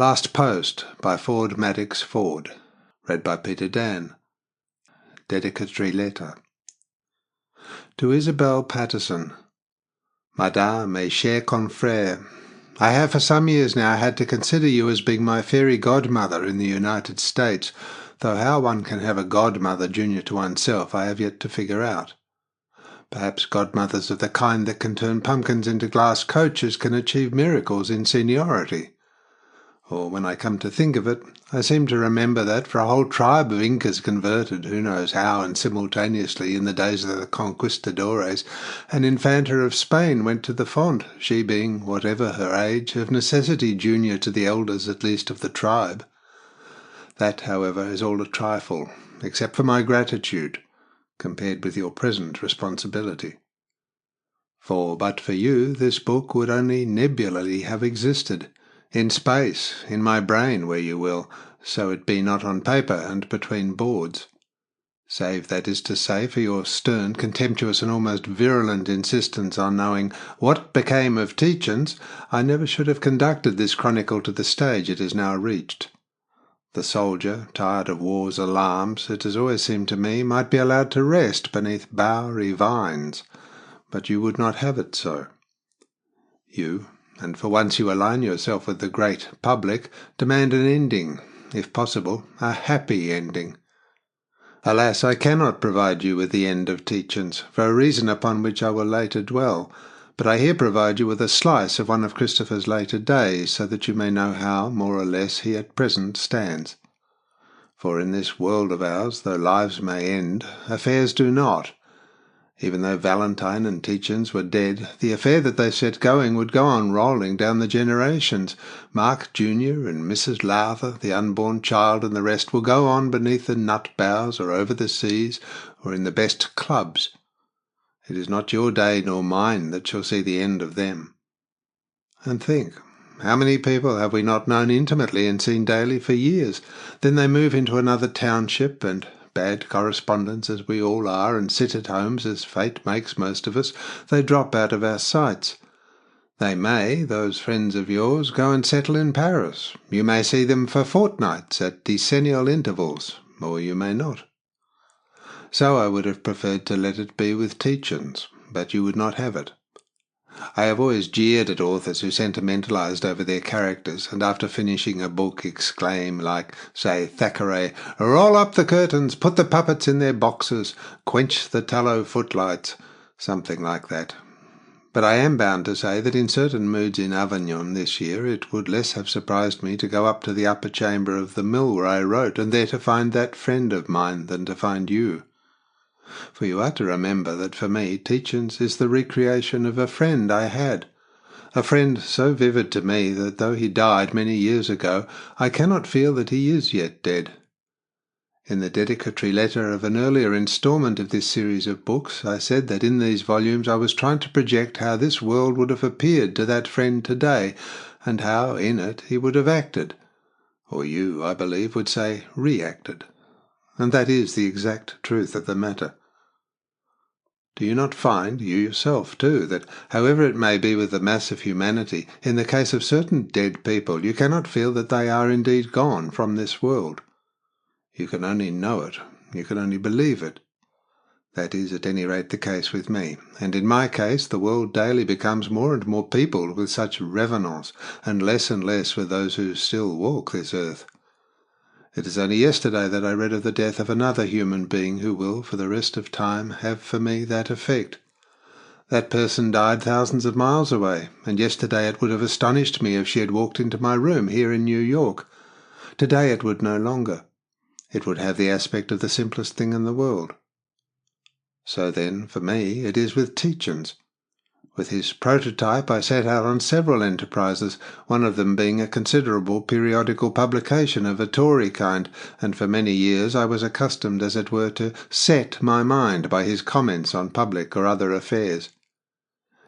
Last Post by Ford Madox Ford. Read by Peter Dan. Dedicatory Letter. To Isabel Patterson. Madame et chère confrère, I have for some years now had to consider you as being my fairy godmother in the United States, though how one can have a godmother junior to oneself I have yet to figure out. Perhaps godmothers of the kind that can turn pumpkins into glass coaches can achieve miracles in seniority. Or when I come to think of it, I seem to remember that for a whole tribe of Incas converted, who knows how and simultaneously in the days of the conquistadores, an infanta of Spain went to the font, she being, whatever her age, of necessity junior to the elders at least of the tribe. That, however, is all a trifle, except for my gratitude, compared with your present responsibility. For but for you, this book would only nebulally have existed, in space, in my brain, where you will, so it be not on paper and between boards. Save, that is to say, for your stern, contemptuous, and almost virulent insistence on knowing what became of Tietjens, I never should have conducted this chronicle to the stage it has now reached. The soldier, tired of war's alarms, it has always seemed to me, might be allowed to rest beneath bowery vines, but you would not have it so. You, and for once you align yourself with the great public, demand an ending, if possible, a happy ending. Alas, I cannot provide you with the end of Tietjens, for a reason upon which I will later dwell, but I here provide you with a slice of one of Christopher's later days, so that you may know how, more or less, he at present stands. For in this world of ours, though lives may end, affairs do not. Even though Valentine and Tietjens were dead, the affair that they set going would go on rolling down the generations. Mark Junior and Mrs. Lowther, the unborn child, and the rest will go on beneath the nut boughs or over the seas or in the best clubs. It is not your day nor mine that shall see the end of them. And think, how many people have we not known intimately and seen daily for years? Then they move into another township, and bad correspondents as we all are, and sit at homes as fate makes most of us, they drop out of our sights. They may, those friends of yours, go and settle in Paris. You may see them for fortnights at decennial intervals, or you may not. So I would have preferred to let it be with Tietjens, but you would not have it. I have always jeered at authors who sentimentalized over their characters, and after finishing a book exclaim, like, say, Thackeray, "Roll up the curtains, put the puppets in their boxes, quench the tallow footlights," something like that. But I am bound to say that in certain moods in Avignon this year it would less have surprised me to go up to the upper chamber of the mill where I wrote, and there to find that friend of mine, than to find you. For you are to remember that for me Tietjens is the recreation of a friend I had, a friend so vivid to me that though he died many years ago, I cannot feel that he is yet dead. In the dedicatory letter of an earlier instalment of this series of books, I said that in these volumes I was trying to project how this world would have appeared to that friend today, and how, in it, he would have acted, or you, I believe, would say reacted. And that is the exact truth of the matter. Do you not find, you yourself too, that however it may be with the mass of humanity, in the case of certain dead people you cannot feel that they are indeed gone from this world? You can only know it, you can only believe it. That is at any rate the case with me, and in my case the world daily becomes more and more peopled with such revenants, and less with those who still walk this earth. It is only yesterday that I read of the death of another human being who will, for the rest of time, have for me that effect. That person died thousands of miles away, and yesterday it would have astonished me if she had walked into my room here in New York. Today it would no longer. It would have the aspect of the simplest thing in the world. So then, for me, it is with Tietjens. With his prototype I set out on several enterprises, one of them being a considerable periodical publication of a Tory kind, and for many years I was accustomed, as it were, to set my mind by his comments on public or other affairs.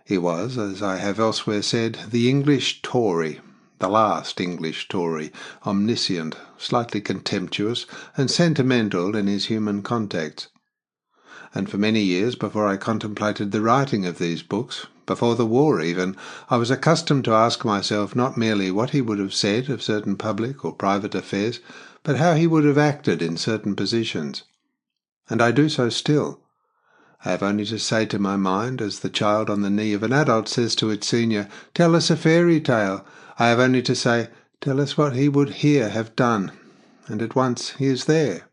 He was, as I have elsewhere said, the English Tory, the last English Tory, omniscient, slightly contemptuous, and sentimental in his human contacts. And for many years before I contemplated the writing of these books, Before the war even, I was accustomed to ask myself not merely what he would have said of certain public or private affairs, but how he would have acted in certain positions. And I do so still. I have only to say to my mind, as the child on the knee of an adult says to its senior, "Tell us a fairy tale." I have only to say, "Tell us what he would here have done," and at once he is there.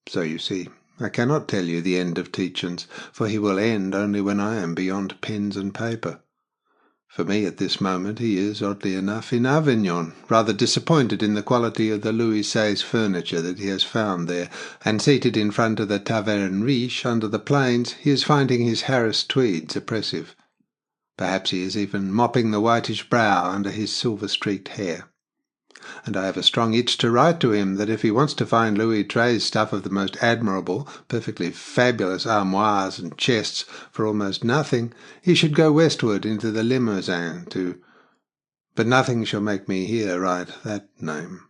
So you see, I cannot tell you the end of Tietjens, for he will end only when I am beyond pens and paper. For me at this moment he is, oddly enough, in Avignon, rather disappointed in the quality of the Louis XVI furniture that he has found there, and seated in front of the Taverne Riche under the planes, he is finding his Harris tweeds oppressive. Perhaps he is even mopping the whitish brow under his silver-streaked hair. And I have a strong itch to write to him that if he wants to find Louis XIII's stuff of the most admirable, perfectly fabulous armoires and chests for almost nothing, he should go westward into the Limousin but nothing shall make me here write that name.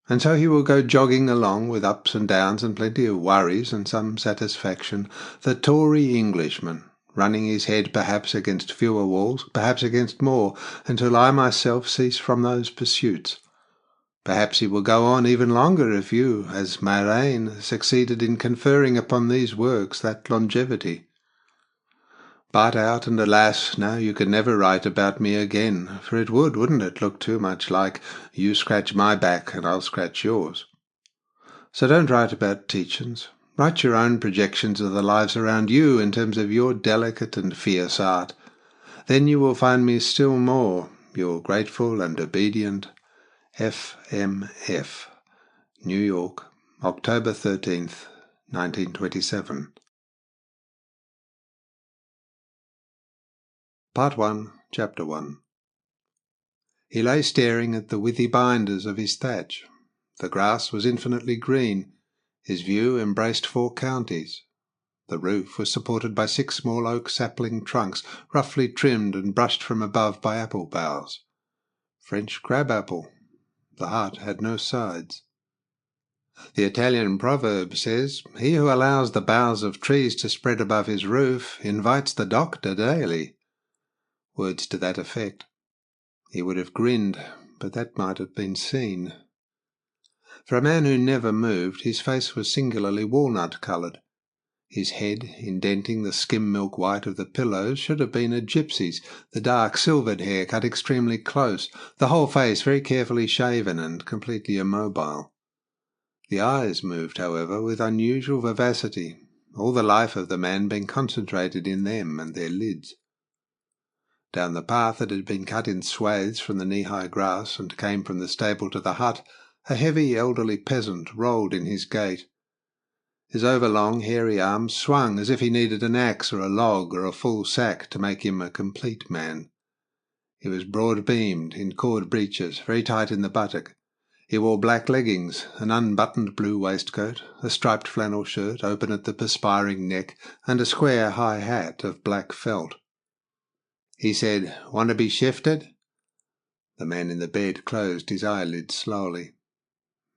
And so he will go jogging along with ups and downs and plenty of worries and some satisfaction, the Tory Englishman, running his head perhaps against fewer walls, perhaps against more, until I myself cease from those pursuits. Perhaps he will go on even longer if you, as Marraine, succeeded in conferring upon these works that longevity. But out and alas, now you can never write about me again, for it would, wouldn't it, look too much like you scratch my back and I'll scratch yours. So don't write about Tietjens. Write your own projections of the lives around you in terms of your delicate and fierce art. Then you will find me still more your grateful and obedient F.M.F. New York, October 13th, 1927. Part 1, Chapter 1. He lay staring at the withy binders of his thatch. The grass was infinitely green. His view embraced 4 counties. The roof was supported by 6 small oak sapling trunks, roughly trimmed and brushed from above by apple boughs. French crab-apple. The hut had no sides. The Italian proverb says, "He who allows the boughs of trees to spread above his roof invites the doctor daily." Words to that effect. He would have grinned, but that might have been seen. For a man who never moved, his face was singularly walnut-coloured. His head, indenting the skim-milk white of the pillows, should have been a gypsy's, the dark silvered hair cut extremely close, the whole face very carefully shaven and completely immobile. The eyes moved, however, with unusual vivacity, all the life of the man being concentrated in them and their lids. Down the path that had been cut in swathes from the knee-high grass and came from the stable to the hut, a heavy elderly peasant rolled in his gait. His overlong, hairy arms swung as if he needed an axe or a log or a full sack to make him a complete man. He was broad-beamed, in cord breeches, very tight in the buttock. He wore black leggings, an unbuttoned blue waistcoat, a striped flannel shirt open at the perspiring neck, and a square high hat of black felt. He said, "Want to be shifted?" The man in the bed closed his eyelids slowly.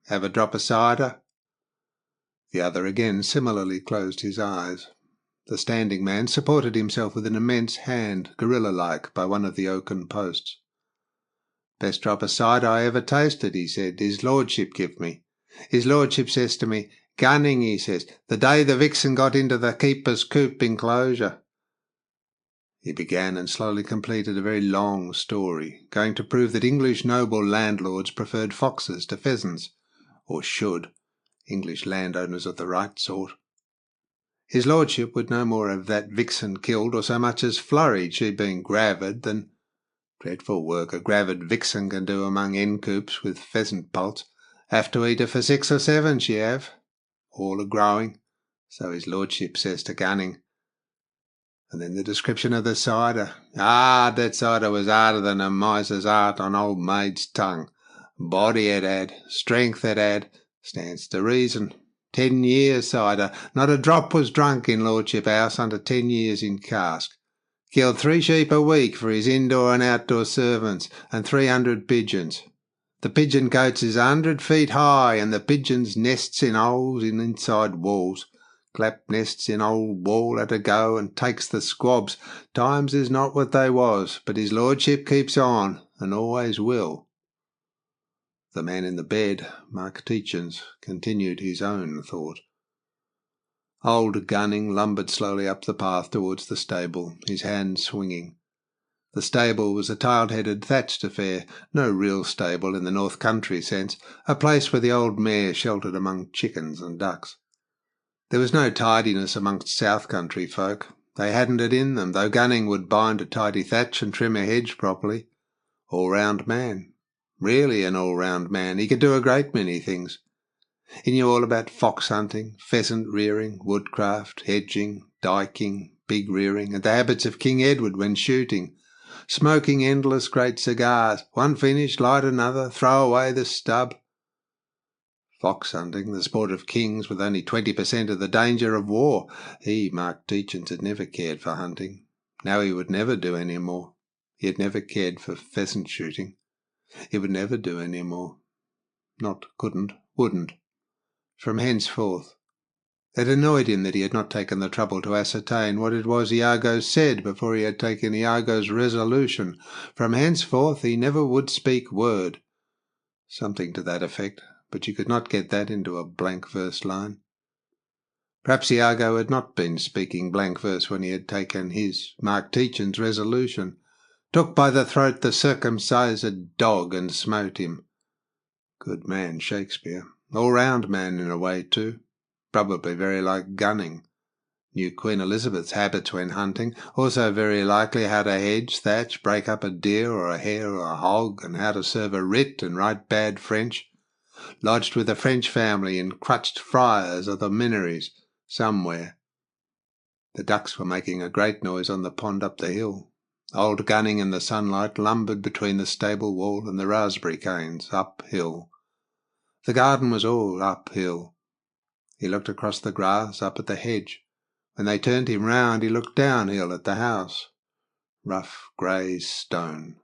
"Have a drop of cider?" The other again similarly closed his eyes. The standing man supported himself with an immense hand, gorilla-like, by one of the oaken posts. "Best drop of cider I ever tasted," he said. "His lordship give me. His lordship says to me, 'Gunning,' he says, 'the day the vixen got into the keeper's coop enclosure.'" He began and slowly completed a very long story, going to prove that English noble landlords preferred foxes to pheasants, or should, English landowners of the right sort. His lordship would no more have that vixen killed or so much as flurried, she being gravid, than dreadful work a gravid vixen can do among hen coops with pheasant poults. Have to eat her for 6 or 7, she have. All a-growing, so his lordship says to Gunning. And then the description of the cider. That cider was harder than a miser's heart on old maid's tongue. Body it had, strength it had, stands to reason. 10 years cider, not a drop was drunk in lordship house under 10 years in cask. Killed 3 sheep a week for his indoor and outdoor servants, and 300 pigeons. The pigeon cotes is 100 feet high, and the pigeons nests in holes in inside walls. clap nests in old wall at a go and takes the squabs. Times is not what they was, but his lordship keeps on, and always will." The man in the bed, Mark Tietjens, continued his own thought. Old Gunning lumbered slowly up the path towards the stable, his hand swinging. The stable was a tiled-headed, thatched affair, no real stable in the North Country sense, a place where the old mare sheltered among chickens and ducks. There was no tidiness amongst South Country folk. They hadn't it in them, though Gunning would bind a tidy thatch and trim a hedge properly. All-round man. Really an all-round man. He could do a great many things. He knew all about fox hunting, pheasant rearing, woodcraft, hedging, diking, pig rearing, and the habits of King Edward when shooting. Smoking endless great cigars, one finished, light another, throw away the stub. Fox hunting, the sport of kings with only 20% of the danger of war. He, Mark Tietjens, had never cared for hunting. Now he would never do any more. He had never cared for pheasant shooting. He would never do any more. Not couldn't, wouldn't. From henceforth. It annoyed him that he had not taken the trouble to ascertain what it was Iago said before he had taken Iago's resolution. From henceforth he never would speak word. Something to that effect, but you could not get that into a blank verse line. Perhaps Iago had not been speaking blank verse when he had taken his, Mark Tietjens' resolution, took by the throat the circumcised dog and smote him. Good man, Shakespeare. All-round man in a way, too. Probably very like Gunning. Knew Queen Elizabeth's habits when hunting, also very likely how to hedge, thatch, break up a deer or a hare or a hog, and how to serve a writ and write bad French. Lodged with a French family in crutched friars or the Minories, somewhere. The ducks were making a great noise on the pond up the hill. Old Gunning in the sunlight lumbered between the stable wall and the raspberry canes, uphill. The garden was all uphill. He looked across the grass, up at the hedge. When they turned him round, he looked downhill at the house. Rough grey stone.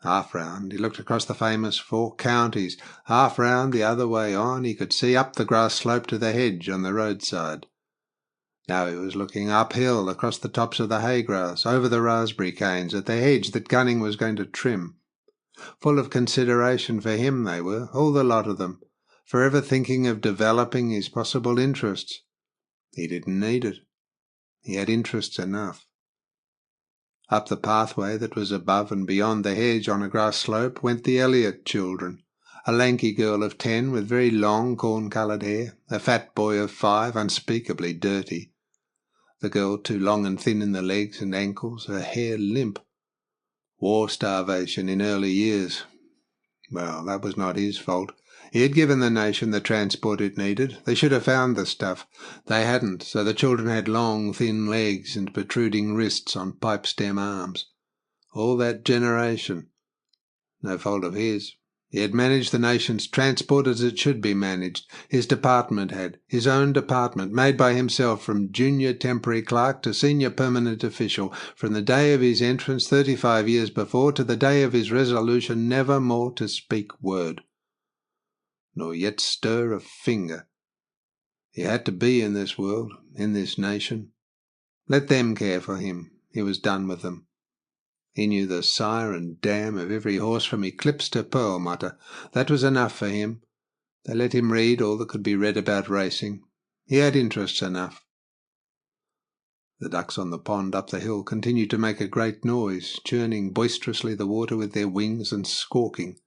Half round, he looked across the famous 4 counties. Half round, the other way on, he could see up the grass slope to the hedge on the roadside. Now he was looking uphill, across the tops of the hay-grass, over the raspberry canes, at the hedge that Gunning was going to trim. Full of consideration for him they were, all the lot of them, forever thinking of developing his possible interests. He didn't need it. He had interests enough. Up the pathway that was above and beyond the hedge on a grass slope went the Elliot children, a lanky girl of 10 with very long corn-coloured hair, a fat boy of 5, unspeakably dirty. The girl too long and thin in the legs and ankles, her hair limp. War starvation in early years. Well, that was not his fault. He had given the nation the transport it needed. They should have found the stuff. They hadn't, so the children had long, thin legs and protruding wrists on pipe-stem arms. All that generation. No fault of his. He had managed the nation's transport as it should be managed. His department had. His own department, made by himself from junior temporary clerk to senior permanent official, from the day of his entrance 35 years before to the day of his resolution never more to speak word, nor yet stir a finger. He had to be in this world, in this nation. Let them care for him. He was done with them. He knew the sire and dam of every horse from Eclipse to Perlmutter. That was enough for him. They let him read all that could be read about racing. He had interests enough. The ducks on the pond up the hill continued to make a great noise, churning boisterously the water with their wings and squawking.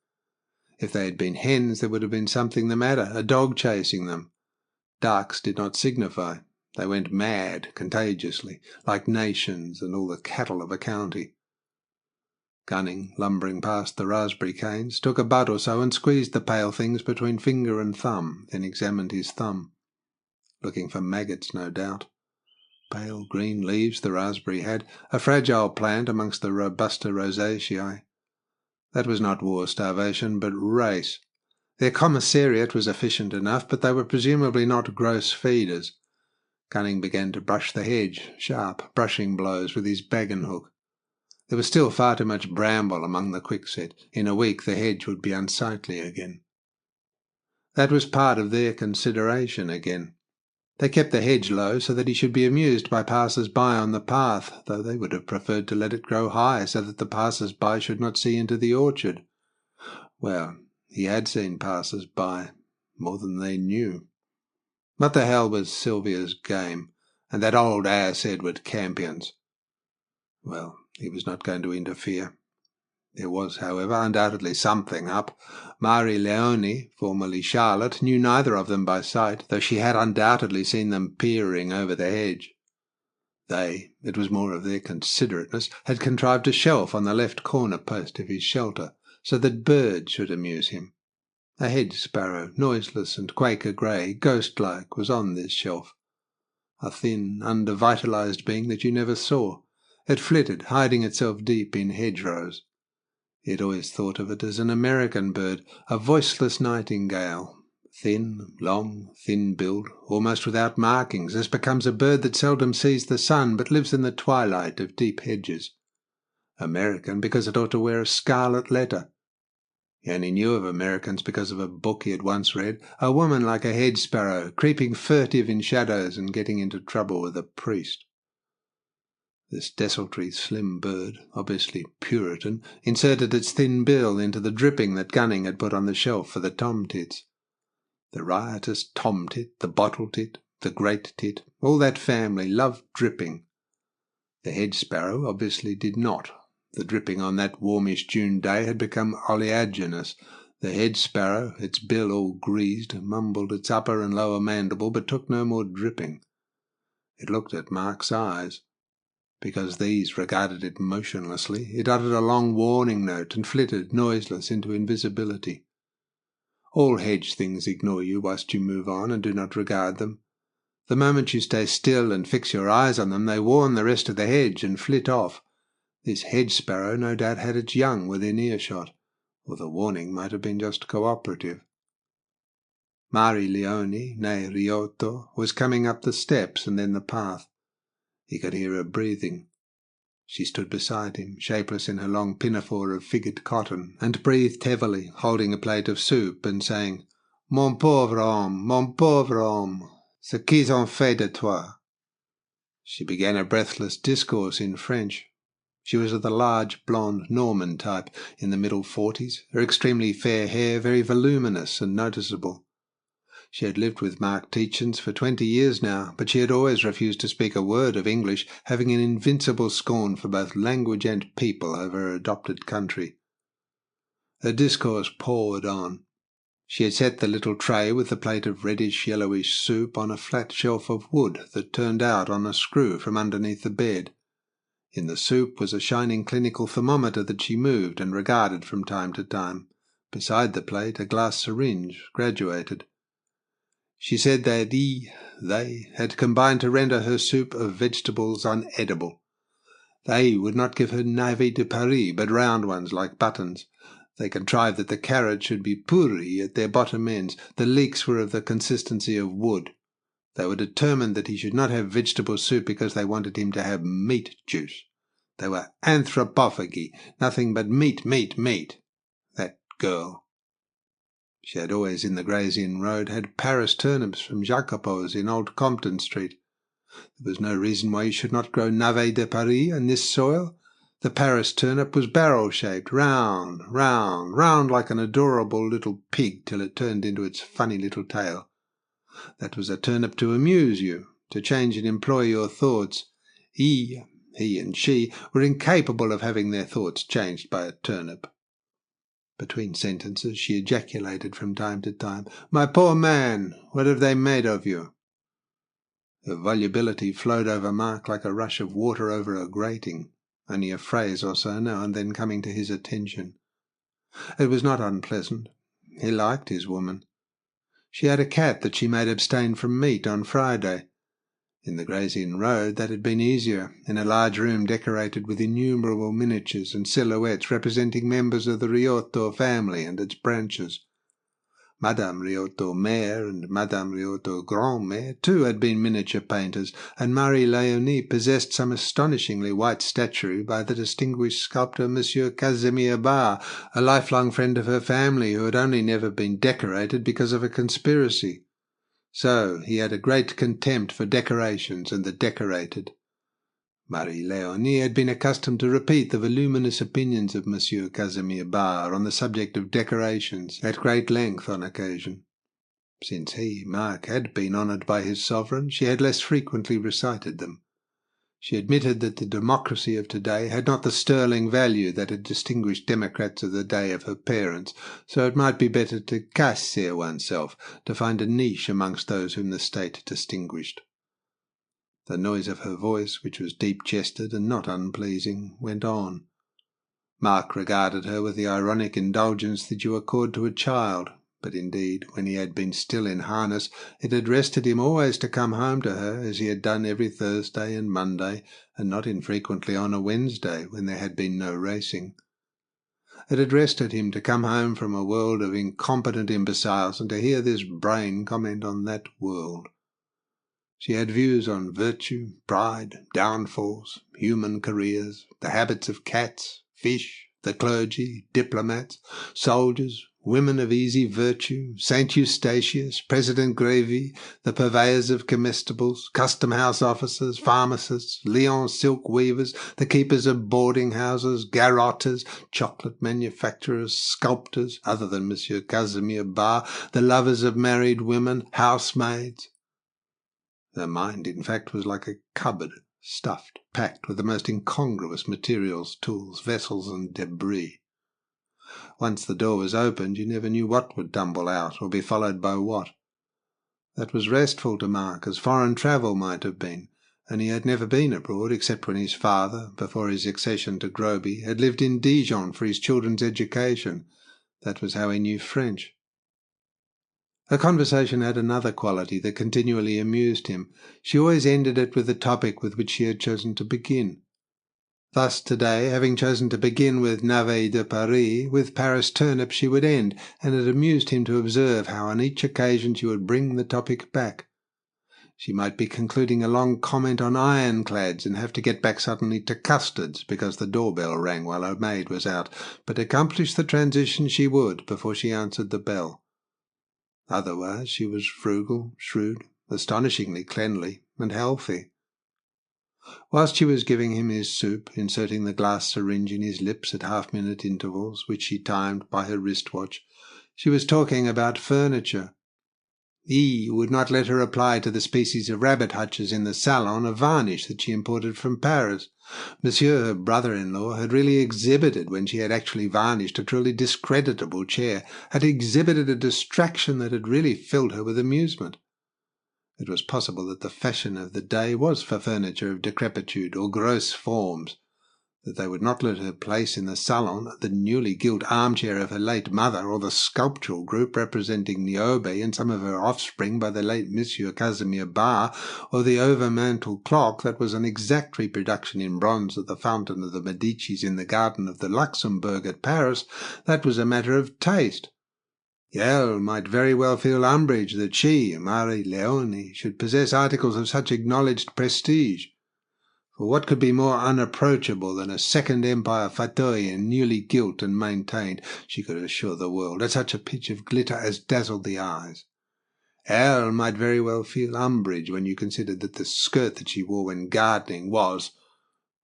If they had been hens, there would have been something the matter, a dog chasing them. Ducks did not signify. They went mad, contagiously, like nations and all the cattle of a county. Gunning, lumbering past the raspberry canes, took a bud or so and squeezed the pale things between finger and thumb, then examined his thumb. Looking for maggots, no doubt. Pale green leaves the raspberry had, a fragile plant amongst the robusta rosaceae. That was not war starvation, but race. Their commissariat was efficient enough, but they were presumably not gross feeders. Gunning began to brush the hedge, sharp, brushing blows with his bagon hook. There was still far too much bramble among the quickset. In a week the hedge would be unsightly again. That was part of their consideration again. They kept the hedge low so that he should be amused by passers-by on the path, though they would have preferred to let it grow high so that the passers-by should not see into the orchard. Well, he had seen passers-by, more than they knew. What the hell was Sylvia's game, and that old ass Edward Campion's? Well, he was not going to interfere. There was, however, undoubtedly something up. Marie Leone, formerly Charlotte, knew neither of them by sight, though she had undoubtedly seen them peering over the hedge. They, it was more of their considerateness, had contrived a shelf on the left corner post of his shelter, so that birds should amuse him. A hedge sparrow, noiseless and Quaker grey, ghost-like, was on this shelf. A thin, under-vitalized being that you never saw. It flitted, hiding itself deep in hedgerows. He had always thought of it as an American bird, a voiceless nightingale, thin, long, thin-billed, almost without markings, as becomes a bird that seldom sees the sun but lives in the twilight of deep hedges. American because it ought to wear a scarlet letter. He only knew of Americans because of a book he had once read, a woman like a hedge sparrow, creeping furtive in shadows and getting into trouble with a priest. This desultory slim bird, obviously Puritan, inserted its thin bill into the dripping that Gunning had put on the shelf for the tomtits. The riotous tomtit, the bottle tit, the great tit, all that family loved dripping. The hedge sparrow obviously did not. The dripping on that warmish June day had become oleaginous. The hedge sparrow, its bill all greased, mumbled its upper and lower mandible, but took no more dripping. It looked at Mark's eyes. Because these regarded it motionlessly, it uttered a long warning note and flitted, noiseless, into invisibility. All hedge things ignore you whilst you move on and do not regard them. The moment you stay still and fix your eyes on them, they warn the rest of the hedge and flit off. This hedge sparrow no doubt had its young within earshot, or the warning might have been just cooperative. Marie Leone, née Riotto, was coming up the steps and then the path. He could hear her breathing. She stood beside him, shapeless in her long pinafore of figured cotton, and breathed heavily, holding a plate of soup and saying, Mon pauvre homme, ce qu'ils ont fait de toi. She began a breathless discourse in French. She was of the large, blonde Norman type, in the middle 40s, her extremely fair hair very voluminous and noticeable. She had lived with Mark Tietjens for 20 years now, but she had always refused to speak a word of English, having an invincible scorn for both language and people over her adopted country. Her discourse poured on. She had set the little tray with the plate of reddish-yellowish soup on a flat shelf of wood that turned out on a screw from underneath the bed. In the soup was a shining clinical thermometer that she moved and regarded from time to time. Beside the plate, a glass syringe, graduated. She said that they had combined to render her soup of vegetables unedible. They would not give her navets de Paris, but round ones like buttons. They contrived that the carrots should be pourri at their bottom ends. The leeks were of the consistency of wood. They were determined that he should not have vegetable soup because they wanted him to have meat juice. They were anthropophagi, nothing but meat. That girl. She had always, in the Gray's Inn Road, had Paris turnips from Jacopo's in Old Compton Street. There was no reason why you should not grow navets de Paris in this soil. The Paris turnip was barrel-shaped, round like an adorable little pig till it turned into its funny little tail. That was a turnip to amuse you, to change and employ your thoughts. He and she were incapable of having their thoughts changed by a turnip. Between sentences she ejaculated from time to time, My poor man, what have they made of you? Her volubility flowed over Mark like a rush of water over a grating, only a phrase or so now and then coming to his attention. It was not unpleasant. He liked his woman. She had a cat that she made abstain from meat on Friday. In the Gray's Inn Road that had been easier, in a large room decorated with innumerable miniatures and silhouettes representing members of the Riotto family and its branches. Madame Riotto Mère and Madame Riotto Grand-Mère too had been miniature painters, and Marie Leonie possessed some astonishingly white statuary by the distinguished sculptor Monsieur Casimir Bar, a lifelong friend of her family who had only never been decorated because of a conspiracy. So he had a great contempt for decorations and the decorated. Marie-Léonie had been accustomed to repeat the voluminous opinions of Monsieur Casimir Bar on the subject of decorations at great length on occasion. Since he, Mark, had been honoured by his sovereign, she had less frequently recited them. She admitted that the democracy of today had not the sterling value that had distinguished democrats of the day of her parents, so it might be better to casser oneself, to find a niche amongst those whom the state distinguished. The noise of her voice, which was deep-chested and not unpleasing, went on. Mark regarded her with the ironic indulgence that you accord to a child, but indeed, when he had been still in harness, it had rested him always to come home to her, as he had done every Thursday and Monday, and not infrequently on a Wednesday, when there had been no racing. It had rested him to come home from a world of incompetent imbeciles, and to hear this brain comment on that world. She had views on virtue, pride, downfalls, human careers, the habits of cats, fish, the clergy, diplomats, soldiers, women of easy virtue, St. Eustatius, President Grévy, the purveyors of comestibles, custom-house officers, pharmacists, Lyons silk weavers, the keepers of boarding-houses, garrotters, chocolate manufacturers, sculptors, other than Monsieur Casimir Bar, the lovers of married women, housemaids. Her mind, in fact, was like a cupboard, stuffed, packed with the most incongruous materials, tools, vessels, and debris. Once the door was opened, you never knew what would tumble out, or be followed by what. That was restful to Mark, as foreign travel might have been, and he had never been abroad, except when his father, before his accession to Groby, had lived in Dijon for his children's education. That was how he knew French. Her conversation had another quality that continually amused him. She always ended it with the topic with which she had chosen to begin. Thus today, having chosen to begin with Navet de Paris, with Paris turnips she would end, and it amused him to observe how on each occasion she would bring the topic back. She might be concluding a long comment on ironclads and have to get back suddenly to custards because the doorbell rang while her maid was out, but accomplish the transition she would before she answered the bell. Otherwise she was frugal, shrewd, astonishingly cleanly, and healthy. Whilst she was giving him his soup, inserting the glass syringe in his lips at half-minute intervals, which she timed by her wristwatch, she was talking about furniture. He would not let her apply to the species of rabbit hutches in the salon a varnish that she imported from Paris. Monsieur, her brother-in-law, had really exhibited, when she had actually varnished a truly discreditable chair, had exhibited a distraction that had really filled her with amusement. It was possible that the fashion of the day was for furniture of decrepitude or gross forms, that they would not let her place in the salon the newly gilt armchair of her late mother, or the sculptural group representing Niobe and some of her offspring by the late Monsieur Casimir Bar, or the overmantel clock that was an exact reproduction in bronze of the fountain of the Medicis in the garden of the Luxembourg at Paris. That was a matter of taste. Elle might very well feel umbrage that she, Marie-Léonie, should possess articles of such acknowledged prestige. For what could be more unapproachable than a Second Empire fauteuil newly gilt and maintained, she could assure the world, at such a pitch of glitter as dazzled the eyes? Elle might very well feel umbrage when you considered that the skirt that she wore when gardening was,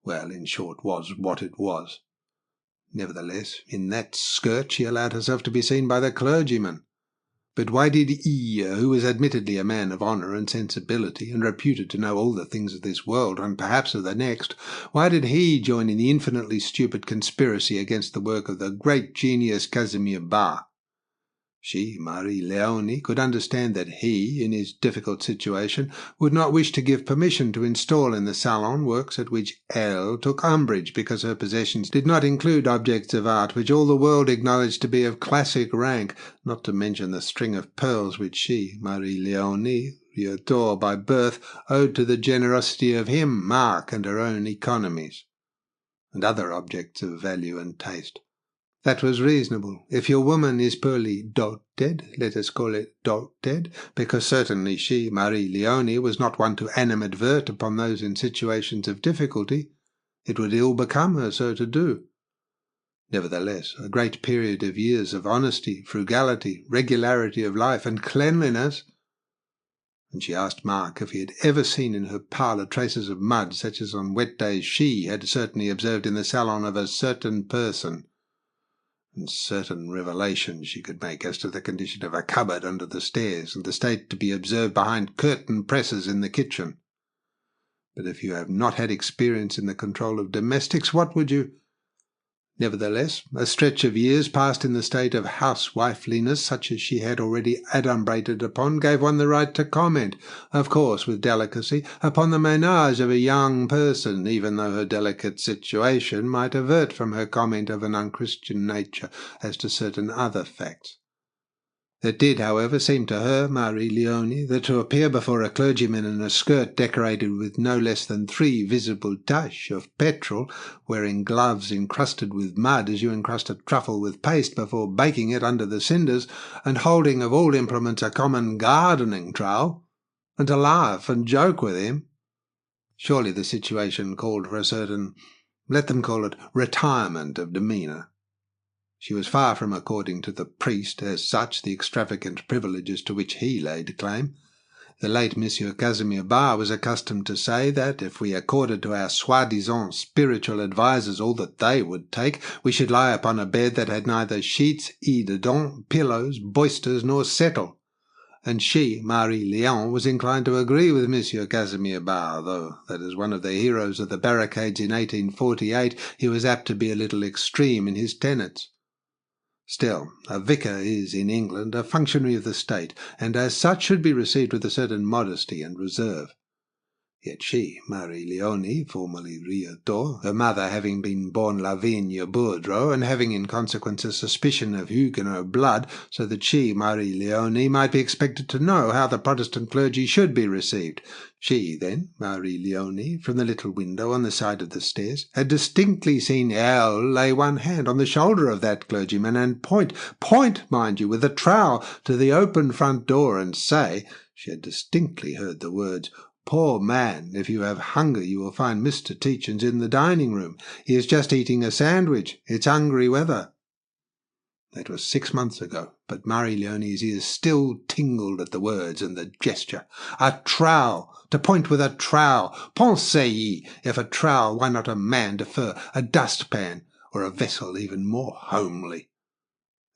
well, in short, was what it was. Nevertheless, in that skirt she allowed herself to be seen by the clergyman. But why did he, who was admittedly a man of honour and sensibility, and reputed to know all the things of this world, and perhaps of the next, why did he join in the infinitely stupid conspiracy against the work of the great genius Casimir Bar? She, Marie-Léonie, could understand that he, in his difficult situation, would not wish to give permission to install in the salon works at which Elle took umbrage because her possessions did not include objects of art which all the world acknowledged to be of classic rank, not to mention the string of pearls which she, Marie-Léonie, Riotor by birth, owed to the generosity of him, Mark, and her own economies, and other objects of value and taste. That was reasonable. If your woman is poorly doted, let us call it doted, because certainly she, Marie-Léonie, was not one to animadvert upon those in situations of difficulty. It would ill become her so to do. Nevertheless, a great period of years of honesty, frugality, regularity of life, and cleanliness. and she asked Mark if he had ever seen in her parlour traces of mud such as on wet days she had certainly observed in the salon of a certain person, and certain revelations she could make as to the condition of a cupboard under the stairs, and the state to be observed behind curtain presses in the kitchen. But if you have not had experience in the control of domestics, what would you? Nevertheless, a stretch of years passed in the state of housewifeliness such as she had already adumbrated upon gave one the right to comment, of course with delicacy, upon the ménage of a young person, even though her delicate situation might avert from her comment of an unchristian nature as to certain other facts. It did, however, seem to her, Marie Leone, that to appear before a clergyman in a skirt decorated with no less than 3 visible taches of petrol, wearing gloves encrusted with mud as you encrust a truffle with paste before baking it under the cinders, and holding of all implements a common gardening trowel, and to laugh and joke with him. Surely the situation called for a certain, let them call it, retirement of demeanour. She was far from according to the priest, as such, the extravagant privileges to which he laid claim. The late Monsieur Casimir Bar was accustomed to say that, if we accorded to our soi-disant spiritual advisers all that they would take, we should lie upon a bed that had neither sheets, edredons, pillows, bolsters, nor settle. And she, Marie Léon, was inclined to agree with Monsieur Casimir Bar, though that as one of the heroes of the barricades in 1848 he was apt to be a little extreme in his tenets. Still, a vicar is, in England, a functionary of the state, and as such should be received with a certain modesty and reserve. Yet she, Marie Leone, formerly Riotor, her mother having been born Lavigne Bourdreau, and having in consequence a suspicion of Huguenot blood, so that she, Marie Leone, might be expected to know how the Protestant clergy should be received. She, then, Marie Leone, from the little window on the side of the stairs, had distinctly seen Elle lay one hand on the shoulder of that clergyman and point, mind you, with a trowel, to the open front door, and say, she had distinctly heard the words, "Poor man, if you have hunger you will find Mr. Tietjens in the dining-room. He is just eating a sandwich. It's hungry weather." That was 6 months ago, but Marie Leone's ears still tingled at the words and the gesture. A trowel! To point with a trowel! Pensez-y! If a trowel, why not a man de feu, a dustpan, or a vessel even more homely?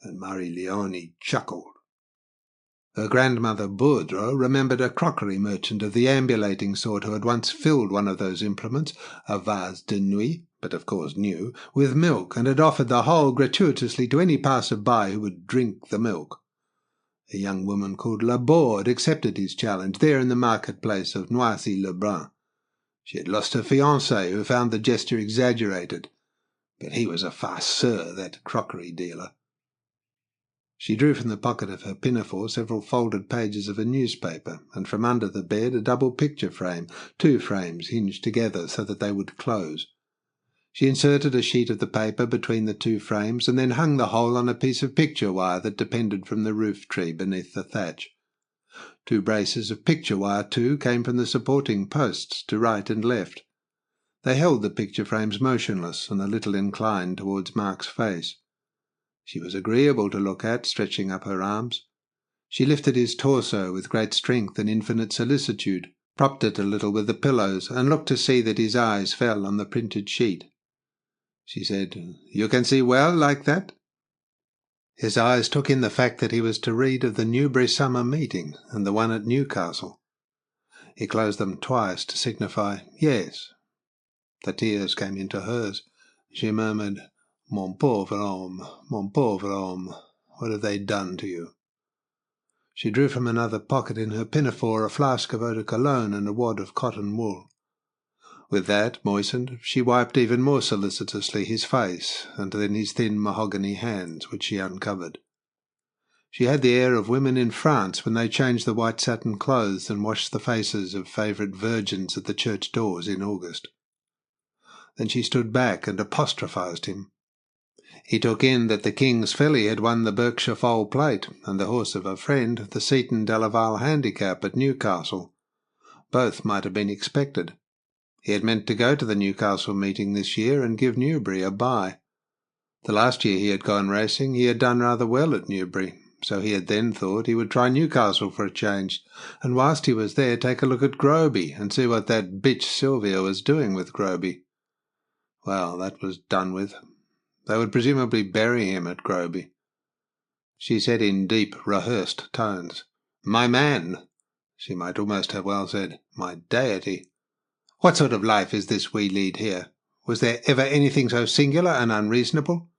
And Marie Leone chuckled. Her grandmother Bourdreau remembered a crockery merchant of the ambulating sort who had once filled one of those implements, a vase de nuit, but of course new, with milk, and had offered the whole gratuitously to any passer-by who would drink the milk. A young woman called Laborde accepted his challenge there in the market-place of Noisy-le-Brun. She had lost her fiancé, who found the gesture exaggerated, but he was a farceur, that crockery dealer. She drew from the pocket of her pinafore several folded pages of a newspaper, and from under the bed a double picture frame, 2 frames hinged together so that they would close. She inserted a sheet of the paper between the 2 frames, and then hung the whole on a piece of picture wire that depended from the roof tree beneath the thatch. 2 braces of picture wire, too, came from the supporting posts to right and left. They held the picture frames motionless and a little inclined towards Mark's face. She was agreeable to look at, stretching up her arms. She lifted his torso with great strength and infinite solicitude, propped it a little with the pillows, and looked to see that his eyes fell on the printed sheet. She said, "You can see well like that?" His eyes took in the fact that he was to read of the Newbury summer meeting and the one at Newcastle. He closed them twice to signify yes. The tears came into hers. She murmured, mon pauvre homme, what have they done to you?" She drew from another pocket in her pinafore a flask of eau de cologne and a wad of cotton wool. With that, moistened, she wiped even more solicitously his face, and then his thin mahogany hands, which she uncovered. She had the air of women in France when they change the white satin clothes and wash the faces of favourite virgins at the church doors in August. Then she stood back and apostrophized him. He took in that the King's filly had won the Berkshire Foal Plate, and the horse of a friend the Seaton Delaval Handicap at Newcastle. Both might have been expected. He had meant to go to the Newcastle meeting this year and give Newbury a bye. The last year he had gone racing he had done rather well at Newbury, so he had then thought he would try Newcastle for a change, and whilst he was there take a look at Groby and see what that bitch Sylvia was doing with Groby. Well, that was done with. They would presumably bury him at Groby. She said in deep, rehearsed tones, "My man." She might almost have well said, "My deity. What sort of life is this we lead here? Was there ever anything so singular and unreasonable?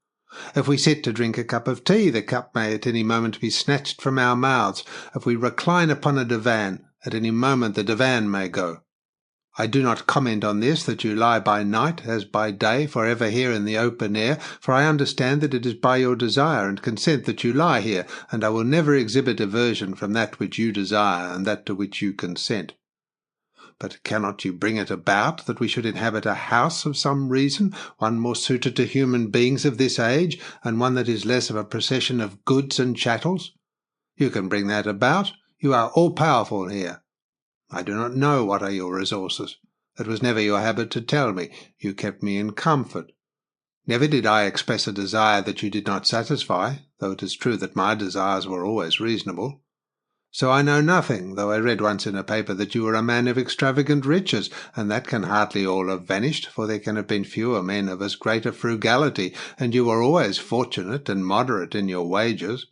If we sit to drink a cup of tea, the cup may at any moment be snatched from our mouths. If we recline upon a divan, at any moment the divan may go. I do not comment on this, that you lie by night as by day for ever here in the open air, for I understand that it is by your desire and consent that you lie here, and I will never exhibit aversion from that which you desire and that to which you consent. But cannot you bring it about that we should inhabit a house of some reason, one more suited to human beings of this age, and one that is less of a procession of goods and chattels? You can bring that about. You are all-powerful here. I do not know what are your resources. It was never your habit to tell me. You kept me in comfort. Never did I express a desire that you did not satisfy, though it is true that my desires were always reasonable. So I know nothing, though I read once in a paper that you were a man of extravagant riches, and that can hardly all have vanished, for there can have been fewer men of as great a frugality, and you were always fortunate and moderate in your wages.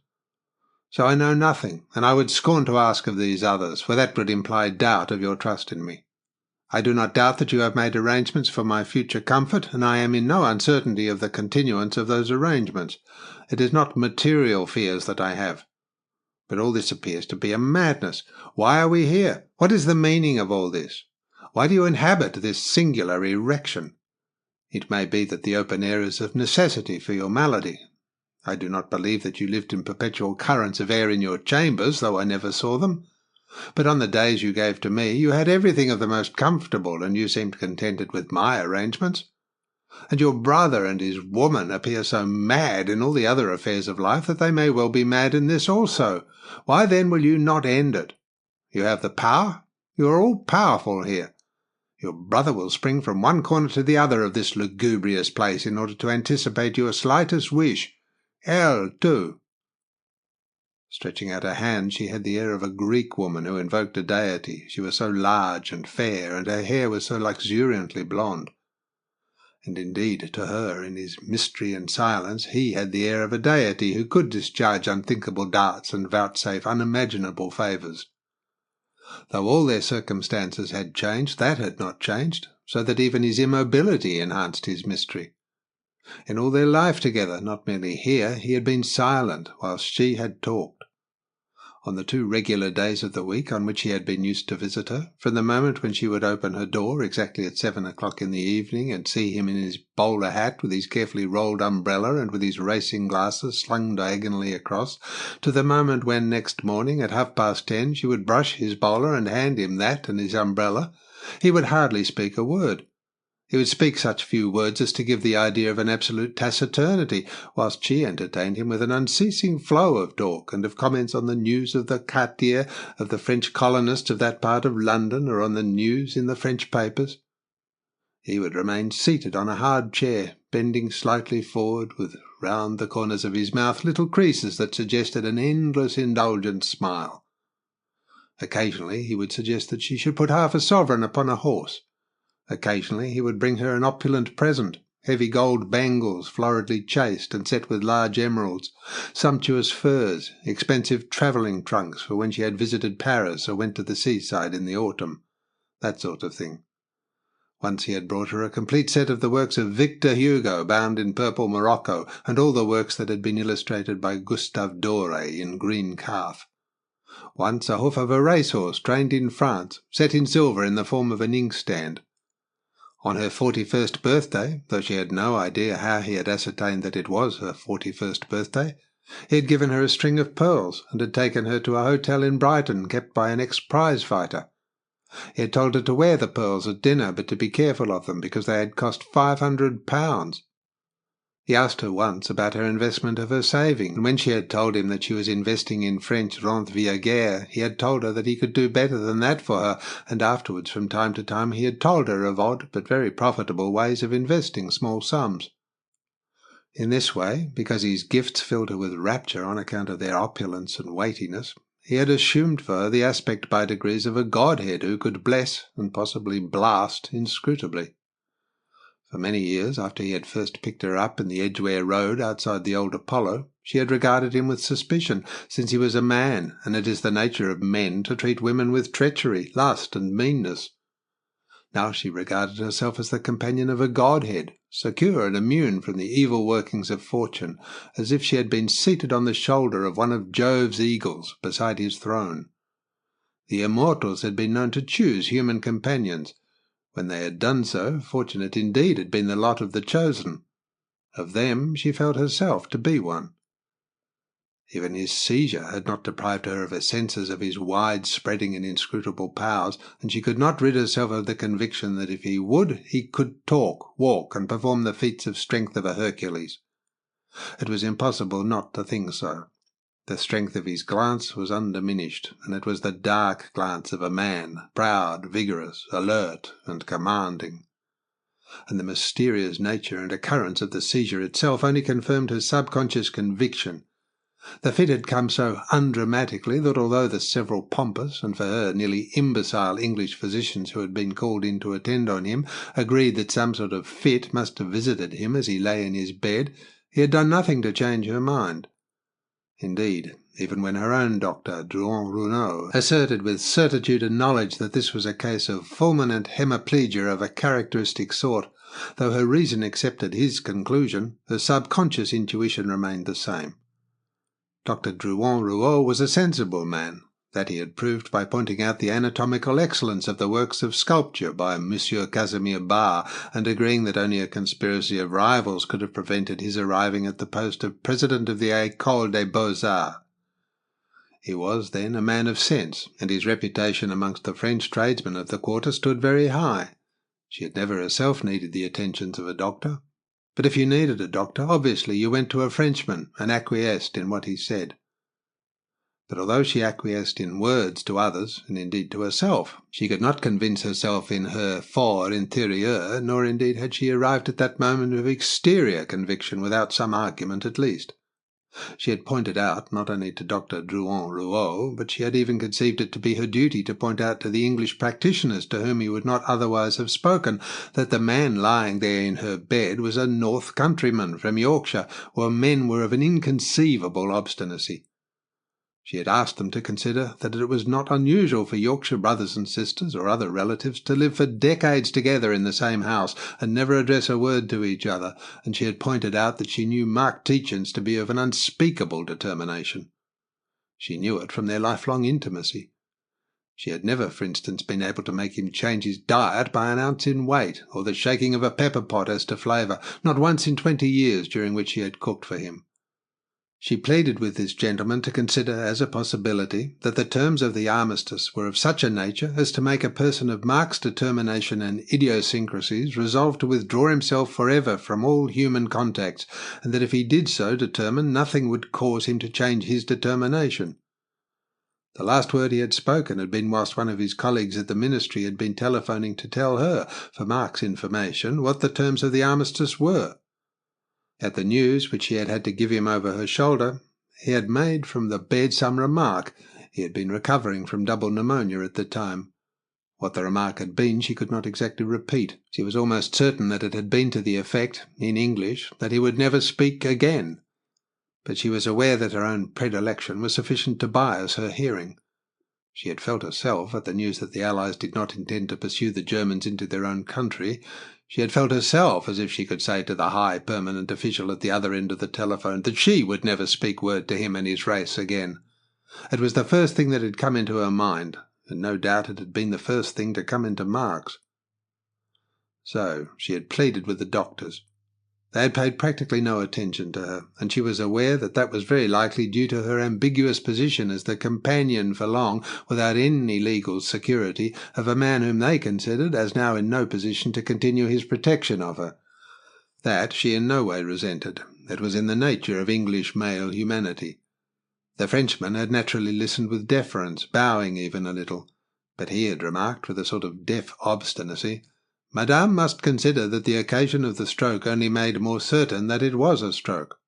So I know nothing, and I would scorn to ask of these others, for that would imply doubt of your trust in me. I do not doubt that you have made arrangements for my future comfort, and I am in no uncertainty of the continuance of those arrangements. It is not material fears that I have. But all this appears to be a madness. Why are we here? What is the meaning of all this? Why do you inhabit this singular erection? It may be that the open air is of necessity for your malady. I do not believe that you lived in perpetual currents of air in your chambers, though I never saw them. But on the days you gave to me, you had everything of the most comfortable, and you seemed contented with my arrangements. And your brother and his woman appear so mad in all the other affairs of life that they may well be mad in this also. Why then will you not end it? You have the power. You are all powerful here. Your brother will spring from one corner to the other of this lugubrious place in order to anticipate your slightest wish. Elle, too. Stretching out her hand, she had the air of a Greek woman who invoked a deity. She was so large and fair, and her hair was so luxuriantly blonde. And indeed, to her, in his mystery and silence, he had the air of a deity who could discharge unthinkable darts and vouchsafe unimaginable favours. Though all their circumstances had changed, that had not changed, so that even his immobility enhanced his mystery. In all their life together, not merely here, he had been silent, whilst she had talked. On the 2 regular days of the week on which he had been used to visit her, from the moment when she would open her door exactly at 7 o'clock in the evening and see him in his bowler hat with his carefully rolled umbrella and with his racing glasses slung diagonally across, to the moment when next morning at 10:30 she would brush his bowler and hand him that and his umbrella, he would hardly speak a word. He would speak such few words as to give the idea of an absolute taciturnity, whilst she entertained him with an unceasing flow of talk and of comments on the news of the quartier of the French colonists of that part of London, or on the news in the French papers. He would remain seated on a hard chair, bending slightly forward, with round the corners of his mouth little creases that suggested an endless indulgent smile. Occasionally he would suggest that she should put half a sovereign upon a horse. Occasionally he would bring her an opulent present, heavy gold bangles floridly chased and set with large emeralds, sumptuous furs, expensive travelling trunks for when she had visited Paris or went to the seaside in the autumn, that sort of thing. Once he had brought her a complete set of the works of Victor Hugo bound in purple morocco, and all the works that had been illustrated by Gustave Doré in green calf. Once a hoof of a racehorse trained in France, set in silver in the form of an inkstand. On her 41st birthday, though she had no idea how he had ascertained that it was her 41st birthday, he had given her a string of pearls and had taken her to a hotel in Brighton kept by an ex-prize-fighter. He had told her to wear the pearls at dinner, but to be careful of them because they had cost £500. He asked her once about her investment of her savings, and when she had told him that she was investing in French rente viagère, he had told her that he could do better than that for her, and afterwards from time to time he had told her of odd but very profitable ways of investing small sums. In this way, because his gifts filled her with rapture on account of their opulence and weightiness, he had assumed for her the aspect by degrees of a godhead who could bless and possibly blast inscrutably. For many years after he had first picked her up in the Edgware Road outside the old Apollo, she had regarded him with suspicion, since he was a man, and it is the nature of men to treat women with treachery, lust, and meanness. Now she regarded herself as the companion of a godhead, secure and immune from the evil workings of fortune, as if she had been seated on the shoulder of one of Jove's eagles beside his throne. The immortals had been known to choose human companions. When they had done so, fortunate indeed had been the lot of the chosen. Of them she felt herself to be one. Even his seizure had not deprived her of her senses of his wide-spreading and inscrutable powers, and she could not rid herself of the conviction that if he would, he could talk, walk, and perform the feats of strength of a Hercules. It was impossible not to think so. The strength of his glance was undiminished, and it was the dark glance of a man, proud, vigorous, alert, and commanding. And the mysterious nature and occurrence of the seizure itself only confirmed her subconscious conviction. The fit had come so undramatically that although the several pompous, and for her nearly imbecile English physicians who had been called in to attend on him agreed that some sort of fit must have visited him as he lay in his bed, he had done nothing to change her mind. Indeed, even when her own doctor, Drouin-Rouault, asserted with certitude and knowledge that this was a case of fulminant hemiplegia of a characteristic sort, though her reason accepted his conclusion, her subconscious intuition remained the same. Dr. Drouin-Rouault was a sensible man. That he had proved by pointing out the anatomical excellence of the works of sculpture by Monsieur Casimir Bar, and agreeing that only a conspiracy of rivals could have prevented his arriving at the post of President of the École des Beaux-Arts. He was, then, a man of sense, and his reputation amongst the French tradesmen of the quarter stood very high. She had never herself needed the attentions of a doctor. But if you needed a doctor, obviously you went to a Frenchman and acquiesced in what he said. But although she acquiesced in words to others, and indeed to herself, she could not convince herself in her fort intérieur, nor indeed had she arrived at that moment of exterior conviction without some argument at least. She had pointed out, not only to Dr. Drouin-Rouault, but she had even conceived it to be her duty to point out to the English practitioners to whom he would not otherwise have spoken, that the man lying there in her bed was a north countryman from Yorkshire, where men were of an inconceivable obstinacy. She had asked them to consider that it was not unusual for Yorkshire brothers and sisters or other relatives to live for decades together in the same house and never address a word to each other, and she had pointed out that she knew Mark Tietjens to be of an unspeakable determination. She knew it from their lifelong intimacy. She had never, for instance, been able to make him change his diet by an ounce in weight, or the shaking of a pepper pot as to flavour, not once in 20 years during which she had cooked for him. She pleaded with this gentleman to consider as a possibility that the terms of the armistice were of such a nature as to make a person of Mark's determination and idiosyncrasies resolve to withdraw himself forever from all human contacts, and that if he did so determine, nothing would cause him to change his determination. The last word he had spoken had been whilst one of his colleagues at the ministry had been telephoning to tell her, for Mark's information, what the terms of the armistice were. At the news which she had had to give him over her shoulder, he had made from the bed some remark. He had been recovering from double pneumonia at the time. What the remark had been she could not exactly repeat. She was almost certain that it had been to the effect, in English, that he would never speak again. But she was aware that her own predilection was sufficient to bias her hearing. She had felt herself, at the news that the Allies did not intend to pursue the Germans into their own country, she had felt herself as if she could say to the high permanent official at the other end of the telephone that she would never speak word to him and his race again. It was the first thing that had come into her mind, and no doubt it had been the first thing to come into Mark's. So she had pleaded with the doctors. They had paid practically no attention to her, and she was aware that that was very likely due to her ambiguous position as the companion for long, without any legal security, of a man whom they considered as now in no position to continue his protection of her. That she in no way resented. It was in the nature of English male humanity. The Frenchman had naturally listened with deference, bowing even a little, but he had remarked with a sort of deaf obstinacy, Madame must consider that the occasion of the stroke only made more certain that it was a stroke.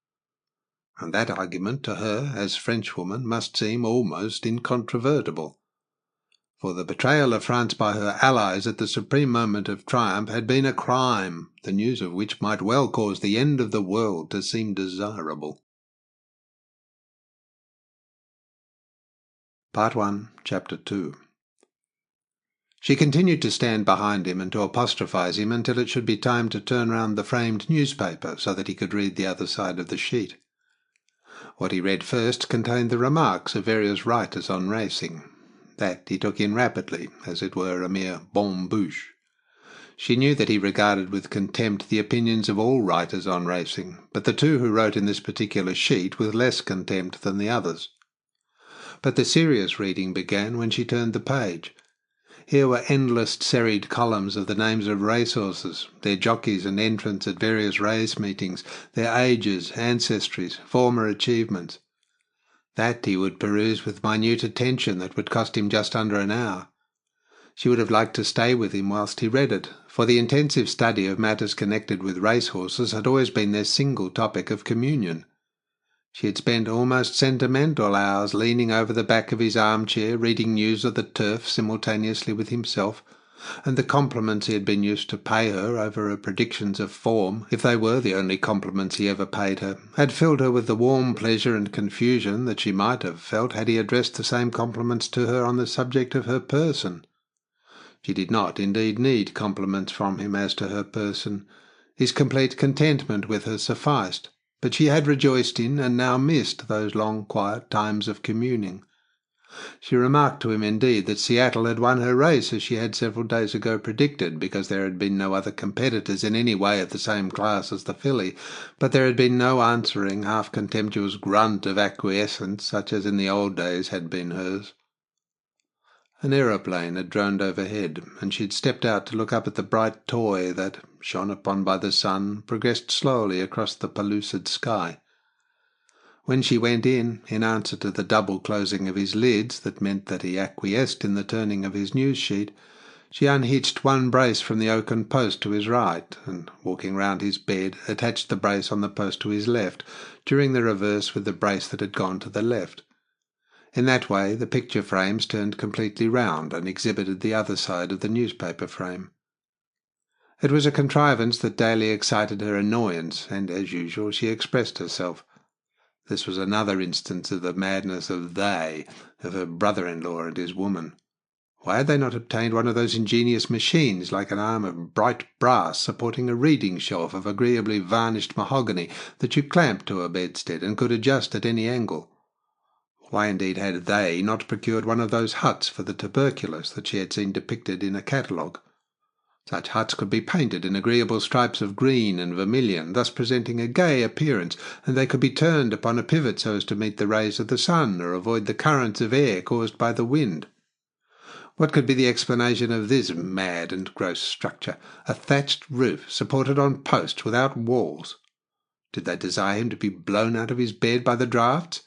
And that argument to her, as Frenchwoman, must seem almost incontrovertible. For the betrayal of France by her allies at the supreme moment of triumph had been a crime, the news of which might well cause the end of the world to seem desirable. Part 1, Chapter 2. She continued to stand behind him and to apostrophize him until it should be time to turn round the framed newspaper so that he could read the other side of the sheet. What he read first contained the remarks of various writers on racing. That he took in rapidly, as it were a mere bonne bouche. She knew that he regarded with contempt the opinions of all writers on racing, but the two who wrote in this particular sheet with less contempt than the others. But the serious reading began when she turned the page. Here were endless serried columns of the names of racehorses, their jockeys and entrants at various race meetings, their ages, ancestries, former achievements. That he would peruse with minute attention that would cost him just under an hour. She would have liked to stay with him whilst he read it, for the intensive study of matters connected with racehorses had always been their single topic of communion. She had spent almost sentimental hours leaning over the back of his armchair, reading news of the turf simultaneously with himself, and the compliments he had been used to pay her over her predictions of form, if they were the only compliments he ever paid her, had filled her with the warm pleasure and confusion that she might have felt had he addressed the same compliments to her on the subject of her person. She did not, indeed, need compliments from him as to her person. His complete contentment with her sufficed. But she had rejoiced in and now missed those long quiet times of communing. She remarked to him, indeed, that Seattle had won her race as she had several days ago predicted, because there had been no other competitors in any way of the same class as the filly, but there had been no answering half-contemptuous grunt of acquiescence such as in the old days had been hers. An aeroplane had droned overhead, and she had stepped out to look up at the bright toy that, shone upon by the sun, progressed slowly across the pellucid sky. When she went in answer to the double closing of his lids that meant that he acquiesced in the turning of his news sheet, she unhitched one brace from the oaken post to his right, and, walking round his bed, attached the brace on the post to his left, during the reverse with the brace that had gone to the left. In that way the picture frames turned completely round and exhibited the other side of the newspaper frame. It was a contrivance that daily excited her annoyance, and, as usual, she expressed herself. This was another instance of the madness of her brother-in-law and his woman. Why had they not obtained one of those ingenious machines, like an arm of bright brass supporting a reading shelf of agreeably varnished mahogany, that you clamped to a bedstead and could adjust at any angle? Why indeed had they not procured one of those huts for the tuberculous that she had seen depicted in a catalogue? Such huts could be painted in agreeable stripes of green and vermilion, thus presenting a gay appearance, and they could be turned upon a pivot so as to meet the rays of the sun or avoid the currents of air caused by the wind. What could be the explanation of this mad and gross structure? A thatched roof supported on posts without walls. Did they desire him to be blown out of his bed by the draughts?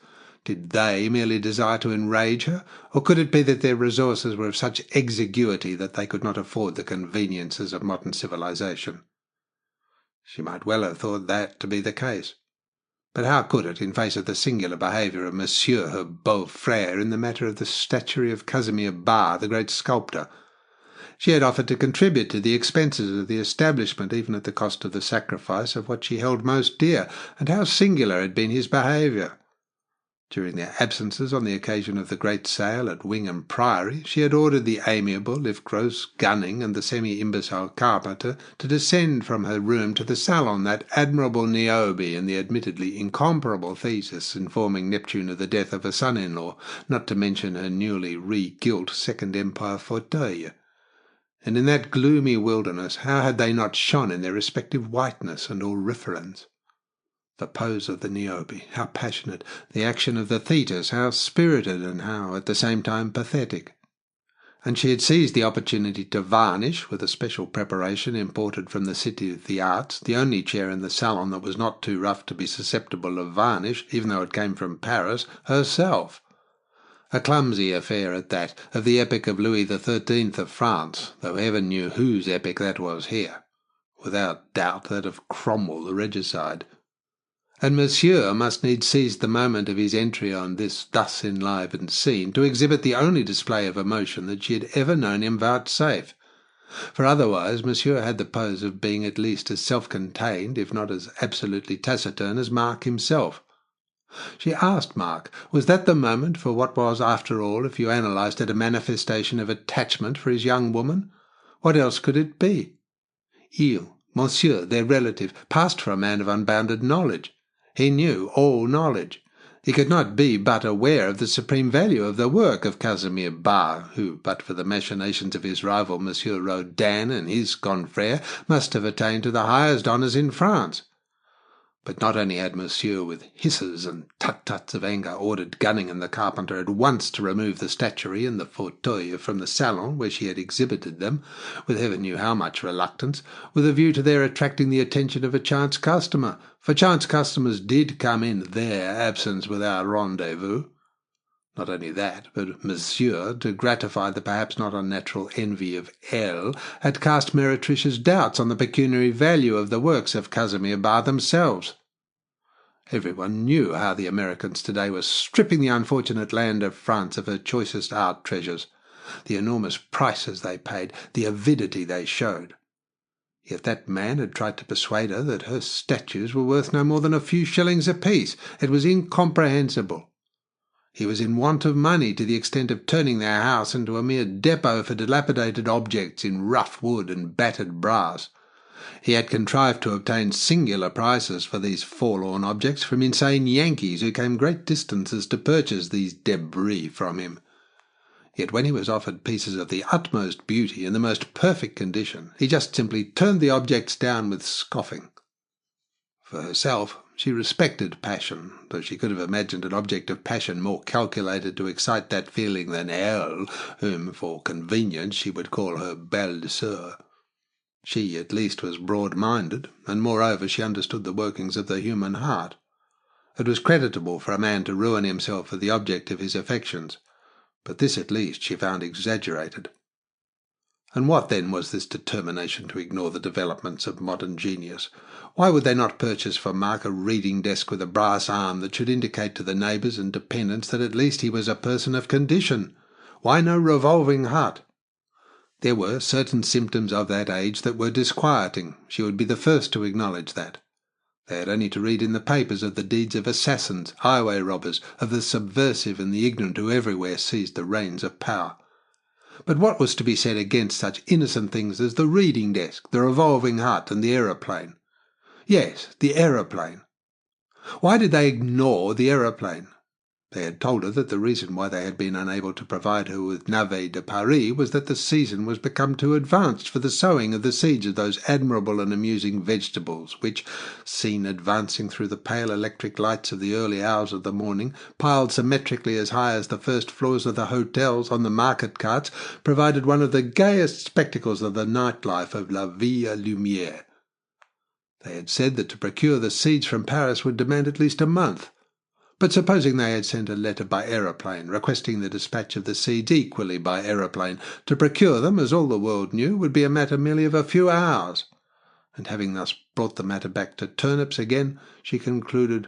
Did they merely desire to enrage her, or could it be that their resources were of such exiguity that they could not afford the conveniences of modern civilization? She might well have thought that to be the case. But how could it, in face of the singular behaviour of Monsieur her beau-frère in the matter of the statuary of Casimir Bar, the great sculptor? She had offered to contribute to the expenses of the establishment, even at the cost of the sacrifice of what she held most dear, and how singular had been his behaviour! During their absences on the occasion of the great sale at Wingham Priory, she had ordered the amiable, if gross, Gunning and the semi-imbecile Carpenter to descend from her room to the salon, that admirable Niobe and the admittedly incomparable Theseus informing Neptune of the death of a son-in-law, not to mention her newly re-gilt Second Empire fauteuil. And in that gloomy wilderness how had they not shone in their respective whiteness and auriferans? The pose of the Niobe, how passionate! The action of the Thetis, how spirited and how, at the same time, pathetic! And she had seized the opportunity to varnish, with a special preparation imported from the City of the Arts, the only chair in the salon that was not too rough to be susceptible of varnish, even though it came from Paris, herself. A clumsy affair at that, of the epic of Louis XIII of France, though heaven knew whose epic that was here. Without doubt that of Cromwell the regicide. And Monsieur must needs seize the moment of his entry on this thus enlivened scene to exhibit the only display of emotion that she had ever known him vouchsafe. For otherwise Monsieur had the pose of being at least as self-contained, if not as absolutely taciturn, as Mark himself. She asked Mark, was that the moment for what was, after all, if you analysed it, a manifestation of attachment for his young woman? What else could it be? Il, Monsieur, their relative, passed for a man of unbounded knowledge. He knew all knowledge. He could not be but aware of the supreme value of the work of Casimir Bar, who, but for the machinations of his rival Monsieur Rodin and his confrère, must have attained to the highest honours in France. But not only had Monsieur, with hisses and tut-tuts of anger, ordered Gunning and the carpenter at once to remove the statuary and the fauteuil from the salon where she had exhibited them, with heaven knew how much reluctance, with a view to their attracting the attention of a chance customer, for chance customers did come in their absence without rendezvous. Not only that, but Monsieur, to gratify the perhaps not unnatural envy of Elle, had cast meretricious doubts on the pecuniary value of the works of Casimir Bar themselves. Everyone knew how the Americans today were stripping the unfortunate land of France of her choicest art treasures, the enormous prices they paid, the avidity they showed. Yet that man had tried to persuade her that her statues were worth no more than a few shillings apiece. It was incomprehensible. He was in want of money to the extent of turning their house into a mere depot for dilapidated objects in rough wood and battered brass. He had contrived to obtain singular prices for these forlorn objects from insane Yankees who came great distances to purchase these debris from him. Yet when he was offered pieces of the utmost beauty in the most perfect condition, he just simply turned the objects down with scoffing. For herself, she respected passion, though she could have imagined an object of passion more calculated to excite that feeling than Elle, whom, for convenience, she would call her belle-sœur. She, at least, was broad-minded, and moreover she understood the workings of the human heart. It was creditable for a man to ruin himself for the object of his affections, but this at least she found exaggerated. And what then was this determination to ignore the developments of modern genius? Why would they not purchase for Mark a reading desk with a brass arm that should indicate to the neighbours and dependents that at least he was a person of condition? Why no revolving hut? There were certain symptoms of that age that were disquieting. She would be the first to acknowledge that. They had only to read in the papers of the deeds of assassins, highway robbers, of the subversive and the ignorant who everywhere seized the reins of power. But what was to be said against such innocent things as the reading desk, the revolving hut, and the aeroplane? Yes, the aeroplane. Why did they ignore the aeroplane? They had told her that the reason why they had been unable to provide her with navets de Paris was that the season was become too advanced for the sowing of the seeds of those admirable and amusing vegetables which, seen advancing through the pale electric lights of the early hours of the morning, piled symmetrically as high as the first floors of the hotels on the market carts, provided one of the gayest spectacles of the night life of la vie à lumière. They had said that to procure the seeds from Paris would demand at least a month. But supposing they had sent a letter by aeroplane, requesting the dispatch of the seeds equally by aeroplane, to procure them, as all the world knew, would be a matter merely of a few hours. And having thus brought the matter back to turnips again, she concluded,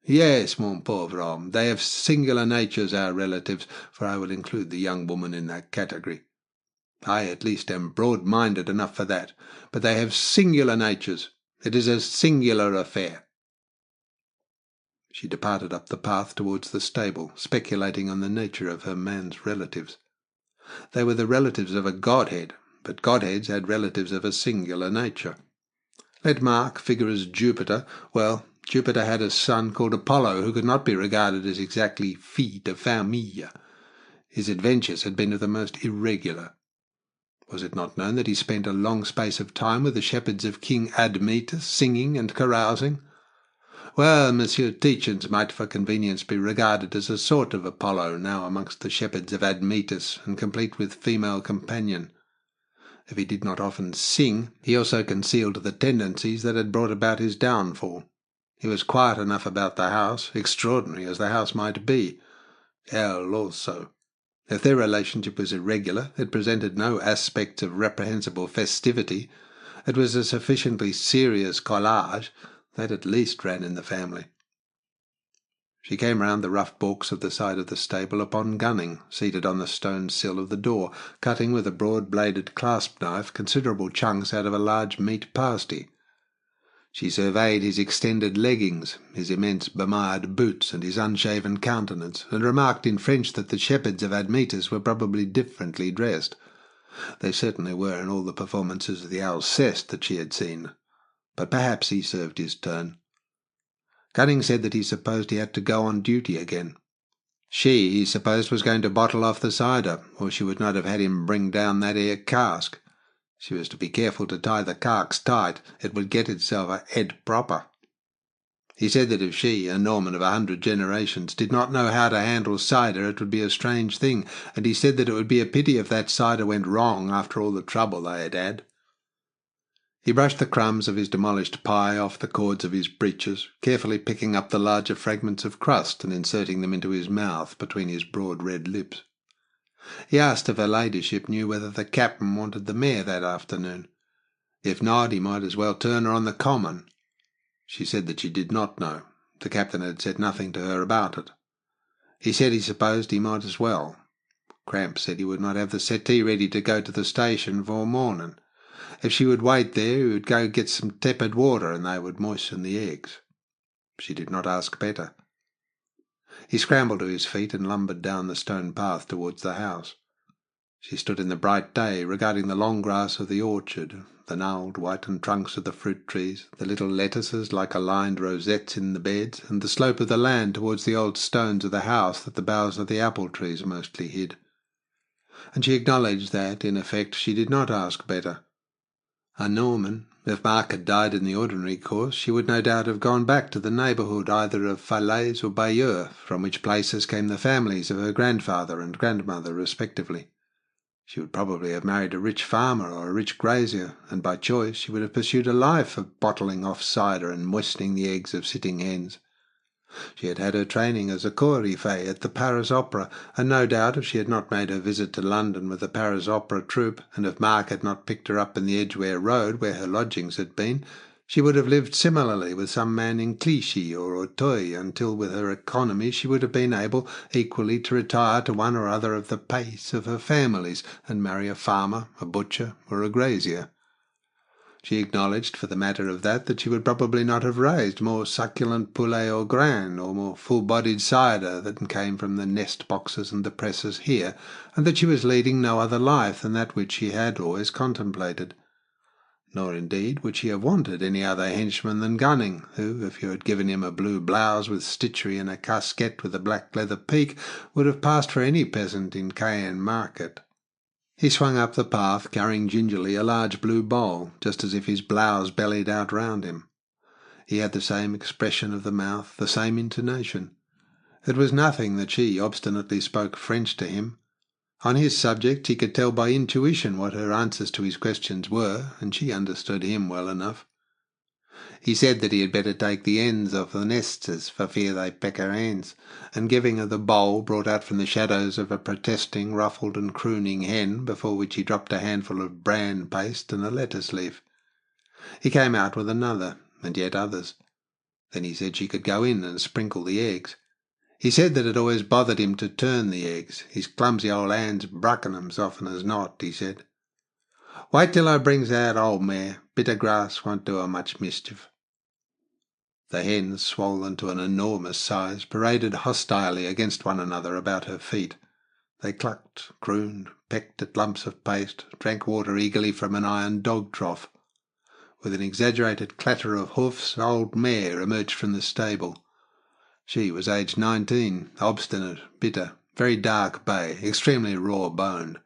"Yes, mon pauvre homme, they have singular natures, our relatives, for I will include the young woman in that category. I, at least, am broad-minded enough for that, but they have singular natures. It is a singular affair." She departed up the path towards the stable, speculating on the nature of her man's relatives. They were the relatives of a godhead, but godheads had relatives of a singular nature. Let Mark figure as Jupiter. Well, Jupiter had a son called Apollo, who could not be regarded as exactly fils de famille. His adventures had been of the most irregular. Was it not known that he spent a long space of time with the shepherds of King Admetus, singing and carousing? Well, Monsieur Tietjens might for convenience be regarded as a sort of Apollo now amongst the shepherds of Admetus, and complete with female companion. If he did not often sing, he also concealed the tendencies that had brought about his downfall. He was quiet enough about the house, extraordinary as the house might be. Elle also. If their relationship was irregular, it presented no aspect of reprehensible festivity. It was a sufficiently serious collage that at least ran in the family. She came round the rough balks of the side of the stable upon Gunning, seated on the stone sill of the door, cutting with a broad-bladed clasp knife considerable chunks out of a large meat pasty. She surveyed his extended leggings, his immense bemired boots, and his unshaven countenance, and remarked in French that the shepherds of Admetus were probably differently dressed. They certainly were in all the performances of the Alceste that she had seen, but perhaps he served his turn. Gunning said that he supposed he had to go on duty again. She, he supposed, was going to bottle off the cider, or she would not have had him bring down that 'ere cask. She was to be careful to tie the carks tight. It would get itself a head proper. He said that if she, a Norman of 100 generations, did not know how to handle cider, it would be a strange thing, and he said that it would be a pity if that cider went wrong after all the trouble they had had. He brushed the crumbs of his demolished pie off the cords of his breeches, carefully picking up the larger fragments of crust and inserting them into his mouth between his broad red lips. He asked if her ladyship knew whether the captain wanted the mare that afternoon. If not, he might as well turn her on the common. She said that she did not know. The captain had said nothing to her about it. He said he supposed he might as well. Cramp said he would not have the settee ready to go to the station for morning. If she would wait there, he would go get some tepid water, and they would moisten the eggs. She did not ask better. He scrambled to his feet and lumbered down the stone path towards the house. She stood in the bright day, regarding the long grass of the orchard, the gnarled whitened trunks of the fruit trees, the little lettuces like aligned rosettes in the beds, and the slope of the land towards the old stones of the house that the boughs of the apple trees mostly hid. And she acknowledged that, in effect, she did not ask better. A Norman, if Mark had died in the ordinary course, she would no doubt have gone back to the neighbourhood either of Falaise or Bayeux, from which places came the families of her grandfather and grandmother respectively. She would probably have married a rich farmer or a rich grazier, and by choice she would have pursued a life of bottling off cider and moistening the eggs of sitting hens. She had had her training as a coryphée at the Paris Opera, and no doubt if she had not made her visit to London with the Paris Opera troupe, and if Mark had not picked her up in the Edgware Road where her lodgings had been, she would have lived similarly with some man in Clichy or Auteuil until with her economy she would have been able equally to retire to one or other of the pays of her families and marry a farmer, a butcher, or a grazier. She acknowledged, for the matter of that she would probably not have raised more succulent poulet au grain or more full-bodied cider than came from the nest-boxes and the presses here, and that she was leading no other life than that which she had always contemplated. Nor, indeed, would she have wanted any other henchman than Gunning, who, if you had given him a blue blouse with stitchery and a casquette with a black leather peak, would have passed for any peasant in Cayenne Market. He swung up the path, carrying gingerly a large blue bowl, just as if his blouse bellied out round him. He had the same expression of the mouth, the same intonation. It was nothing that she obstinately spoke French to him. On his subject he could tell by intuition what her answers to his questions were, and she understood him well enough. He said that he had better take the ends off the nests for fear they peck her hens, and giving her the bowl brought out from the shadows of a protesting, ruffled and crooning hen, before which he dropped a handful of bran paste and a lettuce leaf. He came out with another, and yet others. Then he said she could go in and sprinkle the eggs. He said that it always bothered him to turn the eggs. His clumsy old hands bracken 'em's often as not, he said. Wait till I brings that old mare. Bitter grass won't do her much mischief. The hens, swollen to an enormous size, paraded hostilely against one another about her feet. They clucked, crooned, pecked at lumps of paste, drank water eagerly from an iron dog trough. With an exaggerated clatter of hoofs, an old mare emerged from the stable. She was aged 19, obstinate, bitter, very dark bay, extremely raw-boned.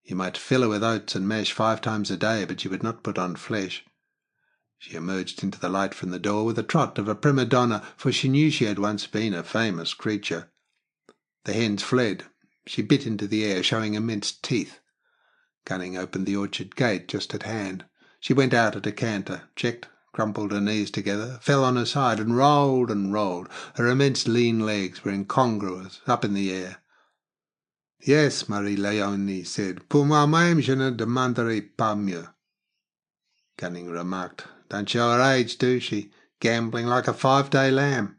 You might fill her with oats and mash 5 times a day, but you would not put on flesh. She emerged into the light from the door with the trot of a prima donna, for she knew she had once been a famous creature. The hens fled. She bit into the air, showing immense teeth. Gunning opened the orchard gate just at hand. She went out at a canter, checked, crumpled her knees together, fell on her side and rolled and rolled. Her immense lean legs were incongruous, up in the air. "Yes, Marie-Léonie said. Pour moi-même, je ne demanderai pas mieux." Gunning remarked. "Don't show her age, do she? Gambling like a 5-day lamb."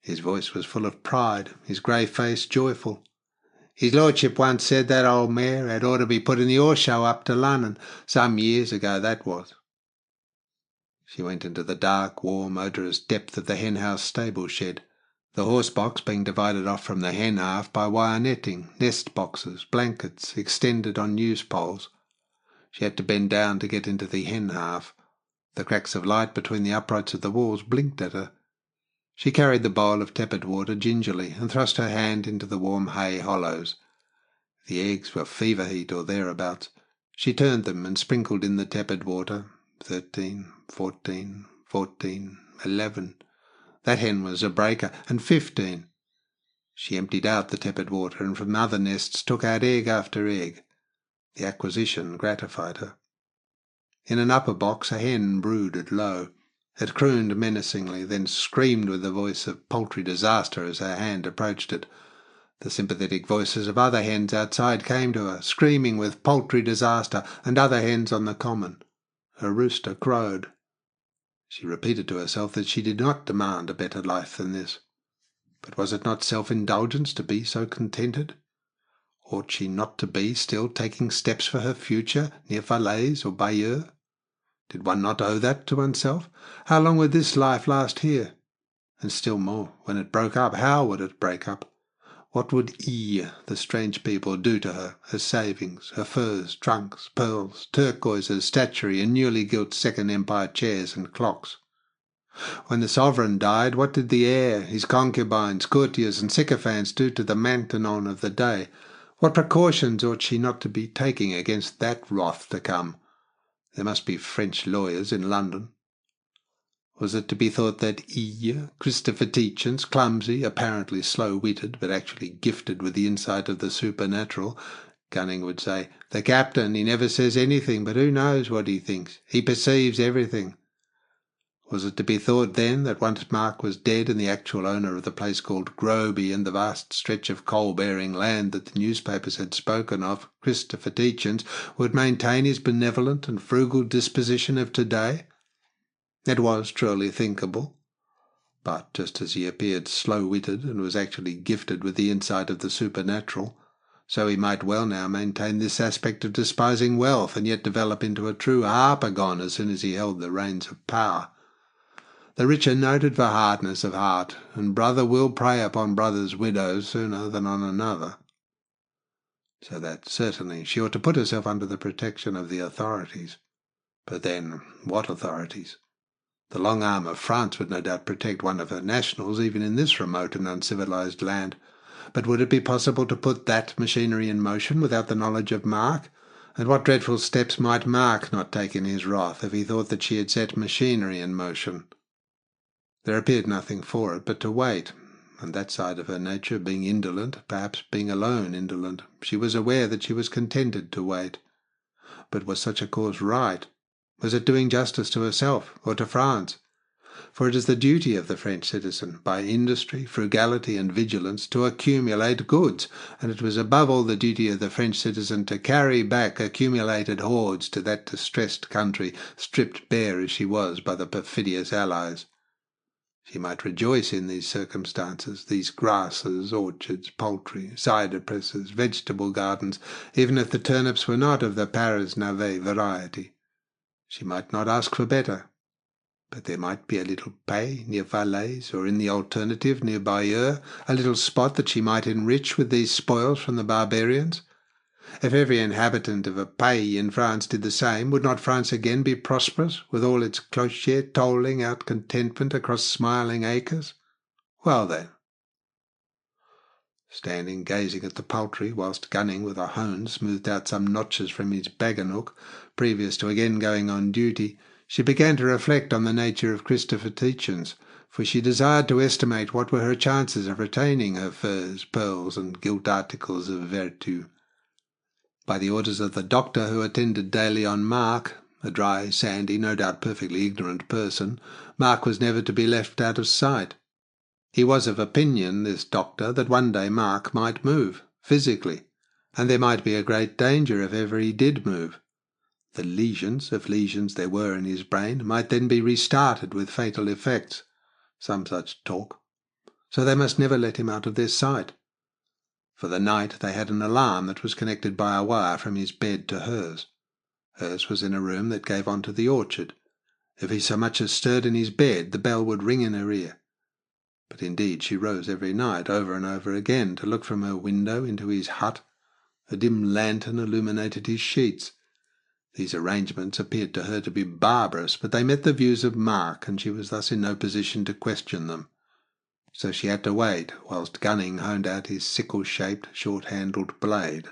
His voice was full of pride, his grey face joyful. "His lordship once said that old mare had ought to be put in the horse show up to London. Some years ago, that was." She went into the dark, warm, odorous depth of the hen-house stable shed, the horse-box being divided off from the hen half by wire netting, nest boxes, blankets, extended on news poles. She had to bend down to get into the hen half. The cracks of light between the uprights of the walls blinked at her. She carried the bowl of tepid water gingerly and thrust her hand into the warm hay hollows. The eggs were fever heat or thereabouts. She turned them and sprinkled in the tepid water. 13, 14, 14, 11. That hen was a breaker, and 15. She emptied out the tepid water, and from other nests took out egg after egg. The acquisition gratified her. In an upper box a hen brooded low. It crooned menacingly, then screamed with the voice of poultry disaster as her hand approached it. The sympathetic voices of other hens outside came to her, screaming with poultry disaster, and other hens on the common. Her rooster crowed. She repeated to herself that she did not demand a better life than this. But was it not self-indulgence to be so contented? Ought she not to be still taking steps for her future near Falaise or Bayeux? Did one not owe that to oneself? How long would this life last here? And still more, when it broke up, how would it break up? What would the strange people, do to her, her savings, her furs, trunks, pearls, turquoises, statuary, and newly gilt Second Empire chairs and clocks? When the sovereign died, what did the heir, his concubines, courtiers, and sycophants do to the Maintenon of the day? What precautions ought she not to be taking against that wrath to come? There must be French lawyers in London. Was it to be thought that Christopher Tietjens, clumsy, apparently slow-witted, but actually gifted with the insight of the supernatural, Gunning would say, "The captain, he never says anything, but who knows what he thinks? He perceives everything." Was it to be thought, then, that once Mark was dead and the actual owner of the place called Groby and the vast stretch of coal-bearing land that the newspapers had spoken of, Christopher Tietjens would maintain his benevolent and frugal disposition of today? It was truly thinkable. But just as he appeared slow-witted and was actually gifted with the insight of the supernatural, so he might well now maintain this aspect of despising wealth and yet develop into a true harpagon as soon as he held the reins of power. The rich are noted for hardness of heart, and brother will prey upon brother's widow sooner than on another. So that certainly she ought to put herself under the protection of the authorities. But then, what authorities? The long arm of France would no doubt protect one of her nationals even in this remote and uncivilized land. But would it be possible to put that machinery in motion without the knowledge of Mark? And what dreadful steps might Mark not take in his wrath if he thought that she had set machinery in motion? There appeared nothing for it but to wait, and that side of her nature being indolent, perhaps being alone indolent, she was aware that she was contented to wait. But was such a course right? Was it doing justice to herself or to France? For it is the duty of the French citizen, by industry, frugality, and vigilance, to accumulate goods, and it was above all the duty of the French citizen to carry back accumulated hoards to that distressed country, stripped bare as she was by the perfidious allies. She might rejoice in these circumstances, these grasses, orchards, poultry, cider presses, vegetable gardens, even if the turnips were not of the Paris navet variety. She might not ask for better. But there might be a little pay near Falaise, or in the alternative near Bayeux, a little spot that she might enrich with these spoils from the barbarians. If every inhabitant of a pays in France did the same, would not France again be prosperous, with all its clochers tolling out contentment across smiling acres? Well then. Standing gazing at the poultry, whilst Gunning with a hone smoothed out some notches from his baganook, previous to again going on duty, she began to reflect on the nature of Christopher Tietjens, for she desired to estimate what were her chances of retaining her furs, pearls, and gilt articles of vertu. By the orders of the doctor who attended daily on Mark, A dry, sandy, no doubt perfectly ignorant person, Mark was never to be left out of sight. He was of opinion, this doctor, that one day Mark might move, physically, and there might be a great danger if ever he did move. The lesions, if lesions there were in his brain, might then be restarted with fatal effects. Some such talk. So they must never let him out of their sight. For the night they had an alarm that was connected by a wire from his bed to hers. Hers was in a room that gave on to the orchard. If he so much as stirred in his bed, the bell would ring in her ear. But indeed she rose every night, over and over again, to look from her window into his hut. A dim lantern illuminated his sheets. These arrangements appeared to her to be barbarous, but they met the views of Mark, and she was thus in no position to question them. So she had to wait whilst Gunning honed out his sickle-shaped, short-handled blade.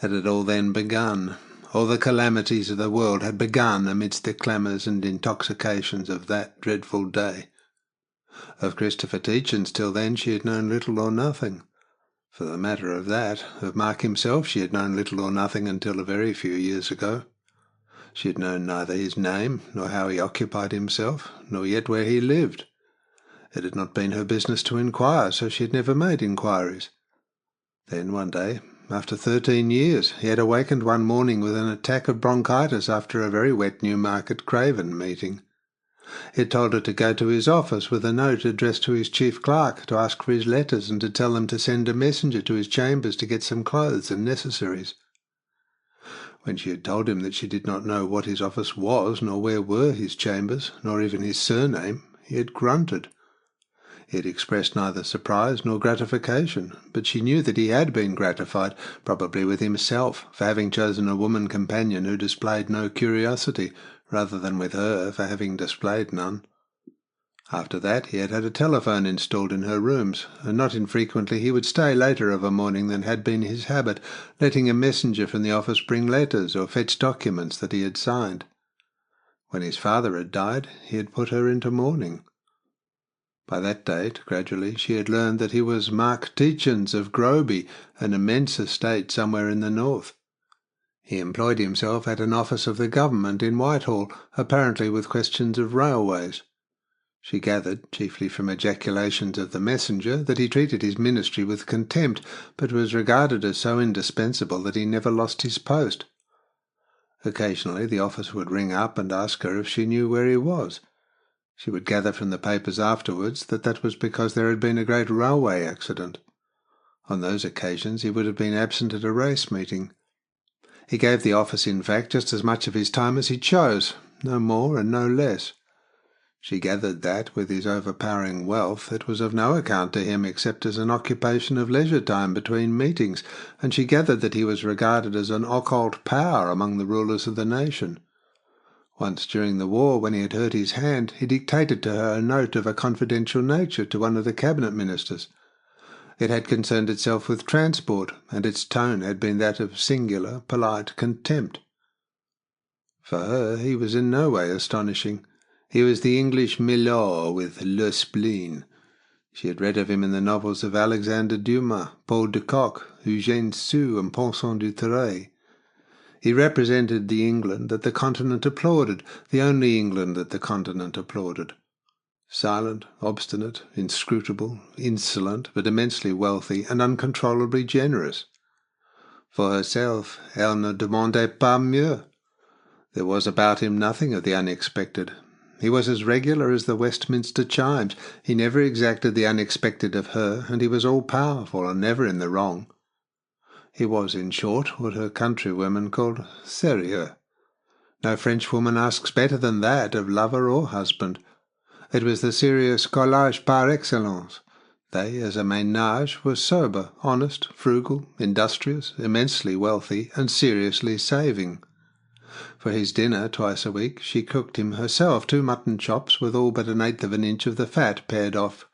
Had it all then begun? All the calamities of the world had begun amidst the clamours and intoxications of that dreadful day. Of Christopher Tietjens till then she had known little or nothing. For the matter of that, of Mark himself she had known little or nothing until a very few years ago. She had known neither his name, nor how he occupied himself, nor yet where he lived. It had not been her business to inquire, so she had never made inquiries. Then one day, after 13 years, he had awakened one morning with an attack of bronchitis after a very wet Newmarket Craven meeting. He had told her to go to his office with a note addressed to his chief clerk to ask for his letters and to tell them to send a messenger to his chambers to get some clothes and necessaries. When she had told him that she did not know what his office was, nor where were his chambers, nor even his surname, he had grunted. He had expressed neither surprise nor gratification, but she knew that he had been gratified, probably with himself, for having chosen a woman companion who displayed no curiosity, rather than with her for having displayed none. After that he had had a telephone installed in her rooms, and not infrequently he would stay later of a morning than had been his habit, letting a messenger from the office bring letters or fetch documents that he had signed. When his father had died, he had put her into mourning. By that date, gradually, she had learned that he was Mark Tietjens of Groby, an immense estate somewhere in the north. He employed himself at an office of the government in Whitehall, apparently with questions of railways. She gathered, chiefly from ejaculations of the messenger, that he treated his ministry with contempt, but was regarded as so indispensable that he never lost his post. Occasionally the office would ring up and ask her if she knew where he was. She would gather from the papers afterwards that that was because there had been a great railway accident. On those occasions he would have been absent at a race meeting. He gave the office, in fact, just as much of his time as he chose, no more and no less. She gathered that, with his overpowering wealth, it was of no account to him except as an occupation of leisure time between meetings, and she gathered that he was regarded as an occult power among the rulers of the nation. Once during the war, when he had hurt his hand, he dictated to her a note of a confidential nature to one of the cabinet ministers. It had concerned itself with transport, and its tone had been that of singular, polite contempt. For her he was in no way astonishing. He was the English milord with le spleen. She had read of him in the novels of Alexander Dumas, Paul de Kock, Eugène Sue, and Pensant du Terray. He represented the England that the continent applauded, the only England that the continent applauded. Silent, obstinate, inscrutable, insolent, but immensely wealthy and uncontrollably generous. For herself, elle ne demandait pas mieux. There was about him nothing of the unexpected. He was as regular as the Westminster chimes. He never exacted the unexpected of her, and he was all-powerful and never in the wrong. He was, in short, what her countrywomen called sérieux. No Frenchwoman asks better than that of lover or husband. It was the serious collage par excellence. They, as a ménage, were sober, honest, frugal, industrious, immensely wealthy, and seriously saving. For his dinner twice a week she cooked him herself 2 mutton chops with all but 1/8 of an inch of the fat pared off,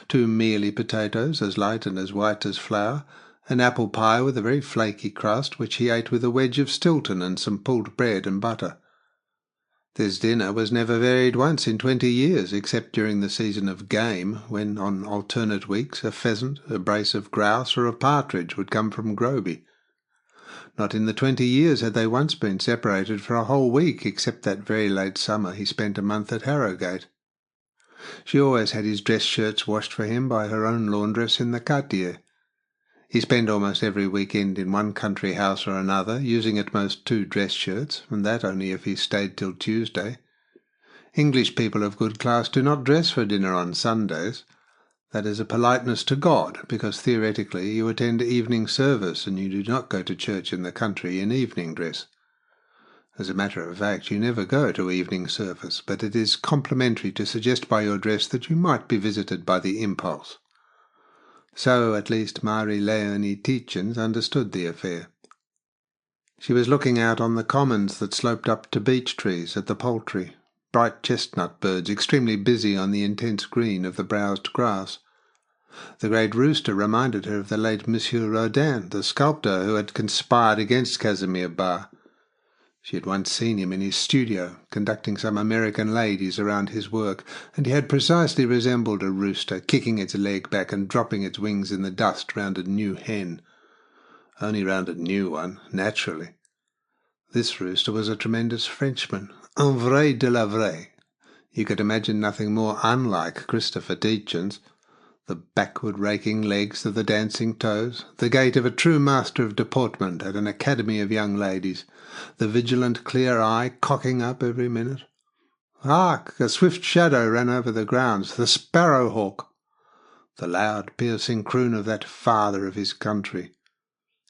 2 mealy potatoes as light and as white as flour, an apple pie with a very flaky crust, which he ate with a wedge of Stilton and some pulled bread and butter. This dinner was never varied once in 20 years, except during the season of game, when on alternate weeks a pheasant, a brace of grouse, or a partridge would come from Groby. Not in the 20 years had they once been separated for a whole week, except that very late summer he spent a month at Harrogate. She always had his dress shirts washed for him by her own laundress in the quartier. He spent almost every weekend in one country house or another, using at most 2 dress shirts, and that only if he stayed till Tuesday. English people of good class do not dress for dinner on Sundays. That is a politeness to God, because theoretically you attend evening service and you do not go to church in the country in evening dress. As a matter of fact, you never go to evening service, but it is complimentary to suggest by your dress that you might be visited by the impulse. So, at least, Marie-Léonie Tietjens understood the affair. She was looking out on the commons that sloped up to beech trees at the Poultry, bright chestnut birds extremely busy on the intense green of the browsed grass. The great rooster reminded her of the late Monsieur Rodin, the sculptor who had conspired against Casimir Bar. She had once seen him in his studio, conducting some American ladies around his work, and he had precisely resembled a rooster, kicking its leg back and dropping its wings in the dust round a new hen. Only round a new one, naturally. This rooster was a tremendous Frenchman, un vrai de la vraie. You could imagine nothing more unlike Christopher Tietjens. The backward-raking legs of the dancing toes, the gait of a true master of deportment at an academy of young ladies, the vigilant clear eye cocking up every minute. Hark! A swift shadow ran over the grounds, the sparrow-hawk. The loud, piercing croon of that father of his country.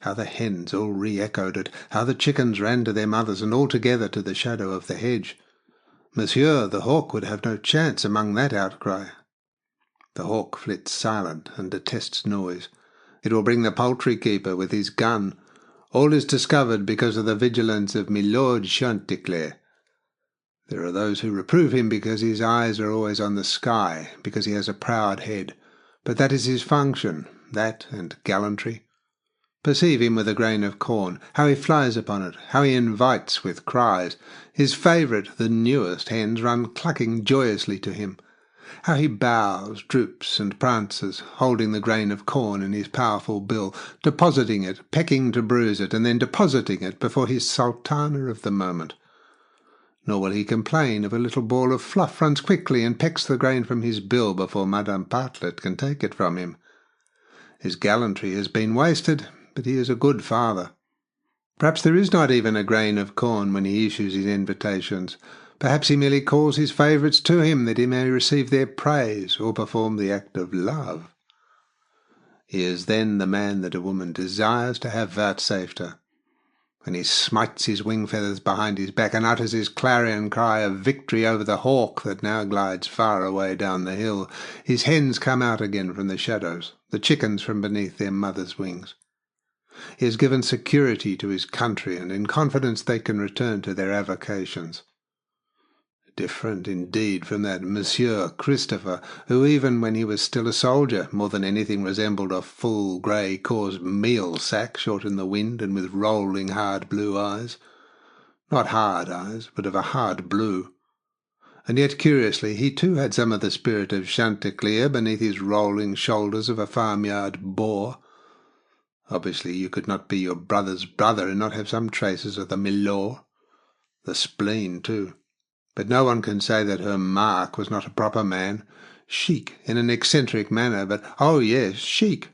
How the hens all re-echoed it, how the chickens ran to their mothers and all together to the shadow of the hedge. Monsieur, the hawk, would have no chance among that outcry. The hawk flits silent and detests noise. It will bring the poultry-keeper with his gun. All is discovered because of the vigilance of Milord Chanticleer. There are those who reprove him because his eyes are always on the sky, because he has a proud head. But that is his function, that and gallantry. Perceive him with a grain of corn, how he flies upon it, how he invites with cries. His favourite, the newest hens, run clucking joyously to him. How he bows, droops, and prances, holding the grain of corn in his powerful bill, depositing it, pecking to bruise it, and then depositing it before his sultana of the moment. Nor will he complain if a little ball of fluff runs quickly and pecks the grain from his bill before Madame Partlet can take it from him. His gallantry has been wasted, but he is a good father. Perhaps there is not even a grain of corn when he issues his invitations. Perhaps he merely calls his favourites to him that he may receive their praise or perform the act of love. He is then the man that a woman desires to have vouchsafed her. When he smites his wing feathers behind his back and utters his clarion cry of victory over the hawk that now glides far away down the hill, his hens come out again from the shadows, the chickens from beneath their mother's wings. He has given security to his country, and in confidence they can return to their avocations. Different, indeed, from that Monsieur Christopher, who, even when he was still a soldier, more than anything resembled a full grey coarse meal-sack shot in the wind and with rolling hard blue eyes. Not hard eyes, but of a hard blue. And yet, curiously, he too had some of the spirit of Chanticleer beneath his rolling shoulders of a farmyard boar. Obviously, you could not be your brother's brother and not have some traces of the milord. The spleen, too. But no one can say that her Mark was not a proper man. Chic, in an eccentric manner, but, oh yes, chic.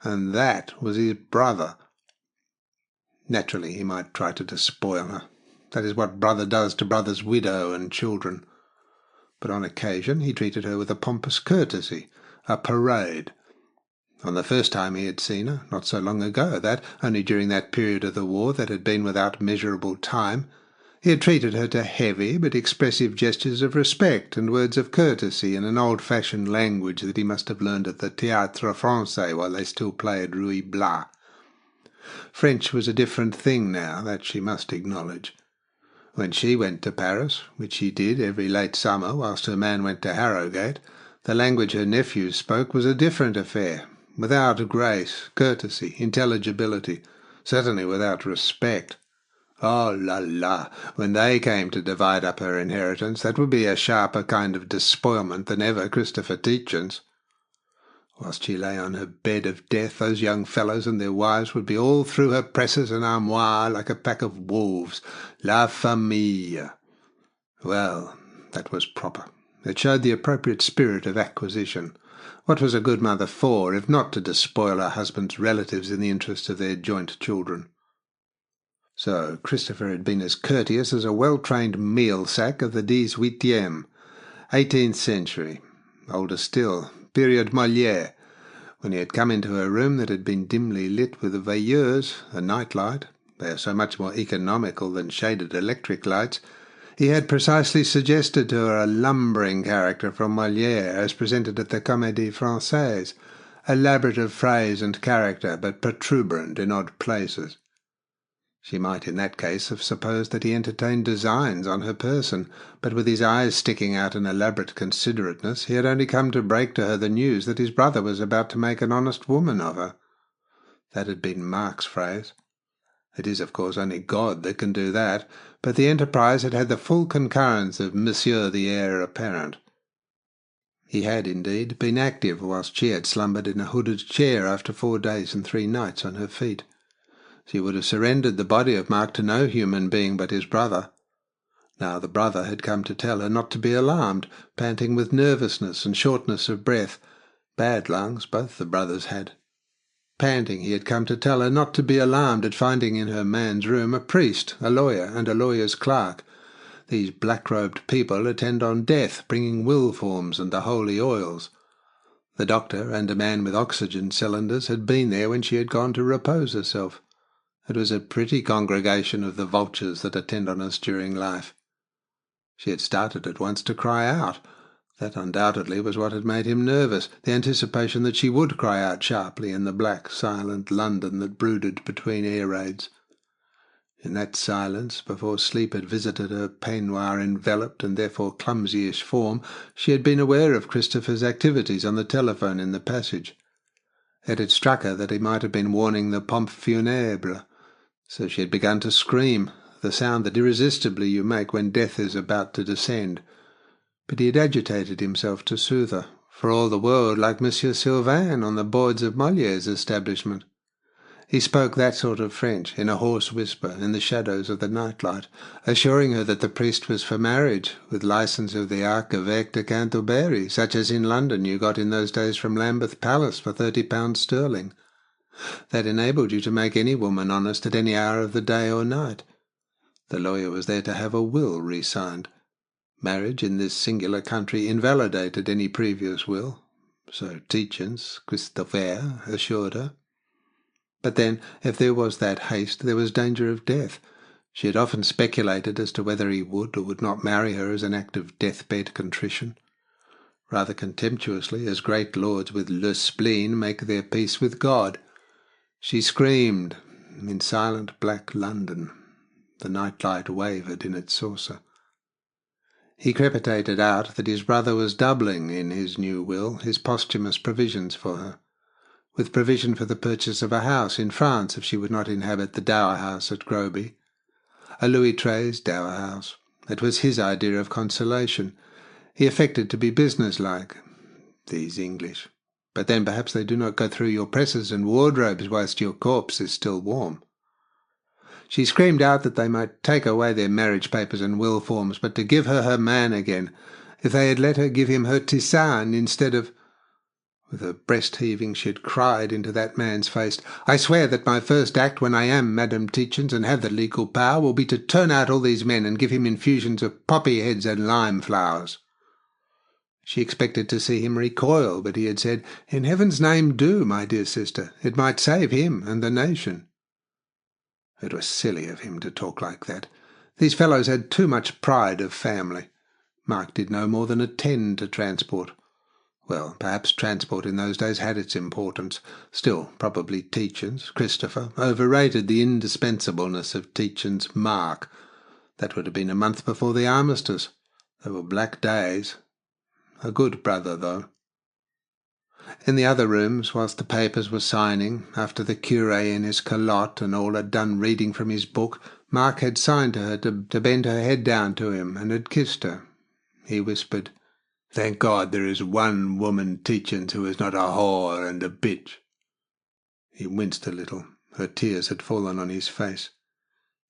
And that was his brother. Naturally, he might try to despoil her. That is what brother does to brother's widow and children. But on occasion he treated her with a pompous courtesy, a parade. On the first time he had seen her, not so long ago, that, only during that period of the war that had been without measurable time, he had treated her to heavy but expressive gestures of respect and words of courtesy in an old-fashioned language that he must have learned at the Théâtre Français while they still played Ruy Blas. French was a different thing now, that she must acknowledge. When she went to Paris, which she did every late summer whilst her man went to Harrogate, the language her nephews spoke was a different affair, without grace, courtesy, intelligibility, certainly without respect. Oh, la la, when they came to divide up her inheritance, that would be a sharper kind of despoilment than ever Christopher Tietjens. Whilst she lay on her bed of death, those young fellows and their wives would be all through her presses and armoire like a pack of wolves. La famille. Well, that was proper. It showed the appropriate spirit of acquisition. What was a good mother for, if not to despoil her husband's relatives in the interest of their joint children? So Christopher had been as courteous as a well-trained meal-sack of the 18e, 18th century. Older still, period Molière, when he had come into her room that had been dimly lit with a veilleuse, a night-light. They are so much more economical than shaded electric lights. He had precisely suggested to her a lumbering character from Molière as presented at the Comédie Française, elaborate of phrase and character, but protuberant in odd places. She might in that case have supposed that he entertained designs on her person, but with his eyes sticking out in elaborate considerateness, he had only come to break to her the news that his brother was about to make an honest woman of her. That had been Mark's phrase. It is, of course, only God that can do that, but the enterprise had had the full concurrence of Monsieur the Heir Apparent. He had, indeed, been active whilst she had slumbered in a hooded chair after 4 days and 3 nights on her feet. She would have surrendered the body of Mark to no human being but his brother. Now the brother had come to tell her not to be alarmed, panting with nervousness and shortness of breath. Bad lungs, both the brothers had. Panting, he had come to tell her not to be alarmed at finding in her man's room a priest, a lawyer, and a lawyer's clerk. These black-robed people attend on death, bringing will forms and the holy oils. The doctor and a man with oxygen cylinders had been there when she had gone to repose herself. It was a pretty congregation of the vultures that attend on us during life. She had started at once to cry out. That undoubtedly was what had made him nervous, the anticipation that she would cry out sharply in the black, silent London that brooded between air raids. In that silence, before sleep had visited her peignoir-enveloped and therefore clumsyish form, she had been aware of Christopher's activities on the telephone in the passage. It had struck her that he might have been warning the pompe funèbre, so she had begun to scream, the sound that irresistibly you make when death is about to descend. But he had agitated himself to soothe her, for all the world like Monsieur Sylvain on the boards of Molière's establishment. He spoke that sort of French, in a hoarse whisper, in the shadows of the night-light, assuring her that the priest was for marriage, with licence of the Archevêque de Canterbury, such as in London you got in those days from Lambeth Palace for £30 sterling. That enabled you to make any woman honest at any hour of the day or night. The lawyer was there to have a will re-signed. Marriage in this singular country invalidated any previous will, so Tietjens, Christopher, assured her. But then, if there was that haste, there was danger of death. She had often speculated as to whether he would or would not marry her as an act of deathbed contrition. Rather contemptuously, as great lords with le spleen make their peace with God. She screamed, in silent black London. The nightlight wavered in its saucer. He crepitated out that his brother was doubling in his new will his posthumous provisions for her, with provision for the purchase of a house in France if she would not inhabit the dower house at Groby. A Louis XIII's dower house. It was his idea of consolation. He affected to be businesslike. These English. But then perhaps they do not go through your presses and wardrobes whilst your corpse is still warm. She screamed out that they might take away their marriage papers and will forms, but to give her man again, if they had let her give him her tisane instead of— With her breast heaving, she had cried into that man's face, "I swear that my first act when I am Madame Tietjens and have the legal power will be to turn out all these men and give him infusions of poppy heads and lime flowers." She expected to see him recoil, but he had said, "In heaven's name do, my dear sister. It might save him and the nation." It was silly of him to talk like that. These fellows had too much pride of family. Mark did no more than attend to transport. Well, perhaps transport in those days had its importance. Still, probably Tietjens, Christopher, overrated the indispensableness of Tietjens' Mark. That would have been a month before the armistice. They were black days. A good brother, though. In the other rooms, whilst the papers were signing, after the curé in his calotte and all had done reading from his book, Mark had signed to her to bend her head down to him and had kissed her. He whispered, Thank God there is one woman Tietjens who is not a whore and a bitch. He winced a little. Her tears had fallen on his face.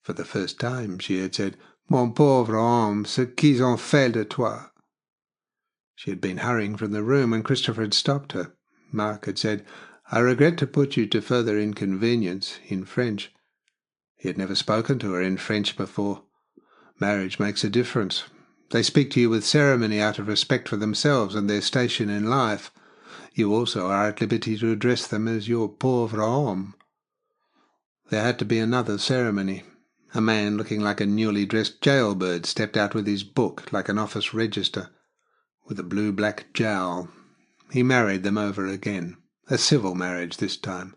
For the first time she had said, Mon pauvre homme, ce qu'ils ont fait de toi. She had been hurrying from the room when Christopher had stopped her. Mark had said, I regret to put you to further inconvenience, in French. He had never spoken to her in French before. Marriage makes a difference. They speak to you with ceremony out of respect for themselves and their station in life. You also are at liberty to address them as your pauvre homme. There had to be another ceremony. A man looking like a newly dressed jailbird stepped out with his book, like an office register, with a blue-black jowl. He married them over again, a civil marriage this time.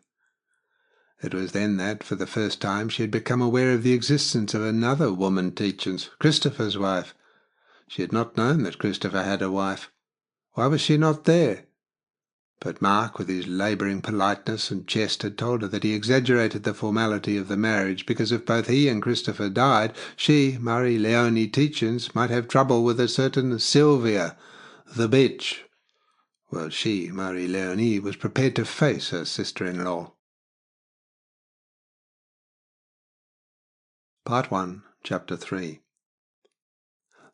It was then that, for the first time, she had become aware of the existence of another woman Tietjens, Christopher's wife. She had not known that Christopher had a wife. Why was she not there? But Mark, with his labouring politeness and chest, had told her that he exaggerated the formality of the marriage because if both he and Christopher died, she, Marie-Léonie Tietjens, might have trouble with a certain Sylvia, the bitch. Well, she, Marie-Léonie, was prepared to face her sister-in-law. Part 1, Chapter 3.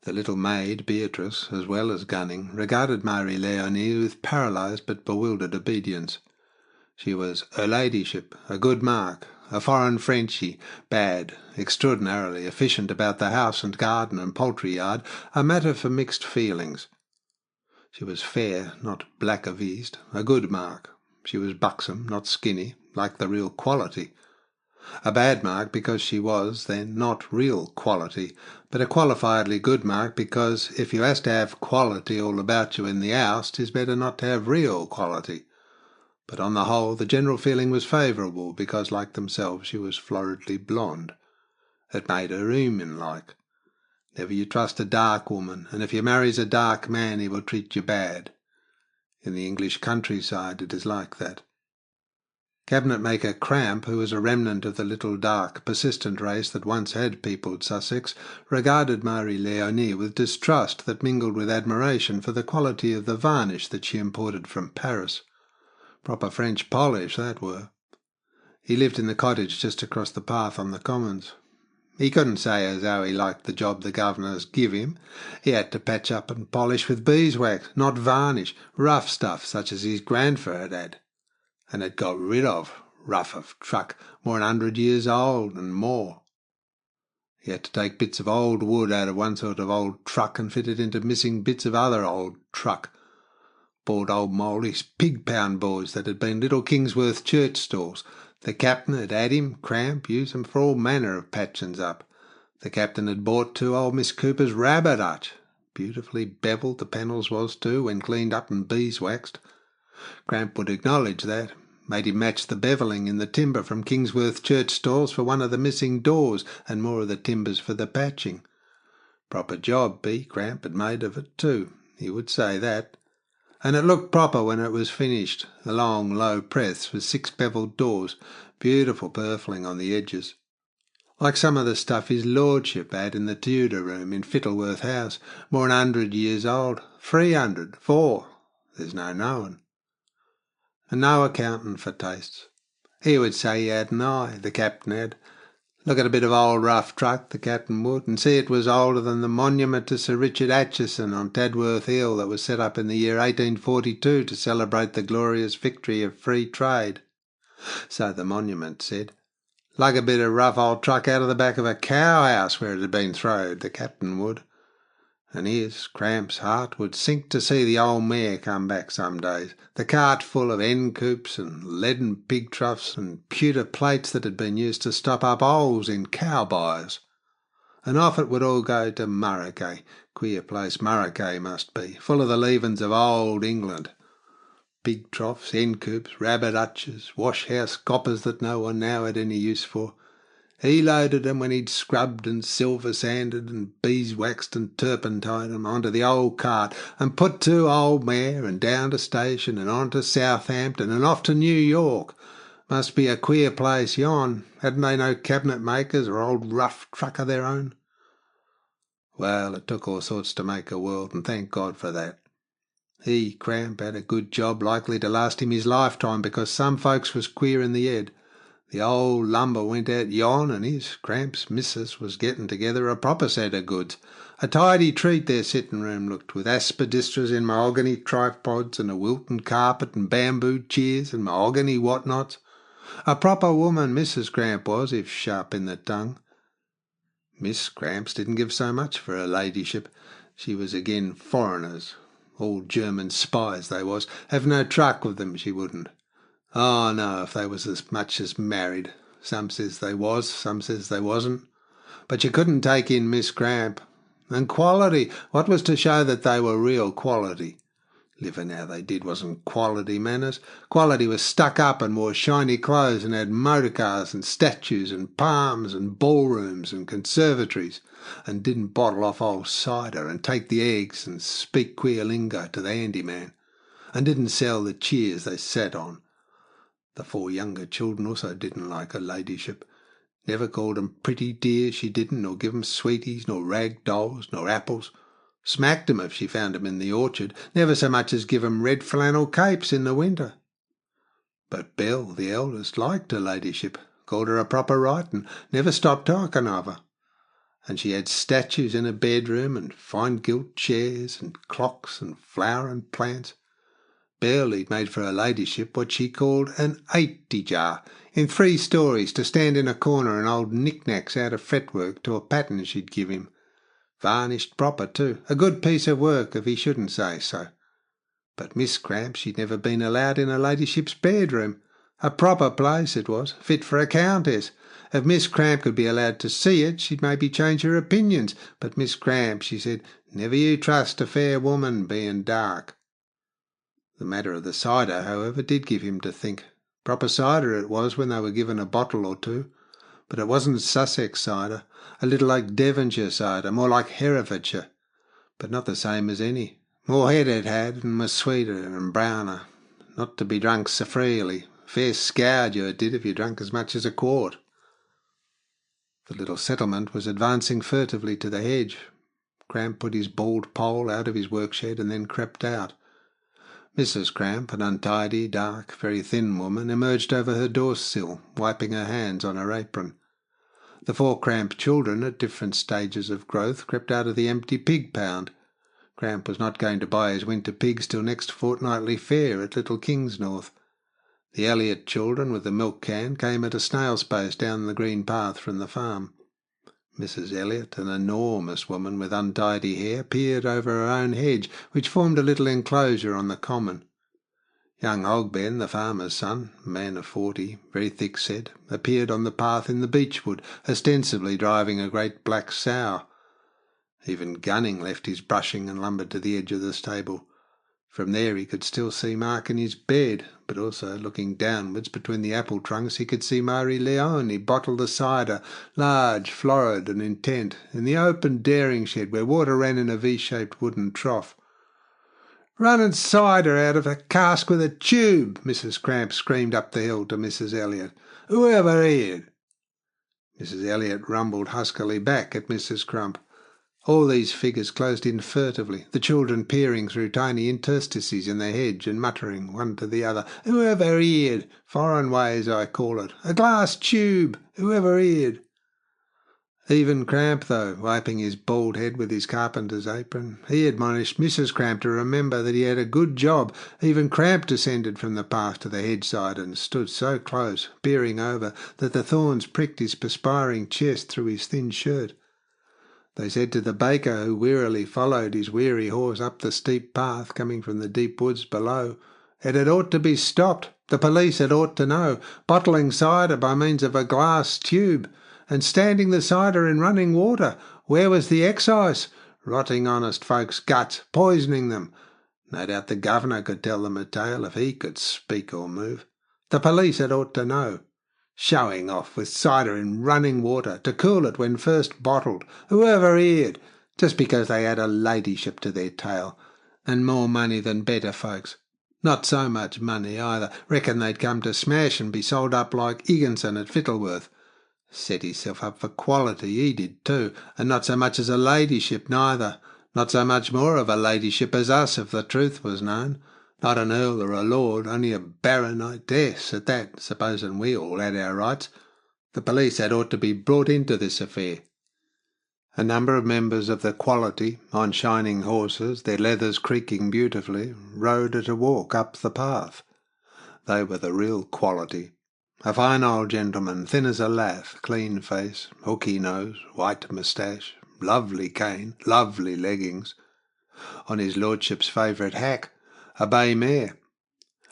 The little maid, Beatrice, as well as Gunning, regarded Marie-Léonie with paralysed but bewildered obedience. She was her ladyship, a good mark, a foreign Frenchie, bad, extraordinarily efficient about the house and garden and poultry-yard, a matter for mixed feelings. She was fair, not black-avised, a good mark. She was buxom, not skinny, like the real quality. A bad mark because she was, then, not real quality, but a qualifiedly good mark because if you has to have quality all about you in the house, 'tis better not to have real quality. But on the whole the general feeling was favourable because, like themselves, she was floridly blonde. It made her human-like. Never you trust a dark woman, and if you marries a dark man he will treat you bad. In the English countryside it is like that. Cabinet-maker Cramp, who was a remnant of the little dark, persistent race that once had peopled Sussex, regarded Marie-Léonie with distrust that mingled with admiration for the quality of the varnish that she imported from Paris. Proper French polish, that were. He lived in the cottage just across the path on the Commons. He couldn't say as how he liked the job the governors give him. He had to patch up and polish with beeswax, not varnish, rough stuff such as his grandfather had had, and had got rid of, rough of truck, more than 100 years old and more. He had to take bits of old wood out of one sort of old truck and fit it into missing bits of other old truck. Bought old Morley's pig-pound boards that had been little Kingsworth church stalls. The captain had had him, Cramp, use them for all manner of patchings up. The captain had bought 2 old Miss Cooper's rabbit hutch. Beautifully bevelled the panels was too, when cleaned up and beeswaxed. Cramp would acknowledge that. Made him match the bevelling in the timber from Kingsworth church stalls for one of the missing doors, and more of the timbers for the patching. Proper job Cramp had made of it too, he would say that. And it looked proper when it was finished, a long, low press with 6 bevelled doors, beautiful purfling on the edges. Like some of the stuff his lordship had in the Tudor room in Fittleworth House, more than 100 years old, 300, 4, there's no knowing. And no accounting for tastes. He would say he had an eye, the captain had. Look at a bit of old rough truck, the captain would, and see it was older than the monument to Sir Richard Atchison on Tadworth Hill that was set up in the year 1842 to celebrate the glorious victory of free trade. So the monument said. Like a bit of rough old truck out of the back of a cow-house where it had been throwed, the captain would. And his, Cramp's, heart would sink to see the old mare come back some days, the cart full of hen-coops and leaden pig troughs and pewter plates that had been used to stop up holes in cow-byres. And off it would all go to Murricay, queer place Murricay must be, full of the leavings of old England. Pig troughs, hen-coops, rabbit hutches, wash-house coppers that no one now had any use for. He loaded 'em when he'd scrubbed and silver-sanded and beeswaxed and turpentined 'em onto the old cart and put to old mare and down to station and on to Southampton and off to New York. Must be a queer place yon. Hadn't they no cabinet-makers or old rough truck of their own? Well, it took all sorts to make a world, and thank God for that. He, Cramp, had a good job likely to last him his lifetime, because some folks was queer in the head. The old lumber went out yon, and his, Cramp's missus, was getting together a proper set of goods. A tidy treat their sitting-room looked, with aspidistras in mahogany tripods, and a Wilton carpet, and bamboo chairs, and mahogany whatnots. A proper woman Mrs. Cramp was, if sharp in the tongue. Miss Cramps didn't give so much for her ladyship. She was again foreigners. All German spies they was. Have no truck with them, she wouldn't. Oh, no, if they was as much as married. Some says they was, some says they wasn't. But you couldn't take in Miss Cramp. And quality, what was to show that they were real quality? Living how they did wasn't quality manners. Quality was stuck up and wore shiny clothes and had motor cars and statues and palms and ballrooms and conservatories, and didn't bottle off old cider and take the eggs and speak queer lingo to the handyman, and didn't sell the chairs they sat on. The 4 younger children also didn't like her ladyship. Never called 'em pretty dear, she didn't, nor give 'em sweeties, nor rag dolls, nor apples. Smacked 'em if she found 'em in the orchard, never so much as give 'em red flannel capes in the winter. But Belle, the eldest, liked her ladyship, called her a proper right, and never stopped talking of her. And she had statues in her bedroom, and fine gilt chairs, and clocks, and flowering plants. Belle he'd made for her ladyship what she called an 80 jar, in 3 stories, to stand in a corner, and hold knick-knacks out of fretwork to a pattern she'd give him. Varnished proper, too. A good piece of work, if he shouldn't say so. But Miss Cramp, she'd never been allowed in her ladyship's bedroom. A proper place it was, fit for a countess. If Miss Cramp could be allowed to see it, she'd maybe change her opinions. But Miss Cramp, she said, never you trust a fair woman, being dark. The matter of the cider, however, did give him to think. Proper cider it was when they were given a bottle or two. But it wasn't Sussex cider, a little like Devonshire cider, more like Herefordshire, but not the same as any. More head it had, and was sweeter and browner, not to be drunk so freely. Fair scoured you it did if you drank as much as a quart. The little settlement was advancing furtively to the hedge. Cramp put his bald pole out of his workshed and then crept out. Mrs. Cramp, an untidy, dark, very thin woman, emerged over her door-sill, wiping her hands on her apron. The 4 Cramp children, at different stages of growth, crept out of the empty pig-pound. Cramp was not going to buy his winter pigs till next fortnightly fair at Little Kingsnorth. The Elliot children, with the milk-can, came at a snail's pace down the green path from the farm. Mrs. Elliot, an enormous woman with untidy hair, peered over her own hedge, which formed a little enclosure on the common. Young Hogben, the farmer's son, a man of 40, very thick-set, appeared on the path in the beechwood, ostensibly driving a great black sow. Even Gunning left his brushing and lumbered to the edge of the stable. From there he could still see Mark in his bed, but also, looking downwards between the apple trunks, he could see Marie Leone bottle the cider, large, florid and intent, in the open dairying shed where water ran in a V-shaped wooden trough. "Running cider out of a cask with a tube," Mrs. Cramp screamed up the hill to Mrs. Elliot. "Who ever heard?" Mrs. Elliot rumbled huskily back at Mrs. Crump. All these figures closed in furtively, the children peering through tiny interstices in the hedge and muttering one to the other, "Who ever heard? Foreign ways, I call it. A glass tube. Who ever heard?" Even Cramp, though, wiping his bald head with his carpenter's apron, he admonished Mrs. Cramp to remember that he had a good job. Even Cramp descended from the path to the hedge-side and stood so close, peering over, that the thorns pricked his perspiring chest through his thin shirt. They said to the baker, who wearily followed his weary horse up the steep path coming from the deep woods below, it had ought to be stopped. The police had ought to know. Bottling cider by means of a glass tube, and standing the cider in running water. Where was the excise? Rotting honest folks' guts, poisoning them. No doubt the governor could tell them a tale if he could speak or move. The police had ought to know. Showing off with cider in running water, to cool it when first bottled. Who ever heard? Just because they had a ladyship to their tail, and more money than better folks. Not so much money either. Reckon they'd come to smash and be sold up like Higginson at Fittleworth. Set himself up for quality, he did too, and not so much as a ladyship neither. Not so much more of a ladyship as us, if the truth was known. Not an earl or a lord, only a baronetess at that, supposing we all had our rights. The police had ought to be brought into this affair." A number of members of the quality, on shining horses, their leathers creaking beautifully, rode at a walk up the path. They were the real quality. A fine old gentleman, thin as a lath, clean face, hooky nose, white moustache, lovely cane, lovely leggings. On his lordship's favourite hack, a bay mare.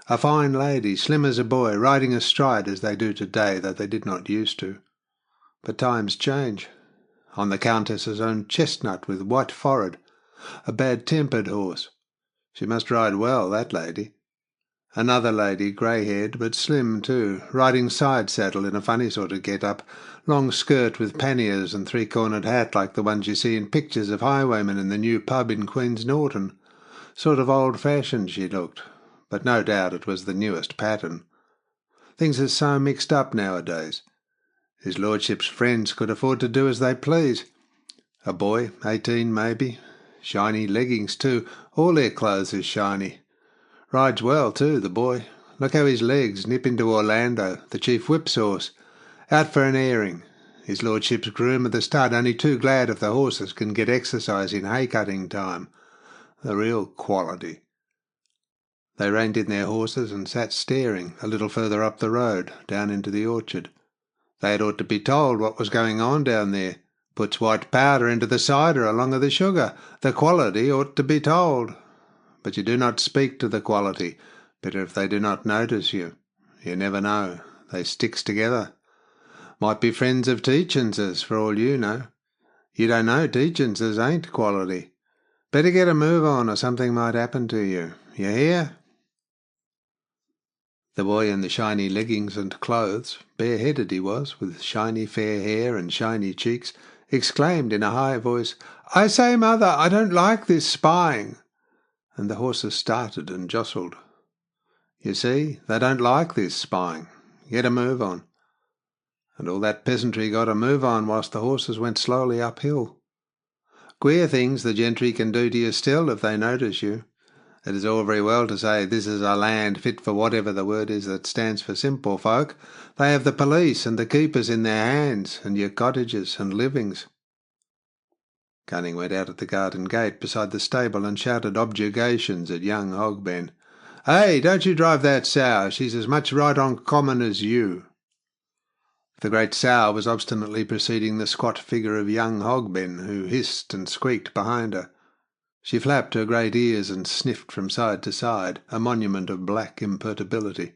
A fine lady, slim as a boy, riding astride as they do today, though they did not used to. But times change. On the Countess's own chestnut with white forehead, a bad-tempered horse. She must ride well, that lady. Another lady, grey-haired, but slim too, riding side-saddle in a funny sort of get-up, long skirt with panniers and three-cornered hat like the ones you see in pictures of highwaymen in the new pub in Queen's Norton. Sort of old-fashioned she looked, but no doubt it was the newest pattern. Things are so mixed up nowadays. His lordship's friends could afford to do as they please. A boy, 18 maybe, shiny leggings too, all their clothes is shiny. Rides well too, the boy. Look how his legs nip into Orlando, the chief whip's horse. Out for an airing. His lordship's groom at the stud, only too glad if the horses can get exercise in hay-cutting time. The real quality. They reined in their horses and sat staring, a little further up the road, down into the orchard. They had ought to be told what was going on down there. Puts white powder into the cider along of the sugar. The quality ought to be told. But you do not speak to the quality. Better if they do not notice you. You never know. They sticks together. Might be friends of Tietjenses, for all you know. You don't know Tietjenses ain't quality. Better get a move on, or something might happen to you. You hear? The boy in the shiny leggings and clothes, bareheaded he was, with shiny fair hair and shiny cheeks, exclaimed in a high voice, "I say, mother, I don't like this spying." And the horses started and jostled. You see, they don't like this spying. Get a move on. And all that peasantry got a move on whilst the horses went slowly uphill. Queer things the gentry can do to you still if they notice you. It is all very well to say this is a land fit for whatever the word is that stands for simple folk. They have the police and the keepers in their hands, and your cottages and livings. Gunning went out at the garden gate beside the stable and shouted objurgations at young Hogben. "Hey, don't you drive that sow. She's as much right on common as you." The great sow was obstinately preceding the squat figure of young Hogben, who hissed and squeaked behind her. She flapped her great ears and sniffed from side to side, a monument of black imperturbability.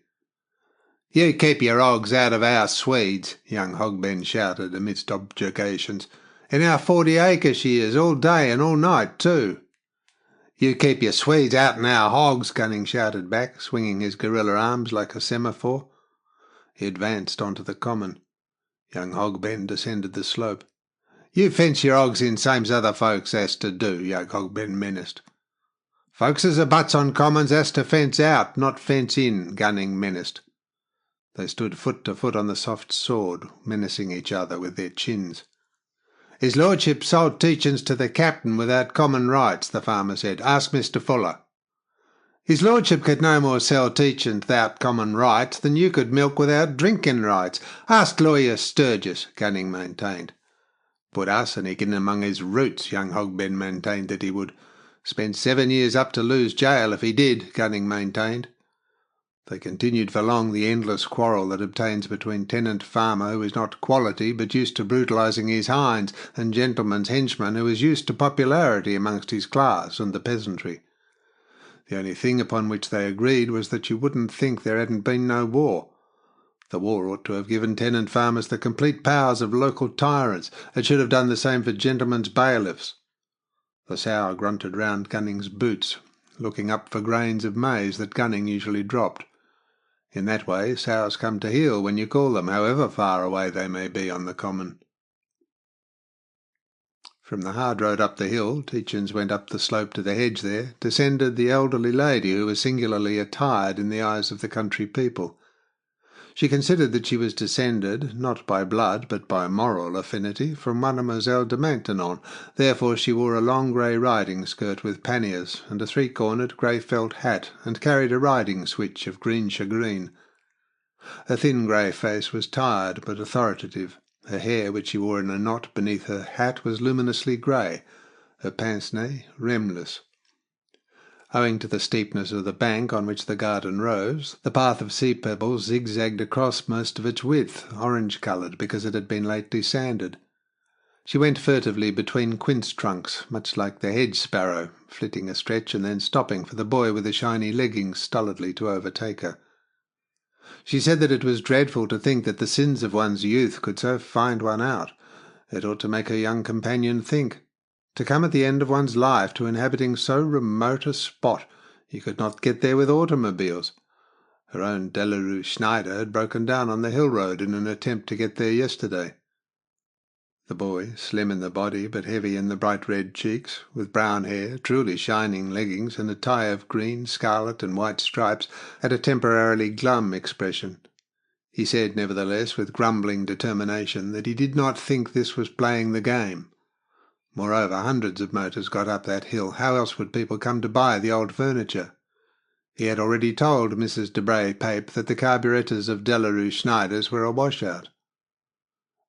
"You keep your hogs out of our Swedes," young Hogben shouted amidst objurgations. "In our 40 acres she is, all day and all night too." "You keep your Swedes out in our hogs," Gunning shouted back, swinging his gorilla arms like a semaphore. He advanced onto the common. Young Hogben descended the slope. "You fence your hogs in same's other folks has to do," young Hogben menaced. "Folks as are butts on commons has to fence out, not fence in," Gunning menaced. They stood foot to foot on the soft sward, menacing each other with their chins. "His lordship sold Tietjens to the captain without common rights," the farmer said. "Ask Mr. Fuller." "His lordship could no more sell Tietjens without common rights than you could milk without drinking rights. Ask lawyer Sturgis," Gunning maintained. Put arsenic in among his roots, young Hogben maintained that he would. Spend 7 years up to lose jail if he did, Gunning maintained. They continued for long the endless quarrel that obtains between tenant-farmer who is not quality but used to brutalising his hinds, and gentleman's henchman who is used to popularity amongst his class and the peasantry. The only thing upon which they agreed was that you wouldn't think there hadn't been no war. The war ought to have given tenant farmers the complete powers of local tyrants. It should have done the same for gentlemen's bailiffs. The sow grunted round Gunning's boots, looking up for grains of maize that Gunning usually dropped. In that way sows come to heel when you call them, however far away they may be on the common. From the hard road up the hill, Tietjens went up the slope to the hedge there, descended the elderly lady who was singularly attired in the eyes of the country people. She considered that she was descended, not by blood, but by moral affinity, from Mademoiselle de Maintenon. Therefore she wore a long grey riding skirt with panniers, and a three-cornered grey felt hat, and carried a riding switch of green shagreen. Her thin grey face was tired but authoritative. Her hair, which she wore in a knot beneath her hat, was luminously grey, her pince-nez rimless. Owing to the steepness of the bank on which the garden rose, the path of sea pebbles zigzagged across most of its width, orange-coloured because it had been lately sanded. She went furtively between quince trunks, much like the hedge-sparrow, flitting a stretch and then stopping for the boy with the shiny leggings stolidly to overtake her. She said that it was dreadful to think that the sins of one's youth could so find one out. It ought to make her young companion think. To come at the end of one's life to inhabiting so remote a spot, you could not get there with automobiles. Her own Delarue Schneider had broken down on the hill road in an attempt to get there yesterday. The boy, slim in the body but heavy in the bright red cheeks, with brown hair, truly shining leggings, and a tie of green, scarlet, and white stripes, had a temporarily glum expression. He said, nevertheless, with grumbling determination, that he did not think this was playing the game. Moreover, hundreds of motors got up that hill. How else would people come to buy the old furniture? He had already told Mrs. de Bray-Pape that the carburettors of Delarue Schneiders were a washout.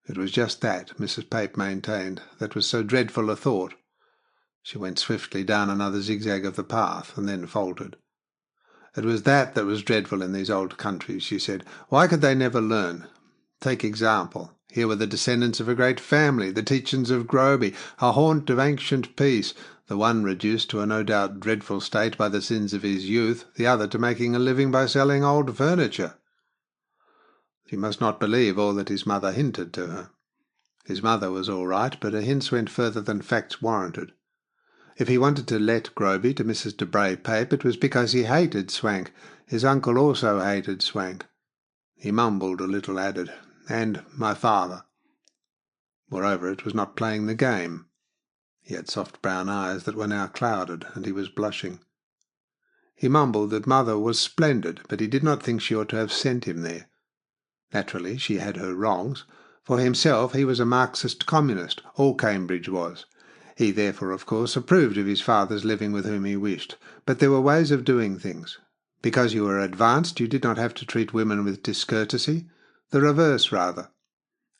It was just that, Mrs. Pape maintained, that was so dreadful a thought. She went swiftly down another zigzag of the path, and then faltered. It was that was dreadful in these old countries, she said. Why could they never learn? Take example. Here were the descendants of a great family, the Tietjens of Groby, a haunt of ancient peace, the one reduced to a no doubt dreadful state by the sins of his youth, the other to making a living by selling old furniture. She must not believe all that his mother hinted to her. His mother was all right, but her hints went further than facts warranted. If he wanted to let Groby to Mrs. de Bray-Pape, it was because he hated Swank. His uncle also hated Swank. He mumbled a little, added, "And my father." Moreover, it was not playing the game. He had soft brown eyes that were now clouded, and he was blushing. He mumbled that mother was splendid, but he did not think she ought to have sent him there. Naturally, she had her wrongs. For himself, he was a Marxist communist. All Cambridge was. He therefore, of course, approved of his father's living with whom he wished. But there were ways of doing things. Because you were advanced, you did not have to treat women with discourtesy. The reverse, rather.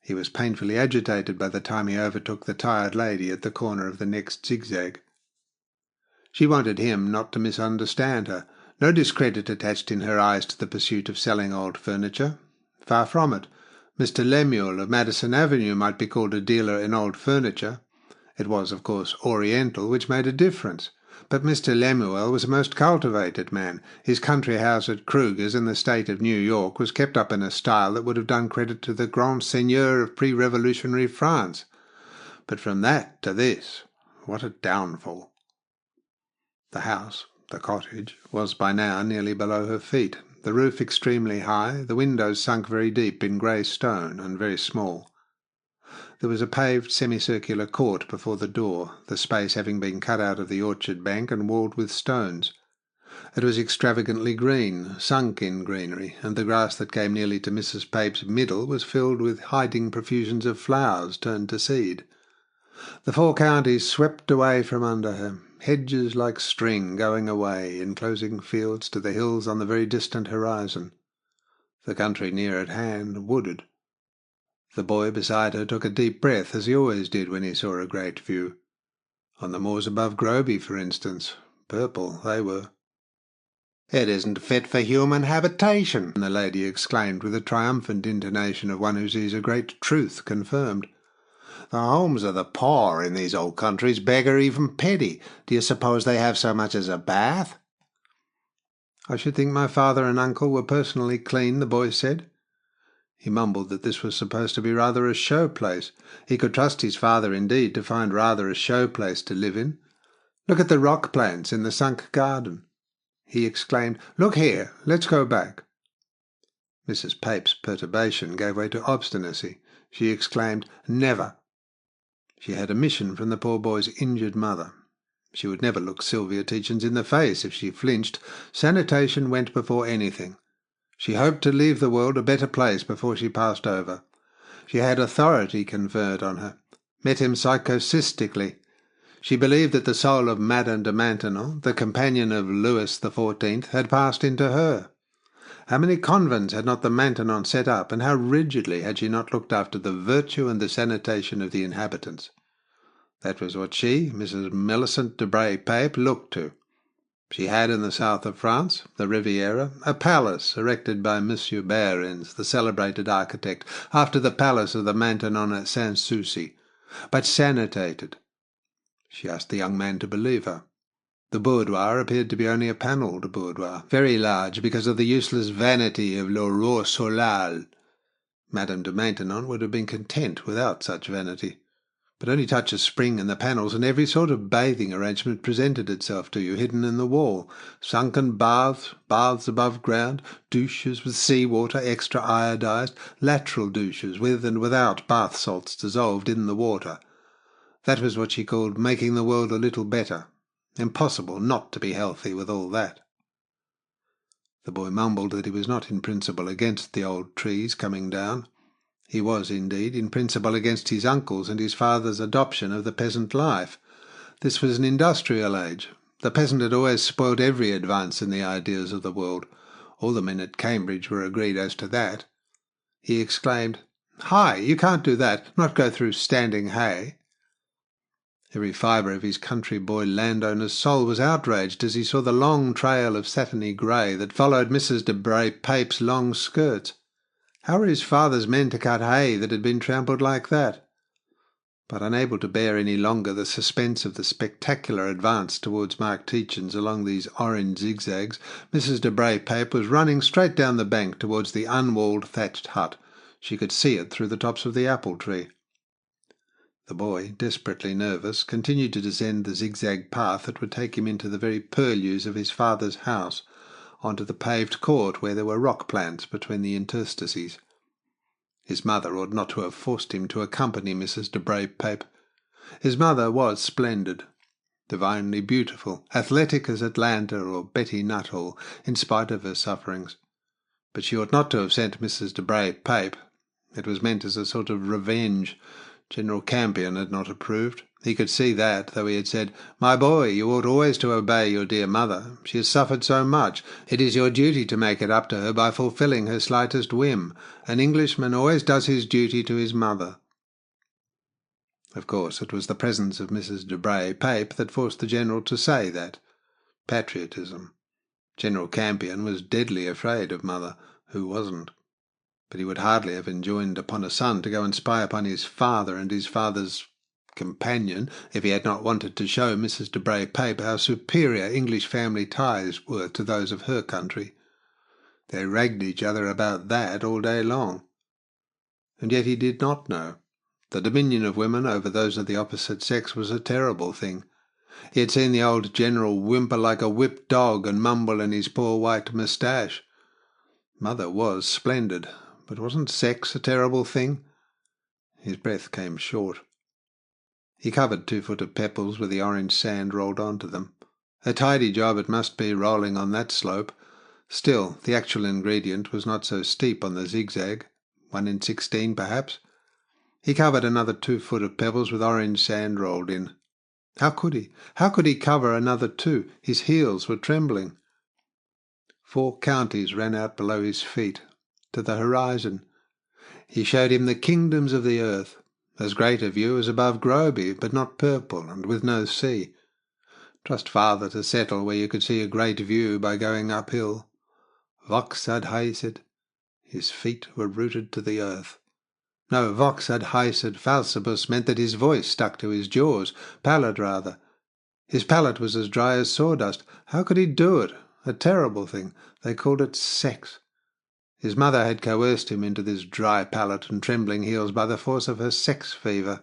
He was painfully agitated by the time he overtook the tired lady at the corner of the next zigzag. She wanted him not to misunderstand her. No discredit attached in her eyes to the pursuit of selling old furniture. Far from it. Mr. Lemuel of Madison Avenue might be called a dealer in old furniture. It was, of course, Oriental, which made a difference. But Mr. Lemuel was a most cultivated man. His country house at Kruger's in the state of New York was kept up in a style that would have done credit to the grand seigneur of pre-revolutionary France. But from that to this, what a downfall! The house, the cottage, was by now nearly below her feet, the roof extremely high, the windows sunk very deep in grey stone and very small. There was a paved semicircular court before the door, the space having been cut out of the orchard bank and walled with stones. It was extravagantly green, sunk in greenery, and the grass that came nearly to Mrs. Pape's middle was filled with hiding profusions of flowers turned to seed. The four counties swept away from under her, hedges like string going away, enclosing fields to the hills on the very distant horizon. The country near at hand wooded. The boy beside her took a deep breath, as he always did when he saw a great view. On the moors above Groby, for instance, purple they were. "It isn't fit for human habitation," the lady exclaimed with a triumphant intonation of one who sees a great truth confirmed. "The homes of the poor in these old countries beggar even pity. Do you suppose they have so much as a bath?" "I should think my father and uncle were personally clean," the boy said. He mumbled that this was supposed to be rather a show place. He could trust his father, indeed, to find rather a show place to live in. "Look at the rock plants in the sunk garden." He exclaimed, "Look here, let's go back." Mrs. Pape's perturbation gave way to obstinacy. She exclaimed, "Never." She had a mission from the poor boy's injured mother. She would never look Sylvia Tietjens in the face if she flinched. Sanitation went before anything. She hoped to leave the world a better place before she passed over. She had authority conferred on her, met him psychosistically. She believed that the soul of Madame de Maintenon, the companion of Louis XIV, had passed into her. How many convents had not the Maintenon set up, and how rigidly had she not looked after the virtue and the sanitation of the inhabitants? That was what she, Mrs. Millicent de Bray Pape, looked to. She had in the south of France, the Riviera, a palace erected by Monsieur Behrens, the celebrated architect, after the palace of the Maintenon at Sans-Souci, but sanitated. She asked the young man to believe her. The boudoir appeared to be only a panelled boudoir, very large because of the useless vanity of le roi Solal. Madame de Maintenon would have been content without such vanity. But only touch a spring in the panels, and every sort of bathing arrangement presented itself to you, hidden in the wall. Sunken baths, baths above ground, douches with sea-water extra iodized, lateral douches with and without bath salts dissolved in the water. That was what she called making the world a little better. Impossible not to be healthy with all that. The boy mumbled that he was not in principle against the old trees coming down. He was, indeed, in principle against his uncle's and his father's adoption of the peasant life. This was an industrial age. The peasant had always spoiled every advance in the ideas of the world. All the men at Cambridge were agreed as to that. He exclaimed, "Hi, you can't do that, not go through standing hay." Every fibre of his country boy landowner's soul was outraged as he saw the long trail of satiny grey that followed Mrs. de Bray Pape's long skirts. How were his father's men to cut hay that had been trampled like that? But unable to bear any longer the suspense of the spectacular advance towards Mark Tietjens along these orange zigzags, Mrs. de Bray Pape was running straight down the bank towards the unwalled thatched hut. She could see it through the tops of the apple tree. The boy, desperately nervous, continued to descend the zigzag path that would take him into the very purlieus of his father's house, onto the paved court where there were rock plants between the interstices. His mother ought not to have forced him to accompany Mrs. de Bray Pape. His mother was splendid, divinely beautiful, athletic as Atlanta or Betty Nuttall, in spite of her sufferings. But she ought not to have sent Mrs. de Bray Pape. It was meant as a sort of revenge. General Campion had not approved. He could see that, though he had said, "My boy, you ought always to obey your dear mother. She has suffered so much. It is your duty to make it up to her by fulfilling her slightest whim. An Englishman always does his duty to his mother." Of course, it was the presence of Mrs. de Bray Pape that forced the General to say that. Patriotism. General Campion was deadly afraid of mother. Who wasn't? But he would hardly have enjoined upon a son to go and spy upon his father and his father's companion if he had not wanted to show Mrs. de Bray Pape how superior English family ties were to those of her country. They ragged each other about that all day long. And yet he did not know. The dominion of women over those of the opposite sex was a terrible thing. He had seen the old general whimper like a whipped dog and mumble in his poor white moustache. Mother was splendid, but wasn't sex a terrible thing? His breath came short. He covered 2 foot of pebbles with the orange sand rolled onto them. A tidy job it must be, rolling on that slope. Still, the actual ingredient was not so steep on the zigzag, 1 in 16 perhaps. He covered another 2 foot of pebbles with orange sand rolled in. How could he? How could he cover another 2? His heels were trembling. 4 counties ran out below his feet, to the horizon. He showed him the kingdoms of the earth, as great a view as above Groby, but not purple, and with no sea. Trust father to settle where you could see a great view by going uphill. Vox ad haesit. His feet were rooted to the earth. No, vox ad haesit falsibus meant that his voice stuck to his jaws, pallid rather. His palate was as dry as sawdust. How could he do it? A terrible thing. They called it sex. His mother had coerced him into this dry palate and trembling heels by the force of her sex fever.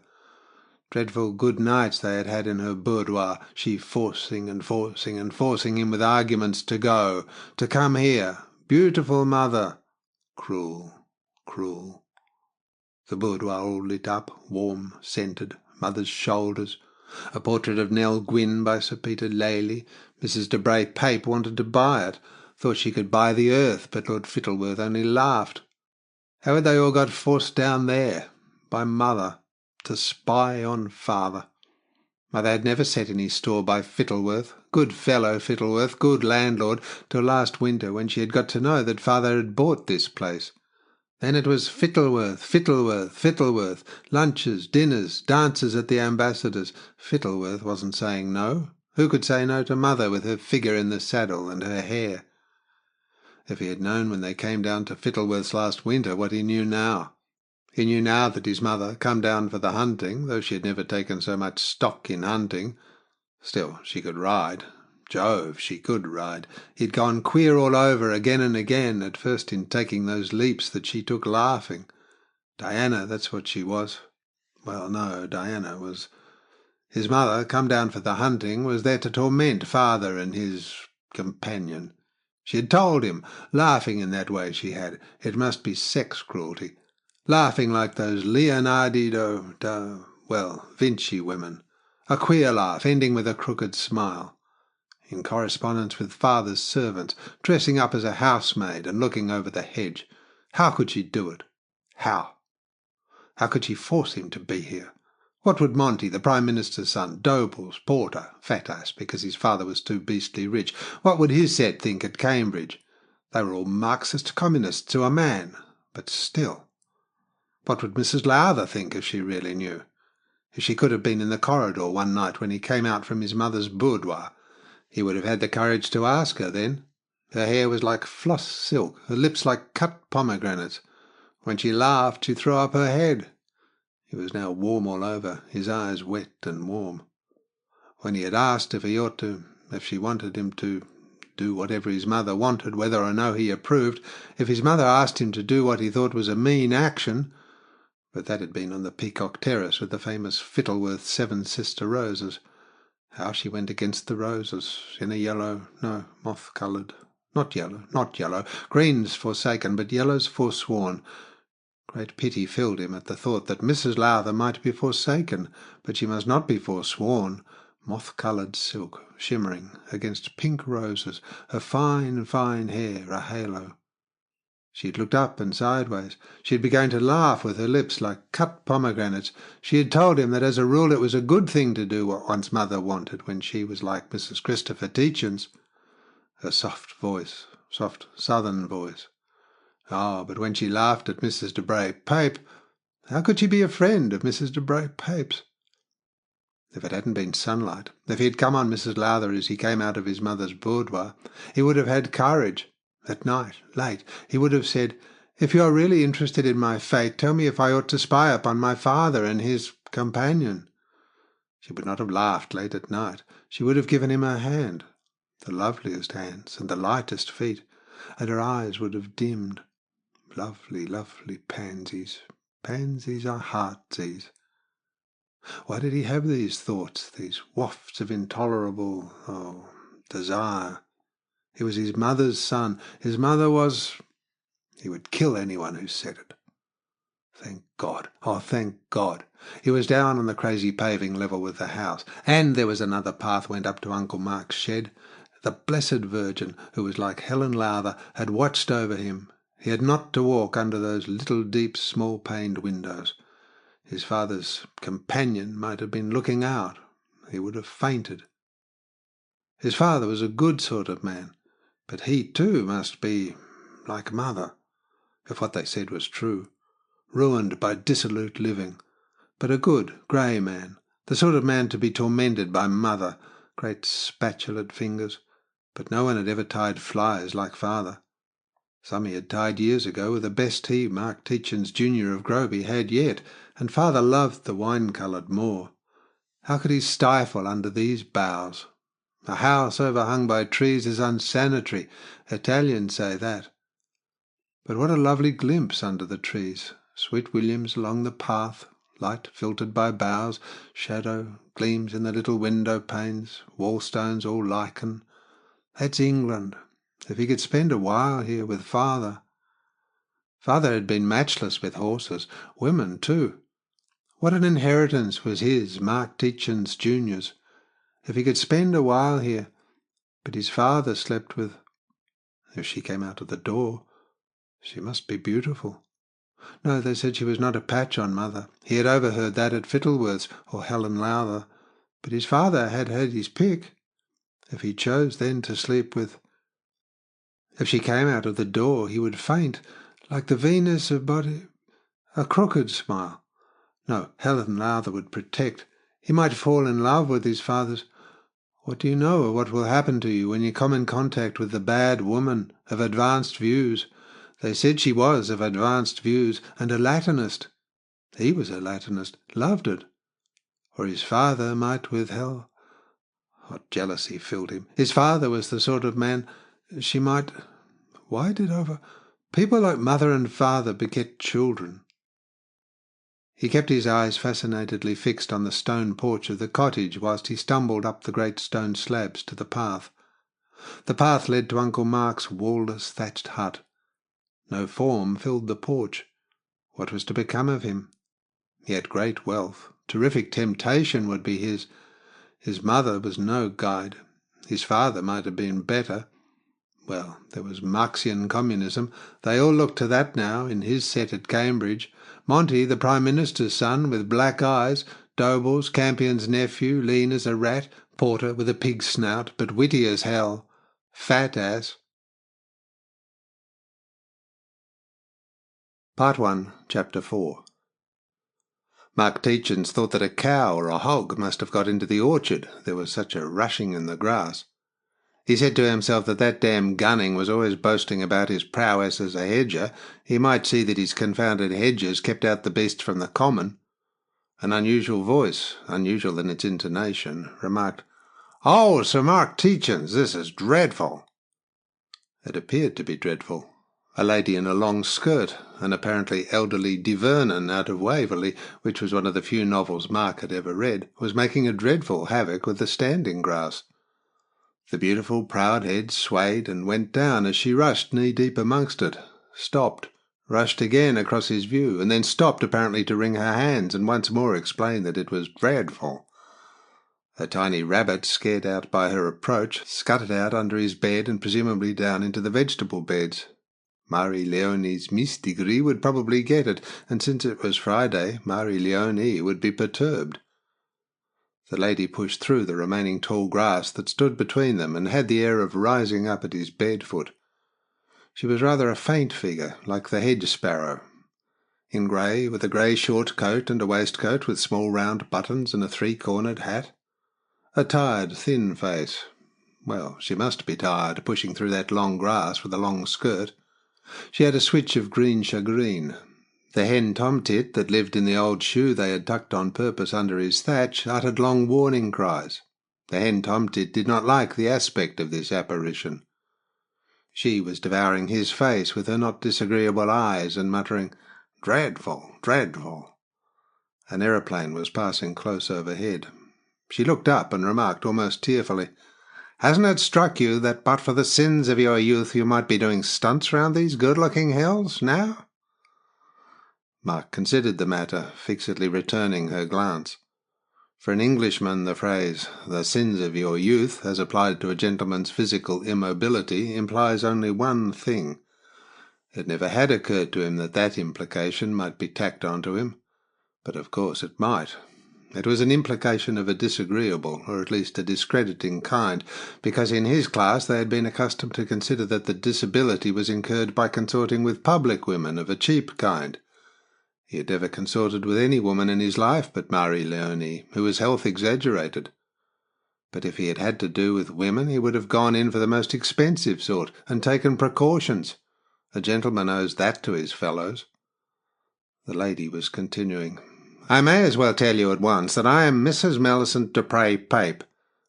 Dreadful good nights they had had in her boudoir, she forcing and forcing and forcing him with arguments to go, to come here. Beautiful mother. Cruel, cruel. The boudoir all lit up, warm, scented, mother's shoulders. A portrait of Nell Gwynn by Sir Peter Lely. Mrs. de Bray Pape wanted to buy it. Thought she could buy the earth, but Lord Fittleworth only laughed. How had they all got forced down there? By mother, to spy on father. Mother had never set any store by Fittleworth. Good fellow, Fittleworth, good landlord, till last winter, when she had got to know that father had bought this place. Then it was Fittleworth, Fittleworth, Fittleworth, lunches, dinners, dances at the ambassador's. Fittleworth wasn't saying no. Who could say no to mother with her figure in the saddle and her hair? If he had known when they came down to Fittleworth's last winter what he knew now. He knew now that his mother, come down for the hunting, though she had never taken so much stock in hunting. Still, she could ride. Jove, she could ride. He'd gone queer all over again and again, at first in taking those leaps that she took laughing. Diana, that's what she was. Well, no, Diana was... His mother, come down for the hunting, was there to torment father and his companion. She had told him, laughing in that way she had, it must be sex cruelty. Laughing like those Vinci women. A queer laugh, ending with a crooked smile. In correspondence with father's servants, dressing up as a housemaid and looking over the hedge. How could she do it? How? How could she force him to be here? What would Monty, the Prime Minister's son, Doble's porter, fat ass because his father was too beastly rich, what would his set think at Cambridge? They were all Marxist communists to a man, but still. What would Mrs. Lowther think if she really knew? If she could have been in the corridor one night when he came out from his mother's boudoir, he would have had the courage to ask her then. Her hair was like floss silk, her lips like cut pomegranates. When she laughed, she threw up her head. He was now warm all over, his eyes wet and warm. When he had asked if she wanted him to do whatever his mother wanted, whether or no he approved, if his mother asked him to do what he thought was a mean action, but that had been on the Peacock Terrace with the famous Fittleworth Seven Sister Roses. How she went against the roses, in a yellow, no, moth-coloured, not yellow, green's forsaken, but yellow's forsworn. Great pity filled him at the thought that Mrs. Lowther might be forsaken, but she must not be forsworn. Moth-coloured silk, shimmering against pink roses, her fine, fine hair a halo. She had looked up and sideways. She had begun to laugh with her lips like cut pomegranates. She had told him that as a rule it was a good thing to do what one's mother wanted when she was like Mrs. Christopher Tietjens. Her soft voice, soft southern voice. Ah, but when she laughed at Mrs. de Bray-Pape, how could she be a friend of Mrs. de Bray-Pape's? If it hadn't been sunlight, if he had come on Mrs. Lowther as he came out of his mother's boudoir, he would have had courage. At night, late, he would have said, "If you are really interested in my fate, tell me if I ought to spy upon my father and his companion." She would not have laughed late at night. She would have given him her hand, the loveliest hands and the lightest feet, and her eyes would have dimmed. Lovely, lovely pansies. Pansies are heartsease. Why did he have these thoughts, these wafts of intolerable, desire? He was his mother's son. His mother was... He would kill anyone who said it. Thank God. Oh, thank God. He was down on the crazy paving level with the house, and there was another path went up to Uncle Mark's shed. The Blessed Virgin, who was like Helen Lowther, had watched over him. He had not to walk under those little deep small-paned windows. His father's companion might have been looking out. He would have fainted. His father was a good sort of man, but he too must be like mother, if what they said was true, ruined by dissolute living, but a good, grey man, the sort of man to be tormented by mother, great spatulate fingers, but no one had ever tied flies like father. Some he had tied years ago with the best he, Mark Tietjens, Junior of Groby, had yet, and father loved the wine-coloured more. How could he stifle under these boughs? A house overhung by trees is unsanitary. Italians say that. But what a lovely glimpse under the trees. Sweet Williams along the path, light filtered by boughs, shadow gleams in the little window panes, wall-stones all lichen. That's England. If he could spend a while here with father. Father had been matchless with horses, women too. What an inheritance was his, Mark Tietjens Junior's. If he could spend a while here, but his father slept with... If she came out of the door, she must be beautiful. No, they said she was not a patch on mother. He had overheard that at Fittleworth's or Helen Lowther. But his father had had his pick. If he chose then to sleep with... If she came out of the door, he would faint, like the Venus of body... A crooked smile. No, Helen Lowther would protect. He might fall in love with his father's... What do you know of what will happen to you when you come in contact with the bad woman of advanced views? They said she was of advanced views and a Latinist. He was a Latinist, loved it. Or his father might withheld. What jealousy filled him. His father was the sort of man she might... Why did people like mother and father beget children? He kept his eyes fascinatedly fixed on the stone porch of the cottage whilst he stumbled up the great stone slabs to the path. The path led to Uncle Mark's wall-less thatched hut. No form filled the porch. What was to become of him? He had great wealth. Terrific temptation would be his. His mother was no guide. His father might have been better. Well, there was Marxian communism. They all looked to that now, in his set at Cambridge. Monty, the Prime Minister's son, with black eyes. Dobles, Campion's nephew, lean as a rat. Porter, with a pig's snout, but witty as hell. Fat ass. Part 1, Chapter 4. Mark Tietjens thought that a cow or a hog must have got into the orchard. There was such a rushing in the grass. He said to himself that damn Gunning was always boasting about his prowess as a hedger. He might see that his confounded hedgers kept out the beast from the common. An unusual voice, unusual in its intonation, remarked, "Oh, Sir Mark Tietjens, this is dreadful." It appeared to be dreadful. A lady in a long skirt, an apparently elderly de Vernon out of Waverley, which was one of the few novels Mark had ever read, was making a dreadful havoc with the standing grass. The beautiful proud head swayed and went down as she rushed knee-deep amongst it, stopped, rushed again across his view, and then stopped apparently to wring her hands and once more explain that it was dreadful. A tiny rabbit, scared out by her approach, scuttered out under his bed and presumably down into the vegetable beds. Marie Leonie's Mistigri would probably get it, and since it was Friday, Marie Leonie would be perturbed. The lady pushed through the remaining tall grass that stood between them and had the air of rising up at his bed foot. She was rather a faint figure, like the hedge sparrow, in grey, with a grey short coat and a waistcoat with small round buttons and a three-cornered hat. A tired, thin face. Well, she must be tired, pushing through that long grass with a long skirt. She had a switch of green shagreen. The hen tomtit that lived in the old shoe they had tucked on purpose under his thatch uttered long warning cries. The hen tomtit did not like the aspect of this apparition. She was devouring his face with her not disagreeable eyes and muttering, "Dreadful, dreadful." An aeroplane was passing close overhead. She looked up and remarked almost tearfully, "Hasn't it struck you that but for the sins of your youth you might be doing stunts round these good-looking hills now?" Mark considered the matter, fixedly returning her glance. For an Englishman the phrase, "the sins of your youth," as applied to a gentleman's physical immobility, implies only one thing. It never had occurred to him that that implication might be tacked on to him. But of course it might. It was an implication of a disagreeable, or at least a discrediting kind, because in his class they had been accustomed to consider that the disability was incurred by consorting with public women of a cheap kind. He had never consorted with any woman in his life but Marie Leonie, who was health exaggerated. But if he had had to do with women, he would have gone in for the most expensive sort, and taken precautions. A gentleman owes that to his fellows. The lady was continuing. "I may as well tell you at once that I am Mrs. Millicent Dupre Pape,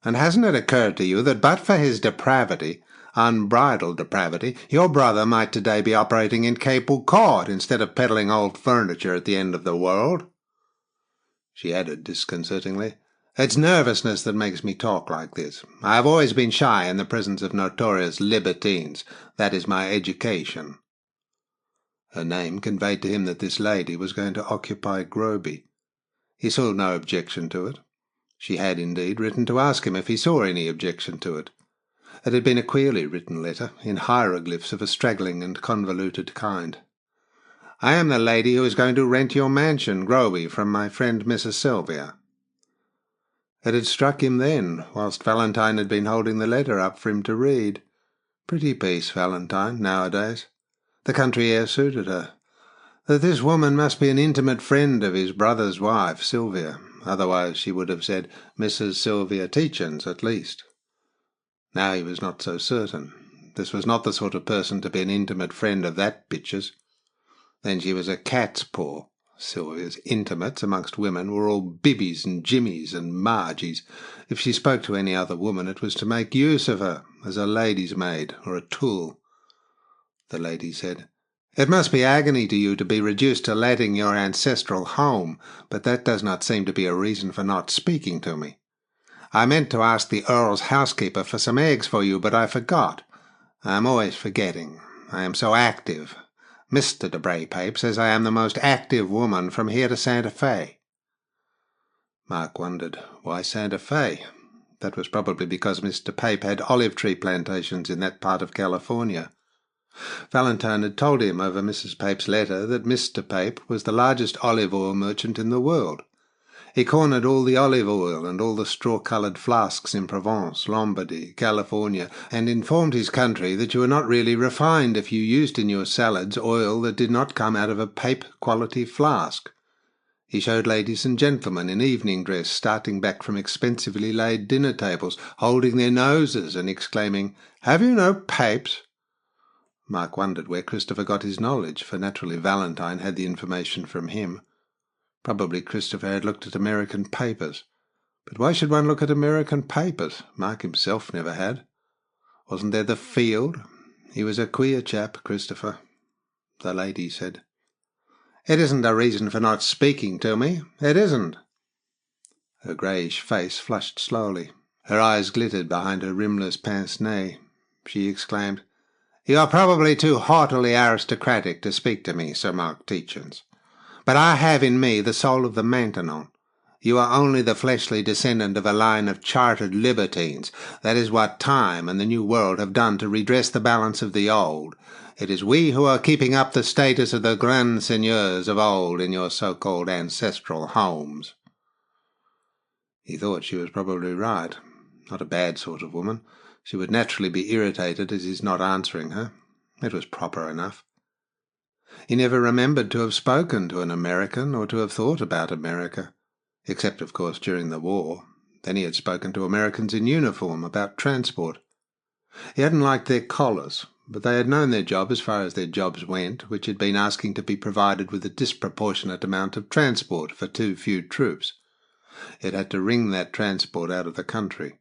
and hasn't it occurred to you that but for his depravity, unbridled depravity, your brother might today be operating in Capel Court instead of peddling old furniture at the end of the world?" She added disconcertingly, "It's nervousness that makes me talk like this. I have always been shy in the presence of notorious libertines. That is my education." Her name conveyed to him that this lady was going to occupy Groby. He saw no objection to it. She had, indeed, written to ask him if he saw any objection to it. It had been a queerly written letter, in hieroglyphs of a straggling and convoluted kind. "I am the lady who is going to rent your mansion, Groby, from my friend Mrs. Sylvia." It had struck him then, whilst Valentine had been holding the letter up for him to read. Pretty piece, Valentine, nowadays. The country air suited her. That this woman must be an intimate friend of his brother's wife, Sylvia. Otherwise she would have said Mrs. Sylvia Tietjens, at least. Now he was not so certain. This was not the sort of person to be an intimate friend of that bitch's. Then she was a cat's paw. Sylvia's intimates amongst women were all Bibbies and Jimmies and Margies. If she spoke to any other woman, it was to make use of her, as a lady's maid or a tool. The lady said, "It must be agony to you to be reduced to letting your ancestral home, but that does not seem to be a reason for not speaking to me. I meant to ask the Earl's housekeeper for some eggs for you, but I forgot. I am always forgetting. I am so active. Mr. de Braypape says I am the most active woman from here to Santa Fe." Mark wondered, why Santa Fe? That was probably because Mr. Pape had olive tree plantations in that part of California. Valentine had told him over Mrs. Pape's letter that Mr. Pape was the largest olive oil merchant in the world. He cornered all the olive oil and all the straw-coloured flasks in Provence, Lombardy, California, and informed his country that you were not really refined if you used in your salads oil that did not come out of a Pape-quality flask. He showed ladies and gentlemen in evening dress starting back from expensively laid dinner tables, holding their noses and exclaiming, "Have you no Papes?" Mark wondered where Christopher got his knowledge, for naturally Valentine had the information from him. Probably Christopher had looked at American papers. But why should one look at American papers? Mark himself never had. Wasn't there the Field? He was a queer chap, Christopher. The lady said, "It isn't a reason for not speaking to me. It isn't." Her greyish face flushed slowly. Her eyes glittered behind her rimless pince-nez. She exclaimed, "You are probably too haughtily aristocratic to speak to me, Sir Mark Tietjens. But I have in me the soul of the Maintenon. You are only the fleshly descendant of a line of chartered libertines. That is what time and the New World have done to redress the balance of the old. It is we who are keeping up the status of the grand seigneurs of old in your so-called ancestral homes." He thought she was probably right. Not a bad sort of woman. She would naturally be irritated at his not answering her. It was proper enough. He never remembered to have spoken to an American or to have thought about America, except, of course, during the war. Then he had spoken to Americans in uniform about transport. He hadn't liked their collars, but they had known their job as far as their jobs went, which had been asking to be provided with a disproportionate amount of transport for too few troops. It had to wring that transport out of the country.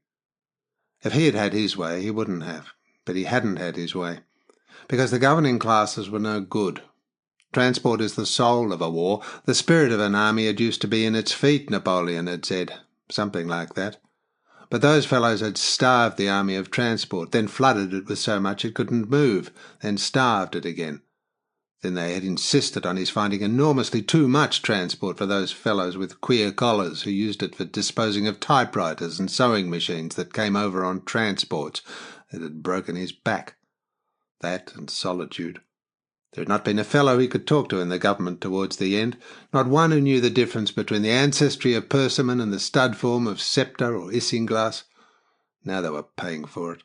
If he had had his way, he wouldn't have, but he hadn't had his way, because the governing classes were no good. Transport is the soul of a war. The spirit of an army had used to be in its feet, Napoleon had said. Something like that. But those fellows had starved the army of transport, then flooded it with so much it couldn't move, then starved it again. Then they had insisted on his finding enormously too much transport for those fellows with queer collars who used it for disposing of typewriters and sewing machines that came over on transports. It had broken his back. That and solitude. There had not been a fellow he could talk to in the government towards the end, not one who knew the difference between the ancestry of Persimmon and the stud form of Sceptre or Isinglass. Now they were paying for it.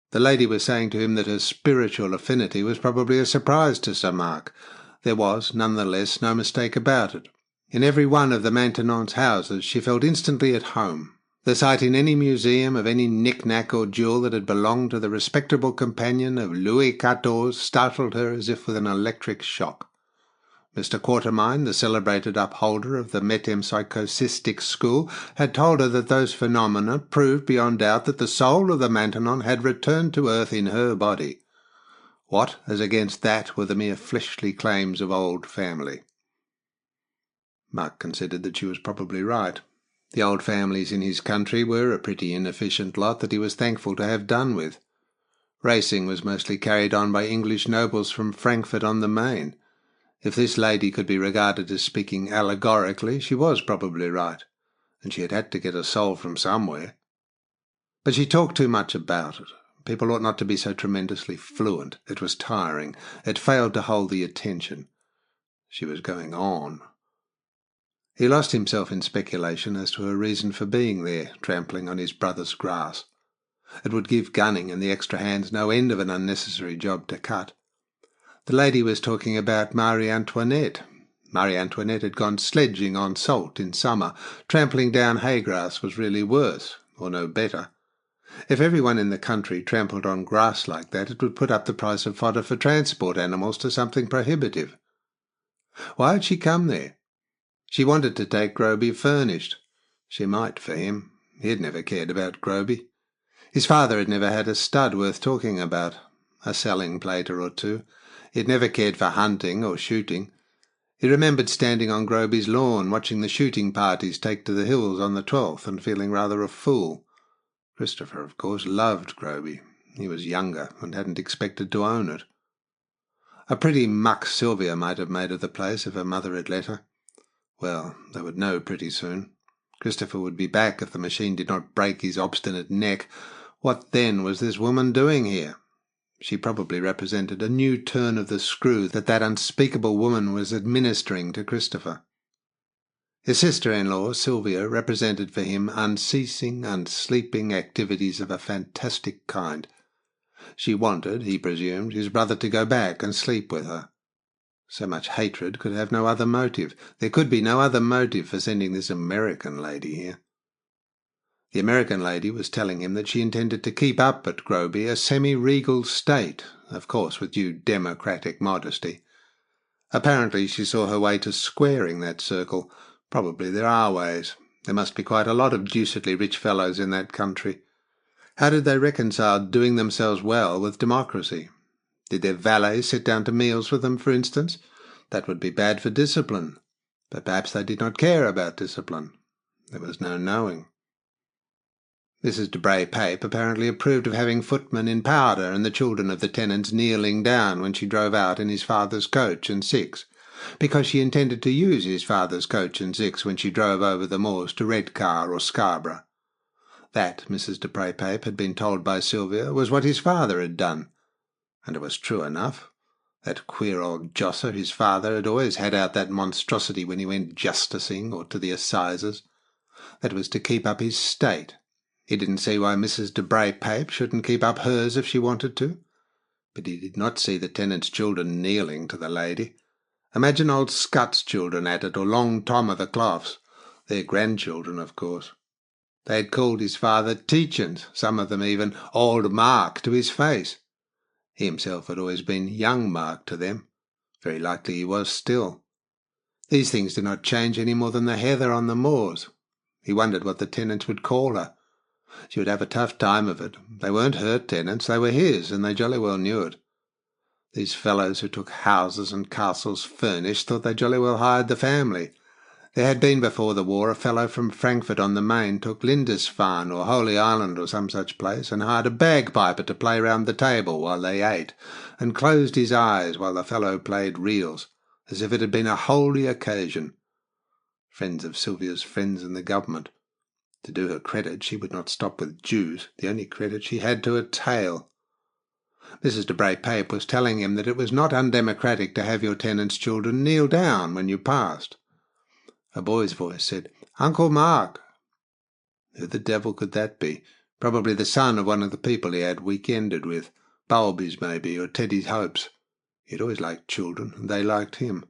The lady was saying to him that her spiritual affinity was probably a surprise to Sir Mark. There was, none the less, no mistake about it. In every one of the Maintenon's houses she felt instantly at home. The sight in any museum of any knick-knack or jewel that had belonged to the respectable companion of Louis XIV startled her as if with an electric shock. Mr. Quartermine, the celebrated upholder of the metempsychosistic school, had told her that those phenomena proved beyond doubt that the soul of the Maintenon had returned to earth in her body. What, as against that, were the mere fleshly claims of old family? Mark considered that she was probably right. The old families in his country were a pretty inefficient lot that he was thankful to have done with. Racing was mostly carried on by English nobles from Frankfurt on the Main. If this lady could be regarded as speaking allegorically, she was probably right, and she had had to get a soul from somewhere. But she talked too much about it. People ought not to be so tremendously fluent. It was tiring. It failed to hold the attention. She was going on. He lost himself in speculation as to her reason for being there, trampling on his brother's grass. It would give Gunning and the extra hands no end of an unnecessary job to cut. The lady was talking about Marie Antoinette. Marie Antoinette had gone sledging on salt in summer. Trampling down hay grass was really worse, or no better. If everyone in the country trampled on grass like that, it would put up the price of fodder for transport animals to something prohibitive. Why had she come there? She wanted to take Groby furnished. She might for him. He had never cared about Groby. His father had never had a stud worth talking about, a selling plater or two. He had never cared for hunting or shooting. He remembered standing on Groby's lawn, watching the shooting parties take to the hills on the 12th, and feeling rather a fool. Christopher, of course, loved Groby. He was younger and hadn't expected to own it. A pretty muck Sylvia might have made of the place if her mother had let her. Well, they would know pretty soon. Christopher would be back if the machine did not break his obstinate neck. What then was this woman doing here? She probably represented a new turn of the screw that unspeakable woman was administering to Christopher. His sister-in-law, Sylvia, represented for him unceasing, unsleeping activities of a fantastic kind. She wanted, he presumed, his brother to go back and sleep with her. So much hatred could have no other motive. There could be no other motive for sending this American lady here. The American lady was telling him that she intended to keep up at Groby a semi-regal state, of course with due democratic modesty. Apparently she saw her way to squaring that circle. Probably there are ways. There must be quite a lot of deucedly rich fellows in that country. How did they reconcile doing themselves well with democracy? Did their valets sit down to meals with them, for instance? That would be bad for discipline. But perhaps they did not care about discipline. There was no knowing. Mrs. de Bray-Pape apparently approved of having footmen in powder and the children of the tenants kneeling down when she drove out in his father's coach and six, because she intended to use his father's coach and six when she drove over the moors to Redcar or Scarborough. That, Mrs. de Bray-Pape had been told by Sylvia, was what his father had done. And it was true enough. That queer old josser, his father, had always had out that monstrosity when he went justicing or to the assizes. That was to keep up his state. He didn't see why Mrs. de Bray-Pape shouldn't keep up hers if she wanted to. But he did not see the tenant's children kneeling to the lady. Imagine old Scutt's children at it, or Long Tom of the Cloughs. Their grandchildren, of course. They had called his father Tietjens, some of them even Old Mark to his face. He himself had always been Young Mark to them. Very likely he was still. These things did not change any more than the heather on the moors. He wondered what the tenants would call her. She would have a tough time of it. They weren't her tenants, they were his, and they jolly well knew it. These fellows who took houses and castles furnished thought they jolly well hired the family. There had been before the war a fellow from Frankfurt on the Main took Lindisfarne or Holy Island or some such place, and hired a bagpiper to play round the table while they ate, and closed his eyes while the fellow played reels, as if it had been a holy occasion. Friends of Sylvia's friends in the government. To do her credit, she would not stop with Jews, the only credit she had to her tail. Mrs. de Bray-Pape was telling him that it was not undemocratic to have your tenants' children kneel down when you passed. A boy's voice said, "Uncle Mark." Who the devil could that be? Probably the son of one of the people he had week-ended with. Bulbies, maybe, or Teddy's Hopes. He had always liked children, and they liked him.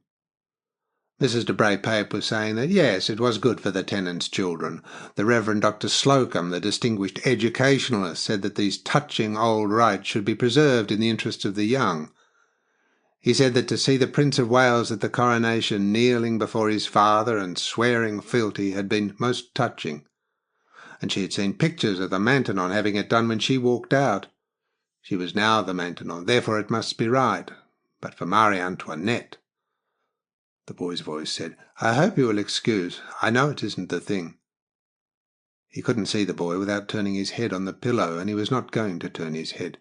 Mrs. de Bray-Pape was saying that, yes, it was good for the tenants' children. The Reverend Dr. Slocum, the distinguished educationalist, said that these touching old rites should be preserved in the interests of the young. He said that to see the Prince of Wales at the coronation kneeling before his father and swearing fealty had been most touching. And she had seen pictures of the Maintenon having it done when she walked out. She was now the Maintenon, therefore it must be right. But for Marie Antoinette... The boy's voice said, "I hope you will excuse. I know it isn't the thing." He couldn't see the boy without turning his head on the pillow, and he was not going to turn his head.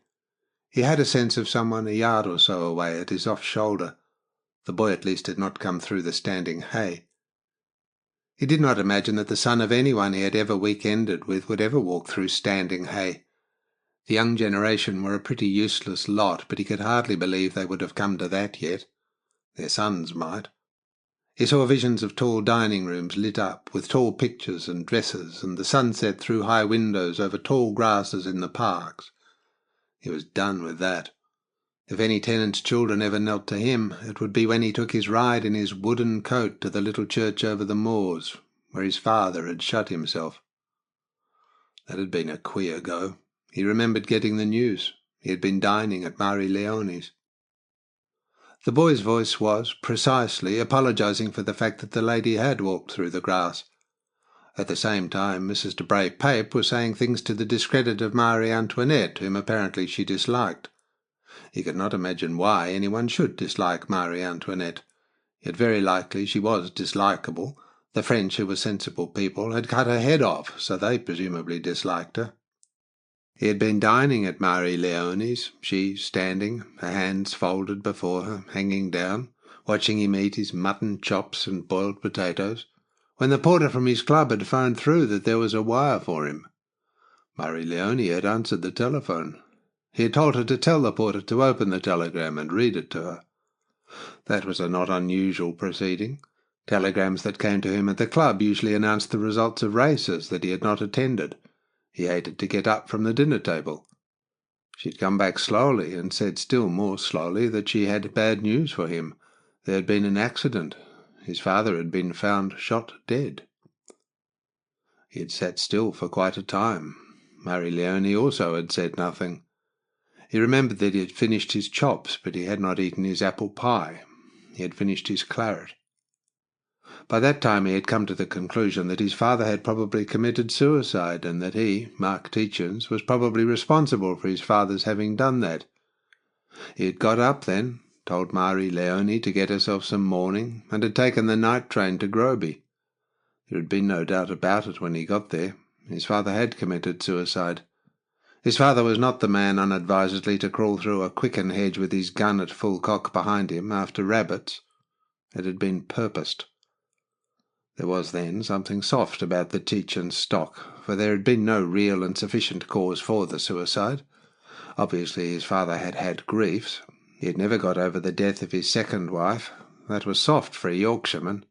He had a sense of someone a yard or so away at his off shoulder. The boy at least had not come through the standing hay. He did not imagine that the son of anyone he had ever week-ended with would ever walk through Standing Hay. The young generation were a pretty useless lot, but he could hardly believe they would have come to that yet. Their sons might. He saw visions of tall dining rooms lit up with tall pictures and dresses, and the sunset through high windows over tall grasses in the parks. He was done with that. If any tenant's children ever knelt to him, it would be when he took his ride in his wooden coat to the little church over the moors, where his father had shut himself. That had been a queer go. He remembered getting the news. He had been dining at Marie Leone's. The boy's voice was, precisely, apologizing for the fact that the lady had walked through the grass. At the same time, Mrs. de Bray-Pape was saying things to the discredit of Marie Antoinette, whom apparently she disliked. He could not imagine why anyone should dislike Marie Antoinette. Yet very likely she was dislikable. The French, who were sensible people, had cut her head off, so they presumably disliked her. He had been dining at Marie Leone's, she standing, her hands folded before her, hanging down, watching him eat his mutton chops and boiled potatoes, when the porter from his club had phoned through that there was a wire for him. Marie Leone had answered the telephone. He had told her to tell the porter to open the telegram and read it to her. That was a not unusual proceeding. Telegrams that came to him at the club usually announced the results of races that he had not attended. He hated to get up from the dinner table. She had come back slowly and said still more slowly that she had bad news for him. There had been an accident. His father had been found shot dead. He had sat still for quite a time. Marie Leone also had said nothing. He remembered that he had finished his chops, but he had not eaten his apple pie. He had finished his claret. By that time he had come to the conclusion that his father had probably committed suicide, and that he, Mark Tietjens, was probably responsible for his father's having done that. He had got up then, told Marie Leone to get herself some mourning, and had taken the night train to Groby. There had been no doubt about it when he got there. His father had committed suicide. His father was not the man unadvisedly to crawl through a quicken hedge with his gun at full cock behind him after rabbits. It had been purposed. There was then something soft about the Tietjens stock, for there had been no real and sufficient cause for the suicide. Obviously his father had had griefs. He had never got over the death of his second wife. That was soft for a Yorkshireman.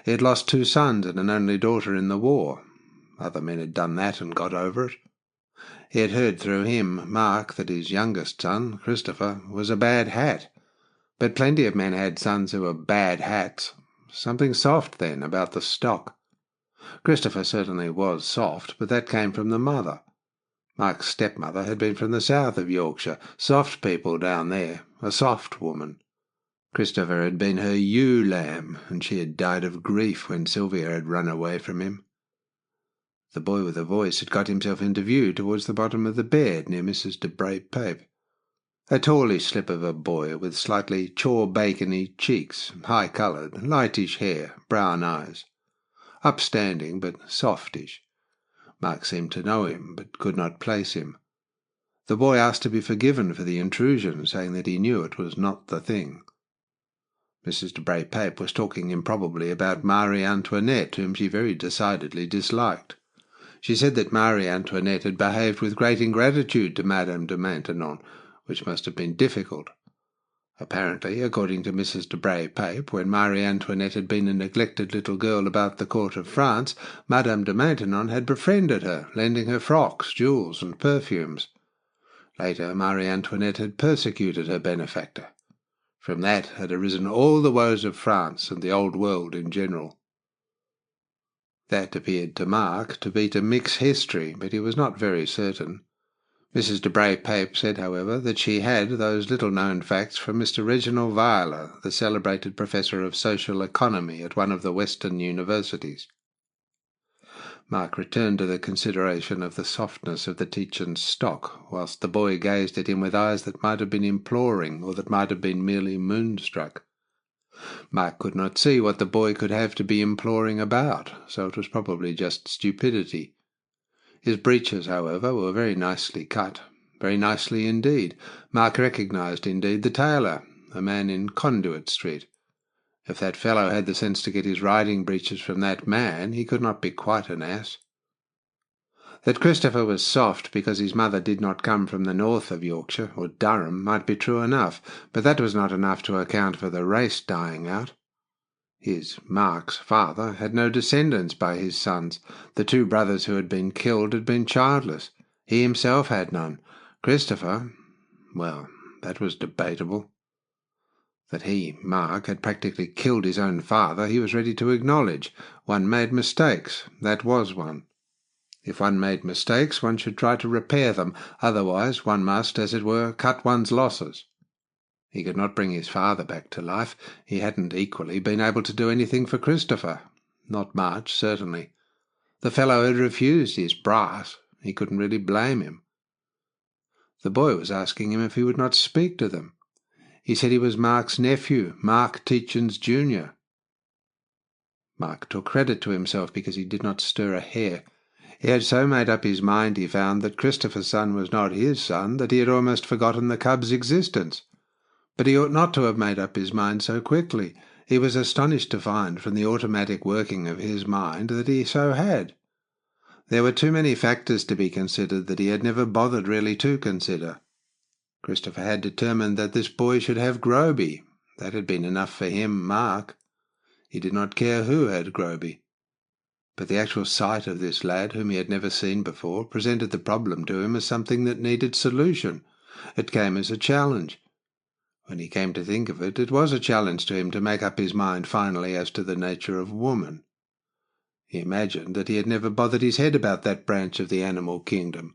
He had lost 2 sons and an only daughter in the war. Other men had done that and got over it. He had heard through him, Mark, that his youngest son, Christopher, was a bad hat. But plenty of men had sons who were bad hats. Something soft, then, about the stock. Christopher certainly was soft, but that came from the mother. Mark's stepmother had been from the south of Yorkshire. Soft people down there. A soft woman. Christopher had been her ewe lamb, and she had died of grief when Sylvia had run away from him. The boy with the voice had got himself into view towards the bottom of the bed near Mrs. de Bray-Pape. A tallish slip of a boy with slightly chaw-bacony cheeks, high-coloured, lightish hair, brown eyes. Upstanding, but softish. Mark seemed to know him, but could not place him. The boy asked to be forgiven for the intrusion, saying that he knew it was not the thing. Mrs. de Bray-Pape was talking improbably about Marie Antoinette, whom she very decidedly disliked. She said that Marie Antoinette had behaved with great ingratitude to Madame de Maintenon, which must have been difficult. Apparently, according to Mrs. de Bray-Pape, when Marie Antoinette had been a neglected little girl about the court of France, Madame de Maintenon had befriended her, lending her frocks, jewels, and perfumes. Later, Marie Antoinette had persecuted her benefactor. From that had arisen all the woes of France and the old world in general. That appeared to Mark to be to mix history, but he was not very certain. Mrs. de Bray-Pape said, however, that she had those little-known facts from Mr. Reginald Weyler, the celebrated professor of social economy at one of the Western universities. Mark returned to the consideration of the softness of the Tietjens stock, whilst the boy gazed at him with eyes that might have been imploring or that might have been merely moonstruck. Mark could not see what the boy could have to be imploring about, so it was probably just stupidity. His breeches, however, were very nicely cut, very nicely indeed. Mark recognized, indeed, the tailor, a man in Conduit Street. If that fellow had the sense to get his riding breeches from that man, he could not be quite an ass. That Christopher was soft because his mother did not come from the north of Yorkshire or Durham might be true enough, but that was not enough to account for the race dying out. His, Mark's, father had no descendants by his sons. The two brothers who had been killed had been childless. He himself had none. Christopher, well, that was debatable. That he, Mark, had practically killed his own father, he was ready to acknowledge. One made mistakes. That was one. If one made mistakes, one should try to repair them. Otherwise, one must, as it were, cut one's losses. He could not bring his father back to life. He hadn't equally been able to do anything for Christopher. Not much, certainly. The fellow had refused his brass. He couldn't really blame him. The boy was asking him if he would not speak to them. He said he was Mark's nephew, Mark Tietjens, Jr. Mark took credit to himself because he did not stir a hair. He had so made up his mind, he found, that Christopher's son was not his son, that he had almost forgotten the cub's existence. But he ought not to have made up his mind so quickly. He was astonished to find, from the automatic working of his mind, that he so had. There were too many factors to be considered that he had never bothered really to consider. Christopher had determined that this boy should have Groby. That had been enough for him, Mark. He did not care who had Groby. But the actual sight of this lad, whom he had never seen before, presented the problem to him as something that needed solution. It came as a challenge. When he came to think of it, it was a challenge to him to make up his mind finally as to the nature of woman. He imagined that he had never bothered his head about that branch of the animal kingdom,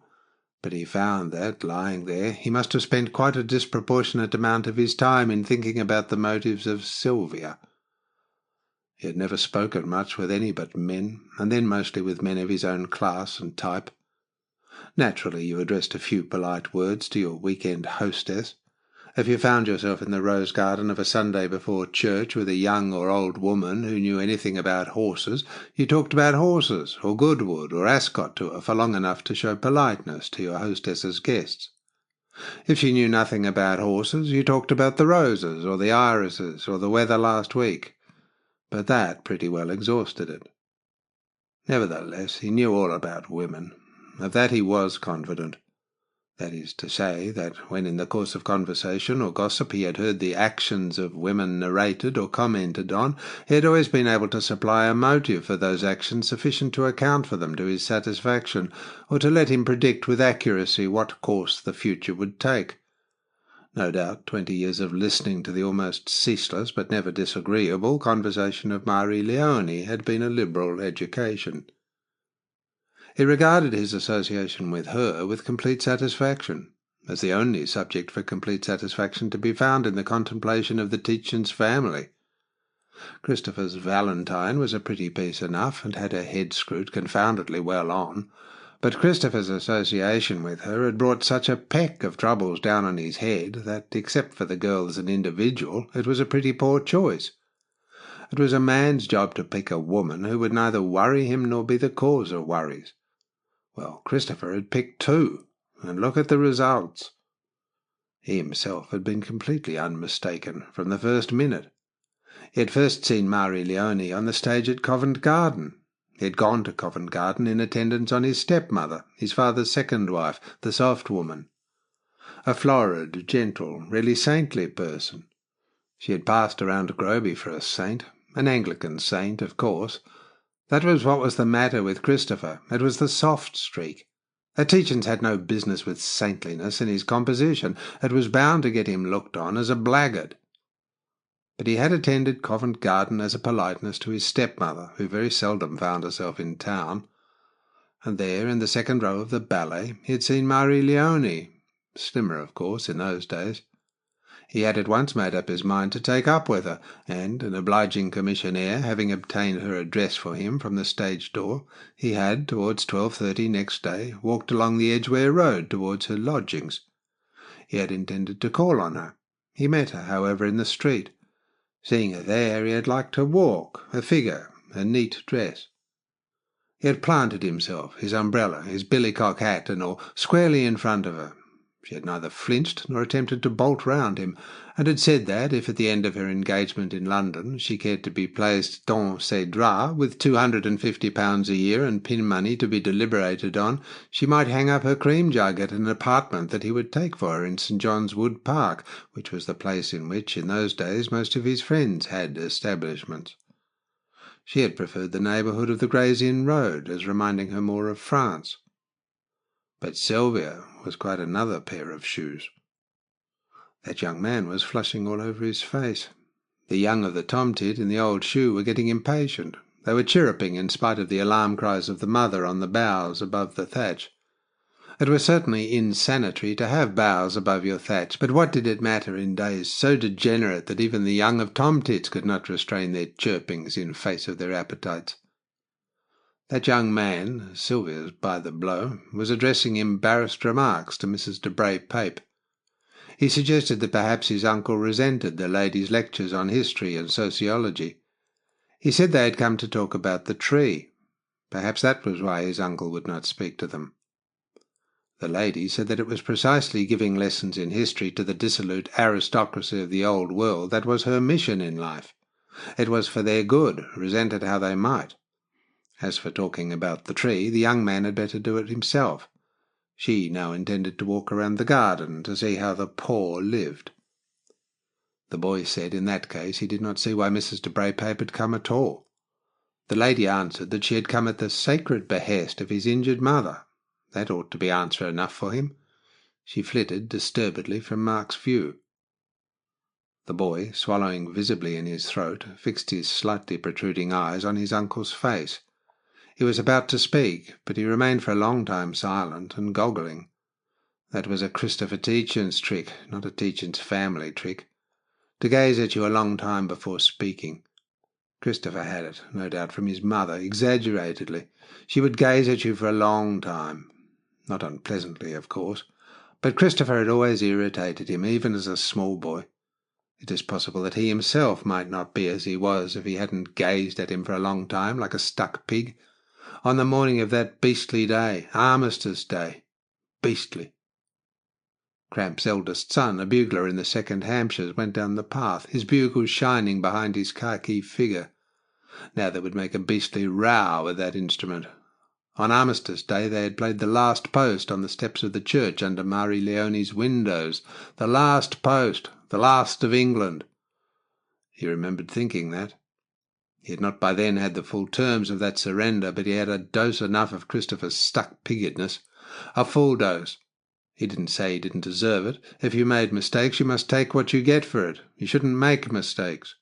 but he found that, lying there, he must have spent quite a disproportionate amount of his time in thinking about the motives of Sylvia. He had never spoken much with any but men, and then mostly with men of his own class and type. Naturally, you addressed a few polite words to your weekend hostess. If you found yourself in the rose garden of a Sunday before church with a young or old woman who knew anything about horses, you talked about horses, or Goodwood, or Ascot to her for long enough to show politeness to your hostess's guests. If she knew nothing about horses, you talked about the roses, or the irises, or the weather last week. But that pretty well exhausted it. Nevertheless, he knew all about women. Of that he was confident. That is to say, that when in the course of conversation or gossip he had heard the actions of women narrated or commented on, he had always been able to supply a motive for those actions sufficient to account for them to his satisfaction, or to let him predict with accuracy what course the future would take. No doubt 20 years of listening to the almost ceaseless but never disagreeable conversation of Marie Leone had been a liberal education. He regarded his association with her with complete satisfaction, as the only subject for complete satisfaction to be found in the contemplation of the Tietjens family. Christopher's Valentine was a pretty piece enough, and had her head screwed confoundedly well on, but Christopher's association with her had brought such a peck of troubles down on his head that, except for the girl as an individual, it was a pretty poor choice. It was a man's job to pick a woman who would neither worry him nor be the cause of worries. Well, Christopher had picked two, and look at the results. He himself had been completely unmistaken from the first minute. He had first seen Marie Leone on the stage at Covent Garden. He had gone to Covent Garden in attendance on his stepmother, his father's second wife, the soft woman. A florid, gentle, really saintly person. She had passed around Groby for a saint, an Anglican saint, of course. That was what was the matter with Christopher. It was the soft streak. The Tietjens had no business with saintliness in his composition. It was bound to get him looked on as a blackguard. But he had attended Covent Garden as a politeness to his stepmother, who very seldom found herself in town. And there, in the second row of the ballet, he had seen Marie Leone, slimmer, of course, in those days. He had at once made up his mind to take up with her, and, an obliging commissionaire having obtained her address for him from the stage door, he had, towards 12:30 next day, walked along the Edgware Road towards her lodgings. He had intended to call on her. He met her, however, in the street. Seeing her there, he had liked her walk, her figure, her neat dress. He had planted himself, his umbrella, his billycock hat and all, squarely in front of her, She had neither flinched nor attempted to bolt round him, and had said that, if at the end of her engagement in London she cared to be placed dans ses draps, with £250 a year and pin money to be deliberated on, she might hang up her cream jug at an apartment that he would take for her in St. John's Wood Park, which was the place in which, in those days, most of his friends had establishments. She had preferred the neighbourhood of the Gray's Inn Road, as reminding her more of France. But Sylvia was quite another pair of shoes. That young man was flushing all over his face. The young of the tomtit in the old shoe were getting impatient. They were chirruping in spite of the alarm cries of the mother on the boughs above the thatch. It was certainly insanitary to have boughs above your thatch, but what did it matter in days so degenerate that even the young of tomtits could not restrain their chirpings in face of their appetites? That young man, Sylvia's by the blow, was addressing embarrassed remarks to Mrs. de Bray-Pape. He suggested that perhaps his uncle resented the ladies' lectures on history and sociology. He said they had come to talk about the tree. Perhaps that was why his uncle would not speak to them. The lady said that it was precisely giving lessons in history to the dissolute aristocracy of the old world that was her mission in life. It was for their good, resent it how they might. As for talking about the tree, the young man had better do it himself. She now intended to walk around the garden to see how the poor lived. The boy said in that case he did not see why Mrs. de Bray-Pape had come at all. The lady answered that she had come at the sacred behest of his injured mother. That ought to be answer enough for him. She flitted disturbedly from Mark's view. The boy, swallowing visibly in his throat, fixed his slightly protruding eyes on his uncle's face. He was about to speak, but he remained for a long time silent and goggling. That was a Christopher Tietjens trick, not a Tietjens family trick, to gaze at you a long time before speaking. Christopher had it, no doubt, from his mother, exaggeratedly. She would gaze at you for a long time. Not unpleasantly, of course, but Christopher had always irritated him, even as a small boy. It is possible that he himself might not be as he was if he hadn't gazed at him for a long time, like a stuck pig. On the morning of that beastly day, Armistice Day. Beastly. Cramp's eldest son, a bugler in the 2nd Hampshires, went down the path, his bugle shining behind his khaki figure. Now they would make a beastly row with that instrument. On Armistice Day they had played the last post on the steps of the church under Marie Leonie's windows. The last post, the last of England. He remembered thinking that. He had not by then had the full terms of that surrender, but he had a dose enough of Christopher's stuck-piggedness. A full dose. He didn't say he didn't deserve it. If you made mistakes, you must take what you get for it. You shouldn't make mistakes.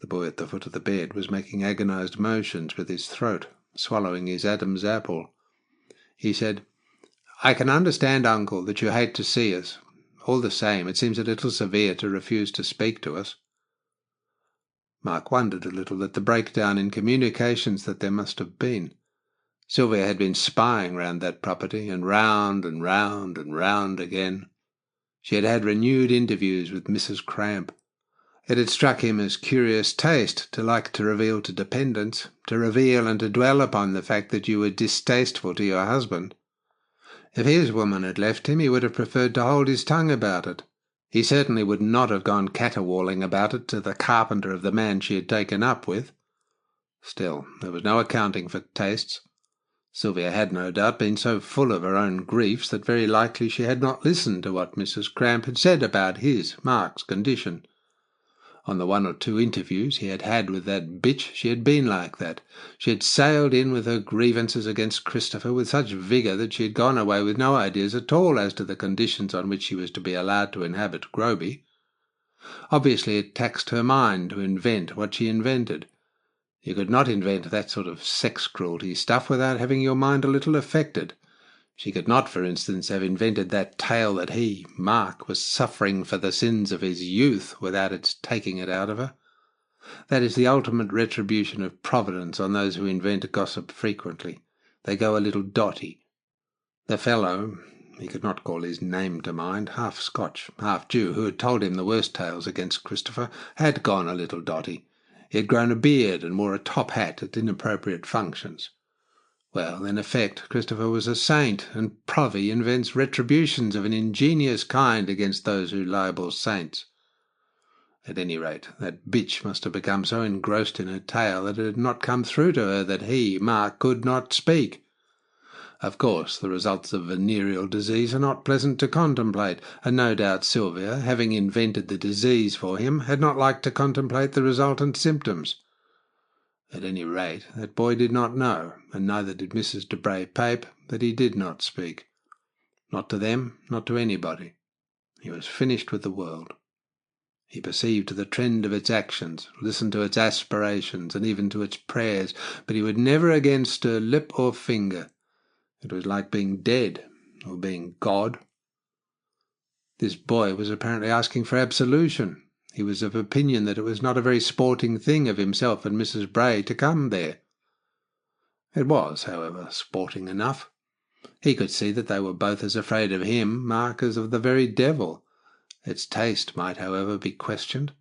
The boy at the foot of the bed was making agonized motions with his throat, swallowing his Adam's apple. He said, "I can understand, Uncle, that you hate to see us. All the same, it seems a little severe to refuse to speak to us." Mark wondered a little at the breakdown in communications that there must have been. Sylvia had been spying round that property, and round and round and round again. She had had renewed interviews with Mrs. Cramp. It had struck him as curious taste to like to reveal to dependents, to reveal and to dwell upon the fact that you were distasteful to your husband. If his woman had left him, he would have preferred to hold his tongue about it. He certainly would not have gone caterwauling about it to the carpenter of the man she had taken up with. Still, there was no accounting for tastes. Sylvia had no doubt been so full of her own griefs that very likely she had not listened to what Mrs. Cramp had said about his, Mark's, condition. On the 1 or 2 interviews he had had with that bitch, she had been like that. She had sailed in with her grievances against Christopher with such vigour that she had gone away with no ideas at all as to the conditions on which she was to be allowed to inhabit Groby. Obviously it taxed her mind to invent what she invented. You could not invent that sort of sex-cruelty stuff without having your mind a little affected. She could not, for instance, have invented that tale that he, Mark, was suffering for the sins of his youth without its taking it out of her. That is the ultimate retribution of Providence on those who invent gossip frequently. They go a little dotty. The fellow, he could not call his name to mind, half Scotch, half Jew, who had told him the worst tales against Christopher, had gone a little dotty. He had grown a beard and wore a top hat at inappropriate functions. Well, in effect, Christopher was a saint, and Provy invents retributions of an ingenious kind against those who libel saints. At any rate, that bitch must have become so engrossed in her tale that it had not come through to her that he, Mark, could not speak. Of course, the results of venereal disease are not pleasant to contemplate, and no doubt Sylvia, having invented the disease for him, had not liked to contemplate the resultant symptoms. At any rate, that boy did not know, and neither did Mrs. de Bray Pape, that he did not speak. Not to them, not to anybody. He was finished with the world. He perceived the trend of its actions, listened to its aspirations, and even to its prayers, but he would never again stir lip or finger. It was like being dead, or being God. This boy was apparently asking for absolution. He was of opinion that it was not a very sporting thing of himself and Mrs. Bray to come there. It was, however, sporting enough. He could see that they were both as afraid of him, Mark, as of the very devil. Its taste might, however, be questioned.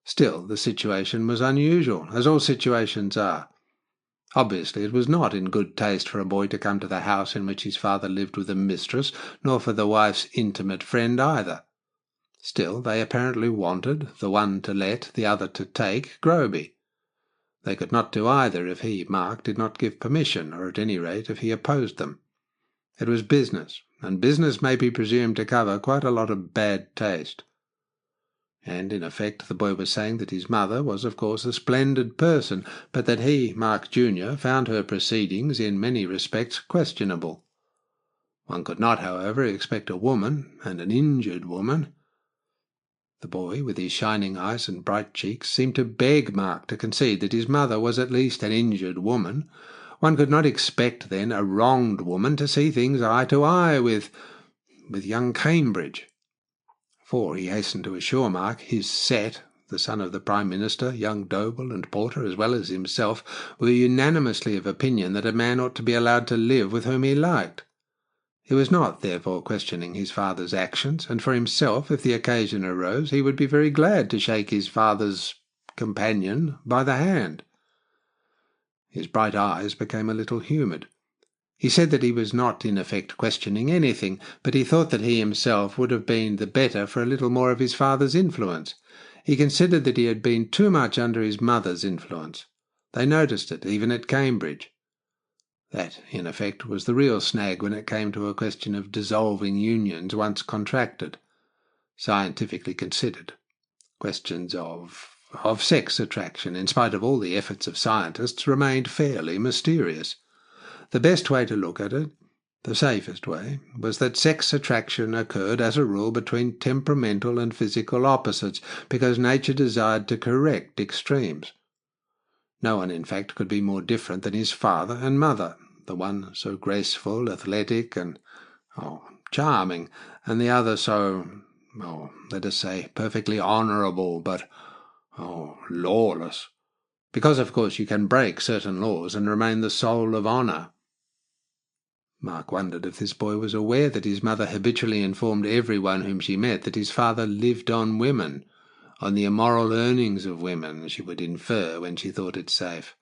Still, the situation was unusual, as all situations are. Obviously, it was not in good taste for a boy to come to the house in which his father lived with a mistress, nor for the wife's intimate friend either. Still, they apparently wanted, the one to let, the other to take, Groby. They could not do either if he, Mark, did not give permission, or at any rate if he opposed them. It was business, and business may be presumed to cover quite a lot of bad taste. And, in effect, the boy was saying that his mother was, of course, a splendid person, but that he, Mark Junior, found her proceedings in many respects questionable. One could not, however, expect a woman, and an injured woman. The boy, with his shining eyes and bright cheeks, seemed to beg Mark to concede that his mother was at least an injured woman. One could not expect, then, a wronged woman to see things eye to eye with young Cambridge. For, he hastened to assure Mark, his set, the son of the Prime Minister, young Doble and Porter, as well as himself, were unanimously of opinion that a man ought to be allowed to live with whom he liked. He was not, therefore, questioning his father's actions, and for himself, if the occasion arose, he would be very glad to shake his father's companion by the hand. His bright eyes became a little humid. He said that he was not in effect questioning anything, but he thought that he himself would have been the better for a little more of his father's influence. He considered that he had been too much under his mother's influence. They noticed it, even at Cambridge. That, in effect, was the real snag when it came to a question of dissolving unions once contracted. Scientifically considered, questions of sex attraction, in spite of all the efforts of scientists, remained fairly mysterious. The best way to look at it, the safest way, was that sex attraction occurred as a rule between temperamental and physical opposites, because nature desired to correct extremes. No one, in fact, could be more different than his father and mother, the one so graceful, athletic, and charming, and the other so, let us say, perfectly honourable, but lawless. Because, of course, you can break certain laws and remain the soul of honour. Mark wondered if this boy was aware that his mother habitually informed everyone whom she met that his father lived on women, on the immoral earnings of women, she would infer when she thought it safe.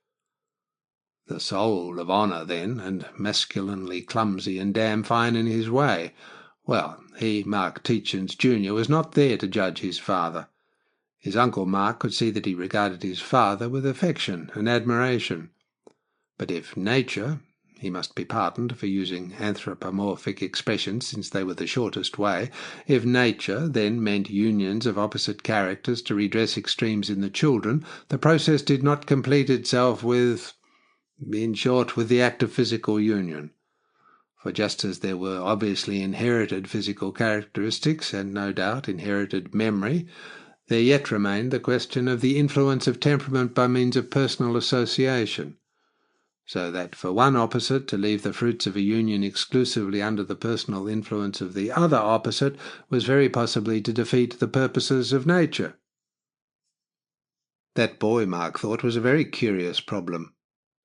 The soul of honour, then, and masculinely clumsy and damn fine in his way. Well, he, Mark Tietjens, Jr., was not there to judge his father. His uncle Mark could see that he regarded his father with affection and admiration. But if nature, he must be pardoned for using anthropomorphic expressions since they were the shortest way, if nature then meant unions of opposite characters to redress extremes in the children, the process did not complete itself with the act of physical union. For just as there were obviously inherited physical characteristics, and no doubt inherited memory, there yet remained the question of the influence of temperament by means of personal association. So that for one opposite to leave the fruits of a union exclusively under the personal influence of the other opposite was very possibly to defeat the purposes of nature. That boy, Mark thought, was a very curious problem.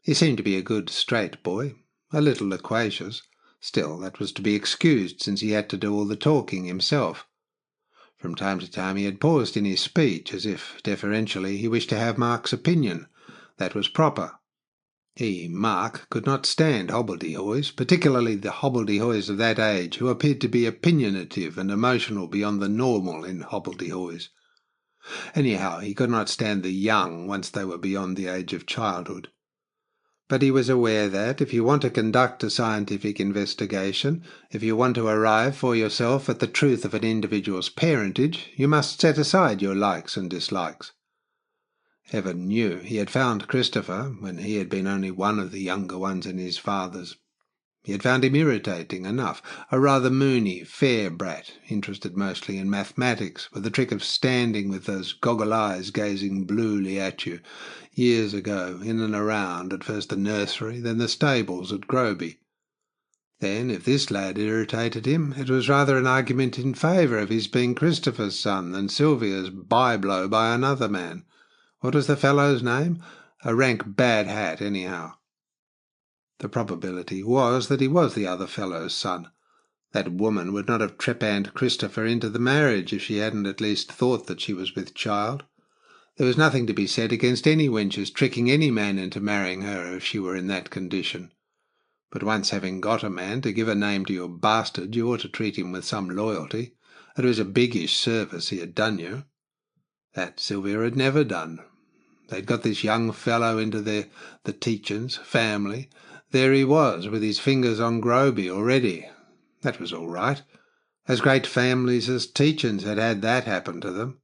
He seemed to be a good, straight boy, a little loquacious. Still, that was to be excused, since he had to do all the talking himself. From time to time he had paused in his speech, as if, deferentially, he wished to have Mark's opinion. That was proper. He, Mark, could not stand hobbledehoys, particularly the hobbledehoys of that age, who appeared to be opinionative and emotional beyond the normal in hobbledehoys. Anyhow, he could not stand the young once they were beyond the age of childhood. But he was aware that if you want to conduct a scientific investigation, if you want to arrive for yourself at the truth of an individual's parentage, you must set aside your likes and dislikes. Heaven knew he had found Christopher, when he had been only one of the younger ones in his father's. He had found him irritating enough, a rather moony, fair brat, interested mostly in mathematics, with the trick of standing with those goggle eyes gazing bluely at you, years ago, in and around, at first the nursery, then the stables at Groby. Then, if this lad irritated him, it was rather an argument in favour of his being Christopher's son than Sylvia's bye-blow by another man. What was the fellow's name? A rank bad hat, anyhow. The probability was that he was the other fellow's son. That woman would not have trepanned Christopher into the marriage if she hadn't at least thought that she was with child. There was nothing to be said against any wench's tricking any man into marrying her if she were in that condition. But once having got a man to give a name to your bastard, you ought to treat him with some loyalty. It was a biggish service he had done you. That Sylvia had never done. They'd got this young fellow into the Tietjens family. There he was, with his fingers on Groby already. That was all right. As great families as Tietjens had had that happen to them.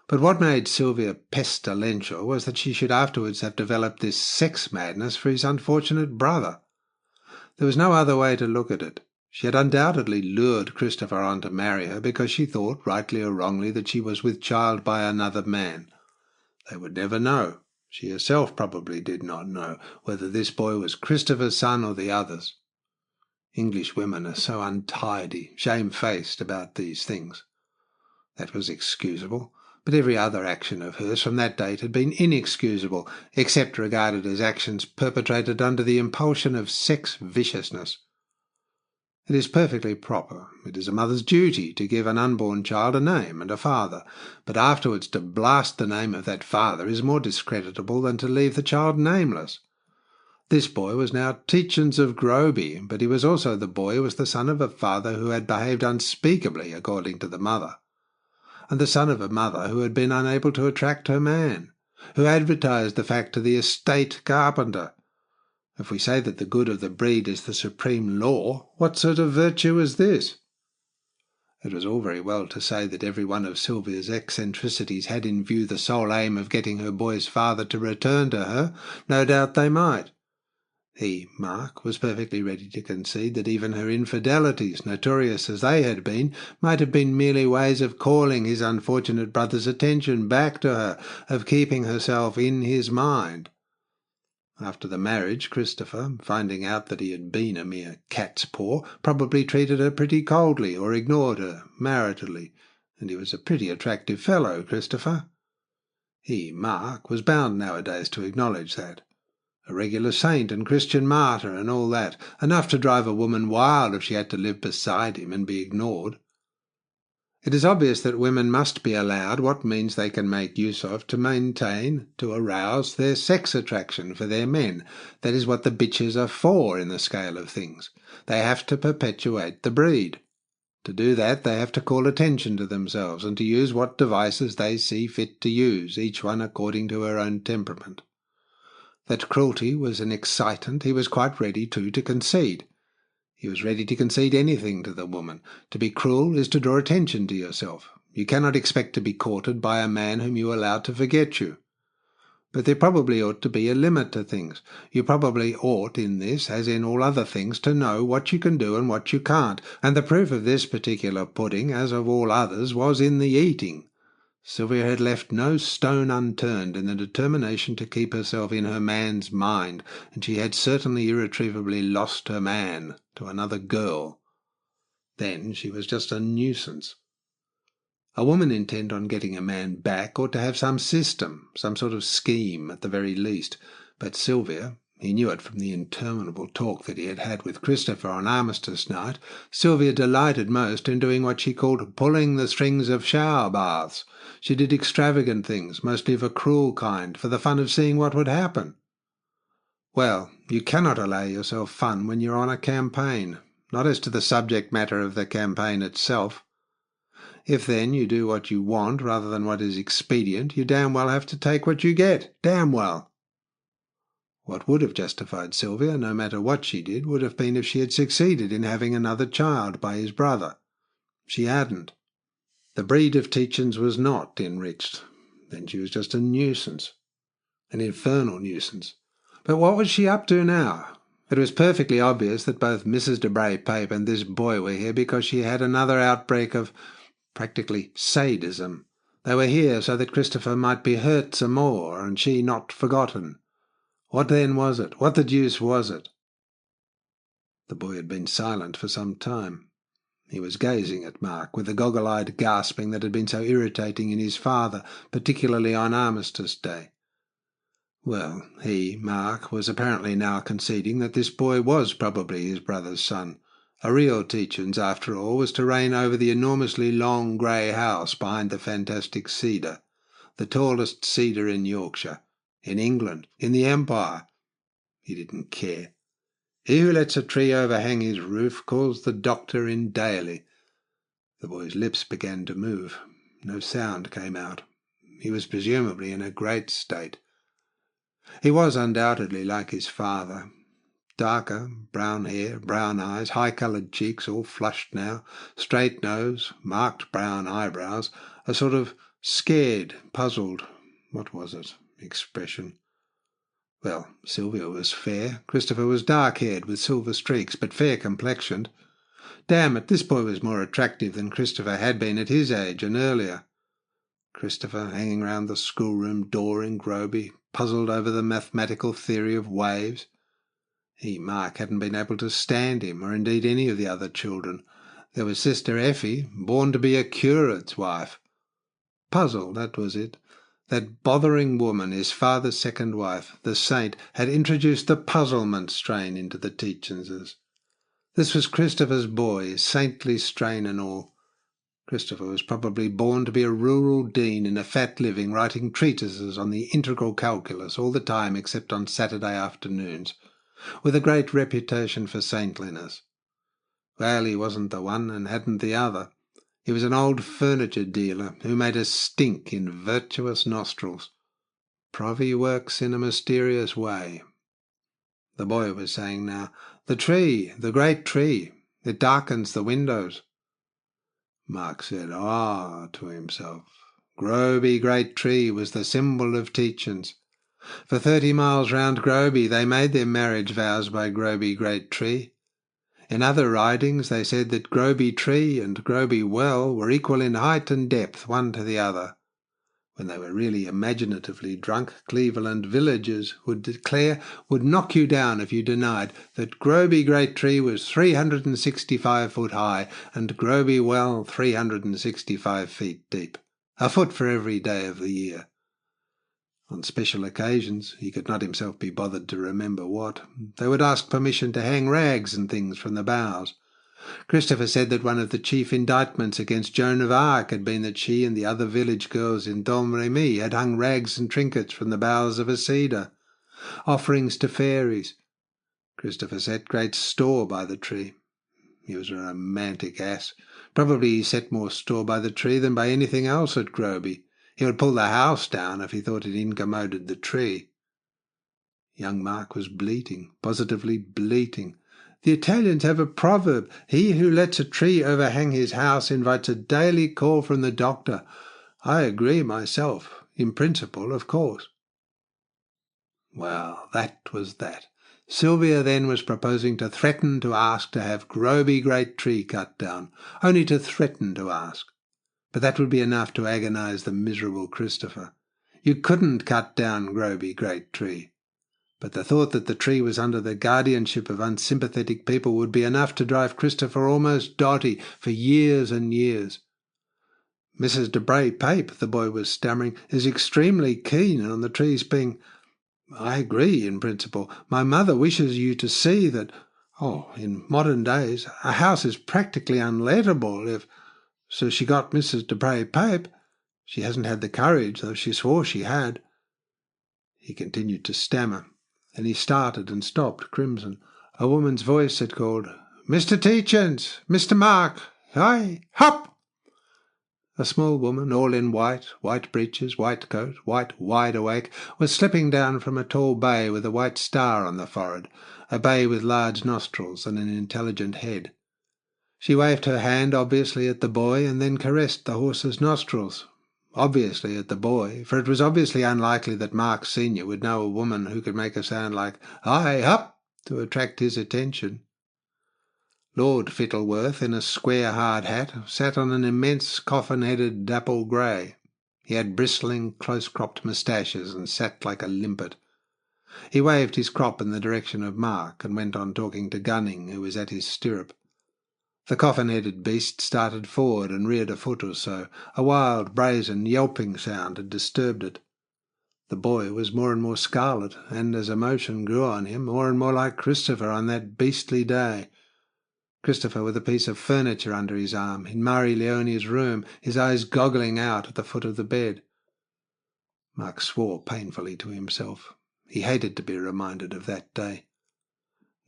But what made Sylvia pestilential was that she should afterwards have developed this sex madness for his unfortunate brother. There was no other way to look at it. She had undoubtedly lured Christopher on to marry her because she thought, rightly or wrongly, that she was with child by another man. They would never know. She herself probably did not know whether this boy was Christopher's son or the other's. English women are so untidy, shamefaced about these things. That was excusable, but every other action of hers from that date had been inexcusable, except regarded as actions perpetrated under the impulsion of sex viciousness. It is perfectly proper, it is a mother's duty to give an unborn child a name and a father, but afterwards to blast the name of that father is more discreditable than to leave the child nameless. This boy was now Tietjens of Groby, but he was also the boy who was the son of a father who had behaved unspeakably according to the mother, and the son of a mother who had been unable to attract her man, who advertised the fact to the estate carpenter. If we say that the good of the breed is the supreme law, what sort of virtue is this? It was all very well to say that every one of Sylvia's eccentricities had in view the sole aim of getting her boy's father to return to her. No doubt they might. He, Mark, was perfectly ready to concede that even her infidelities, notorious as they had been, might have been merely ways of calling his unfortunate brother's attention back to her, of keeping herself in his mind. After the marriage, Christopher, finding out that he had been a mere cat's paw, probably treated her pretty coldly or ignored her maritally, and he was a pretty attractive fellow, Christopher. He, Mark, was bound nowadays to acknowledge that. A regular saint and Christian martyr and all that, enough to drive a woman wild if she had to live beside him and be ignored. It is obvious that women must be allowed what means they can make use of to maintain, to arouse their sex attraction for their men. That is what the bitches are for in the scale of things. They have to perpetuate the breed. To do that, they have to call attention to themselves and to use what devices they see fit to use, each one according to her own temperament. That cruelty was an excitant he was quite ready to concede. He was ready to concede anything to the woman. To be cruel is to draw attention to yourself. You cannot expect to be courted by a man whom you allow to forget you. But there probably ought to be a limit to things. You probably ought, in this, as in all other things, to know what you can do and what you can't, and the proof of this particular pudding, as of all others, was in the eating. Sylvia had left no stone unturned in the determination to keep herself in her man's mind, and she had certainly irretrievably lost her man to another girl. Then she was just a nuisance. A woman intent on getting a man back ought to have some system, some sort of scheme at the very least, but Sylvia, he knew it from the interminable talk that he had had with Christopher on Armistice night, Sylvia delighted most in doing what she called pulling the strings of shower baths. She did extravagant things, mostly of a cruel kind, for the fun of seeing what would happen. Well, you cannot allow yourself fun when you're on a campaign, not as to the subject matter of the campaign itself. If then you do what you want rather than what is expedient, you damn well have to take what you get. Damn well. What would have justified Sylvia, no matter what she did, would have been if she had succeeded in having another child by his brother. She hadn't. The breed of Tietjens was not enriched. Then she was just a nuisance. An infernal nuisance. But what was she up to now? It was perfectly obvious that both Mrs. de Bray-Pape and this boy were here because she had another outbreak of practically sadism. They were here so that Christopher might be hurt some more, and she not forgotten. What then was it? What the deuce was it? The boy had been silent for some time. He was gazing at Mark with the goggle-eyed gasping that had been so irritating in his father, particularly on Armistice Day. Well, he, Mark, was apparently now conceding that this boy was probably his brother's son. A real Tietjens, after all, was to reign over the enormously long grey house behind the fantastic cedar, the tallest cedar in Yorkshire, in England, in the Empire. He didn't care. He who lets a tree overhang his roof calls the doctor in daily. The boy's lips began to move. No sound came out. He was presumably in a great state. He was undoubtedly like his father. Darker, brown hair, brown eyes, high-coloured cheeks, all flushed now, straight nose, marked brown eyebrows, a sort of scared, puzzled, what was it, expression. Well, Sylvia was fair. Christopher was dark-haired with silver streaks, but fair-complexioned. Damn it, this boy was more attractive than Christopher had been at his age and earlier. Christopher, hanging round the schoolroom door in Groby, puzzled over the mathematical theory of waves. He, Mark, hadn't been able to stand him, or indeed any of the other children. There was Sister Effie, born to be a curate's wife. Puzzled, that was it. That bothering woman, his father's second wife, the saint, had introduced the puzzlement strain into the Tietjenses. This was Christopher's boy, saintly strain and all. Christopher was probably born to be a rural dean in a fat living, writing treatises on the integral calculus all the time except on Saturday afternoons, with a great reputation for saintliness. Well, he wasn't the one and hadn't the other. He was an old furniture dealer who made a stink in virtuous nostrils. Provi works in a mysterious way. The boy was saying now, "The tree, the great tree, it darkens the windows." Mark said, "Ah," to himself. Groby Great Tree was the symbol of Tietjens. For 30 miles round Groby they made their marriage vows by Groby Great Tree. In other ridings they said that Groby Tree and Groby Well were equal in height and depth, one to the other. When they were really imaginatively drunk, Cleveland villagers would declare, would knock you down if you denied, that Groby Great Tree was 365 foot high and Groby Well 365 feet deep, a foot for every day of the year. On special occasions, he could not himself be bothered to remember what, they would ask permission to hang rags and things from the boughs. Christopher said that one of the chief indictments against Joan of Arc had been that she and the other village girls in Domremy had hung rags and trinkets from the boughs of a cedar, offerings to fairies. Christopher set great store by the tree. He was a romantic ass. Probably he set more store by the tree than by anything else at Groby. He would pull the house down if he thought it incommoded the tree. Young Mark was bleating, positively bleating. The Italians have a proverb, "He who lets a tree overhang his house invites a daily call from the doctor." I agree myself, in principle, of course. Well, that was that. Sylvia then was proposing to threaten to ask to have Groby Great Tree cut down, only to threaten to ask. But that would be enough to agonize the miserable Christopher. You couldn't cut down Groby Great Tree. But the thought that the tree was under the guardianship of unsympathetic people would be enough to drive Christopher almost dotty for years and years. "Mrs. de Bray-Pape," the boy was stammering, "is extremely keen on the trees being—" "I agree in principle. My mother wishes you to see that, in modern days, a house is practically unlettable if— So she got Mrs. de Bray-Pape. She hasn't had the courage, though she swore she had." He continued to stammer. and he started and stopped, crimson. A woman's voice had called, "Mr. Tietjens! Mr. Mark! Hi! Hop!" A small woman, all in white breeches, white coat, white wide-awake, was slipping down from a tall bay with a white star on the forehead, a bay with large nostrils and an intelligent head. She waved her hand obviously at the boy and then caressed the horse's nostrils. Obviously at the boy, for it was obviously unlikely that Mark Sr. would know a woman who could make a sound like "Hi! Hop!" to attract his attention. Lord Fittleworth, in a square hard hat, sat on an immense coffin-headed dapple grey. He had bristling, close-cropped moustaches and sat like a limpet. He waved his crop in the direction of Mark and went on talking to Gunning, who was at his stirrup. The coffin-headed beast started forward and reared a foot or so. A wild, brazen, yelping sound had disturbed it. The boy was more and more scarlet, and as emotion grew on him, more and more like Christopher on that beastly day. Christopher with a piece of furniture under his arm, in Murray Leone's room, his eyes goggling out at the foot of the bed. Mark swore painfully to himself. He hated to be reminded of that day.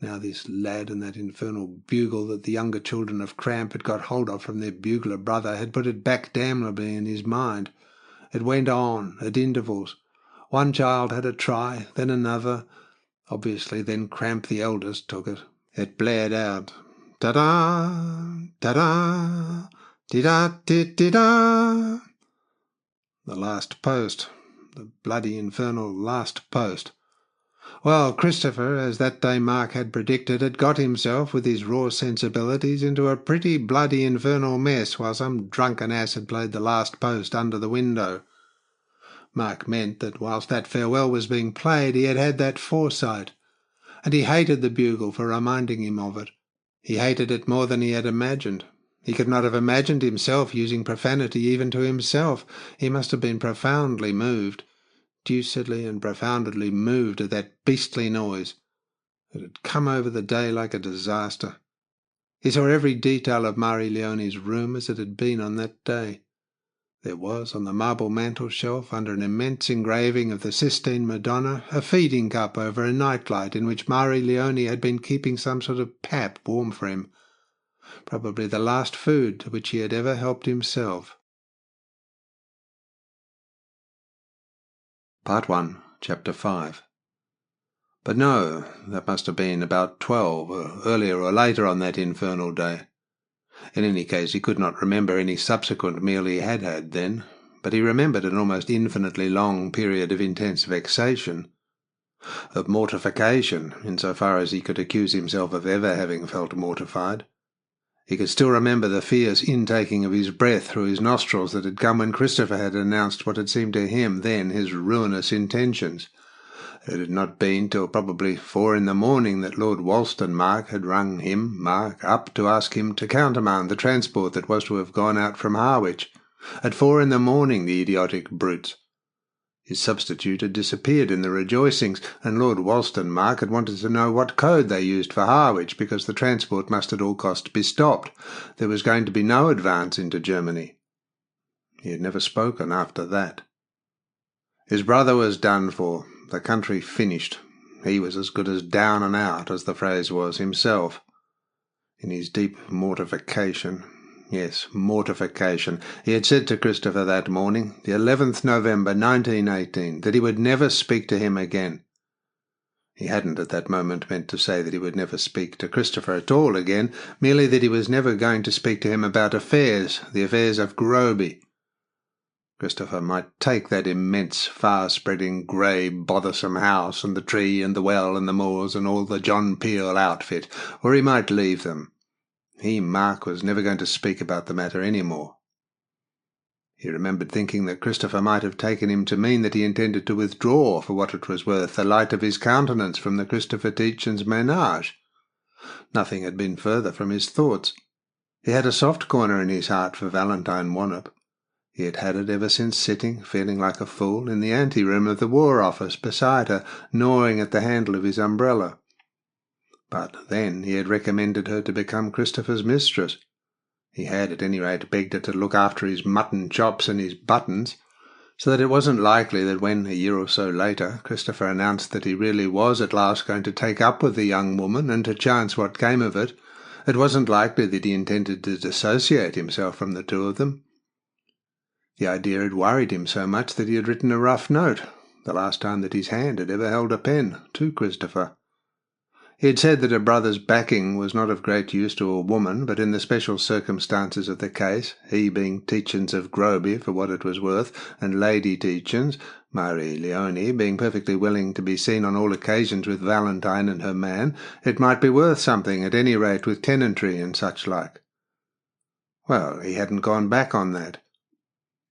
Now this lad and that infernal bugle that the younger children of Cramp had got hold of from their bugler brother had put it back damnably in his mind. It went on, at intervals. One child had a try, then another. Obviously then Cramp the eldest took it. It blared out, "Ta-da! Ta-da! Di-da-di-di-da!" The last post. The bloody infernal last post. Well, Christopher, as that day Mark had predicted, had got himself, with his raw sensibilities, into a pretty bloody infernal mess while some drunken ass had played the last post under the window. Mark meant that whilst that farewell was being played, he had had that foresight, and he hated the bugle for reminding him of it. He hated it more than he had imagined. He could not have imagined himself using profanity even to himself. He must have been profoundly moved, deucedly and profoundly moved at that beastly noise. It had come over the day like a disaster. He saw every detail of Murray Leone's room as it had been on that day. There was, on the marble mantel-shelf, under an immense engraving of the Sistine Madonna, a feeding cup over a nightlight in which Murray Leone had been keeping some sort of pap warm for him, probably the last food to which he had ever helped himself. Part 1, Chapter 5. But no, that must have been about 12, or earlier or later on that infernal day. In any case, he could not remember any subsequent meal he had had then, but he remembered an almost infinitely long period of intense vexation, of mortification, insofar as he could accuse himself of ever having felt mortified. He could still remember the fierce intaking of his breath through his nostrils that had come when Christopher had announced what had seemed to him then his ruinous intentions. It had not been till probably 4 in the morning that Lord Wollstonmark had rung him, Mark, up to ask him to countermand the transport that was to have gone out from Harwich. At 4 in the morning, the idiotic brutes. His substitute had disappeared in the rejoicings, and Lord Wollstonmark had wanted to know what code they used for Harwich, because the transport must at all costs be stopped. There was going to be no advance into Germany. He had never spoken after that. His brother was done for, the country finished. He was as good as down and out, as the phrase was, himself. In his deep mortification, yes, mortification, he had said to Christopher that morning, the 11th November 1918, that he would never speak to him again. He hadn't at that moment meant to say that he would never speak to Christopher at all again, merely that he was never going to speak to him about affairs, the affairs of Groby. Christopher might take that immense, far-spreading, grey, bothersome house, and the tree, and the well, and the moors, and all the John Peel outfit, or he might leave them. He, Mark, was never going to speak about the matter any more. He remembered thinking that Christopher might have taken him to mean that he intended to withdraw, for what it was worth, the light of his countenance from the Christopher Tietjens ménage. Nothing had been further from his thoughts. He had a soft corner in his heart for Valentine Wannop. He had had it ever since sitting, feeling like a fool, in the ante-room of the War Office beside her, gnawing at the handle of his umbrella. But then he had recommended her to become Christopher's mistress. He had, at any rate, begged her to look after his mutton chops and his buttons. so that it wasn't likely that when, a year or so later, Christopher announced that he really was at last going to take up with the young woman and to chance what came of it, it wasn't likely that he intended to dissociate himself from the two of them. The idea had worried him so much that he had written a rough note, the last time that his hand had ever held a pen, to Christopher. He had said that a brother's backing was not of great use to a woman, but in the special circumstances of the case, he being Tietjens of Groby for what it was worth, and Lady Tietjens, Marie Leonie, being perfectly willing to be seen on all occasions with Valentine and her man, it might be worth something, at any rate with tenantry and such like. Well, he hadn't gone back on that.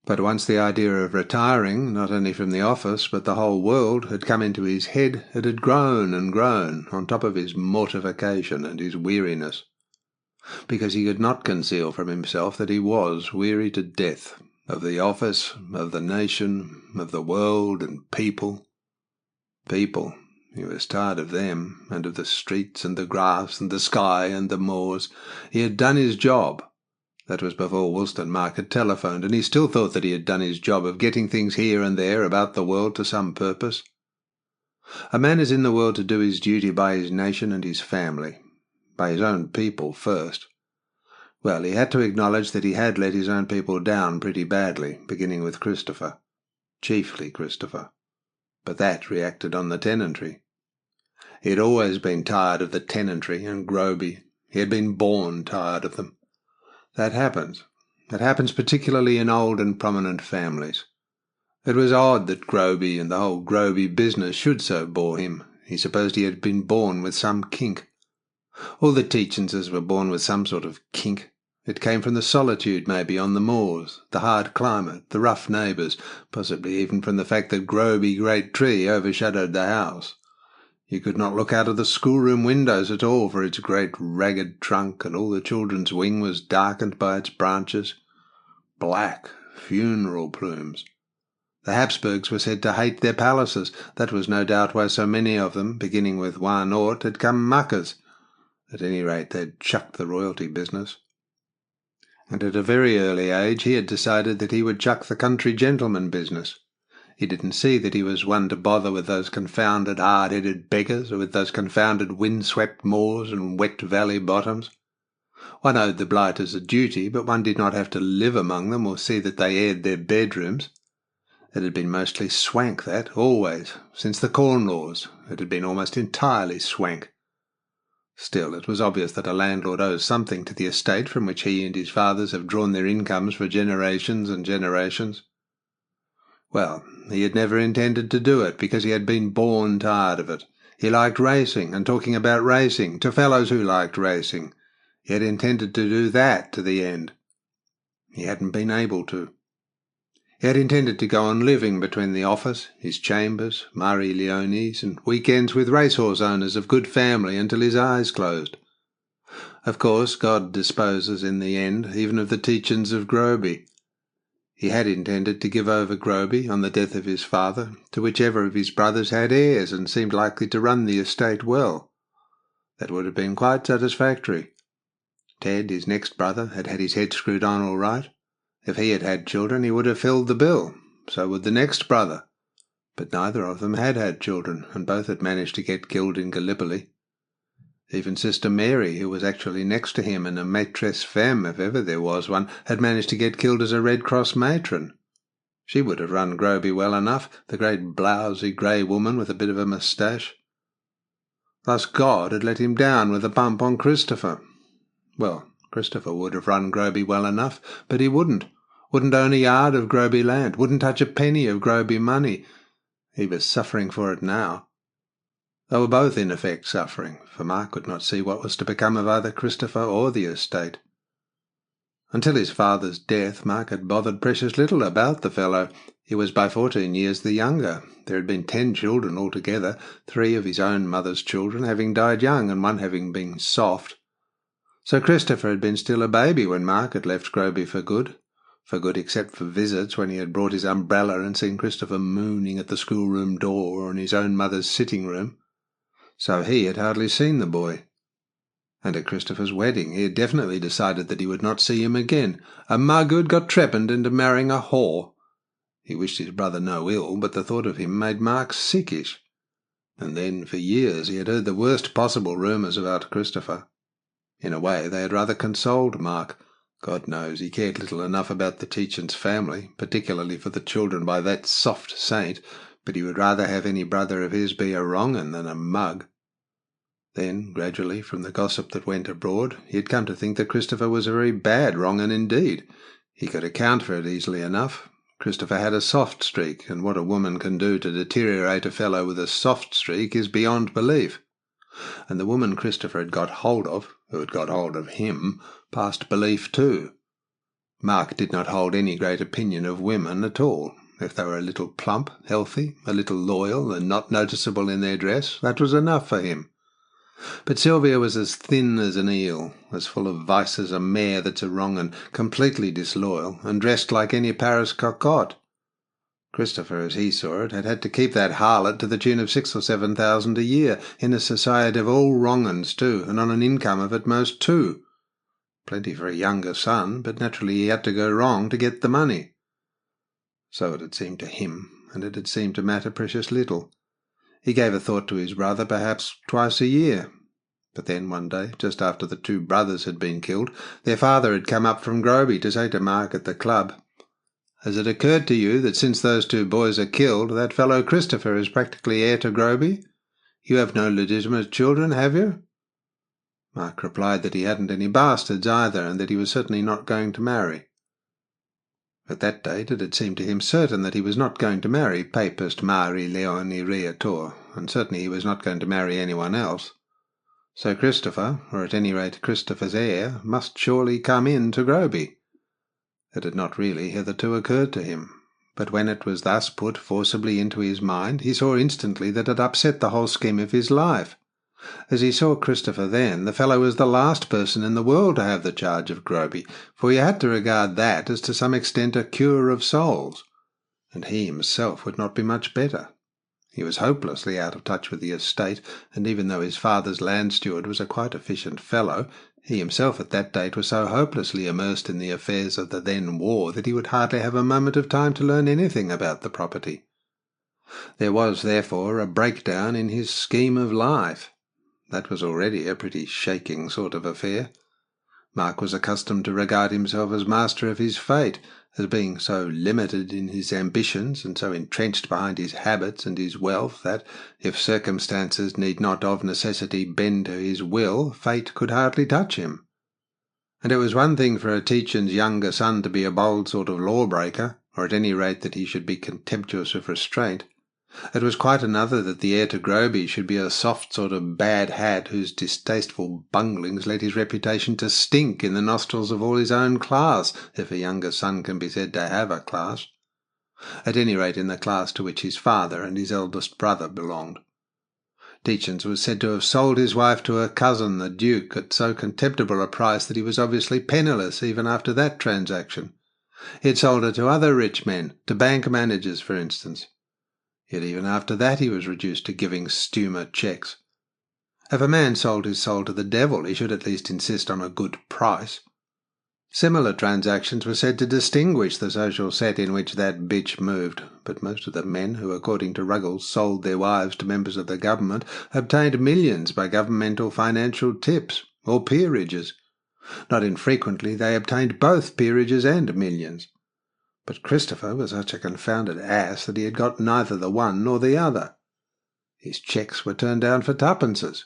But once the idea of retiring, not only from the office, but the whole world, had come into his head, it had grown and grown, on top of his mortification and his weariness. Because he could not conceal from himself that he was weary to death, of the office, of the nation, of the world and people. People. He was tired of them, and of the streets and the grass and the sky and the moors. He had done his job. That was before Woolston Mark had telephoned, and he still thought that he had done his job of getting things here and there about the world to some purpose. A man is in the world to do his duty by his nation and his family, by his own people first. Well, he had to acknowledge that he had let his own people down pretty badly, beginning with Christopher. Chiefly Christopher. But that reacted on the tenantry. He had always been tired of the tenantry and Groby. He had been born tired of them. That happens. It happens particularly in old and prominent families. It was odd that Groby and the whole Groby business should so bore him. He supposed he had been born with some kink. All the Tietjenses were born with some sort of kink. It came from the solitude, maybe, on the moors, the hard climate, the rough neighbours, possibly even from the fact that Groby Great Tree overshadowed the house. You could not look out of the schoolroom windows at all for its great ragged trunk, and all the children's wing was darkened by its branches. Black, funeral plumes. The Habsburgs were said to hate their palaces. That was no doubt why so many of them, beginning with Wannop, had come muckers. At any rate, they'd chucked the royalty business. And at a very early age he had decided that he would chuck the country gentleman business. He didn't see that he was one to bother with those confounded hard-headed beggars, or with those confounded wind-swept moors and wet valley bottoms. One owed the blighters a duty, but one did not have to live among them or see that they aired their bedrooms. It had been mostly swank, that, always. Since the Corn Laws, it had been almost entirely swank. Still, it was obvious that a landlord owes something to the estate from which he and his fathers have drawn their incomes for generations and generations. Well, he had never intended to do it, because he had been born tired of it. He liked racing, and talking about racing, to fellows who liked racing. He had intended to do that to the end. He hadn't been able to. He had intended to go on living between the office, his chambers, Marie Leonie's, and weekends with racehorse owners of good family until his eyes closed. Of course, God disposes in the end, even of the Tietjens of Groby. He had intended to give over Groby, on the death of his father, to whichever of his brothers had heirs and seemed likely to run the estate well. That would have been quite satisfactory. Ted, his next brother, had had his head screwed on all right. If he had had children, he would have filled the bill. So would the next brother. But neither of them had had children, and both had managed to get killed in Gallipoli. Even Sister Mary, who was actually next to him and a maîtresse femme, if ever there was one, had managed to get killed as a Red Cross matron. She would have run Groby well enough, the great blousy grey woman with a bit of a moustache. Thus God had let him down with a bump on Christopher. Well, Christopher would have run Groby well enough, but he wouldn't own a yard of Groby land, wouldn't touch a penny of Groby money. He was suffering for it now. They were both in effect suffering, for Mark could not see what was to become of either Christopher or the estate. Until his father's death, Mark had bothered precious little about the fellow. He was by 14 years the younger. There had been 10 children altogether, 3 of his own mother's children having died young and one having been soft. So Christopher had been still a baby when Mark had left Groby for good except for visits when he had brought his umbrella and seen Christopher mooning at the schoolroom door or in his own mother's sitting-room. So he had hardly seen the boy. And at Christopher's wedding he had definitely decided that he would not see him again. A mug who had got trepanned into marrying a whore. He wished his brother no ill, but the thought of him made Mark sickish. And then, for years, he had heard the worst possible rumours about Christopher. In a way, they had rather consoled Mark. God knows he cared little enough about the Tietjens family, particularly for the children by that soft saint, but he would rather have any brother of his be a wrong-'un than a mug. Then, gradually, from the gossip that went abroad, he had come to think that Christopher was a very bad wrong-'un indeed. He could account for it easily enough. Christopher had a soft streak, and what a woman can do to deteriorate a fellow with a soft streak is beyond belief. And the woman Christopher had got hold of, who had got hold of him, past belief too. Mark did not hold any great opinion of women at all. If they were a little plump, healthy, a little loyal, and not noticeable in their dress, that was enough for him. But Sylvia was as thin as an eel, as full of vice as a mare that's a wrong, and completely disloyal, and dressed like any Paris cocotte. Christopher, as he saw it, had had to keep that harlot to the tune of 6,000 or 7,000 a year, in a society of all wrong-'uns too, and on an income of at most 2. Plenty for a younger son, but naturally he had to go wrong to get the money. So it had seemed to him, and it had seemed to matter precious little. He gave a thought to his brother perhaps twice a year. But then one day, just after the 2 brothers had been killed, their father had come up from Groby to say to Mark at the club, "Has it occurred to you that since those 2 boys are killed, that fellow Christopher is practically heir to Groby? You have no legitimate children, have you?" Mark replied that he hadn't any bastards either, and that he was certainly not going to marry. At that date it had seemed to him certain that he was not going to marry Papist Mari Leoni Riator, and certainly he was not going to marry anyone else. So Christopher, or at any rate Christopher's heir, must surely come in to Groby. It had not really hitherto occurred to him, but when it was thus put forcibly into his mind, he saw instantly that it upset the whole scheme of his life. As he saw Christopher then, the fellow was the last person in the world to have the charge of Groby, for he had to regard that as to some extent a cure of souls, and he himself would not be much better. He was hopelessly out of touch with the estate, and even though his father's land steward was a quite efficient fellow, he himself at that date was so hopelessly immersed in the affairs of the then war that he would hardly have a moment of time to learn anything about the property. There was, therefore, a breakdown in his scheme of life. That was already a pretty shaking sort of affair. Mark was accustomed to regard himself as master of his fate, as being so limited in his ambitions and so entrenched behind his habits and his wealth that, if circumstances need not of necessity bend to his will, fate could hardly touch him. And it was one thing for a Tietjens' younger son to be a bold sort of lawbreaker, or at any rate that he should be contemptuous of restraint. It was quite another that the heir to Groby should be a soft sort of bad hat whose distasteful bunglings led his reputation to stink in the nostrils of all his own class, if a younger son can be said to have a class. At any rate in the class to which his father and his eldest brother belonged. Tietjens was said to have sold his wife to her cousin, the Duke, at so contemptible a price that he was obviously penniless even after that transaction. He had sold her to other rich men, to bank managers, for instance. Yet even after that he was reduced to giving Stumer cheques. If a man sold his soul to the devil, he should at least insist on a good price. Similar transactions were said to distinguish the social set in which that bitch moved, but most of the men who, according to Ruggles, sold their wives to members of the government obtained millions by governmental financial tips, or peerages. Not infrequently they obtained both peerages and millions. But Christopher was such a confounded ass that he had got neither the one nor the other. His cheques were turned down for twopences,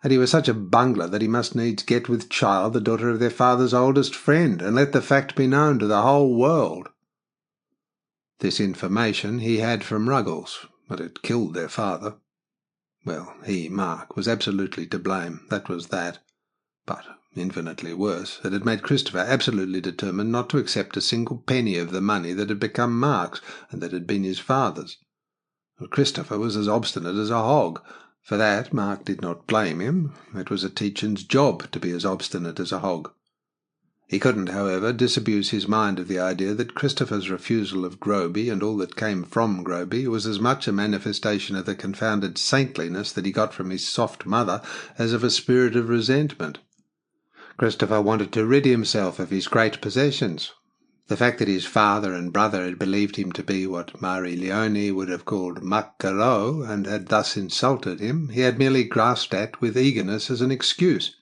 and he was such a bungler that he must needs get with child the daughter of their father's oldest friend, and let the fact be known to the whole world. This information he had from Ruggles, but it killed their father. Well, he, Mark, was absolutely to blame, that was that. But infinitely worse, it had made Christopher absolutely determined not to accept a single penny of the money that had become Mark's and that had been his father's. And Christopher was as obstinate as a hog. For that Mark did not blame him. It was a Tietjens' job to be as obstinate as a hog. He couldn't, however, disabuse his mind of the idea that Christopher's refusal of Groby and all that came from Groby was as much a manifestation of the confounded saintliness that he got from his soft mother as of a spirit of resentment. Christopher wanted to rid himself of his great possessions. The fact that his father and brother had believed him to be what Marie Leone would have called maquereau, and had thus insulted him, he had merely grasped at with eagerness as an excuse.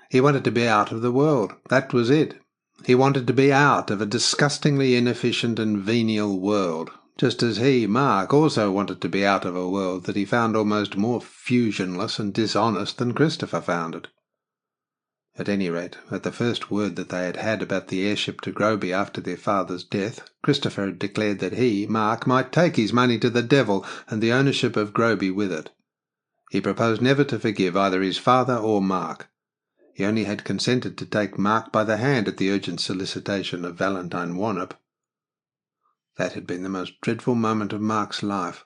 He wanted to be out of the world. That was it. He wanted to be out of a disgustingly inefficient and venial world, just as he, Mark, also wanted to be out of a world that he found almost more fusionless and dishonest than Christopher found it. At any rate, at the first word that they had had about the heirship to Groby after their father's death, Christopher had declared that he, Mark, might take his money to the devil and the ownership of Groby with it. He proposed never to forgive either his father or Mark. He only had consented to take Mark by the hand at the urgent solicitation of Valentine Wannop. That had been the most dreadful moment of Mark's life.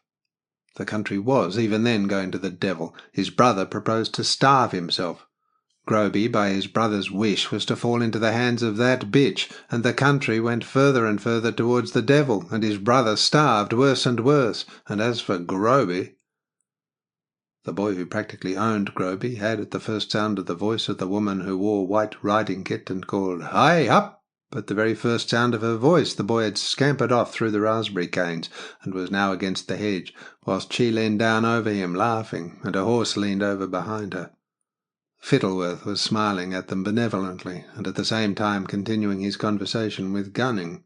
The country was, even then, going to the devil. His brother proposed to starve himself. Groby, by his brother's wish, was to fall into the hands of that bitch, and the country went further and further towards the devil, and his brother starved worse and worse. And as for Groby, the boy who practically owned Groby had, at the first sound of the voice of the woman who wore white riding-kit and called "Hi, up!" at the very first sound of her voice, the boy had scampered off through the raspberry canes, and was now against the hedge, whilst she leaned down over him, laughing, and a horse leaned over behind her. Fittleworth was smiling at them benevolently, and at the same time continuing his conversation with Gunning.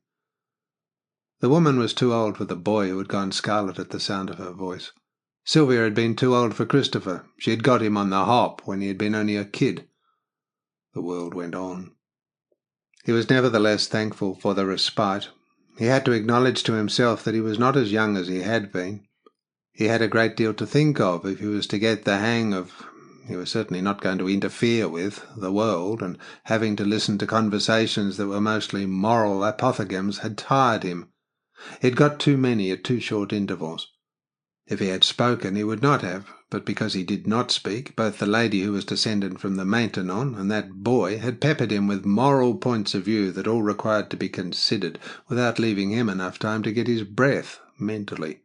The woman was too old for the boy, who had gone scarlet at the sound of her voice. Sylvia had been too old for Christopher. She had got him on the hop when he had been only a kid. The world went on. He was nevertheless thankful for the respite. He had to acknowledge to himself that he was not as young as he had been. He had a great deal to think of if he was to get the hang of— he was certainly not going to interfere with— the world, and having to listen to conversations that were mostly moral apothegms had tired him. He had got too many at too short intervals. If he had spoken, he would not have, but because he did not speak, both the lady who was descended from the Maintenon and that boy had peppered him with moral points of view that all required to be considered, without leaving him enough time to get his breath mentally.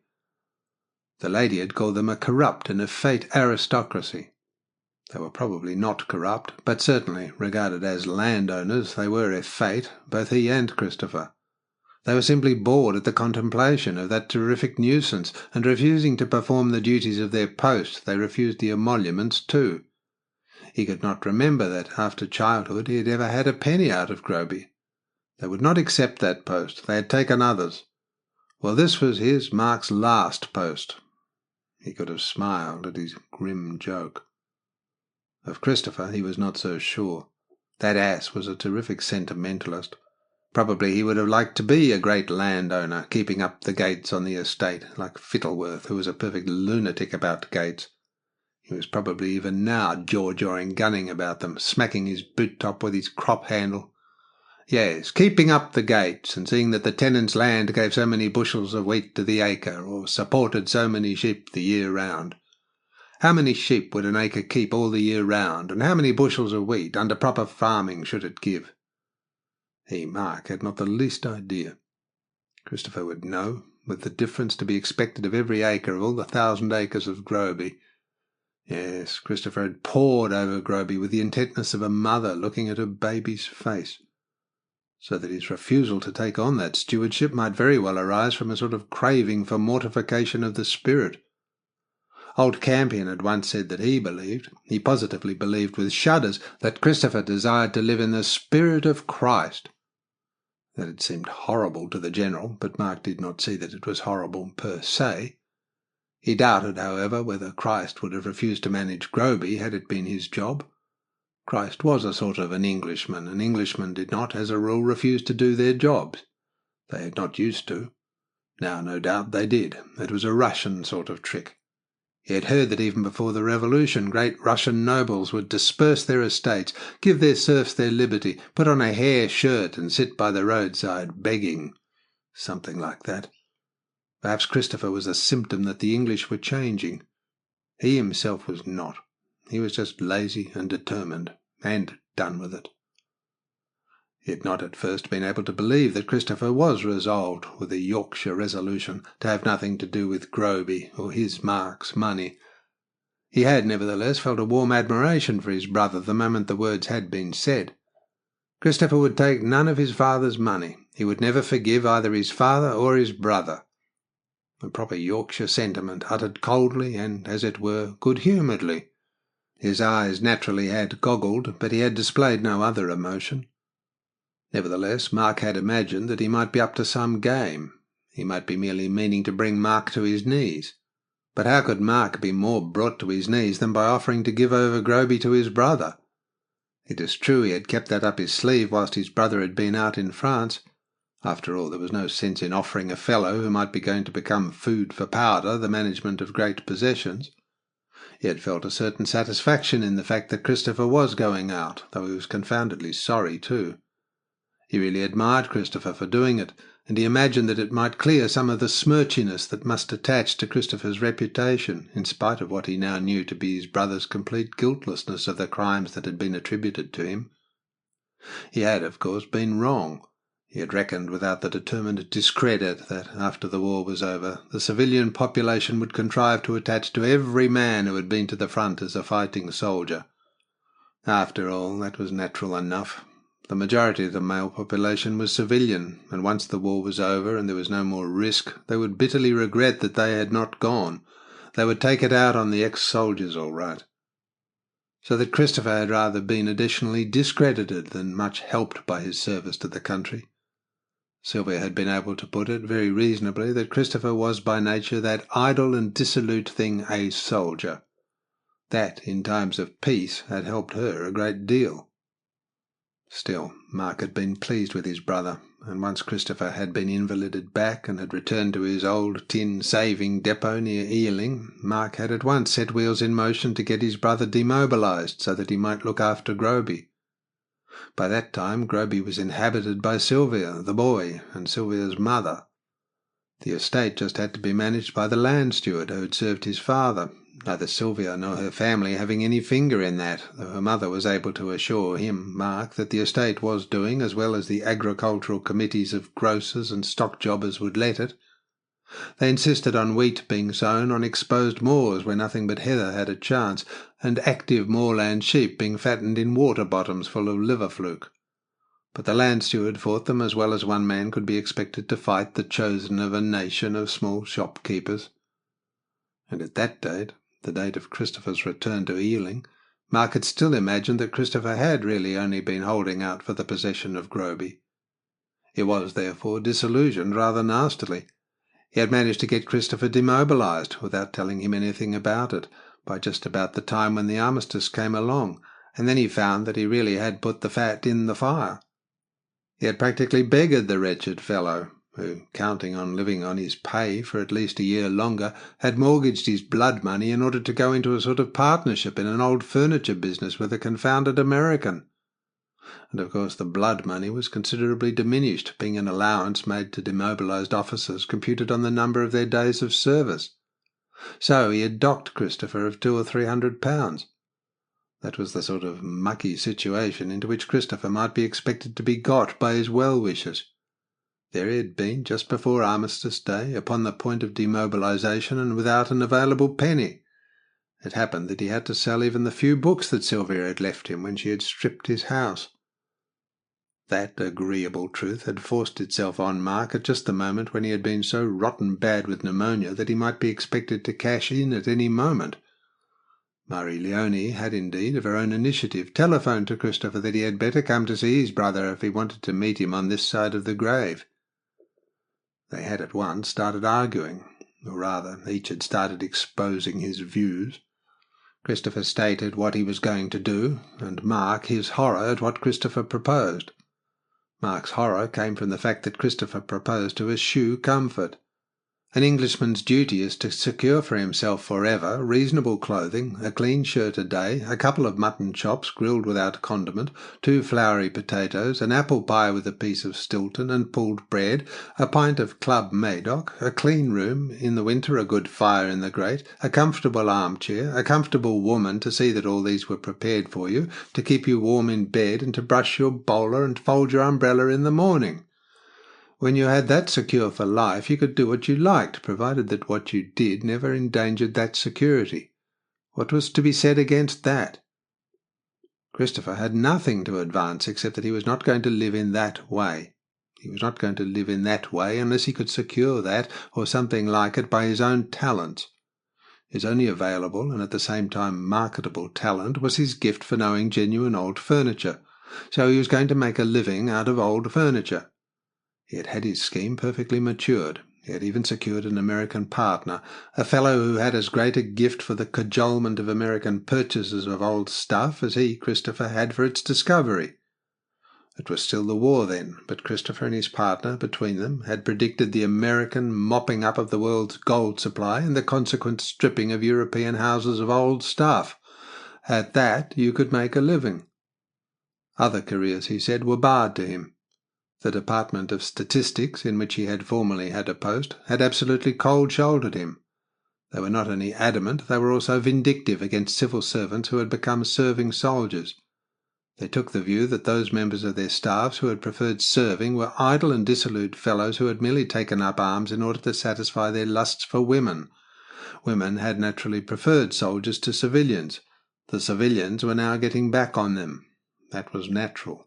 The lady had called them a corrupt and effete aristocracy. They were probably not corrupt, but certainly, regarded as landowners, they were effete, both he and Christopher. They were simply bored at the contemplation of that terrific nuisance, and refusing to perform the duties of their post, they refused the emoluments too. He could not remember that, after childhood, he had ever had a penny out of Groby. They would not accept that post. They had taken others. Well, this was his, Mark's, last post. He could have smiled at his grim joke. Of Christopher he was not so sure. That ass was a terrific sentimentalist. Probably he would have liked to be a great landowner, keeping up the gates on the estate, like Fittleworth, who was a perfect lunatic about gates. He was probably even now jaw-jawing Gunning about them, smacking his boot-top with his crop-handle. Yes, keeping up the gates, and seeing that the tenant's land gave so many bushels of wheat to the acre, or supported so many sheep the year round. How many sheep would an acre keep all the year round, and how many bushels of wheat, under proper farming, should it give? He, Mark, had not the least idea. Christopher would know, with the difference to be expected of every acre of all the 1,000 acres of Groby. Yes, Christopher had pored over Groby with the intentness of a mother looking at her baby's face, so that his refusal to take on that stewardship might very well arise from a sort of craving for mortification of the spirit. Old Campion had once said that he positively believed with shudders, that Christopher desired to live in the spirit of Christ. That had seemed horrible to the general, but Mark did not see that it was horrible per se. He doubted, however, whether Christ would have refused to manage Groby had it been his job. Christ was a sort of an Englishman, and Englishmen did not, as a rule, refuse to do their jobs. They had not used to. Now, no doubt, they did. It was a Russian sort of trick. He had heard that even before the Revolution, great Russian nobles would disperse their estates, give their serfs their liberty, put on a hair shirt and sit by the roadside begging. Something like that. Perhaps Christopher was a symptom that the English were changing. He himself was not. He was just lazy and determined, and done with it. He had not at first been able to believe that Christopher was resolved, with a Yorkshire resolution, to have nothing to do with Groby or his, Mark's, money. He had, nevertheless, felt a warm admiration for his brother the moment the words had been said. Christopher would take none of his father's money. He would never forgive either his father or his brother. A proper Yorkshire sentiment, uttered coldly and, as it were, good-humouredly. His eyes naturally had goggled, but he had displayed no other emotion. Nevertheless, Mark had imagined that he might be up to some game. He might be merely meaning to bring Mark to his knees. But how could Mark be more brought to his knees than by offering to give over Groby to his brother? It is true he had kept that up his sleeve whilst his brother had been out in France. After all, there was no sense in offering a fellow who might be going to become food for powder the management of great possessions. He had felt a certain satisfaction in the fact that Christopher was going out, though he was confoundedly sorry too. He really admired Christopher for doing it, and he imagined that it might clear some of the smirchiness that must attach to Christopher's reputation, in spite of what he now knew to be his brother's complete guiltlessness of the crimes that had been attributed to him. He had, of course, been wrong. He had reckoned without the determined discredit that, after the war was over, the civilian population would contrive to attach to every man who had been to the front as a fighting soldier. After all, that was natural enough. The majority of the male population was civilian, and once the war was over and there was no more risk, they would bitterly regret that they had not gone. They would take it out on the ex-soldiers all right. So that Christopher had rather been additionally discredited than much helped by his service to the country. Sylvia had been able to put it very reasonably that Christopher was by nature that idle and dissolute thing, a soldier. That, in times of peace, had helped her a great deal. Still, Mark had been pleased with his brother, and once Christopher had been invalided back and had returned to his old tin saving depot near Ealing, Mark had at once set wheels in motion to get his brother demobilised so that he might look after Groby. By that time Groby was inhabited by Sylvia, the boy, and Sylvia's mother. The estate just had to be managed by the land steward who had served his father, neither Sylvia nor her family having any finger in that, though her mother was able to assure him, Mark, that the estate was doing as well as the agricultural committees of grocers and stock jobbers would let it. They insisted on wheat being sown on exposed moors where nothing but heather had a chance, and active moorland sheep being fattened in water bottoms full of liver fluke. But the land steward fought them as well as one man could be expected to fight the chosen of a nation of small shopkeepers. And at that date, the date of Christopher's return to Ealing, Mark had still imagined that Christopher had really only been holding out for the possession of Groby. He was, therefore, disillusioned rather nastily. He had managed to get Christopher demobilised, without telling him anything about it, by just about the time when the armistice came along, and then he found that he really had put the fat in the fire. He had practically beggared the wretched fellow, who, counting on living on his pay for at least a year longer, had mortgaged his blood money in order to go into a sort of partnership in an old furniture business with a confounded American. And of course the blood money was considerably diminished, being an allowance made to demobilised officers computed on the number of their days of service. So he had docked Christopher of £200 or £300. That was the sort of mucky situation into which Christopher might be expected to be got by his well-wishers. There he had been, just before Armistice Day, upon the point of demobilisation and without an available penny. It happened that he had to sell even the few books that Sylvia had left him when she had stripped his house. That agreeable truth had forced itself on Mark at just the moment when he had been so rotten bad with pneumonia that he might be expected to cash in at any moment. Marie Leone had indeed, of her own initiative, telephoned to Christopher that he had better come to see his brother if he wanted to meet him on this side of the grave. They had at once started arguing, or rather, each had started exposing his views. Christopher stated what he was going to do, and Mark his horror at what Christopher proposed. Mark's horror came from the fact that Christopher proposed to eschew comfort. An Englishman's duty is to secure for himself forever reasonable clothing, a clean shirt a day, a couple of mutton chops grilled without condiment, 2 floury potatoes, an apple pie with a piece of Stilton and pulled bread, a pint of Club Madoc, a clean room, in the winter a good fire in the grate, a comfortable armchair, a comfortable woman to see that all these were prepared for you, to keep you warm in bed, and to brush your bowler and fold your umbrella in the morning. When you had that secure for life, you could do what you liked, provided that what you did never endangered that security. What was to be said against that? Christopher had nothing to advance except that he was not going to live in that way. He was not going to live in that way unless he could secure that, or something like it, by his own talents. His only available and at the same time marketable talent was his gift for knowing genuine old furniture, so he was going to make a living out of old furniture. He had had his scheme perfectly matured. He had even secured an American partner, a fellow who had as great a gift for the cajolement of American purchasers of old stuff as he, Christopher, had for its discovery. It was still the war then, but Christopher and his partner, between them, had predicted the American mopping up of the world's gold supply and the consequent stripping of European houses of old stuff. At that you could make a living. Other careers, he said, were barred to him. The Department of Statistics, in which he had formerly had a post, had absolutely cold-shouldered him. They were not only adamant, they were also vindictive against civil servants who had become serving soldiers. They took the view that those members of their staffs who had preferred serving were idle and dissolute fellows who had merely taken up arms in order to satisfy their lusts for women. Women had naturally preferred soldiers to civilians. The civilians were now getting back on them. That was natural.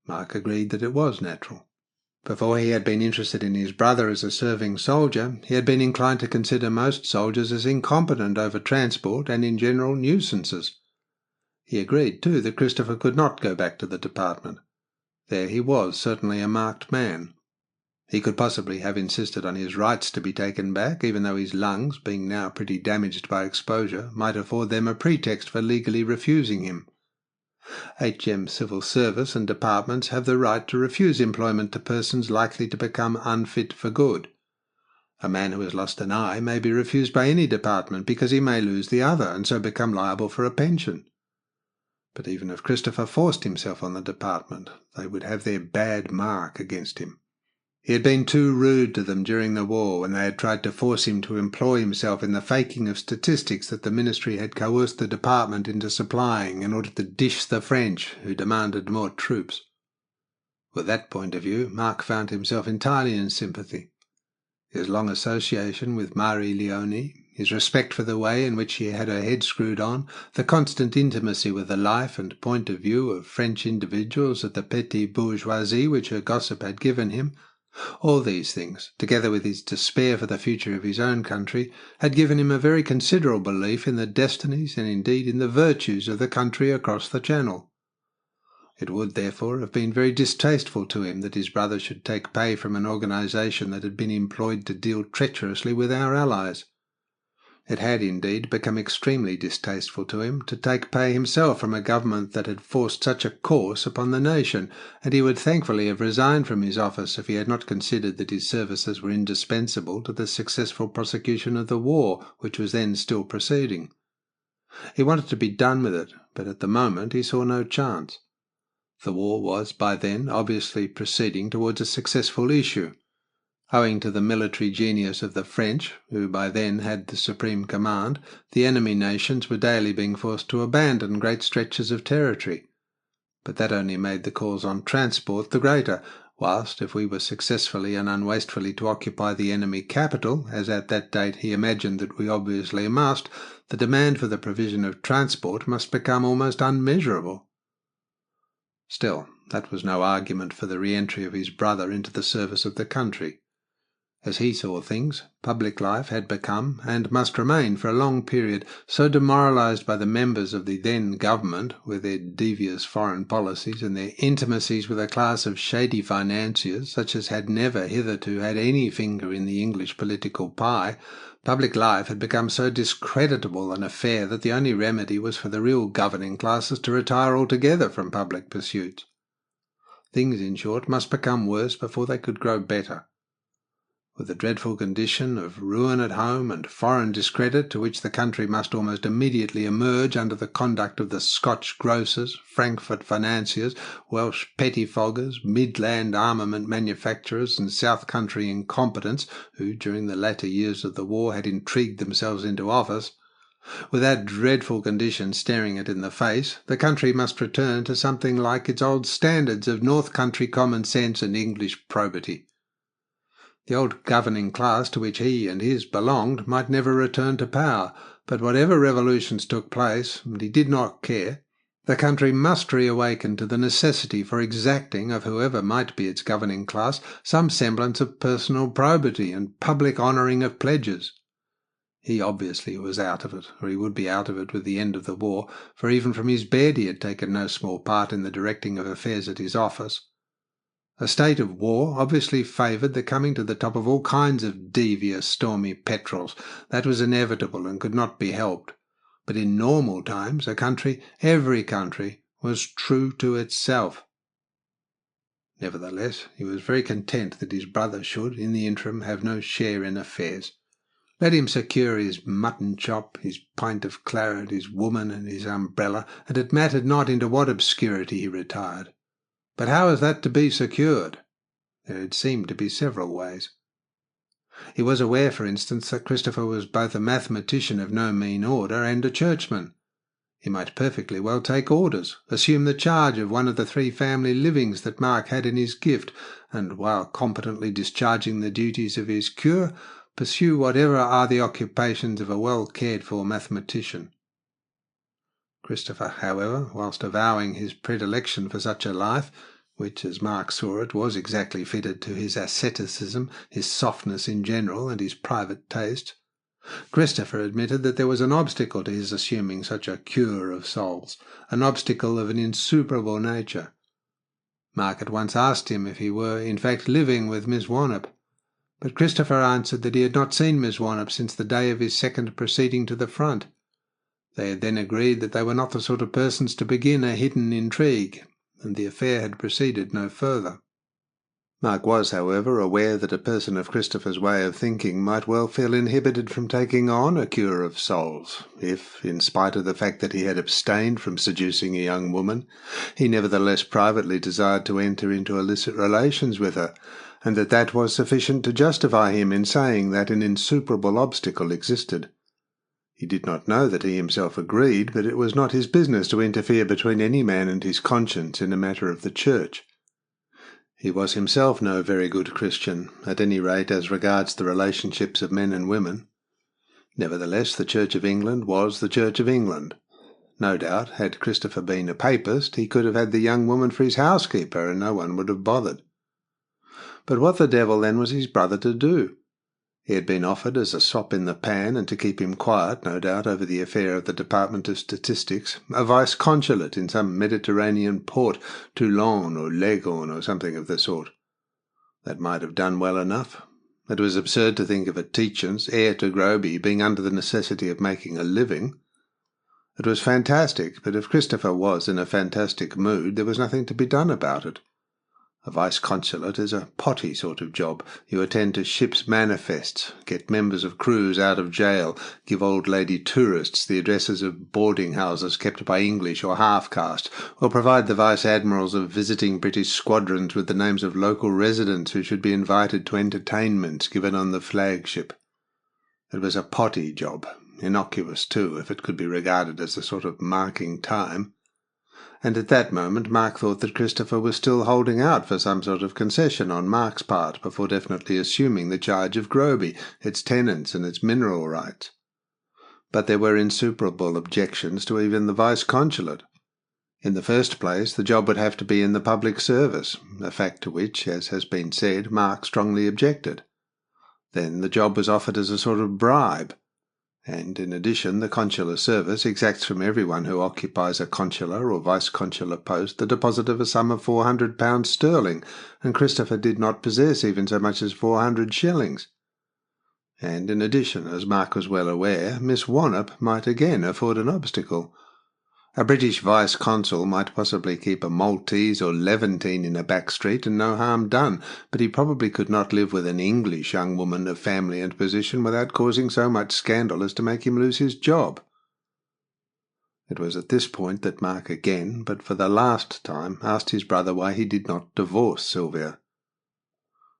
Mark agreed that it was natural. Before he had been interested in his brother as a serving soldier, he had been inclined to consider most soldiers as incompetent over transport and in general nuisances. He agreed, too, that Christopher could not go back to the department. There he was, certainly a marked man. He could possibly have insisted on his rights to be taken back, even though his lungs, being now pretty damaged by exposure, might afford them a pretext for legally refusing him. HM civil service and departments have the right to refuse employment to persons likely to become unfit for good. A man who has lost an eye may be refused by any department because he may lose the other and so become liable for a pension. But even if Christopher forced himself on the department, they would have their bad mark against him. He had been too rude to them during the war when they had tried to force him to employ himself in the faking of statistics that the ministry had coerced the department into supplying in order to dish the French, who demanded more troops. With that point of view, Mark found himself entirely in sympathy. His long association with Marie Leonie, his respect for the way in which she had her head screwed on, the constant intimacy with the life and point of view of French individuals at the petite bourgeoisie which her gossip had given him, all these things, together with his despair for the future of his own country, had given him a very considerable belief in the destinies and indeed in the virtues of the country across the Channel. It would, therefore, have been very distasteful to him that his brother should take pay from an organization that had been employed to deal treacherously with our allies. It had, indeed, become extremely distasteful to him to take pay himself from a government that had forced such a course upon the nation, and he would thankfully have resigned from his office if he had not considered that his services were indispensable to the successful prosecution of the war, which was then still proceeding. He wanted to be done with it, but at the moment he saw no chance. The war was by then obviously proceeding towards a successful issue. Owing to the military genius of the French, who by then had the supreme command, the enemy nations were daily being forced to abandon great stretches of territory. But that only made the calls on transport the greater, whilst if we were successfully and unwastefully to occupy the enemy capital, as at that date he imagined that we obviously must, the demand for the provision of transport must become almost unmeasurable. Still, that was no argument for the re-entry of his brother into the service of the country. As he saw things, public life had become, and must remain for a long period, so demoralized by the members of the then government, with their devious foreign policies and their intimacies with a class of shady financiers, such as had never hitherto had any finger in the English political pie, public life had become so discreditable an affair that the only remedy was for the real governing classes to retire altogether from public pursuits. Things, in short, must become worse before they could grow better. With the dreadful condition of ruin at home and foreign discredit to which the country must almost immediately emerge under the conduct of the Scotch grocers, Frankfurt financiers, Welsh pettifoggers, Midland armament manufacturers, and South Country incompetents, who during the latter years of the war had intrigued themselves into office, with that dreadful condition staring it in the face, the country must return to something like its old standards of North Country common sense and English probity. The old governing class to which he and his belonged might never return to power, but whatever revolutions took place, and he did not care, The country must reawaken to the necessity for exacting of whoever might be its governing class some semblance of personal probity and public honouring of pledges. He obviously was out of it, or he would be out of it with the end of the war, for even from his bed he had taken no small part in the directing of affairs at his office. A state of war obviously favoured the coming to the top of all kinds of devious, stormy petrels. That was inevitable and could not be helped. But in normal times, every country, was true to itself. Nevertheless, he was very content that his brother should, in the interim, have no share in affairs. Let him secure his mutton chop, his pint of claret, his woman, and his umbrella, and it mattered not into what obscurity he retired. But how was that to be secured? There had seemed to be several ways. He was aware, for instance, that Christopher was both a mathematician of no mean order and a churchman. He might perfectly well take orders, assume the charge of one of the 3 family livings that Mark had in his gift, and, while competently discharging the duties of his cure, pursue whatever are the occupations of a well-cared-for mathematician. Christopher, however, whilst avowing his predilection for such a life, which, as Mark saw it, was exactly fitted to his asceticism, his softness in general, and his private taste, Christopher admitted that there was an obstacle to his assuming such a cure of souls, an obstacle of an insuperable nature. Mark at once asked him if he were, in fact, living with Miss Wannop, but Christopher answered that he had not seen Miss Wannop since the day of his second proceeding to the front. They had then agreed that they were not the sort of persons to begin a hidden intrigue, and the affair had proceeded no further. Mark was, however, aware that a person of Christopher's way of thinking might well feel inhibited from taking on a cure of souls, if, in spite of the fact that he had abstained from seducing a young woman, he nevertheless privately desired to enter into illicit relations with her, and that was sufficient to justify him in saying that an insuperable obstacle existed. He did not know that he himself agreed, but it was not his business to interfere between any man and his conscience in a matter of the church. He was himself no very good Christian, at any rate as regards the relationships of men and women. Nevertheless, the Church of England was the Church of England. No doubt, had Christopher been a papist, he could have had the young woman for his housekeeper, and no one would have bothered. But what the devil then was his brother to do? He had been offered as a sop in the pan, and to keep him quiet, no doubt, over the affair of the Department of Statistics, a vice-consulate in some Mediterranean port, Toulon or Leghorn or something of the sort. That might have done well enough. It was absurd to think of a Tietjens, heir to Groby, being under the necessity of making a living. It was fantastic, but if Christopher was in a fantastic mood, there was nothing to be done about it. A vice-consulate is a potty sort of job. You attend to ships' manifests, get members of crews out of jail, give old lady tourists the addresses of boarding-houses kept by English or half-caste, or provide the vice-admirals of visiting British squadrons with the names of local residents who should be invited to entertainments given on the flagship. It was a potty job, innocuous too, if it could be regarded as a sort of marking time. And at that moment Mark thought that Christopher was still holding out for some sort of concession on Mark's part before definitely assuming the charge of Groby, its tenants and its mineral rights. But there were insuperable objections to even the vice-consulate. In the first place, the job would have to be in the public service, a fact to which, as has been said, Mark strongly objected. Then the job was offered as a sort of bribe. And, in addition, the consular service exacts from everyone who occupies a consular or vice-consular post the deposit of a sum of £400 sterling, and Christopher did not possess even so much as 400 shillings. And, in addition, as Mark was well aware, Miss Wannop might again afford an obstacle. A British vice-consul might possibly keep a Maltese or Levantine in a back street and no harm done, but he probably could not live with an English young woman of family and position without causing so much scandal as to make him lose his job. It was at this point that Mark again, but for the last time, asked his brother why he did not divorce Sylvia.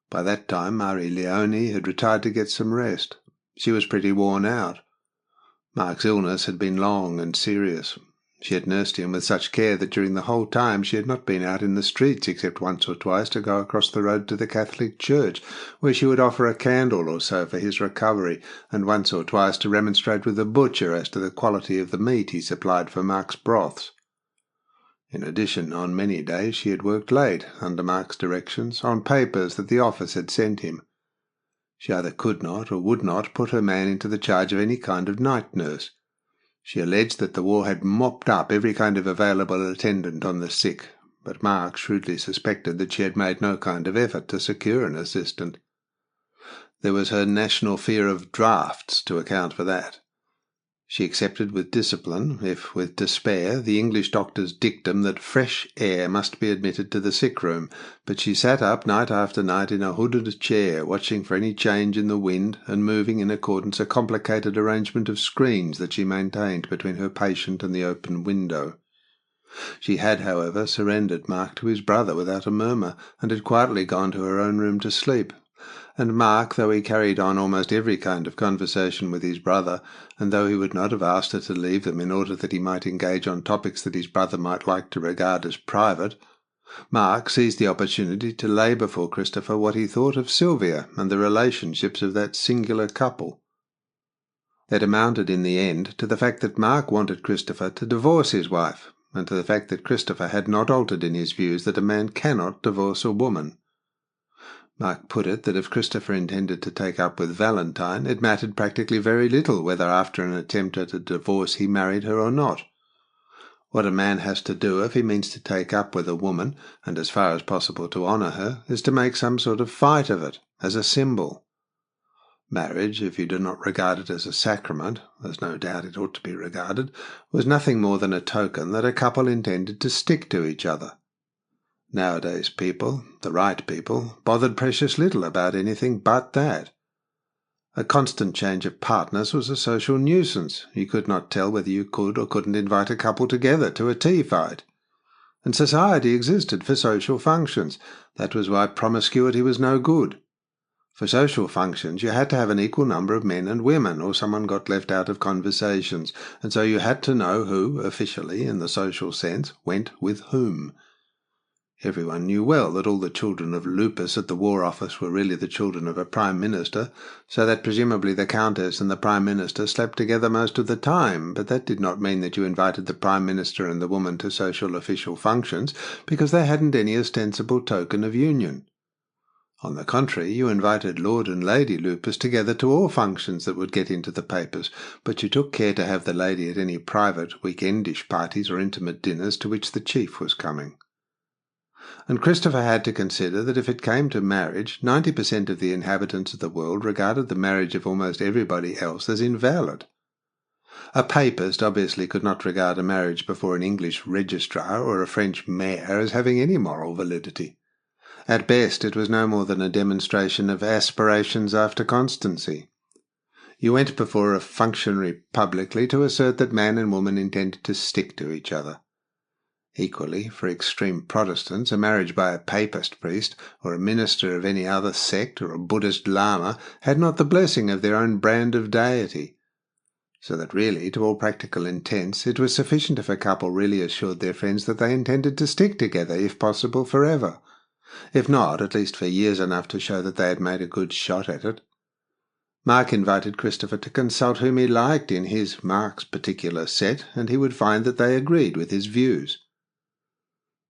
By that time Marie Leone had retired to get some rest. She was pretty worn out. Mark's illness had been long and serious. She had nursed him with such care that during the whole time she had not been out in the streets except once or twice to go across the road to the Catholic church, where she would offer a candle or so for his recovery, and once or twice to remonstrate with the butcher as to the quality of the meat he supplied for Mark's broths. In addition, on many days she had worked late, under Mark's directions, on papers that the office had sent him. She either could not or would not put her man into the charge of any kind of night nurse. She alleged that the war had mopped up every kind of available attendant on the sick, but Mark shrewdly suspected that she had made no kind of effort to secure an assistant. There was her national fear of drafts to account for that. She accepted with discipline, if with despair, the English doctor's dictum that fresh air must be admitted to the sick room, but she sat up night after night in a hooded chair, watching for any change in the wind, and moving in accordance a complicated arrangement of screens that she maintained between her patient and the open window. She had, however, surrendered Mark to his brother without a murmur, and had quietly gone to her own room to sleep. And Mark, though he carried on almost every kind of conversation with his brother, and though he would not have asked her to leave them in order that he might engage on topics that his brother might like to regard as private, Mark seized the opportunity to lay before Christopher what he thought of Sylvia and the relationships of that singular couple. That amounted in the end to the fact that Mark wanted Christopher to divorce his wife, and to the fact that Christopher had not altered in his views that a man cannot divorce a woman. Mark put it that if Christopher intended to take up with Valentine, it mattered practically very little whether after an attempt at a divorce he married her or not. What a man has to do if he means to take up with a woman, and as far as possible to honour her, is to make some sort of fight of it, as a symbol. Marriage, if you do not regard it as a sacrament, as no doubt it ought to be regarded, was nothing more than a token that a couple intended to stick to each other. Nowadays people, the right people, bothered precious little about anything but that. A constant change of partners was a social nuisance. You could not tell whether you could or couldn't invite a couple together to a tea fight. And society existed for social functions. That was why promiscuity was no good. For social functions you had to have an equal number of men and women, or someone got left out of conversations, and so you had to know who, officially, in the social sense, went with whom. Everyone knew well that all the children of Lupus at the War Office were really the children of a Prime Minister, so that presumably the Countess and the Prime Minister slept together most of the time, but that did not mean that you invited the Prime Minister and the woman to social official functions, because they hadn't any ostensible token of union. On the contrary, you invited Lord and Lady Lupus together to all functions that would get into the papers, but you took care to have the lady at any private, week-endish parties or intimate dinners to which the chief was coming. And Christopher had to consider that if it came to marriage, 90% of the inhabitants of the world regarded the marriage of almost everybody else as invalid. A papist obviously could not regard a marriage before an English registrar or a French mayor as having any moral validity. At best, it was no more than a demonstration of aspirations after constancy. You went before a functionary publicly to assert that man and woman intended to stick to each other. Equally, for extreme Protestants, a marriage by a papist priest, or a minister of any other sect, or a Buddhist lama, had not the blessing of their own brand of deity. So that really, to all practical intents, it was sufficient if a couple really assured their friends that they intended to stick together, if possible, forever. If not, at least for years enough to show that they had made a good shot at it. Mark invited Christopher to consult whom he liked in his, Mark's, particular set, and he would find that they agreed with his views.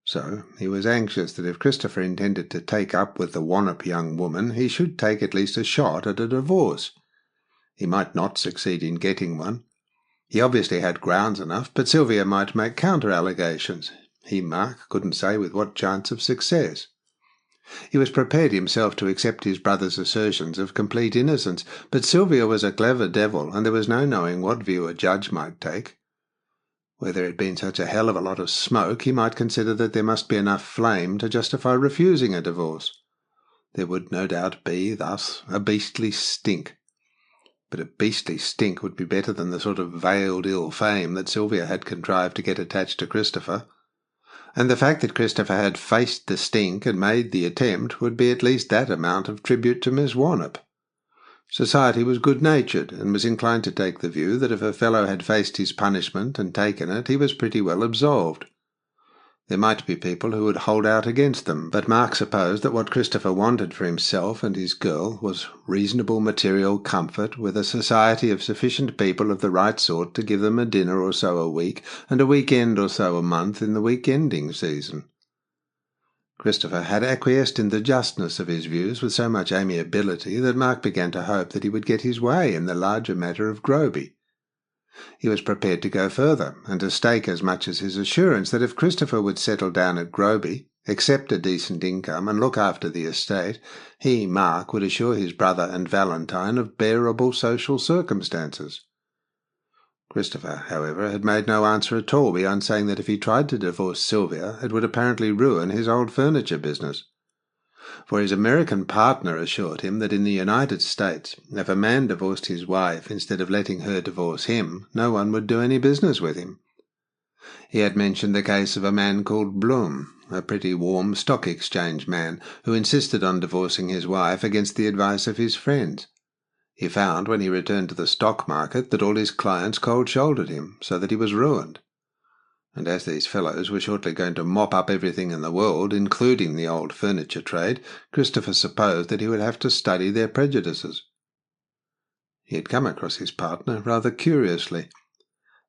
So he was anxious that if Christopher intended to take up with the Wannop young woman, he should take at least a shot at a divorce. He might not succeed in getting one. He obviously had grounds enough, but Sylvia might make counter-allegations. He, Mark, couldn't say with what chance of success. He was prepared himself to accept his brother's assertions of complete innocence, but Sylvia was a clever devil, and there was no knowing what view a judge might take. Where there had been such a hell of a lot of smoke, he might consider that there must be enough flame to justify refusing a divorce. There would no doubt be, thus, a beastly stink. But a beastly stink would be better than the sort of veiled ill fame that Sylvia had contrived to get attached to Christopher. And the fact that Christopher had faced the stink and made the attempt would be at least that amount of tribute to Miss Wannop. Society was good-natured, and was inclined to take the view that if a fellow had faced his punishment and taken it, he was pretty well absolved. There might be people who would hold out against them, but Mark supposed that what Christopher wanted for himself and his girl was reasonable material comfort, with a society of sufficient people of the right sort to give them a dinner or so a week, and a weekend or so a month in the week-ending season. Christopher had acquiesced in the justness of his views with so much amiability that Mark began to hope that he would get his way in the larger matter of Groby. He was prepared to go further, and to stake as much as his assurance that if Christopher would settle down at Groby, accept a decent income, and look after the estate, he, Mark, would assure his brother and Valentine of bearable social circumstances. Christopher, however, had made no answer at all beyond saying that if he tried to divorce Sylvia, it would apparently ruin his old furniture business. For his American partner assured him that in the United States, if a man divorced his wife instead of letting her divorce him, no one would do any business with him. He had mentioned the case of a man called Bloom, a pretty warm stock exchange man, who insisted on divorcing his wife against the advice of his friends. He found, when he returned to the stock market, that all his clients cold-shouldered him, so that he was ruined. And as these fellows were shortly going to mop up everything in the world, including the old furniture trade, Christopher supposed that he would have to study their prejudices. He had come across his partner rather curiously.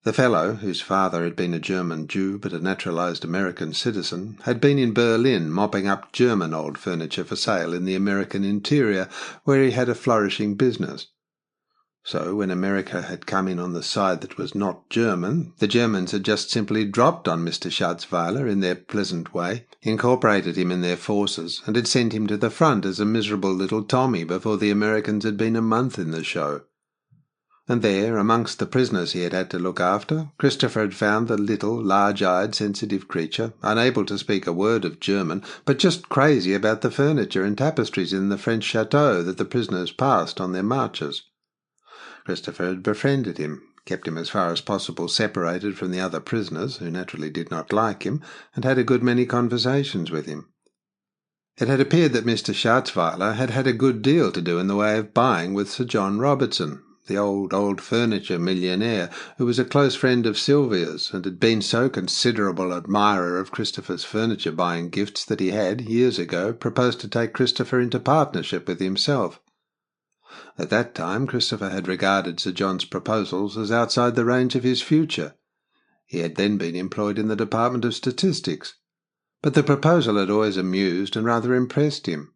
The fellow, whose father had been a German Jew but a naturalized American citizen, had been in Berlin mopping up German old furniture for sale in the American interior, where he had a flourishing business. So when America had come in on the side that was not German, the Germans had just simply dropped on Mr. Schatzweiler in their pleasant way, incorporated him in their forces, and had sent him to the front as a miserable little Tommy before the Americans had been a month in the show. And there, amongst the prisoners he had had to look after, Christopher had found the little, large-eyed, sensitive creature, unable to speak a word of German, but just crazy about the furniture and tapestries in the French chateau that the prisoners passed on their marches. Christopher had befriended him, kept him as far as possible separated from the other prisoners, who naturally did not like him, and had a good many conversations with him. It had appeared that Mr. Schatzweiler had had a good deal to do in the way of buying with Sir John Robertson, the old furniture millionaire, who was a close friend of Sylvia's, and had been so considerable admirer of Christopher's furniture-buying gifts that he had, years ago, proposed to take Christopher into partnership with himself. At that time, Christopher had regarded Sir John's proposals as outside the range of his future. He had then been employed in the Department of Statistics. But the proposal had always amused and rather impressed him.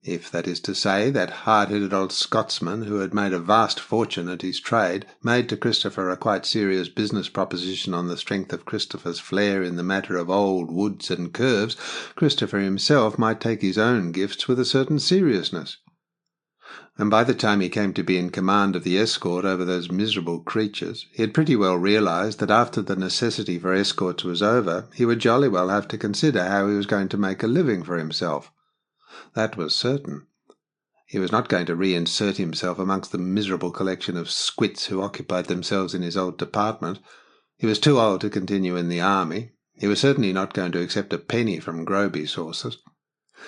If, that is to say, that hard-headed old Scotsman, who had made a vast fortune at his trade, made to Christopher a quite serious business proposition on the strength of Christopher's flair in the matter of old woods and curves, Christopher himself might take his own gifts with a certain seriousness. And by the time he came to be in command of the escort over those miserable creatures, he had pretty well realized that after the necessity for escorts was over, he would jolly well have to consider how he was going to make a living for himself. That was certain. He was not going to reinsert himself amongst the miserable collection of squits who occupied themselves in his old department. He was too old to continue in the army. He was certainly not going to accept a penny from Groby sources.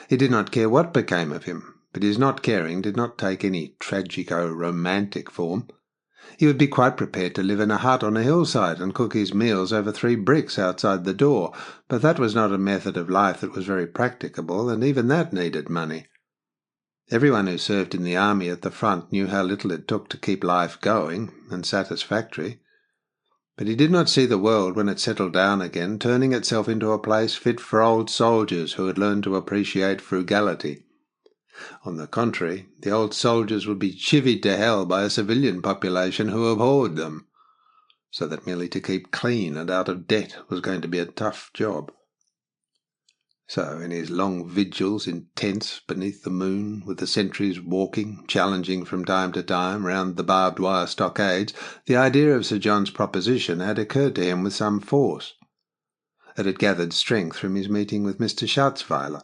He did not care what became of him, but his not caring did not take any tragico-romantic form. He would be quite prepared to live in a hut on a hillside and cook his meals over 3 bricks outside the door, but that was not a method of life that was very practicable, and even that needed money. Everyone who served in the army at the front knew how little it took to keep life going and satisfactory. But he did not see the world, when it settled down again, turning itself into a place fit for old soldiers who had learned to appreciate frugality. On the contrary, the old soldiers would be chivied to hell by a civilian population who abhorred them, so that merely to keep clean and out of debt was going to be a tough job. So, in his long vigils in tents beneath the moon, with the sentries walking, challenging from time to time, round the barbed wire stockades, the idea of Sir John's proposition had occurred to him with some force. It had gathered strength from his meeting with Mr. Schatzweiler.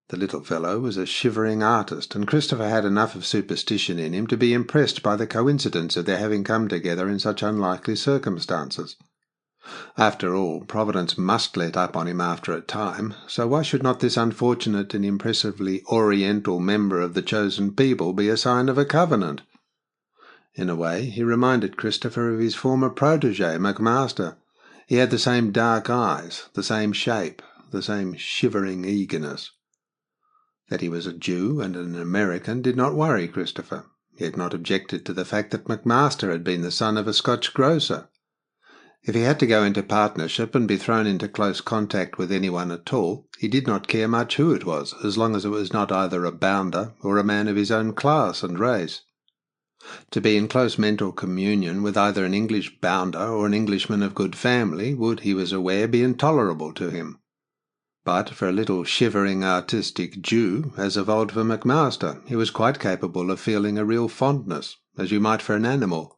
The little fellow was a shivering artist, and Christopher had enough of superstition in him to be impressed by the coincidence of their having come together in such unlikely circumstances. After all, Providence must let up on him after a time, so why should not this unfortunate and impressively oriental member of the chosen people be a sign of a covenant? In a way, he reminded Christopher of his former protégé, McMaster. He had the same dark eyes, the same shape, the same shivering eagerness. That he was a Jew and an American did not worry Christopher. He had not objected to the fact that McMaster had been the son of a Scotch grocer. If he had to go into partnership and be thrown into close contact with anyone at all, he did not care much who it was, as long as it was not either a bounder or a man of his own class and race. To be in close mental communion with either an English bounder or an Englishman of good family would, he was aware, be intolerable to him. But for a little shivering artistic Jew, as of old for McMaster, he was quite capable of feeling a real fondness, as you might for an animal.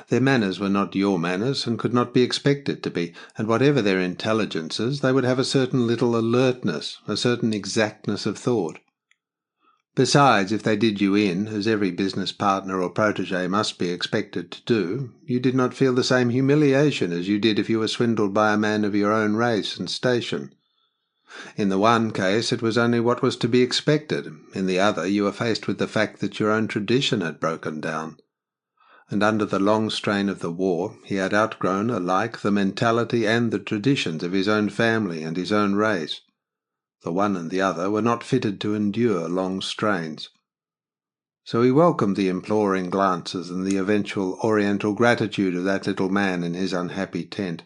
Their manners were not your manners, and could not be expected to be, and whatever their intelligences, they would have a certain little alertness, a certain exactness of thought. Besides, if they did you in, as every business partner or protégé must be expected to do, you did not feel the same humiliation as you did if you were swindled by a man of your own race and station. In the one case it was only what was to be expected, in the other you were faced with the fact that your own tradition had broken down. And under the long strain of the war he had outgrown alike the mentality and the traditions of his own family and his own race. The one and the other were not fitted to endure long strains. So he welcomed the imploring glances and the eventual oriental gratitude of that little man in his unhappy tent.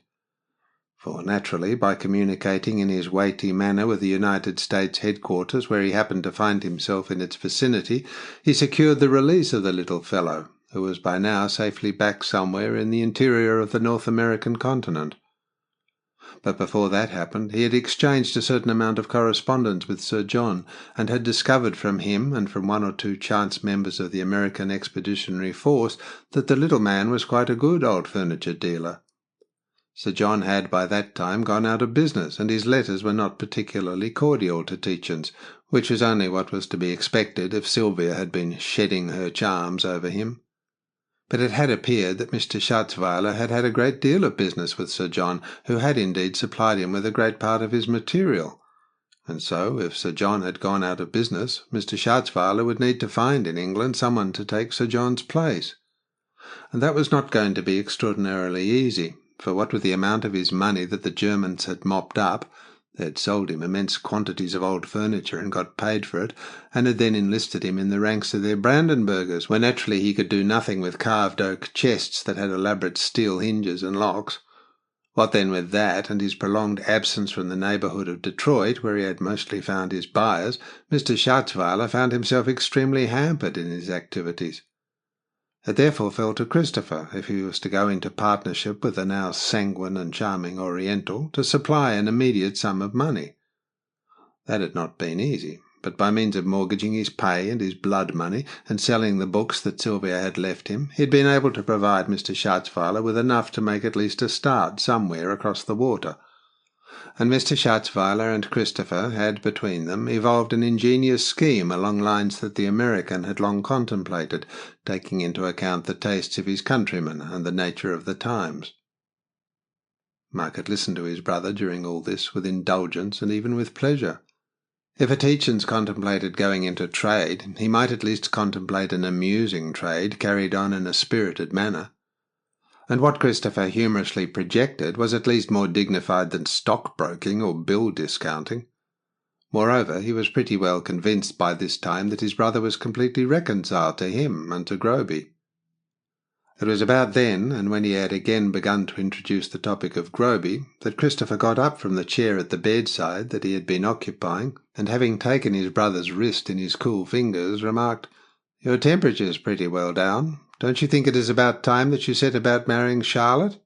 For naturally, by communicating in his weighty manner with the United States headquarters where he happened to find himself in its vicinity, he secured the release of the little fellow, who was by now safely back somewhere in the interior of the North American continent. But before that happened, he had exchanged a certain amount of correspondence with Sir John, and had discovered from him and from one or two chance members of the American Expeditionary Force that the little man was quite a good old furniture dealer. Sir John had by that time gone out of business, and his letters were not particularly cordial to Tietjens, which was only what was to be expected if Sylvia had been shedding her charms over him. But it had appeared that Mr. Schatzweiler had had a great deal of business with Sir John, who had indeed supplied him with a great part of his material. And so, if Sir John had gone out of business, Mr. Schatzweiler would need to find in England someone to take Sir John's place. And that was not going to be extraordinarily easy, for what with the amount of his money that the Germans had mopped up, they had sold him immense quantities of old furniture and got paid for it, and had then enlisted him in the ranks of their Brandenburgers, where naturally he could do nothing with carved oak chests that had elaborate steel hinges and locks. What then with that, and his prolonged absence from the neighbourhood of Detroit, where he had mostly found his buyers, Mr. Schatzweiler found himself extremely hampered in his activities. It therefore fell to Christopher, if he was to go into partnership with the now sanguine and charming Oriental, to supply an immediate sum of money. That had not been easy, but by means of mortgaging his pay and his blood money, and selling the books that Sylvia had left him, he had been able to provide Mr. Schatzweiler with enough to make at least a start somewhere across the water. And Mr. Schatzweiler and Christopher had between them evolved an ingenious scheme along lines that the American had long contemplated, taking into account the tastes of his countrymen and the nature of the times. Mark had listened to his brother during all this with indulgence and even with pleasure. If a Tietjens contemplated going into trade, he might at least contemplate an amusing trade carried on in a spirited manner. And what Christopher humorously projected was at least more dignified than stockbroking or bill discounting. Moreover, he was pretty well convinced by this time that his brother was completely reconciled to him and to Groby. It was about then, and when he had again begun to introduce the topic of Groby, that Christopher got up from the chair at the bedside that he had been occupying, and having taken his brother's wrist in his cool fingers, remarked, "Your temperature's pretty well down. Don't you think it is about time that you set about marrying Charlotte?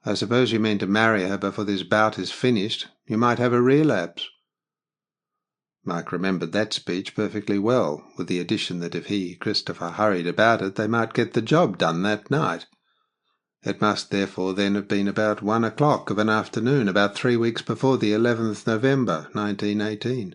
I suppose you mean to marry her before this bout is finished. You might have a relapse." Mark remembered that speech perfectly well, with the addition that if he, Christopher, hurried about it, they might get the job done that night. It must therefore then have been about 1 o'clock of an afternoon, about 3 weeks before the 11th November, 1918.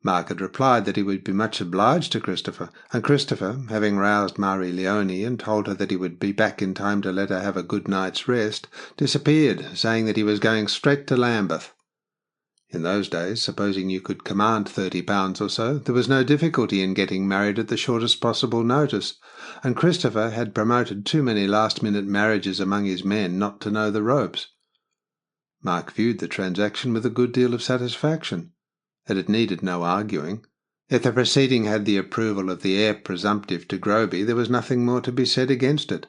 Mark had replied that he would be much obliged to Christopher, and Christopher, having roused Marie Leone and told her that he would be back in time to let her have a good night's rest, disappeared, saying that he was going straight to Lambeth. In those days, supposing you could command £30 or so, there was no difficulty in getting married at the shortest possible notice, and Christopher had promoted too many last-minute marriages among his men not to know the ropes. Mark viewed the transaction with a good deal of satisfaction, and it needed no arguing. If the proceeding had the approval of the heir presumptive to Groby, there was nothing more to be said against it.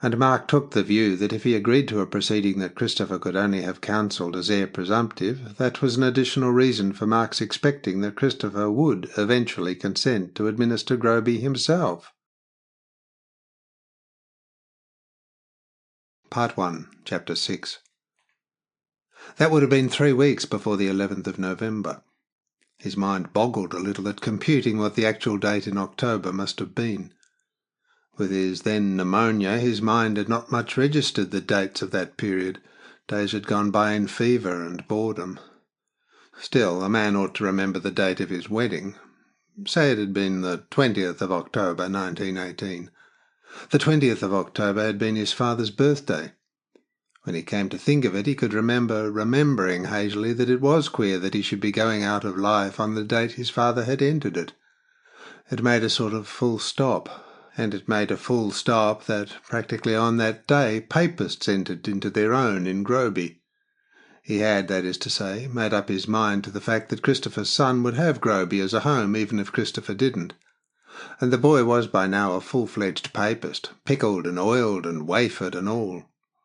And Mark took the view that if he agreed to a proceeding that Christopher could only have counselled as heir presumptive, that was an additional reason for Mark's expecting that Christopher would eventually consent to administer Groby himself. Part 1, Chapter 6. That would have been 3 weeks before the 11th of November. His mind boggled a little at computing what the actual date in October must have been. With his then pneumonia, his mind had not much registered the dates of that period. Days had gone by in fever and boredom. Still, a man ought to remember the date of his wedding. Say it had been the 20th of October, 1918. The 20th of October had been his father's birthday. When he came to think of it, he could remembering hazily that it was queer that he should be going out of life on the date his father had entered it. It made a sort of full stop. And it made a full stop that practically on that day Papists entered into their own in Groby. He had, that is to say, made up his mind to the fact that Christopher's son would have Groby as a home even if Christopher didn't. And the boy was by now a full-fledged Papist, pickled and oiled and wafered and all.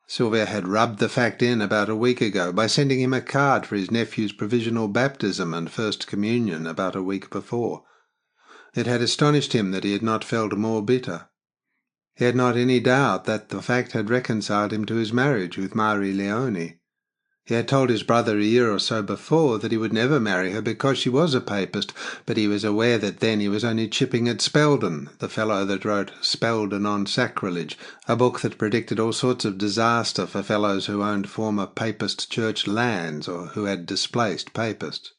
Sylvia had rubbed the fact in about a week ago by sending him a card for his nephew's provisional baptism and first communion about a week before. It had astonished him that he had not felt more bitter. He had not any doubt that the fact had reconciled him to his marriage with Marie Leone. He had told his brother a year or so before that he would never marry her because she was a Papist, but he was aware that then he was only chipping at Spelden, the fellow that wrote Spelden on Sacrilege, a book that predicted all sorts of disaster for fellows who owned former Papist church lands or who had displaced Papists.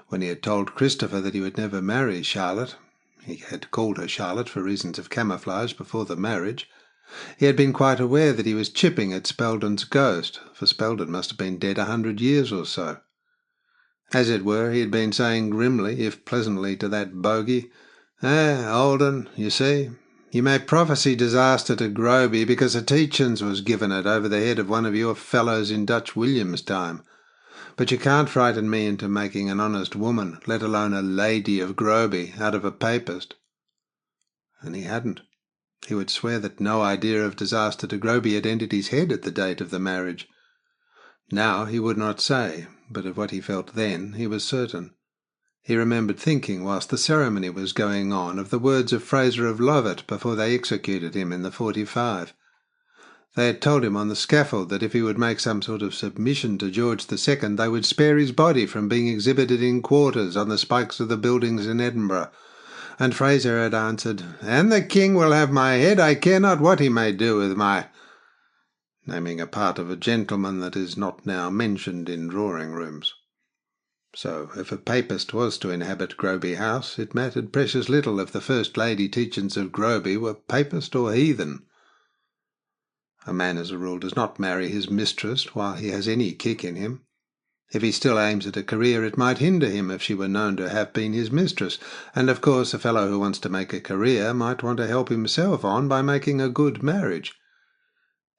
When he had told Christopher that he would never marry Charlotte, he had called her Charlotte for reasons of camouflage before the marriage, he had been quite aware that he was chipping at Spelden's ghost, for Spelden must have been dead 100 years or so. As it were, he had been saying grimly, if pleasantly, to that bogey, old un, you see, you may prophesy disaster to Groby because a Tietjens was given it over the head of one of your fellows in Dutch William's time. But you can't frighten me into making an honest woman, let alone a lady of Groby, out of a Papist. And he hadn't. He would swear that no idea of disaster to Groby had entered his head at the date of the marriage. Now he would not say, but of what he felt then he was certain. He remembered thinking whilst the ceremony was going on of the words of Fraser of Lovat before they executed him in the 45. They had told him on the scaffold that if he would make some sort of submission to George II, they would spare his body from being exhibited in quarters on the spikes of the buildings in Edinburgh. And Fraser had answered, "And the king will have my head, I care not what he may do with my—" naming a part of a gentleman that is not now mentioned in drawing-rooms. So, if a Papist was to inhabit Groby House, it mattered precious little if the First Lady Tietjens of Groby were Papist or heathen. A man, as a rule, does not marry his mistress while he has any kick in him. If he still aims at a career, it might hinder him if she were known to have been his mistress, and of course a fellow who wants to make a career might want to help himself on by making a good marriage.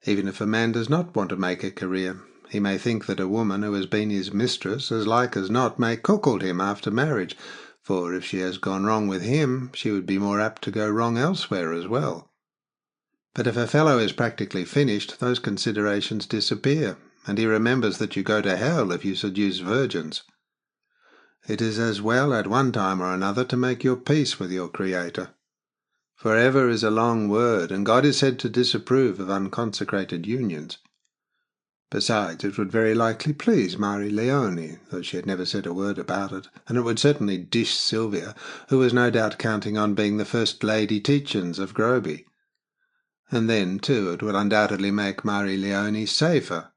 Even if a man does not want to make a career, he may think that a woman who has been his mistress as like as not may cuckold him after marriage, for if she has gone wrong with him, she would be more apt to go wrong elsewhere as well. But if a fellow is practically finished, those considerations disappear, and he remembers that you go to hell if you seduce virgins. It is as well at one time or another to make your peace with your Creator. Forever is a long word, and God is said to disapprove of unconsecrated unions. Besides, it would very likely please Marie Leone, though she had never said a word about it, and it would certainly dish Sylvia, who was no doubt counting on being the First Lady Tietjens of Groby. And then, too, it would undoubtedly make Marie Leone safer.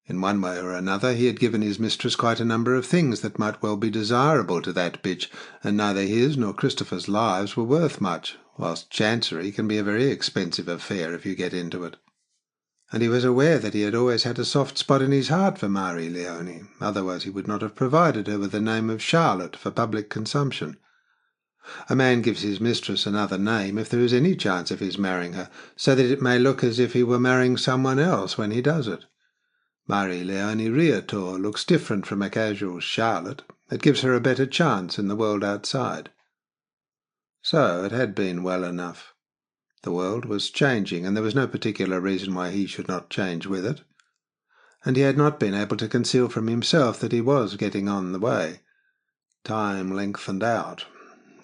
In one way or another, he had given his mistress quite a number of things that might well be desirable to that bitch, and neither his nor Christopher's lives were worth much, whilst Chancery can be a very expensive affair if you get into it. and he was aware that he had always had a soft spot in his heart for Marie Leone, otherwise he would not have provided her with the name of Charlotte for public consumption. A man gives his mistress another name if there is any chance of his marrying her, so that it may look as if he were marrying someone else when he does it. Marie Leone Riotor looks different from a casual Charlotte. It gives her a better chance in the world outside. So it had been well enough. The world was changing, and there was no particular reason why he should not change with it. And he had not been able to conceal from himself that he was getting on the way. Time lengthened out.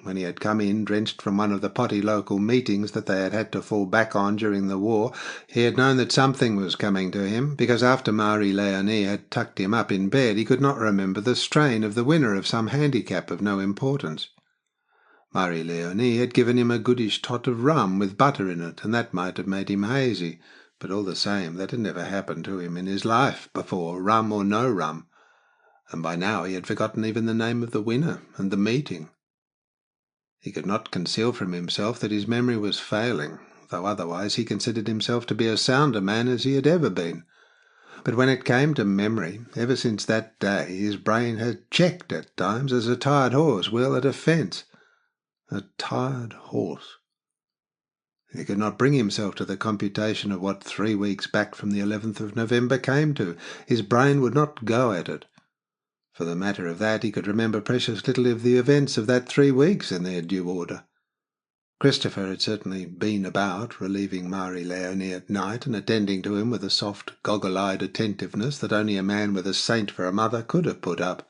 When he had come in, drenched from one of the potty local meetings that they had had to fall back on during the war, he had known that something was coming to him, because after Marie Leone had tucked him up in bed, he could not remember the strain of the winner of some handicap of no importance. Marie Leone had given him a goodish tot of rum with butter in it, and that might have made him hazy, but all the same that had never happened to him in his life before, rum or no rum, and by now he had forgotten even the name of the winner and the meeting. He could not conceal from himself that his memory was failing, though otherwise he considered himself to be as sound a man as he had ever been. But when it came to memory, ever since that day his brain had checked at times as a tired horse will at a fence. A tired horse. He could not bring himself to the computation of what 3 weeks back from the 11th of November came to. His brain would not go at it. For the matter of that, he could remember precious little of the events of that 3 weeks in their due order. Christopher had certainly been about, relieving Marie Leone at night and attending to him with a soft, goggle-eyed attentiveness that only a man with a saint for a mother could have put up.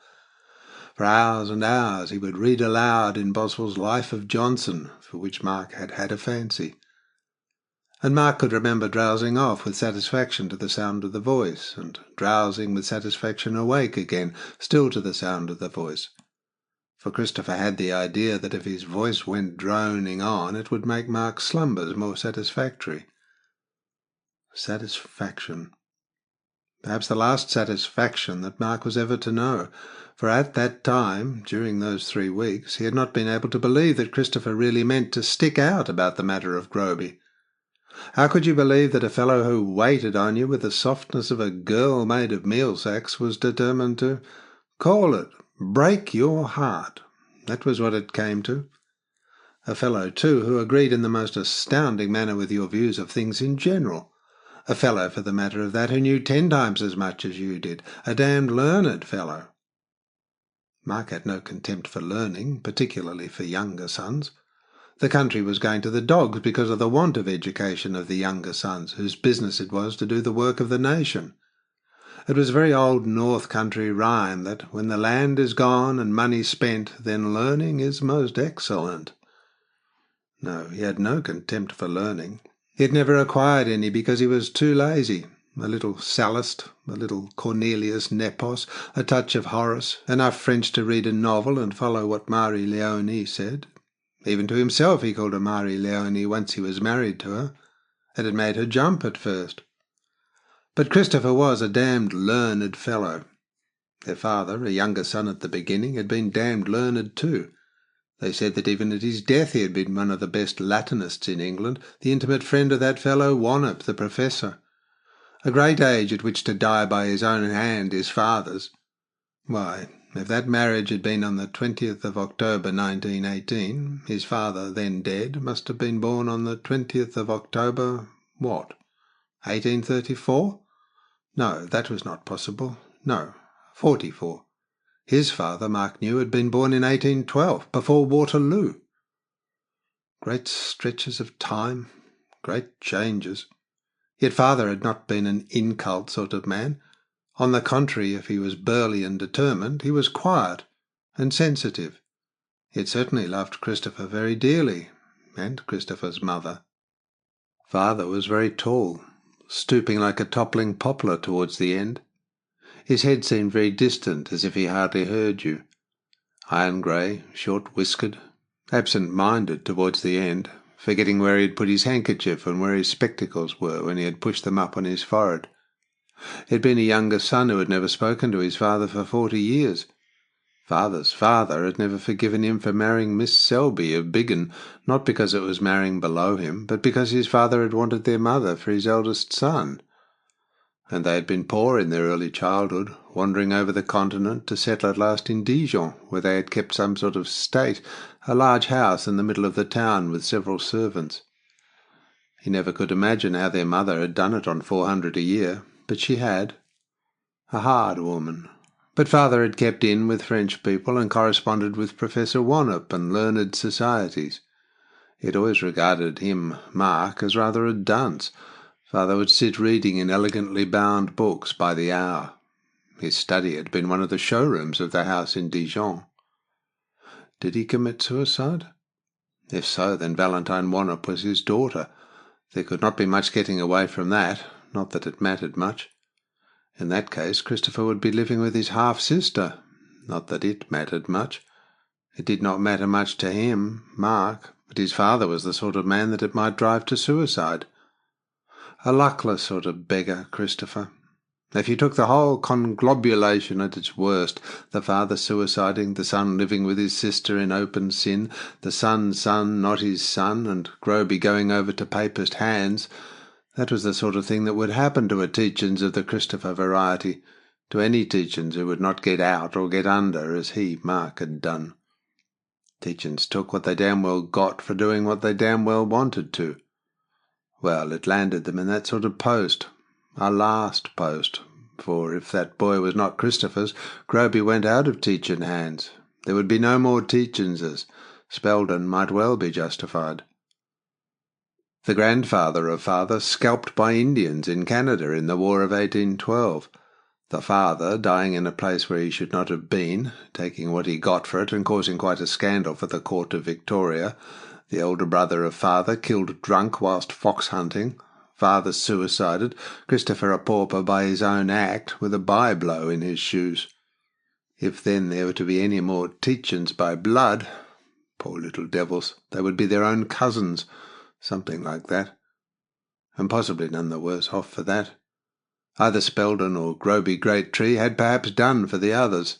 For hours and hours he would read aloud in Boswell's Life of Johnson, for which Mark had had a fancy. And Mark could remember drowsing off with satisfaction to the sound of the voice, and drowsing with satisfaction awake again, still to the sound of the voice. For Christopher had the idea that if his voice went droning on, it would make Mark's slumbers more satisfactory. Satisfaction. Perhaps the last satisfaction that Mark was ever to know, for at that time, during those 3 weeks, he had not been able to believe that Christopher really meant to stick out about the matter of Groby. How could you believe that a fellow who waited on you with the softness of a girl made of meal sacks was determined to, call it, break your heart? That was what it came to. A fellow, too, who agreed in the most astounding manner with your views of things in general. A fellow, for the matter of that, who knew 10 times as much as you did. A damned learned fellow. Mark had no contempt for learning, particularly for younger sons. The country was going to the dogs because of the want of education of the younger sons, whose business it was to do the work of the nation. It was a very old North Country rhyme that when the land is gone and money spent, then learning is most excellent. No, he had no contempt for learning. He had never acquired any because he was too lazy. A little Sallust, a little Cornelius Nepos, a touch of Horace, enough French to read a novel and follow what Marie Leone said. Even to himself he called her Marie Leone once he was married to her, and it made her jump at first. But Christopher was a damned learned fellow. Their father, a younger son at the beginning, had been damned learned too. They said that even at his death he had been one of the best Latinists in England, the intimate friend of that fellow Wannop, the professor. A great age at which to die by his own hand, his father's. Why, if that marriage had been on the 20th of October 1918, his father, then dead, must have been born on the 20th of October, what, 1834? No, that was not possible. No, 44. His father, Mark knew, had been born in 1812, before Waterloo. Great stretches of time, great changes. Yet father had not been an incult sort of man. On the contrary, if he was burly and determined, he was quiet and sensitive. He had certainly loved Christopher very dearly, and Christopher's mother. Father was very tall, stooping like a toppling poplar towards the end. His head seemed very distant, as if he hardly heard you. Iron-grey, short-whiskered, absent-minded towards the end, forgetting where he had put his handkerchief and where his spectacles were when he had pushed them up on his forehead. He had been a younger son who had never spoken to his father for 40 years. Father's father had never forgiven him for marrying Miss Selby of Biggin, not because it was marrying below him, but because his father had wanted their mother for his eldest son. and they had been poor in their early childhood, wandering over the continent to settle at last in Dijon, where they had kept some sort of state, a large house in the middle of the town with several servants. He never could imagine how their mother had done it on 400 a year, but she had. A hard woman. But father had kept in with French people and corresponded with Professor Wannop and learned societies. He had always regarded him, Mark, as rather a dunce. Father would sit reading in elegantly bound books by the hour. His study had been one of the showrooms of the house in Dijon. Did he commit suicide? If so, then Valentine Wannop was his daughter. There could not be much getting away from that, not that it mattered much. In that case, Christopher would be living with his half-sister, not that it mattered much. It did not matter much to him, Mark, but his father was the sort of man that it might drive to suicide. A luckless sort of beggar, Christopher. If you took the whole conglobulation at its worst, the father suiciding, the son living with his sister in open sin, the son's son not his son, and Groby going over to papist hands, that was the sort of thing that would happen to a Tietjens of the Christopher variety, to any Tietjens who would not get out or get under as he, Mark, had done. Tietjens took what they damn well got for doing what they damn well wanted to. Well, it landed them in that sort of post, a last post, for if that boy was not Christopher's, Groby went out of Tietjen hands. There would be no more Tietjenses. Spelden might well be justified. The grandfather of father scalped by Indians in Canada in the War of 1812. The father dying in a place where he should not have been, taking what he got for it and causing quite a scandal for the court of Victoria. The elder brother of father killed drunk whilst fox hunting. Father suicided, Christopher a pauper by his own act, with a bye-blow in his shoes. If then there were to be any more Tietjens by blood, poor little devils, they would be their own cousins, something like that. And possibly none the worse off for that. Either Spelden or Groby Great Tree had perhaps done for the others.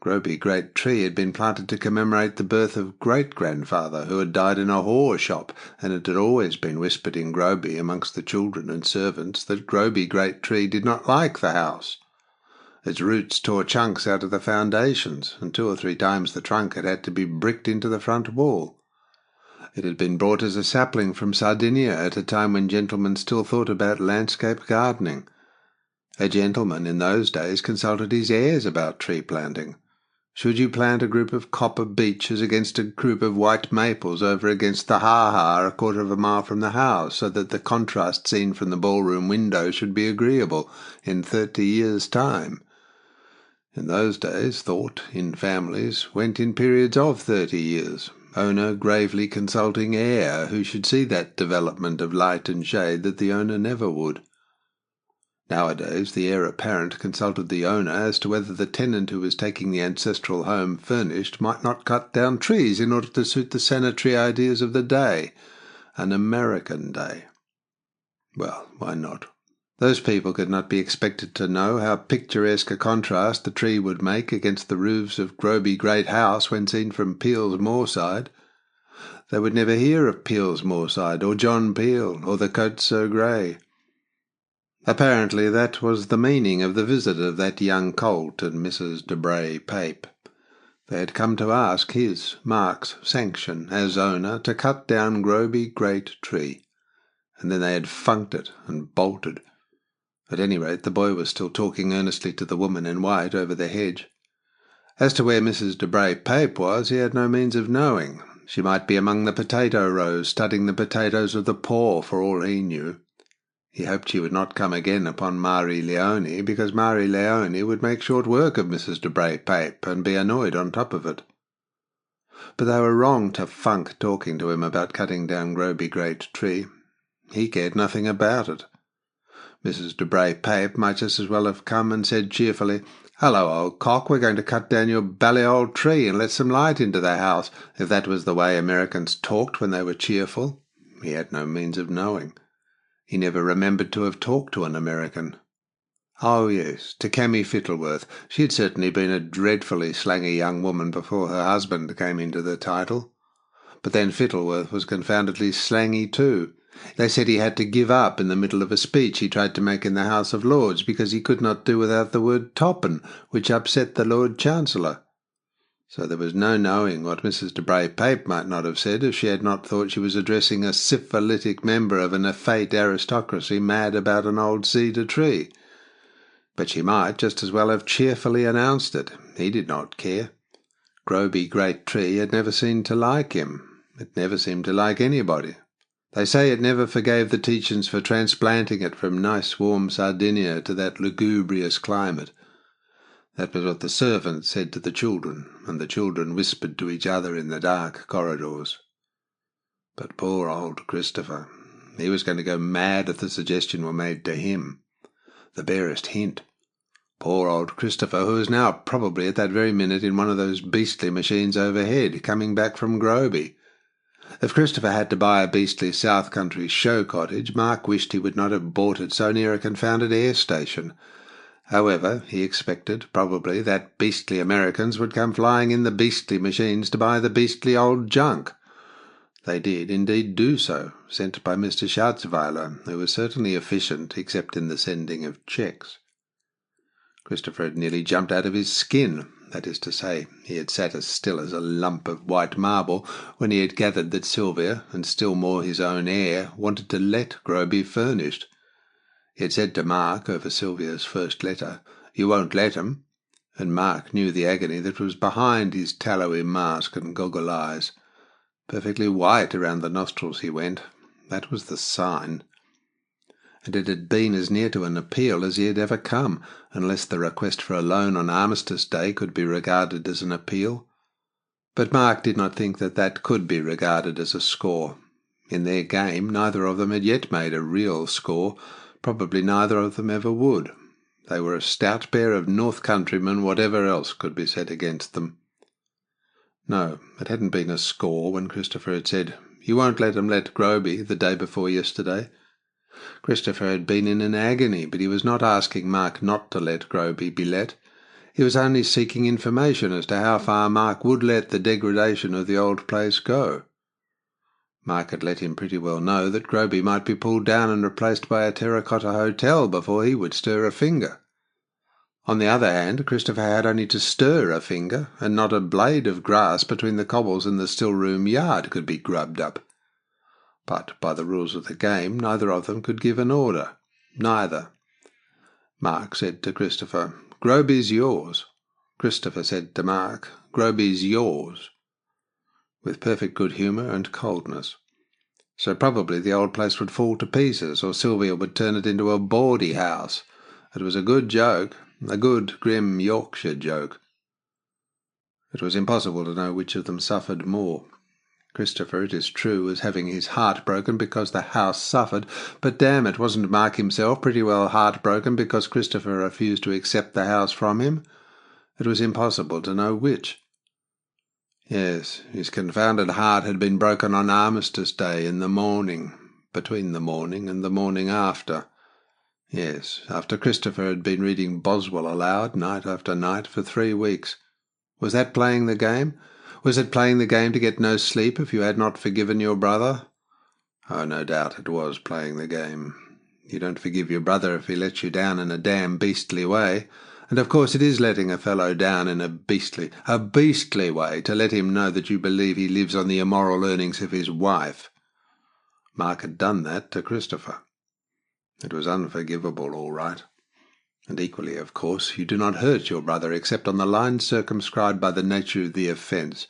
Groby Great Tree had been planted to commemorate the birth of great-grandfather, who had died in a whore shop, and it had always been whispered in Groby amongst the children and servants that Groby Great Tree did not like the house. Its roots tore chunks out of the foundations, and 2 or 3 times the trunk had had to be bricked into the front wall. It had been brought as a sapling from Sardinia at a time when gentlemen still thought about landscape gardening. A gentleman in those days consulted his heirs about tree planting. Should you plant a group of copper beeches against a group of white maples over against the ha-ha 1/4 of a mile from the house, so that the contrast seen from the ballroom window should be agreeable in 30 years' time? In those days, thought, in families, went in periods of 30 years, owner gravely consulting heir who should see that development of light and shade that the owner never would. Nowadays, the heir apparent consulted the owner as to whether the tenant who was taking the ancestral home furnished might not cut down trees in order to suit the sanitary ideas of the day, an American day. Well, why not? Those people could not be expected to know how picturesque a contrast the tree would make against the roofs of Groby Great House when seen from Peel's Moorside. They would never hear of Peel's Moorside, or John Peel, or the Coat So Grey. Apparently that was the meaning of the visit of that young colt and Mrs. de Bray Pape. They had come to ask his, Mark's, sanction, as owner, to cut down Groby Great Tree, and then they had funked it and bolted. At any rate, the boy was still talking earnestly to the woman in white over the hedge. As to where Mrs. de Bray Pape was, he had no means of knowing. She might be among the potato rows, studying the potatoes of the poor, for all he knew. He hoped she would not come again upon Marie Leone, because Marie Leone would make short work of Mrs. de Bray Pape, and be annoyed on top of it. But they were wrong to funk talking to him about cutting down Groby Great Tree. He cared nothing about it. Mrs. de Bray Pape might just as well have come and said cheerfully, "Hello, old cock, we're going to cut down your bally old tree and let some light into the house," if that was the way Americans talked when they were cheerful. He had no means of knowing. He never remembered to have talked to an American. Oh, yes, to Cammy Fittleworth. She had certainly been a dreadfully slangy young woman before her husband came into the title. But then Fittleworth was confoundedly slangy too. They said he had to give up in the middle of a speech he tried to make in the House of Lords because he could not do without the word toppen, which upset the Lord Chancellor. So there was no knowing what Mrs. de Bray-Pape might not have said if she had not thought she was addressing a syphilitic member of an effete aristocracy mad about an old cedar tree. But she might just as well have cheerfully announced it. He did not care. Groby Great Tree had never seemed to like him. It never seemed to like anybody. They say it never forgave the Tietjens for transplanting it from nice warm Sardinia to that lugubrious climate. That was what the servants said to the children, and the children whispered to each other in the dark corridors. But poor old Christopher, he was going to go mad if the suggestion were made to him. The barest hint. Poor old Christopher, who was now probably at that very minute in one of those beastly machines overhead, coming back from Groby. If Christopher had to buy a beastly South Country show cottage, Mark wished he would not have bought it so near a confounded air station. However, he expected, probably, that beastly Americans would come flying in the beastly machines to buy the beastly old junk. They did indeed do so, sent by Mr. Schatzweiler, who was certainly efficient except in the sending of cheques. Christopher had nearly jumped out of his skin. That is to say, he had sat as still as a lump of white marble when he had gathered that Sylvia, and still more his own heir, wanted to let Groby furnished. He had said to Mark over Sylvia's first letter, "You won't let 'em," and Mark knew the agony that was behind his tallowy mask and goggle eyes. Perfectly white around the nostrils he went. That was the sign. And it had been as near to an appeal as he had ever come, unless the request for a loan on Armistice Day could be regarded as an appeal. But Mark did not think that that could be regarded as a score. In their game, neither of them had yet made a real score. Probably neither of them ever would. They were a stout pair of North Countrymen, whatever else could be said against them. No, it hadn't been a score when Christopher had said, "You won't let 'em let Groby," the day before yesterday. Christopher had been in an agony, but he was not asking Mark not to let Groby be let. He was only seeking information as to how far Mark would let the degradation of the old place go. Mark had let him pretty well know that Groby might be pulled down and replaced by a terracotta hotel before he would stir a finger. On the other hand, Christopher had only to stir a finger, and not a blade of grass between the cobbles in the still-room yard could be grubbed up. But by the rules of the game, neither of them could give an order. Neither. Mark said to Christopher, "Groby's yours." Christopher said to Mark, "Groby's yours," with perfect good humour and coldness. So probably the old place would fall to pieces, or Sylvia would turn it into a bawdy house. It was a good joke, a good, grim Yorkshire joke. It was impossible to know which of them suffered more. Christopher, it is true, was having his heart broken because the house suffered, but damn it, wasn't Mark himself pretty well heartbroken because Christopher refused to accept the house from him? It was impossible to know which. Yes, his confounded heart had been broken on Armistice Day in the morning, between the morning and the morning after. Yes, after Christopher had been reading Boswell aloud night after night for 3 weeks. Was that playing the game? Was it playing the game to get no sleep if you had not forgiven your brother? Oh, no doubt it was playing the game. You don't forgive your brother if he lets you down in a damn beastly way. And of course it is letting a fellow down in a beastly way to let him know that you believe he lives on the immoral earnings of his wife. Mark had done that to Christopher. It was unforgivable, all right. And equally, of course, you do not hurt your brother except on the lines circumscribed by the nature of the offence.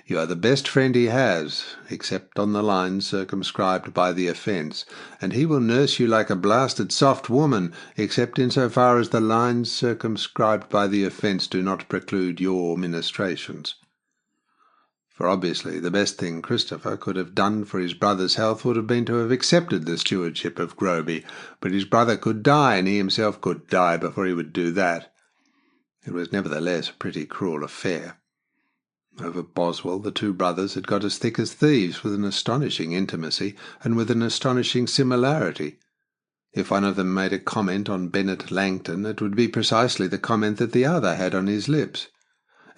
You are the best friend he has, except on the lines circumscribed by the offence, and he will nurse you like a blasted soft woman, except in so far as the lines circumscribed by the offence do not preclude your ministrations. For obviously the best thing Christopher could have done for his brother's health would have been to have accepted the stewardship of Groby, but his brother could die, and he himself could die before he would do that. It was nevertheless a pretty cruel affair. Over Boswell the two brothers had got as thick as thieves, with an astonishing intimacy, and with an astonishing similarity. If one of them made a comment on Bennet Langton, it would be precisely the comment that the other had on his lips.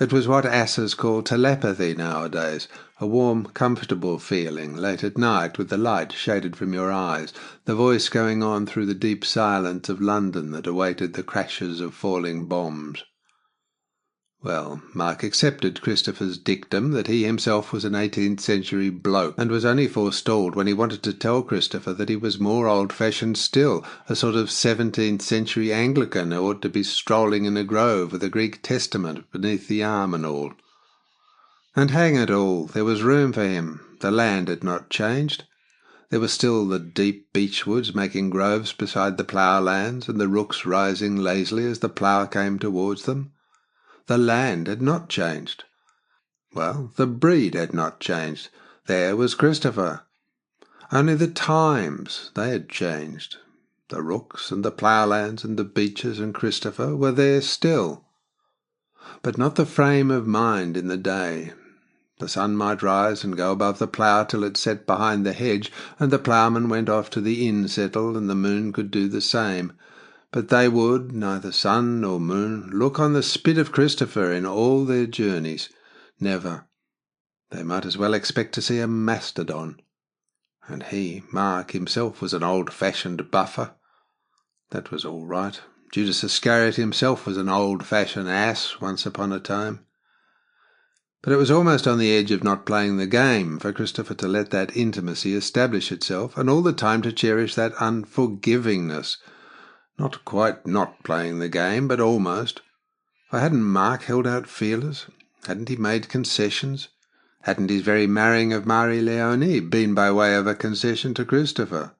It was what asses call telepathy nowadays, a warm, comfortable feeling late at night with the light shaded from your eyes, the voice going on through the deep silence of London that awaited the crashes of falling bombs. Well, Mark accepted Christopher's dictum that he himself was an 18th century bloke, and was only forestalled when he wanted to tell Christopher that he was more old-fashioned still, a sort of 17th century Anglican who ought to be strolling in a grove with a Greek Testament beneath the arm and all. And hang it all, there was room for him. The land had not changed. There were still the deep beech woods making groves beside the ploughlands, and the rooks rising lazily as the plough came towards them. The land had not changed. Well, the breed had not changed. There was Christopher. Only the times, they had changed. The rooks and the ploughlands and the beeches and Christopher were there still. But not the frame of mind in the day. The sun might rise and go above the plough till it set behind the hedge, and the ploughman went off to the inn settle, and the moon could do the same. But they would, neither sun nor moon, look on the spit of Christopher in all their journeys. Never. They might as well expect to see a mastodon. And he, Mark, himself was an old-fashioned buffer. That was all right. Judas Iscariot himself was an old-fashioned ass once upon a time. But it was almost on the edge of not playing the game for Christopher to let that intimacy establish itself, and all the time to cherish that unforgivingness. Not quite not playing the game, but almost. For hadn't Mark held out feelers? Hadn't he made concessions? Hadn't his very marrying of Marie-Léonie been by way of a concession to Christopher?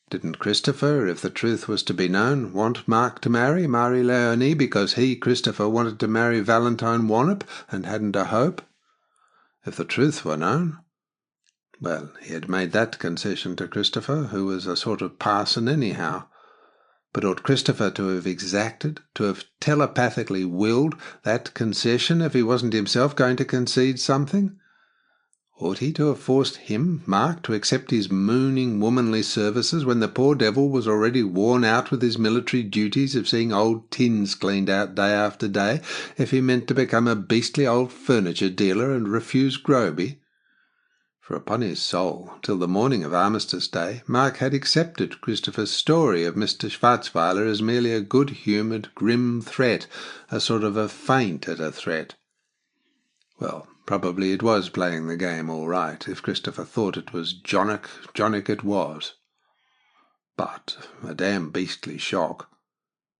Didn't Christopher, if the truth was to be known, want Mark to marry Marie-Léonie because he, Christopher, wanted to marry Valentine Wannop and hadn't a hope? If the truth were known? Well, he had made that concession to Christopher, who was a sort of parson anyhow. But ought Christopher to have exacted, to have telepathically willed that concession if he wasn't himself going to concede something? Ought he to have forced him, Mark, to accept his mooning womanly services when the poor devil was already worn out with his military duties of seeing old tins cleaned out day after day, if he meant to become a beastly old furniture dealer and refuse Groby? For upon his soul, till the morning of Armistice Day, Mark had accepted Christopher's story of Mr. Schwarzweiler as merely a good-humoured, grim threat, a sort of a feint at a threat. Well, probably it was playing the game all right, if Christopher thought it was Johnnick it was. But a damn beastly shock.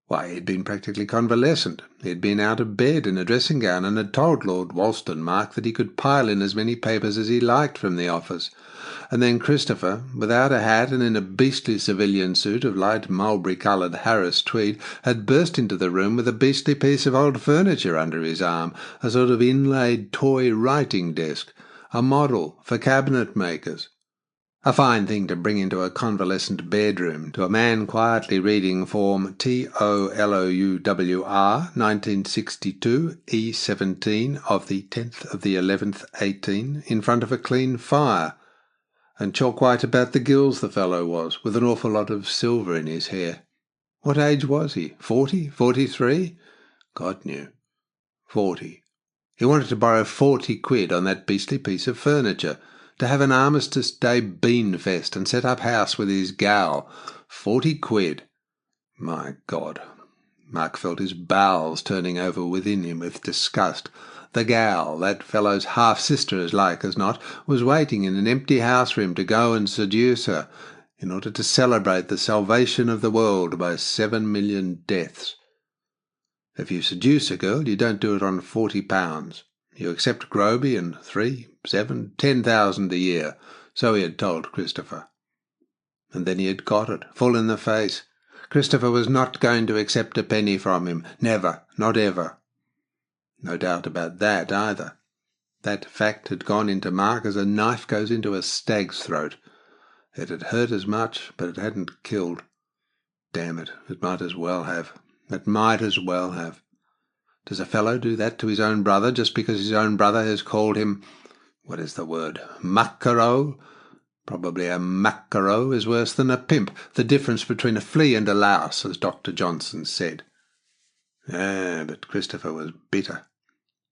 Why, he'd been practically convalescent. He'd been out of bed in a dressing-gown and had told Lord Wollstonecraft that he could pile in as many papers as he liked from the office. And then Christopher, without a hat and in a beastly civilian suit of light mulberry-coloured Harris tweed, had burst into the room with a beastly piece of old furniture under his arm, a sort of inlaid toy writing desk, a model for cabinet makers. A fine thing to bring into a convalescent bedroom to a man quietly reading Form TOLOUWR 1962 E17 of the 10th of the 11th 18 in front of a clean fire. And chalk white about the gills the fellow was, with an awful lot of silver in his hair. What age was he? 40? 43? God knew. 40. He wanted to borrow 40 quid on that beastly piece of furniture, to have an Armistice Day bean-fest and set up house with his gal. 40 quid. My God. Mark felt his bowels turning over within him with disgust. The gal, that fellow's half-sister as like as not, was waiting in an empty house for him to go and seduce her, in order to celebrate the salvation of the world by 7 million deaths. If you seduce a girl, you don't do it on £40. You accept Groby and 3, 7, 10,000 a year, so he had told Christopher. And then he had got it, full in the face. Christopher was not going to accept a penny from him, never, not ever. No doubt about that either. That fact had gone into Mark as a knife goes into a stag's throat. It had hurt as much, but it hadn't killed. Damn it, it might as well have. It might as well have. Does a fellow do that to his own brother just because his own brother has called him, what is the word, maquereau? Probably a maquereau is worse than a pimp, the difference between a flea and a louse, as Dr. Johnson said. But Christopher was bitter.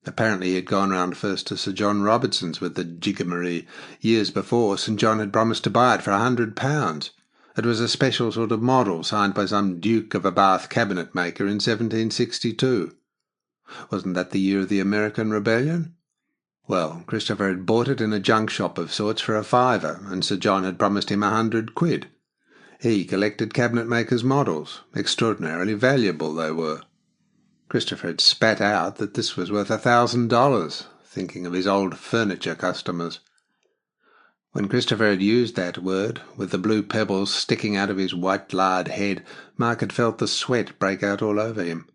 Apparently he had gone round first to Sir John Robertson's with the Jigamaree. Years before, St. John had promised to buy it for £100. It was a special sort of model signed by some Duke of a Bath cabinet maker in 1762. Wasn't that the year of the American Rebellion? Well, Christopher had bought it in a junk shop of sorts for a fiver, and Sir John had promised him £100. He collected cabinet makers' models. Extraordinarily valuable they were. Christopher had spat out that this was worth $1,000, thinking of his old furniture customers. When Christopher had used that word, with the blue pebbles sticking out of his white lard head, Mark had felt the sweat break out all over him.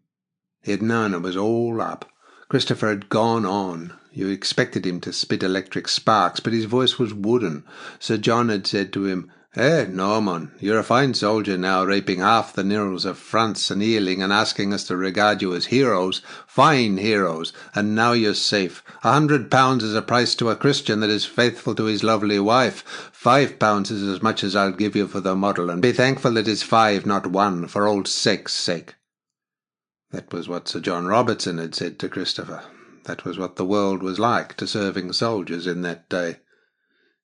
He had known it was all up. Christopher had gone on. You expected him to spit electric sparks, but his voice was wooden. Sir John had said to him, Norman, you're a fine soldier now, raping half the nirls of France and Ealing and asking us to regard you as heroes, fine heroes, and now you're safe. £100 is a price to a Christian that is faithful to his lovely wife. £5 is as much as I'll give you for the model, and be thankful it is 5, not 1, for old sake's sake. That was what Sir John Robertson had said to Christopher. That was what the world was like to serving soldiers in that day.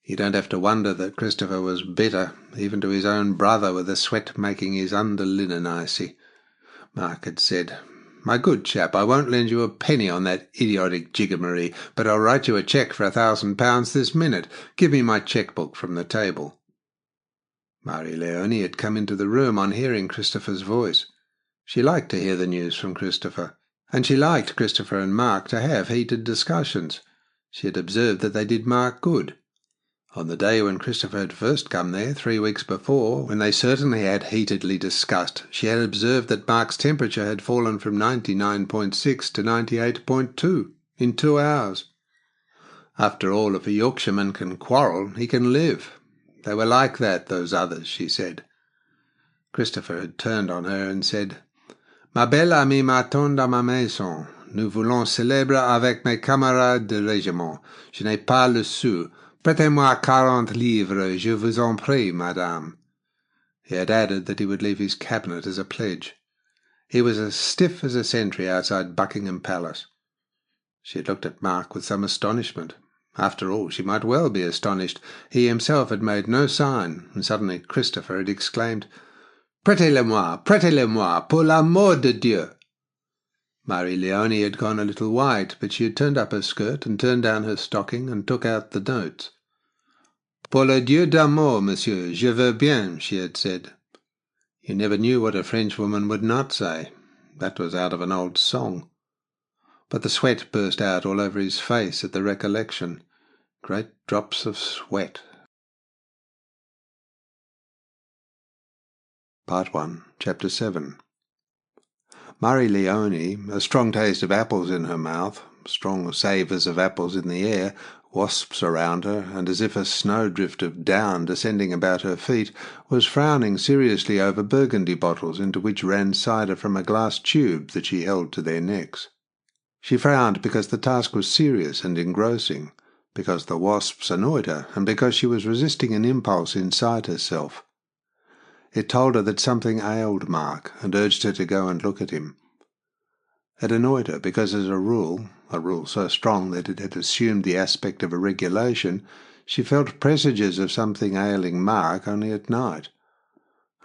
You don't have to wonder that Christopher was bitter, even to his own brother, with the sweat making his underlinen icy. Mark had said, My good chap, I won't lend you a penny on that idiotic Jigamaree, but I'll write you a cheque for £1,000 this minute. Give me my cheque-book from the table. Marie Leonie had come into the room on hearing Christopher's voice. She liked to hear the news from Christopher, and she liked Christopher and Mark to have heated discussions. She had observed that they did Mark good. On the day when Christopher had first come there, 3 weeks before, when they certainly had heatedly discussed, she had observed that Mark's temperature had fallen from 99.6 to 98.2 in 2 hours. After all, if a Yorkshireman can quarrel, he can live. They were like that, those others, she said. Christopher had turned on her and said, Ma belle amie m'attend à ma maison. Nous voulons célébrer avec mes camarades de régiment. Je n'ai pas le sou. Prêtez-moi 40 livres, je vous en prie, madame. He had added that he would leave his cabinet as a pledge. He was as stiff as a sentry outside Buckingham Palace. She had looked at Mark with some astonishment. After all, she might well be astonished. He himself had made no sign, and suddenly Christopher had exclaimed, Prêtez-le-moi, pour l'amour de Dieu. Marie Leonie had gone a little white, but she had turned up her skirt and turned down her stocking and took out the notes. Pour le Dieu d'amour, monsieur, je veux bien, she had said. You never knew what a Frenchwoman would not say. That was out of an old song. But the sweat burst out all over his face at the recollection. Great drops of sweat. Part 1, Chapter 7. Marie Leonie, a strong taste of apples in her mouth, strong savours of apples in the air, wasps around her, and as if a snowdrift of down descending about her feet, was frowning seriously over burgundy bottles into which ran cider from a glass tube that she held to their necks. She frowned because the task was serious and engrossing, because the wasps annoyed her, and because she was resisting an impulse inside herself. It told her that something ailed Mark, and urged her to go and look at him. It annoyed her because, as a rule so strong that it had assumed the aspect of a regulation, she felt presages of something ailing Mark only at night.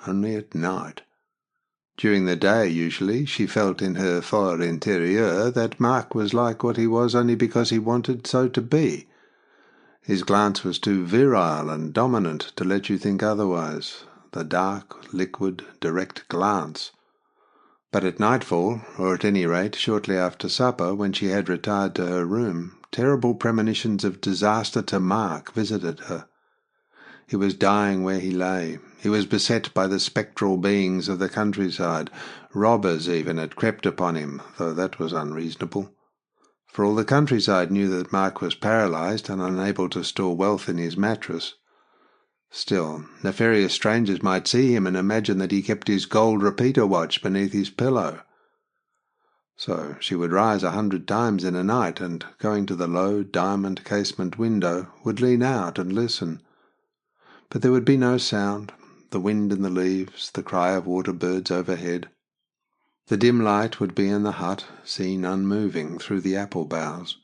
Only at night. During the day, usually, she felt in her fort intérieur that Mark was like what he was only because he wanted so to be. His glance was too virile and dominant to let you think otherwise. The dark, liquid, direct glance. But at nightfall, or at any rate shortly after supper, when she had retired to her room, terrible premonitions of disaster to Mark visited her. He was dying where he lay. He was beset by the spectral beings of the countryside. Robbers even had crept upon him, though that was unreasonable. For all the countryside knew that Mark was paralysed and unable to store wealth in his mattress. Still, nefarious strangers might see him and imagine that he kept his gold repeater watch beneath his pillow. So she would rise 100 times in a night, and, going to the low, diamond casement window, would lean out and listen. But there would be no sound, the wind in the leaves, the cry of water birds overhead. The dim light would be in the hut, seen unmoving through the apple boughs.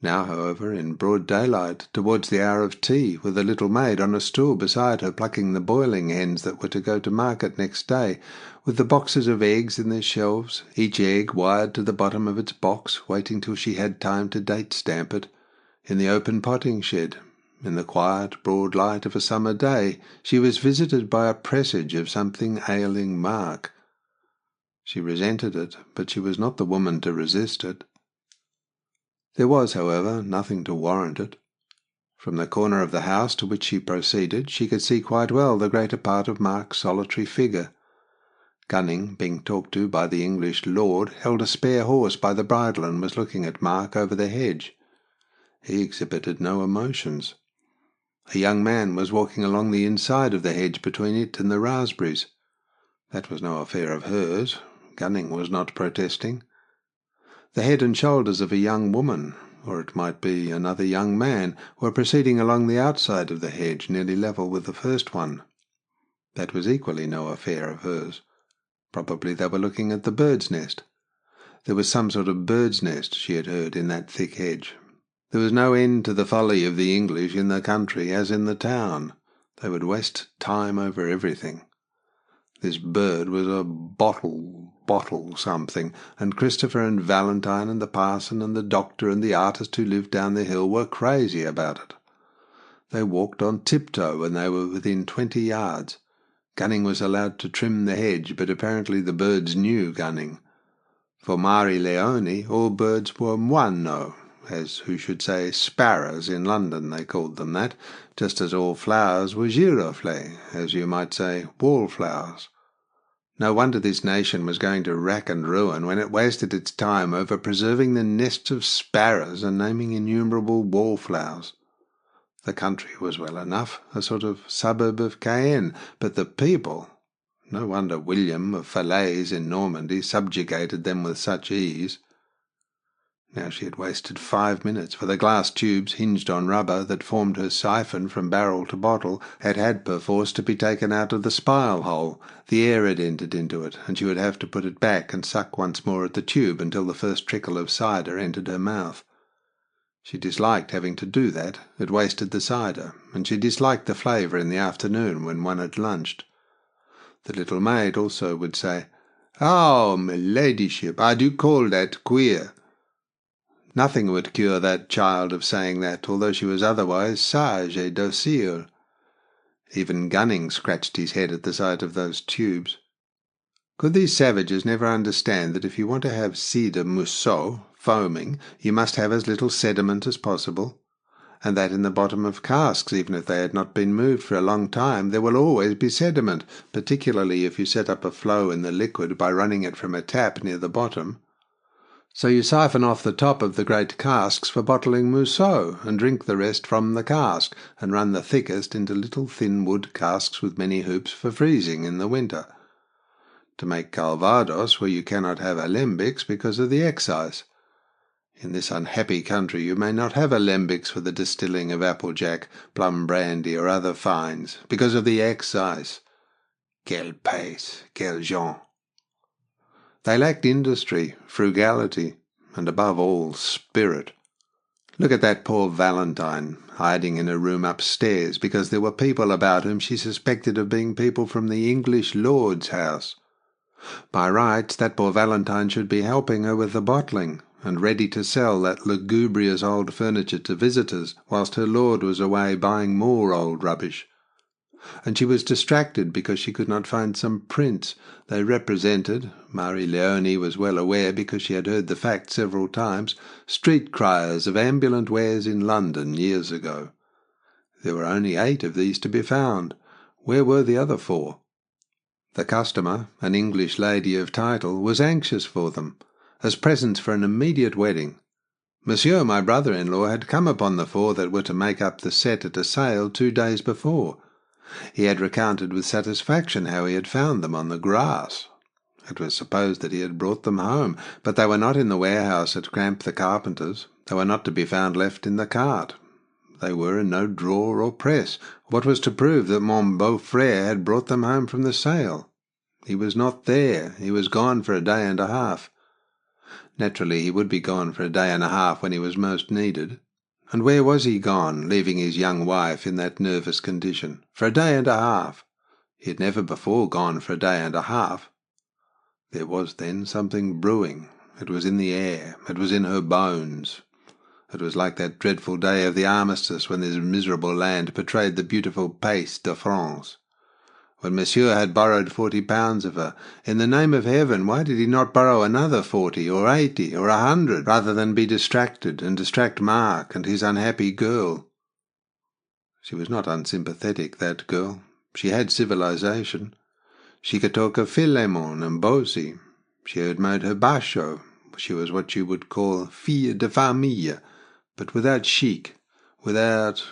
Now, however, in broad daylight, towards the hour of tea, with the little maid on a stool beside her plucking the boiling hens that were to go to market next day, with the boxes of eggs in their shelves, each egg wired to the bottom of its box, waiting till she had time to date stamp it, in the open potting shed, in the quiet, broad light of a summer day, she was visited by a presage of something ailing Mark. She resented it, but she was not the woman to resist it. There was, however, nothing to warrant it. From the corner of the house to which she proceeded, she could see quite well the greater part of Mark's solitary figure. Gunning, being talked to by the English lord, held a spare horse by the bridle and was looking at Mark over the hedge. He exhibited no emotions. A young man was walking along the inside of the hedge between it and the raspberries. That was no affair of hers. Gunning was not protesting. The head and shoulders of a young woman, or it might be another young man, were proceeding along the outside of the hedge, nearly level with the first one. That was equally no affair of hers. Probably they were looking at the bird's nest. There was some sort of bird's nest, she had heard, in that thick hedge. There was no end to the folly of the English in the country as in the town. They would waste time over everything. This bird was a bottle something, and Christopher and Valentine and the parson and the doctor and the artist who lived down the hill were crazy about it. They walked on tiptoe when they were within 20 yards. Gunning was allowed to trim the hedge, but apparently the birds knew Gunning. For Mari Leone all birds were moineaux, as who should say sparrows in London they called them that, just as all flowers were giroflées, as you might say wallflowers. No wonder this nation was going to rack and ruin when it wasted its time over preserving the nests of sparrows and naming innumerable wallflowers. The country was well enough, a sort of suburb of Cayenne, but the people— no wonder William of Falaise in Normandy subjugated them with such ease. Now she had wasted 5 minutes, for the glass tubes, hinged on rubber, that formed her siphon from barrel to bottle, had perforce to be taken out of the spile hole. The air had entered into it, and she would have to put it back and suck once more at the tube until the first trickle of cider entered her mouth. She disliked having to do that. It wasted the cider, and she disliked the flavour in the afternoon when one had lunched. The little maid also would say, "Oh, my ladyship, I do call that queer." Nothing would cure that child of saying that, although she was otherwise sage et docile. Even Gunning scratched his head at the sight of those tubes. Could these savages never understand that if you want to have cidre mousseux, foaming, you must have as little sediment as possible, and that in the bottom of casks, even if they had not been moved for a long time, there will always be sediment, particularly if you set up a flow in the liquid by running it from a tap near the bottom? So you siphon off the top of the great casks for bottling mousseux, and drink the rest from the cask, and run the thickest into little thin wood casks with many hoops for freezing in the winter. To make calvados where you cannot have alembics because of the excise. In this unhappy country you may not have alembics for the distilling of applejack, plum brandy, or other fines, because of the excise. Quel pays, quel gens! They lacked industry, frugality, and above all, spirit. Look at that poor Valentine, hiding in a room upstairs because there were people about whom she suspected of being people from the English lord's house. By rights, that poor Valentine should be helping her with the bottling, and ready to sell that lugubrious old furniture to visitors, whilst her lord was away buying more old rubbish. And she was distracted because she could not find some prints. They represented, Mari Leone was well aware because she had heard the fact several times, street criers of ambulant wares in London years ago. There were only 8 of these to be found. Where were the other 4? The customer, an English lady of title, was anxious for them, as presents for an immediate wedding. Monsieur, my brother-in-law, had come upon the 4 that were to make up the set at a sale 2 days before. He had recounted with satisfaction how he had found them on the grass. It was supposed that he had brought them home, but they were not in the warehouse at Cramp the carpenter's. They were not to be found left in the cart. They were in no drawer or press. What was to prove that mon beau-frère had brought them home from the sale? He was not there. He was gone for a day and a half. Naturally, he would be gone for a day and a half when he was most needed. And where was he gone, leaving his young wife in that nervous condition? For a day and a half. He had never before gone for a day and a half. There was then something brewing. It was in the air. It was in her bones. It was like that dreadful day of the armistice when this miserable land betrayed the beautiful Pays de France. When Monsieur had borrowed £40 of her, in the name of heaven, why did he not borrow another 40 or 80 or 100, rather than be distracted and distract Mark and his unhappy girl? She was not unsympathetic, that girl. She had civilization. She could talk of Philemon and Bosie. She had made her Bachot. She was what you would call fille de famille, but without chic, without...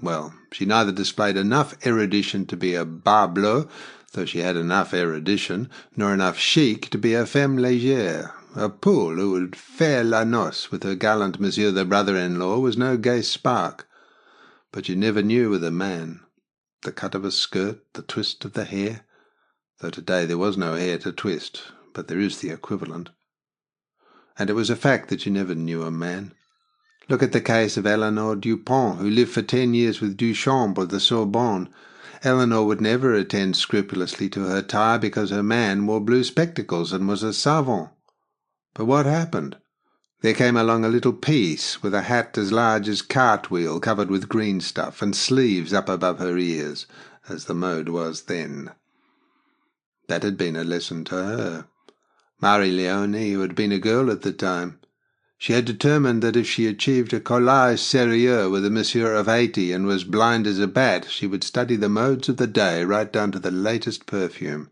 Well, she neither displayed enough erudition to be a bas-bleu, though she had enough erudition, nor enough chic to be a femme légère. A poule who would faire la noce with her gallant monsieur the brother-in-law was no gay spark. But you never knew with a man. The cut of a skirt, the twist of the hair, though today there was no hair to twist, but there is the equivalent. And it was a fact that you never knew a man. Look at the case of Eleanor Dupont, who lived for 10 years with Duchamp of the Sorbonne. Eleanor would never attend scrupulously to her tie because her man wore blue spectacles and was a savant. But what happened? There came along a little piece with a hat as large as cartwheel covered with green stuff and sleeves up above her ears, as the mode was then. That had been a lesson to her. Marie Leonie, who had been a girl at the time, she had determined that if she achieved a collage sérieux with a monsieur of 80 and was blind as a bat, she would study the modes of the day right down to the latest perfume.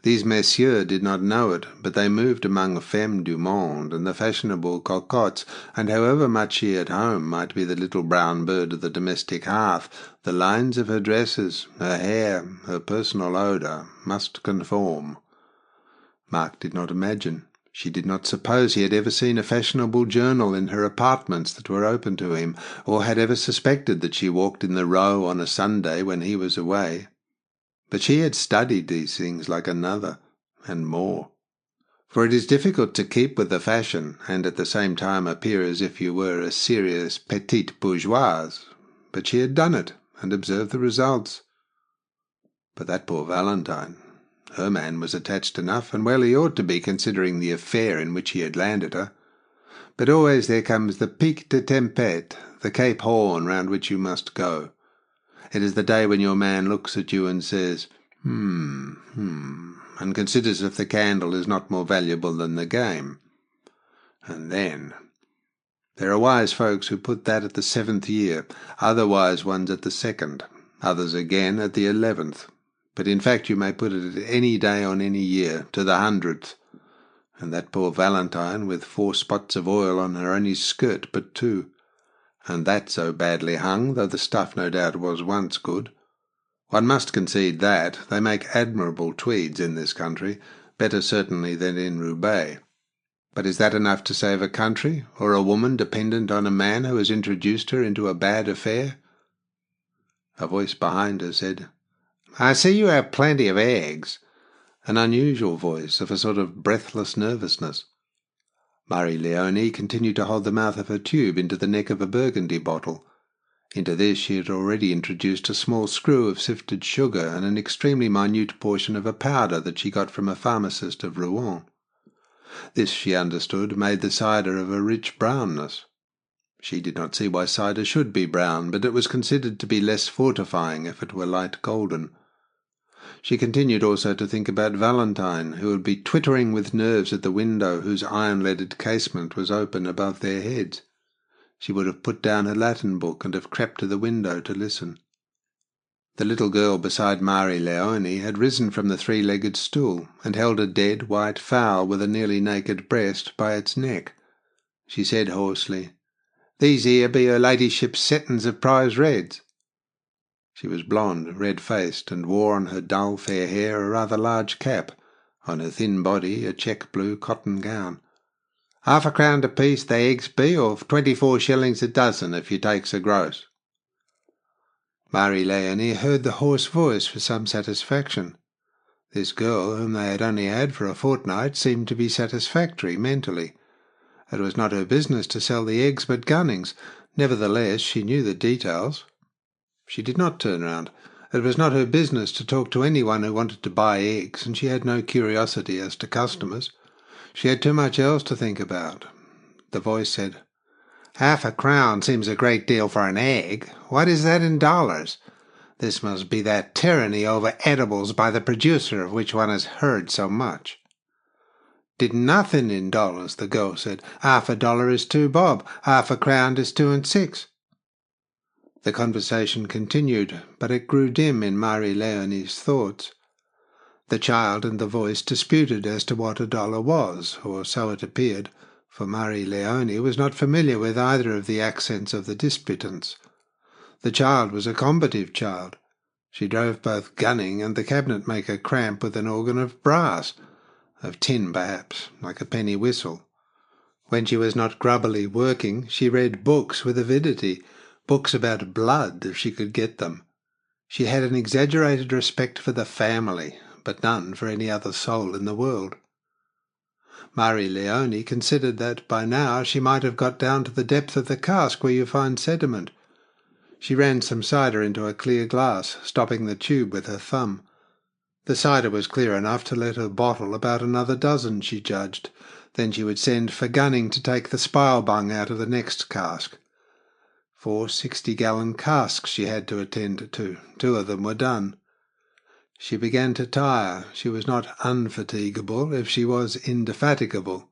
These messieurs did not know it, but they moved among femmes du monde and the fashionable cocottes, and however much she at home might be the little brown bird of the domestic hearth, the lines of her dresses, her hair, her personal odour must conform. Mark did not imagine. She did not suppose he had ever seen a fashionable journal in her apartments that were open to him, or had ever suspected that she walked in the Row on a Sunday when he was away. But she had studied these things like another, and more. For it is difficult to keep with the fashion, and at the same time appear as if you were a serious petite bourgeoise. But she had done it, and observed the results. But that poor Valentine... Her man was attached enough, and well he ought to be, considering the affair in which he had landed her. But always there comes the pic de tempête, the Cape Horn round which you must go. It is the day when your man looks at you and says, and considers if the candle is not more valuable than the game. And then... There are wise folks who put that at the 7th year, other wise ones at the 2nd, others again at the 11th. But in fact you may put it at any day on any year, to the 100th. And that poor Valentine, with 4 spots of oil on her only skirt but 2, and that so badly hung, though the stuff no doubt was once good. One must concede that they make admirable tweeds in this country, better certainly than in Roubaix. But is that enough to save a country, or a woman dependent on a man who has introduced her into a bad affair? A voice behind her said, "I see you have plenty of eggs," an unusual voice of a sort of breathless nervousness. Marie Leonie continued to hold the mouth of her tube into the neck of a burgundy bottle. Into this she had already introduced a small screw of sifted sugar and an extremely minute portion of a powder that she got from a pharmacist of Rouen. This, she understood, made the cider of a rich brownness. She did not see why cider should be brown, but it was considered to be less fortifying if it were light golden. She continued also to think about Valentine, who would be twittering with nerves at the window whose iron-leaded casement was open above their heads. She would have put down her Latin book and have crept to the window to listen. The little girl beside Marie Leonie had risen from the 3-legged stool and held a dead white fowl with a nearly naked breast by its neck. She said hoarsely, "These here be her ladyship's settings of prize reds." She was blonde, red-faced, and wore on her dull fair hair a rather large cap, on her thin body a check blue cotton gown. "Half a crown apiece they eggs be, or 24 shillings a dozen if you takes a gross." Marie-Léonie heard the hoarse voice with some satisfaction. This girl, whom they had only had for a fortnight, seemed to be satisfactory mentally. It was not her business to sell the eggs, but Gunning's. Nevertheless, she knew the details. She did not turn round. It was not her business to talk to anyone who wanted to buy eggs, and she had no curiosity as to customers. She had too much else to think about. The voice said, "£0.5 seems a great deal for an egg. What is that in dollars? This must be that tyranny over edibles by the producer of which one has heard so much." "Did nothing in dollars," the girl said. "£0.5 is 2 bob. £0.5 is 2 and 6. The conversation continued, but it grew dim in Marie-Léonie's thoughts. The child and the voice disputed as to what $1 was, or so it appeared, for Marie-Léonie was not familiar with either of the accents of the disputants. The child was a combative child. She drove both Gunning and the cabinet-maker cramp with an organ of brass, of tin perhaps, like a penny whistle. When she was not grubbily working, she read books with avidity, books about blood if she could get them. She had an exaggerated respect for the family, but none for any other soul in the world. Marie-Léonie considered that by now she might have got down to the depth of the cask where you find sediment. She ran some cider into a clear glass, stopping the tube with her thumb. The cider was clear enough to let her bottle about another dozen, she judged. Then she would send for Gunning to take the spilebung out of the next cask. 4 60-gallon casks she had to attend to. 2 of them were done. She began to tire. She was not unfatigable, if she was indefatigable.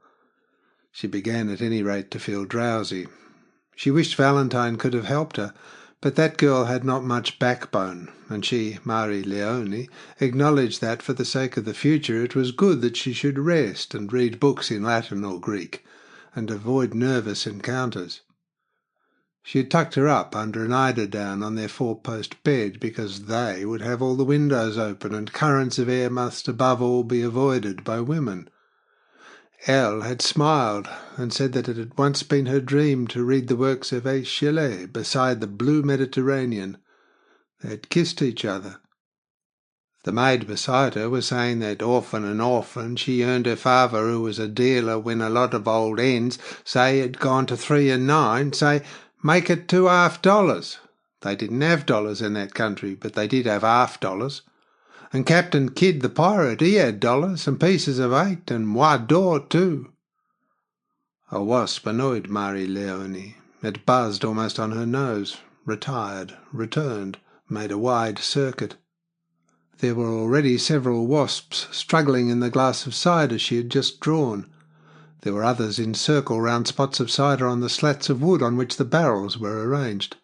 She began at any rate to feel drowsy. She wished Valentine could have helped her, but that girl had not much backbone, and she, Marie-Léonie, acknowledged that for the sake of the future it was good that she should rest and read books in Latin or Greek, and avoid nervous encounters. She had tucked her up under an eiderdown on their 4-post bed, because they would have all the windows open, and currents of air must above all be avoided by women. Elle had smiled and said that it had once been her dream to read the works of Aeschylus beside the blue Mediterranean. They had kissed each other. The maid beside her was saying that often she earned her father, who was a dealer, when a lot of old hens, say, had gone to 3 and 9, say, make it $2.50. They didn't have dollars in that country, but they did have $half. And Captain Kidd the pirate, he had dollars, and pieces of 8, and moi d'or too. A wasp annoyed Marie-Léonie. It buzzed almost on her nose, retired, returned, made a wide circuit. There were already several wasps struggling in the glass of cider she had just drawn. There were others in circle round spots of cider on the slats of wood on which the barrels were arranged.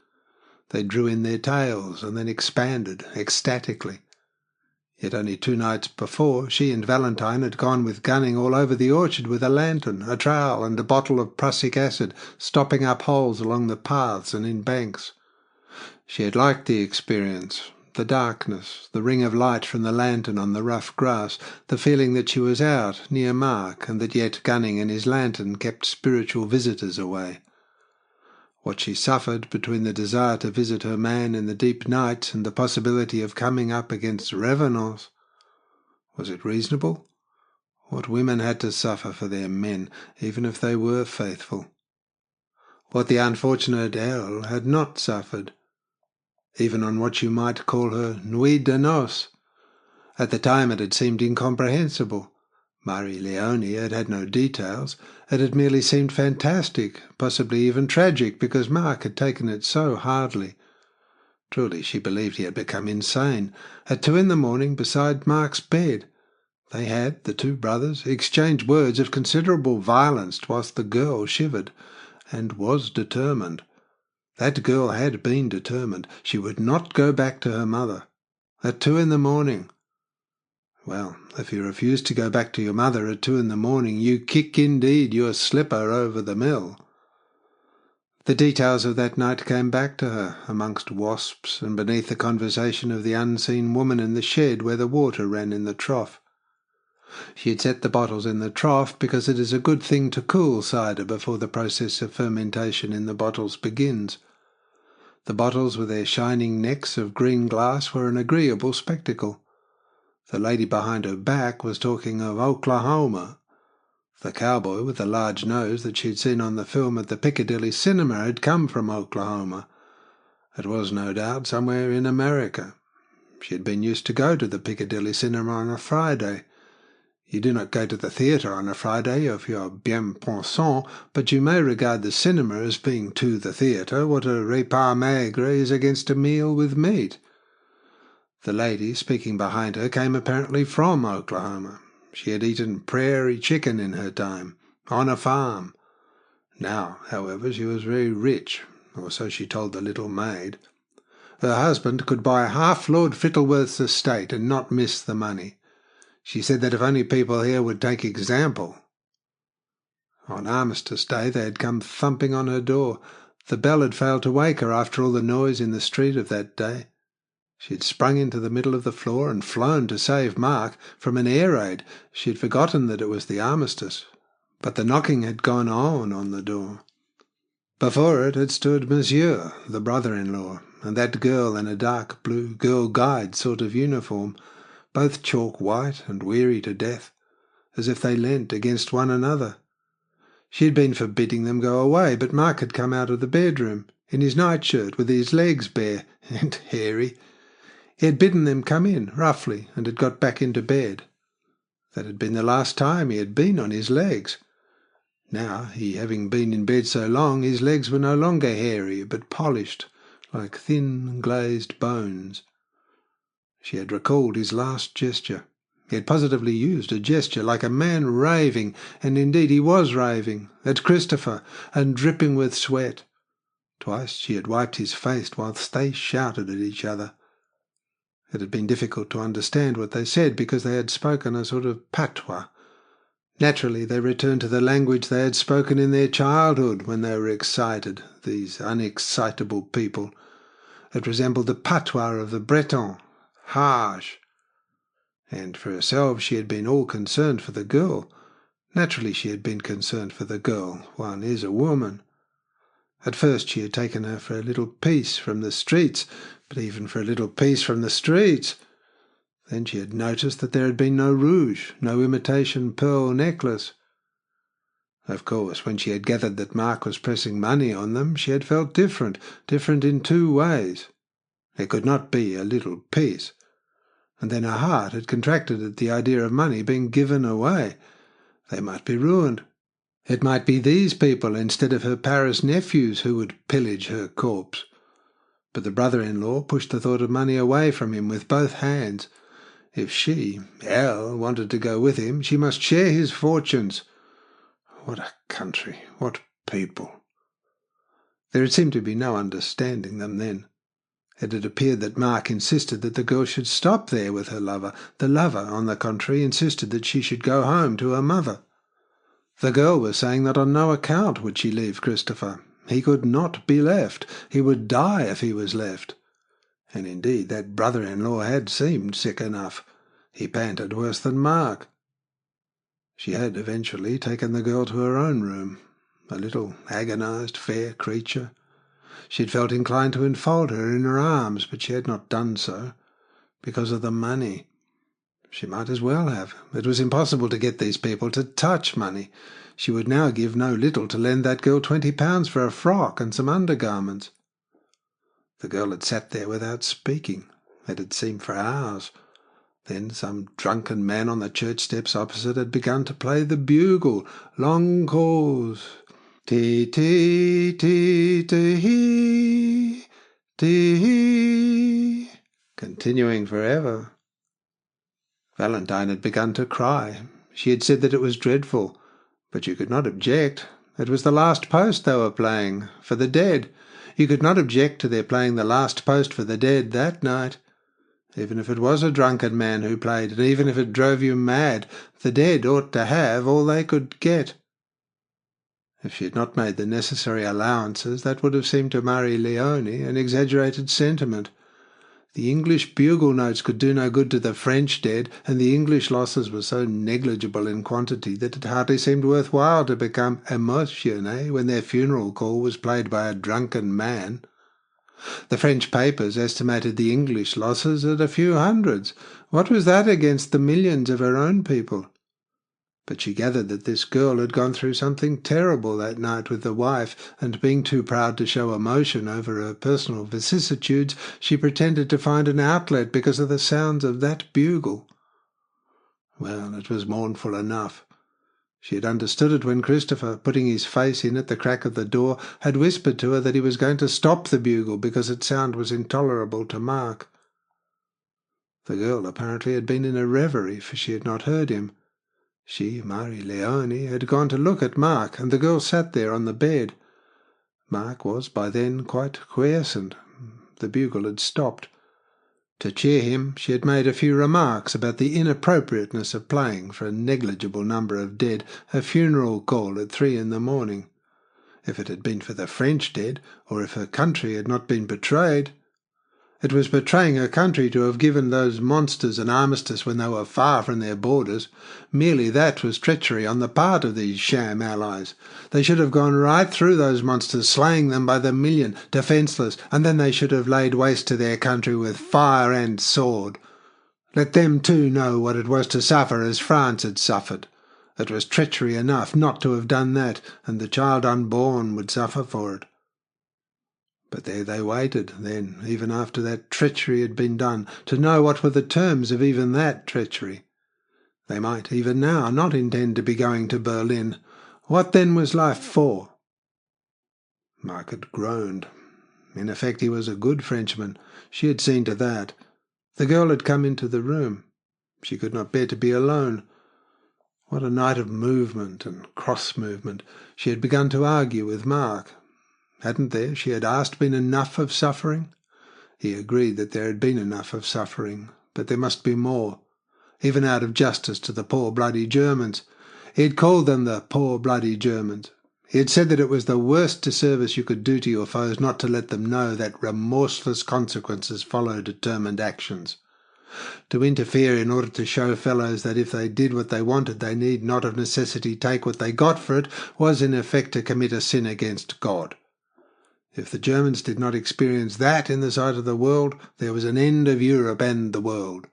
They drew in their tails and then expanded ecstatically. Yet only 2 nights before, she and Valentine had gone with Gunning all over the orchard with a lantern, a trowel, and a bottle of prussic acid, stopping up holes along the paths and in banks. She had liked the experience, the darkness, the ring of light from the lantern on the rough grass, the feeling that she was out, near Mark, and that yet Gunning and his lantern kept spiritual visitors away. What she suffered between the desire to visit her man in the deep night and the possibility of coming up against revenants. Was it reasonable? What women had to suffer for their men, even if they were faithful. What the unfortunate Elle had not suffered, even on what you might call her nuit de noces. At the time it had seemed incomprehensible. Marie-Léonie had had no details. It had merely seemed fantastic, possibly even tragic, because Mark had taken it so hardly. Truly, she believed he had become insane. At 2 a.m, beside Mark's bed, they had, the 2 brothers, exchanged words of considerable violence whilst the girl shivered, and was determined. That girl had been determined. She would not go back to her mother. At 2 a.m. Well, if you refuse to go back to your mother at 2 a.m, you kick indeed your slipper over the mill. The details of that night came back to her, amongst wasps and beneath the conversation of the unseen woman in the shed where the water ran in the trough. She had set the bottles in the trough because it is a good thing to cool cider before the process of fermentation in the bottles begins. The bottles with their shining necks of green glass were an agreeable spectacle. The lady behind her back was talking of Oklahoma. The cowboy with the large nose that she had seen on the film at the Piccadilly Cinema had come from Oklahoma. It was, no doubt, somewhere in America. She had been used to go to the Piccadilly Cinema on a Friday. You do not go to the theatre on a Friday if you are bien pensant, but you may regard the cinema as being to the theatre what a repas maigre is against a meal with meat. The lady speaking behind her came apparently from Oklahoma. She had eaten prairie chicken in her time, on a farm. Now, however, she was very rich, or so she told the little maid. Her husband could buy half Lord Fittleworth's estate and not miss the money. She said that if only people here would take example. On Armistice Day they had come thumping on her door. The bell had failed to wake her after all the noise in the street of that day. She had sprung into the middle of the floor and flown to save Mark from an air raid. She had forgotten that it was the armistice, but the knocking had gone on the door. Before it had stood Monsieur, the brother-in-law, and that girl in a dark blue Girl Guide sort of uniform, both chalk white and weary to death, as if they leant against one another. She had been for bidding them go away, but Mark had come out of the bedroom, in his nightshirt, with his legs bare and hairy. He had bidden them come in, roughly, and had got back into bed. That had been the last time he had been on his legs. Now, he having been in bed so long, his legs were no longer hairy, but polished, like thin glazed bones. She had recalled his last gesture. He had positively used a gesture like a man raving, and indeed he was raving, at Christopher, and dripping with sweat. Twice she had wiped his face whilst they shouted at each other. It had been difficult to understand what they said because they had spoken a sort of patois. Naturally, they returned to the language they had spoken in their childhood when they were excited, these unexcitable people. It resembled the patois of the Breton, harsh. And for herself, she had been all concerned for the girl. Naturally, she had been concerned for the girl. One is a woman. At first she had taken her for a little piece from the streets, but even for a little piece from the streets. Then she had noticed that there had been no rouge, no imitation pearl necklace. Of course, when she had gathered that Mark was pressing money on them, she had felt different in two ways. It could not be a little piece. And then her heart had contracted at the idea of money being given away. They might be ruined. It might be these people instead of her Paris nephews who would pillage her corpse. But the brother-in-law pushed the thought of money away from him with both hands. If she, Elle, wanted to go with him, she must share his fortunes. What a country! What people! There had seemed to be no understanding them then. It had appeared that Mark insisted that the girl should stop there with her lover. The lover, on the contrary, insisted that she should go home to her mother. The girl was saying that on no account would she leave Christopher. He could not be left. He would die if he was left. And indeed that brother-in-law had seemed sick enough. He panted worse than Mark. She had eventually taken the girl to her own room, a little agonized, fair creature. She had felt inclined to enfold her in her arms, but she had not done so, because of the money. She might as well have. It was impossible to get these people to touch money. She would now give no little to lend that girl £20 for a frock and some undergarments. The girl had sat there without speaking. It had seemed for hours. Then some drunken man on the church steps opposite had begun to play the bugle, long calls. Tee-tee, tee-tee-hee, tee-hee, continuing forever. Valentine had begun to cry. She had said that it was dreadful, but you could not object. It was the last post they were playing, for the dead. You could not object to their playing the last post for the dead that night. Even if it was a drunken man who played, and even if it drove you mad, the dead ought to have all they could get. If she had not made the necessary allowances, that would have seemed to Marie Leone an exaggerated sentiment. The English bugle notes could do no good to the French dead, and the English losses were so negligible in quantity that it hardly seemed worthwhile to become émotionné when their funeral call was played by a drunken man. The French papers estimated the English losses at a few hundreds. What was that against the millions of her own people? But she gathered that this girl had gone through something terrible that night with the wife, and being too proud to show emotion over her personal vicissitudes, she pretended to find an outlet because of the sounds of that bugle. Well, it was mournful enough. She had understood it when Christopher, putting his face in at the crack of the door, had whispered to her that he was going to stop the bugle because its sound was intolerable to Mark. The girl apparently had been in a reverie, for she had not heard him. She, Marie Leone, had gone to look at Mark, and the girl sat there on the bed. Mark was by then quite quiescent. The bugle had stopped. To cheer him, she had made a few remarks about the inappropriateness of playing for a negligible number of dead a funeral call at 3 a.m. If it had been for the French dead, or if her country had not been betrayed. It was betraying her country to have given those monsters an armistice when they were far from their borders. Merely that was treachery on the part of these sham allies. They should have gone right through those monsters, slaying them by the million, defenceless, and then they should have laid waste to their country with fire and sword. Let them too know what it was to suffer as France had suffered. It was treachery enough not to have done that, and the child unborn would suffer for it. But there they waited, then, even after that treachery had been done, to know what were the terms of even that treachery. They might, even now, not intend to be going to Berlin. What then was life for? Mark had groaned. In effect, he was a good Frenchman. She had seen to that. The girl had come into the room. She could not bear to be alone. What a night of movement and cross-movement. She had begun to argue with Mark. Hadn't there, she had asked, been enough of suffering? He agreed that there had been enough of suffering, but there must be more, even out of justice to the poor bloody Germans. He had called them the poor bloody Germans. He had said that it was the worst disservice you could do to your foes not to let them know that remorseless consequences follow determined actions. To interfere in order to show fellows that if they did what they wanted they need not of necessity take what they got for it was in effect to commit a sin against God. If the Germans did not experience that in the sight of the world, there was an end of Europe and the world.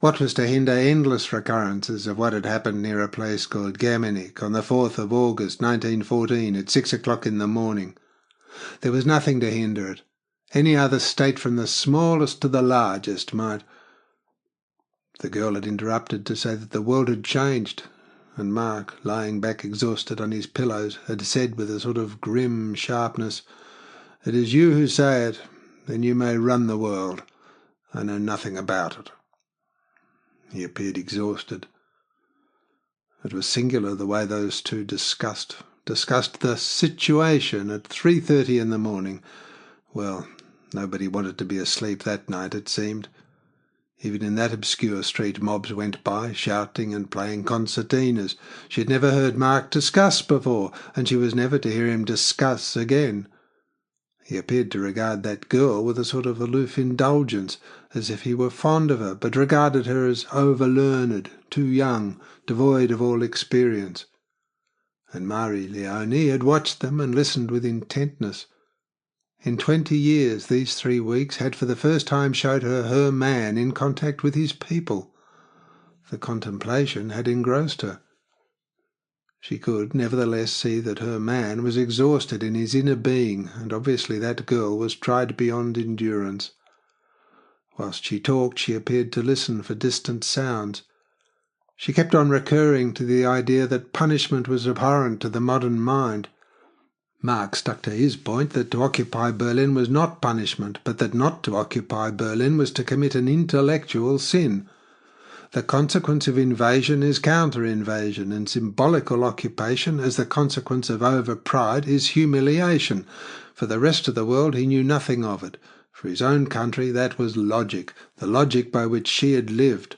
What was to hinder endless recurrences of what had happened near a place called Germenik on the 4th of August 1914 at 6 o'clock in the morning? There was nothing to hinder it. Any other state from the smallest to the largest might. The girl had interrupted to say that the world had changed, and Mark, lying back exhausted on his pillows, had said with a sort of grim sharpness, "It is you who say it, then you may run the world. I know nothing about it." He appeared exhausted. It was singular the way those two discussed the situation at 3:30 in the morning. Well, nobody wanted to be asleep that night, it seemed. Even in that obscure street mobs went by, shouting and playing concertinas. She had never heard Mark discuss before, and she was never to hear him discuss again. He appeared to regard that girl with a sort of aloof indulgence, as if he were fond of her, but regarded her as over-learned, too young, devoid of all experience. And Marie Leone had watched them and listened with intentness. In 20 years, these 3 weeks had for the first time showed her man in contact with his people. The contemplation had engrossed her. She could nevertheless see that her man was exhausted in his inner being, and obviously that girl was tried beyond endurance. Whilst she talked, she appeared to listen for distant sounds. She kept on recurring to the idea that punishment was abhorrent to the modern mind. Mark stuck to his point that to occupy Berlin was not punishment, but that not to occupy Berlin was to commit an intellectual sin. The consequence of invasion is counter-invasion, and symbolical occupation, as the consequence of over-pride, is humiliation. For the rest of the world he knew nothing of it. For his own country that was logic, the logic by which she had lived.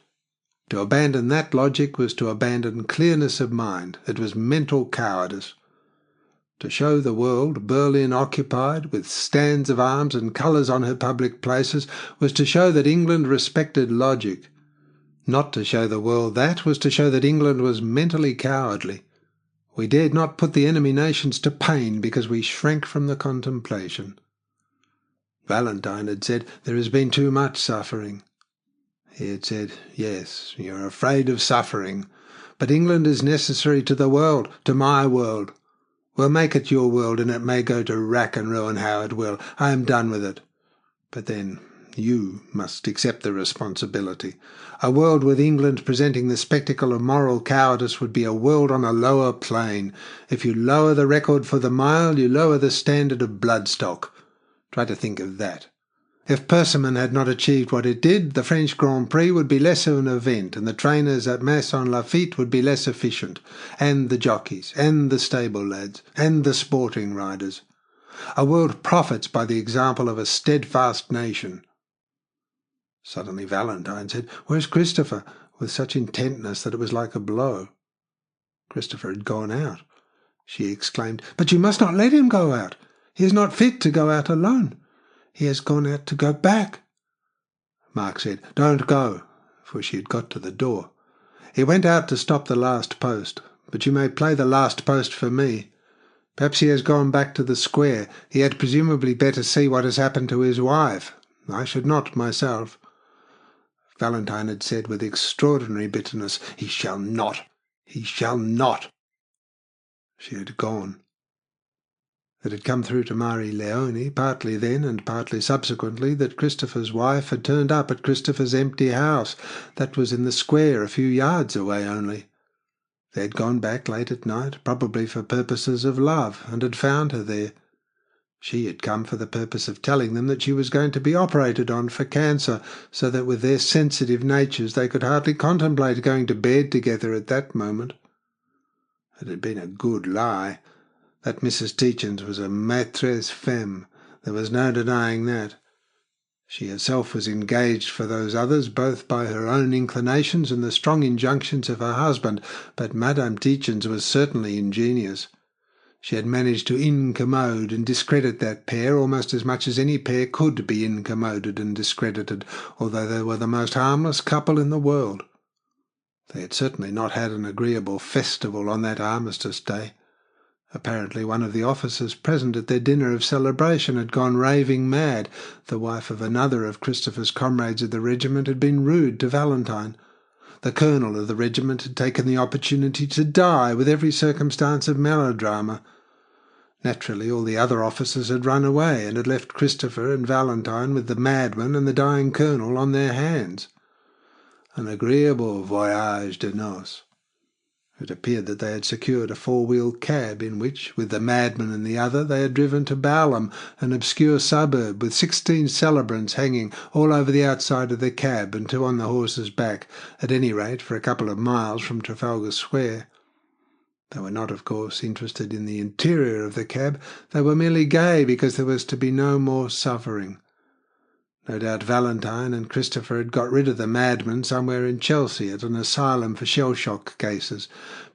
To abandon that logic was to abandon clearness of mind. It was mental cowardice. To show the world Berlin occupied, with stands of arms and colours on her public places, was to show that England respected logic. Not to show the world that was to show that England was mentally cowardly. We dared not put the enemy nations to pain because we shrank from the contemplation. Valentine had said, "There has been too much suffering." He had said, "Yes, you're afraid of suffering, but England is necessary to the world, to my world. We'll make it your world, and it may go to rack and ruin how it will. I am done with it. But then you must accept the responsibility. A world with England presenting the spectacle of moral cowardice would be a world on a lower plane. If you lower the record for the mile, you lower the standard of bloodstock. Try to think of that. If Persimmon had not achieved what it did, the French Grand Prix would be less of an event, and the trainers at Maisson-Lafitte would be less efficient, and the jockeys, and the stable lads, and the sporting riders. A world profits by the example of a steadfast nation." Suddenly Valentine said, "Where's Christopher?" with such intentness that it was like a blow. Christopher had gone out. She exclaimed, "But you must not let him go out. He is not fit to go out alone. He has gone out to go back." Mark said, "Don't go," for she had got to the door. "He went out to stop the last post, but you may play the last post for me. Perhaps he has gone back to the square. He had presumably better see what has happened to his wife. I should not myself." Valentine had said with extraordinary bitterness, "He shall not. He shall not." She had gone. It had come through to Marie Leone, partly then and partly subsequently, that Christopher's wife had turned up at Christopher's empty house. That was in the square, a few yards away only. They had gone back late at night, probably for purposes of love, and had found her there. She had come for the purpose of telling them that she was going to be operated on for cancer, so that with their sensitive natures they could hardly contemplate going to bed together at that moment. It had been a good lie. That Mrs. Tietjens was a maîtresse femme. There was no denying that. She herself was engaged for those others, both by her own inclinations and the strong injunctions of her husband, but Madame Tietjens was certainly ingenious. She had managed to incommode and discredit that pair almost as much as any pair could be incommoded and discredited, although they were the most harmless couple in the world. They had certainly not had an agreeable festival on that armistice day. Apparently one of the officers present at their dinner of celebration had gone raving mad. The wife of another of Christopher's comrades of the regiment had been rude to Valentine. The colonel of the regiment had taken the opportunity to die with every circumstance of melodrama. Naturally, all the other officers had run away and had left Christopher and Valentine with the madman and the dying colonel on their hands. An agreeable voyage de noces. It appeared that they had secured a four-wheel cab in which, with the madman and the other, they had driven to Balham, an obscure suburb, with 16 celebrants hanging all over the outside of the cab and 2 on the horse's back, at any rate for a couple of miles from Trafalgar Square. They were not, of course, interested in the interior of the cab. They were merely gay because there was to be no more suffering. No doubt Valentine and Christopher had got rid of the madman somewhere in Chelsea at an asylum for shell-shock cases,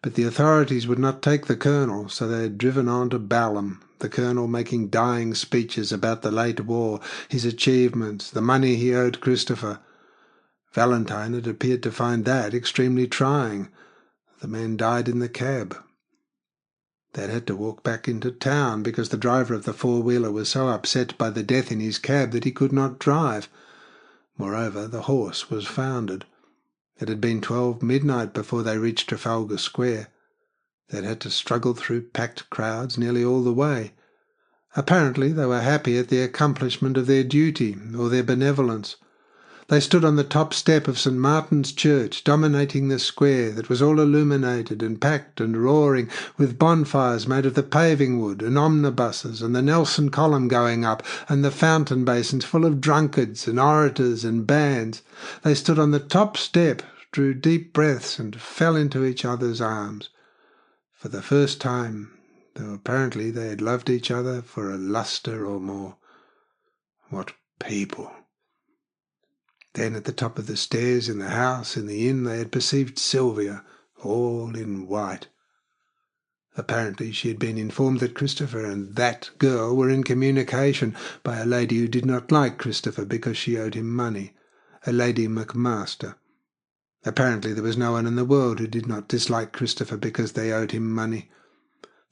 but the authorities would not take the colonel, so they had driven on to Balham, the colonel making dying speeches about the late war, his achievements, the money he owed Christopher. Valentine had appeared to find that extremely trying. The man died in the cab. They had had to walk back into town because the driver of the four-wheeler was so upset by the death in his cab that he could not drive. Moreover, the horse was foundered. It had been 12 midnight before they reached Trafalgar Square. They had had to struggle through packed crowds nearly all the way. Apparently they were happy at the accomplishment of their duty or their benevolence. They stood on the top step of St. Martin's Church, dominating the square that was all illuminated and packed and roaring, with bonfires made of the paving wood and omnibuses and the Nelson column going up and the fountain basins full of drunkards and orators and bands. They stood on the top step, drew deep breaths and fell into each other's arms. For the first time, though apparently they had loved each other for a lustre or more. What people! Then at the top of the stairs, in the house, in the inn, they had perceived Sylvia, all in white. Apparently she had been informed that Christopher and that girl were in communication by a lady who did not like Christopher because she owed him money, a Lady McMaster. Apparently there was no one in the world who did not dislike Christopher because they owed him money.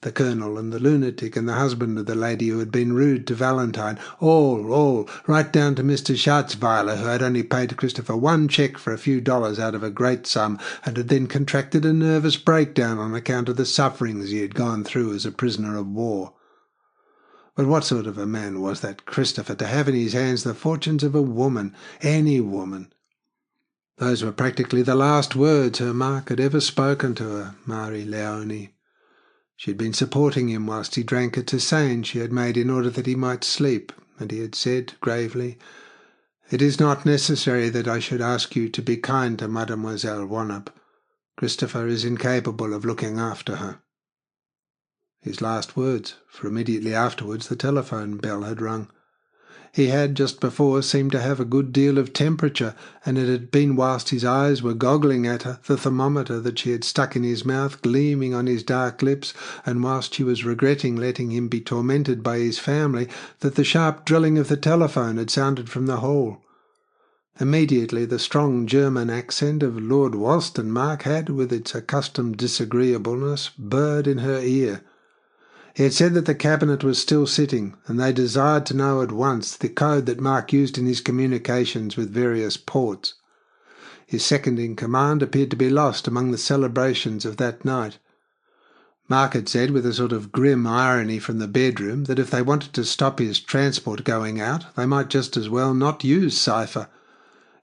The colonel and the lunatic and the husband of the lady who had been rude to Valentine, all, right down to Mr. Schatzweiler, who had only paid Christopher one cheque for a few dollars out of a great sum, and had then contracted a nervous breakdown on account of the sufferings he had gone through as a prisoner of war. But what sort of a man was that Christopher, to have in his hands the fortunes of a woman, any woman? Those were practically the last words her Mark had ever spoken to her, Marie Leone. She had been supporting him whilst he drank a tisane she had made in order that he might sleep, and he had said gravely, "It is not necessary that I should ask you to be kind to Mademoiselle Wannop. Christopher is incapable of looking after her." His last words, for immediately afterwards the telephone bell had rung. He had, just before, seemed to have a good deal of temperature, and it had been whilst his eyes were goggling at her, the thermometer that she had stuck in his mouth gleaming on his dark lips, and whilst she was regretting letting him be tormented by his family, that the sharp drilling of the telephone had sounded from the hall. Immediately the strong German accent of Lord Wolstenmarck had, with its accustomed disagreeableness, burred in her ear. He had said that the cabinet was still sitting, and they desired to know at once the code that Mark used in his communications with various ports. His second-in-command appeared to be lost among the celebrations of that night. Mark had said, with a sort of grim irony from the bedroom, that if they wanted to stop his transport going out, they might just as well not use cipher.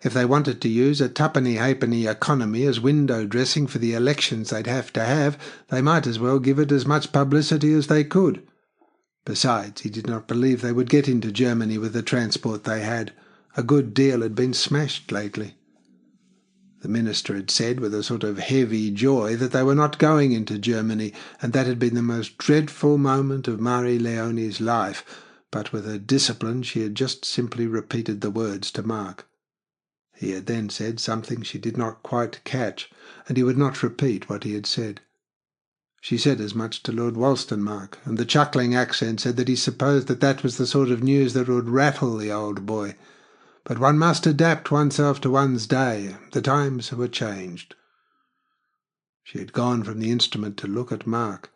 If they wanted to use a tuppenny-halfpenny economy as window dressing for the elections they'd have to have, they might as well give it as much publicity as they could. Besides, he did not believe they would get into Germany with the transport they had. A good deal had been smashed lately. The minister had said with a sort of heavy joy that they were not going into Germany, and that had been the most dreadful moment of Marie Leone's life, but with her discipline she had just simply repeated the words to Mark. He had then said something she did not quite catch, and he would not repeat what he had said. She said as much to Lord Wolstenmarck, and the chuckling accent said that he supposed that that was the sort of news that would rattle the old boy. But one must adapt oneself to one's day. The times were changed. She had gone from the instrument to look at Mark.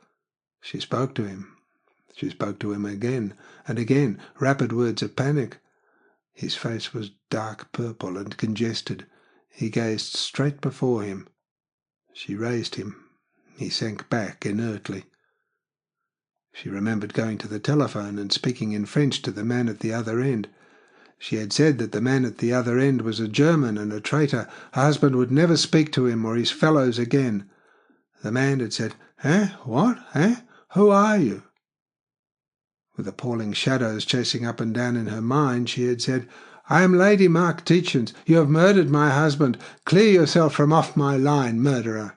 She spoke to him. She spoke to him again, and again, rapid words of panic. His face was dark purple and congested. He gazed straight before him. She raised him. He sank back inertly. She remembered going to the telephone and speaking in French to the man at the other end. She had said that the man at the other end was a German and a traitor. Her husband would never speak to him or his fellows again. The man had said, "Eh? What? Eh? Who are you?" With appalling shadows chasing up and down in her mind, she had said, "I am Lady Mark Tietjens. You have murdered my husband. Clear yourself from off my line, murderer."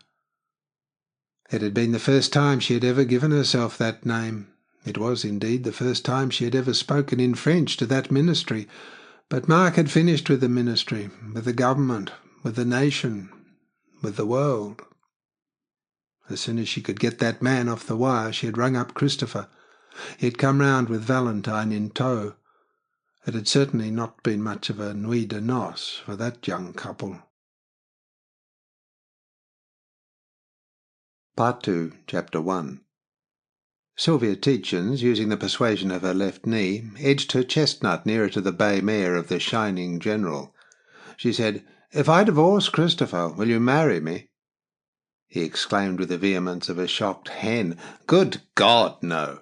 It had been the first time she had ever given herself that name. It was, indeed, the first time she had ever spoken in French to that ministry. But Mark had finished with the ministry, with the government, with the nation, with the world. As soon as she could get that man off the wire, she had rung up Christopher. He had come round with Valentine in tow. It had certainly not been much of a nuit de noces for that young couple. Part 2, Chapter 1. Sylvia Tietjens, using the persuasion of her left knee, edged her chestnut nearer to the bay mare of the shining general. She said, "If I divorce Christopher, will you marry me?" He exclaimed with the vehemence of a shocked hen, "Good God, no!"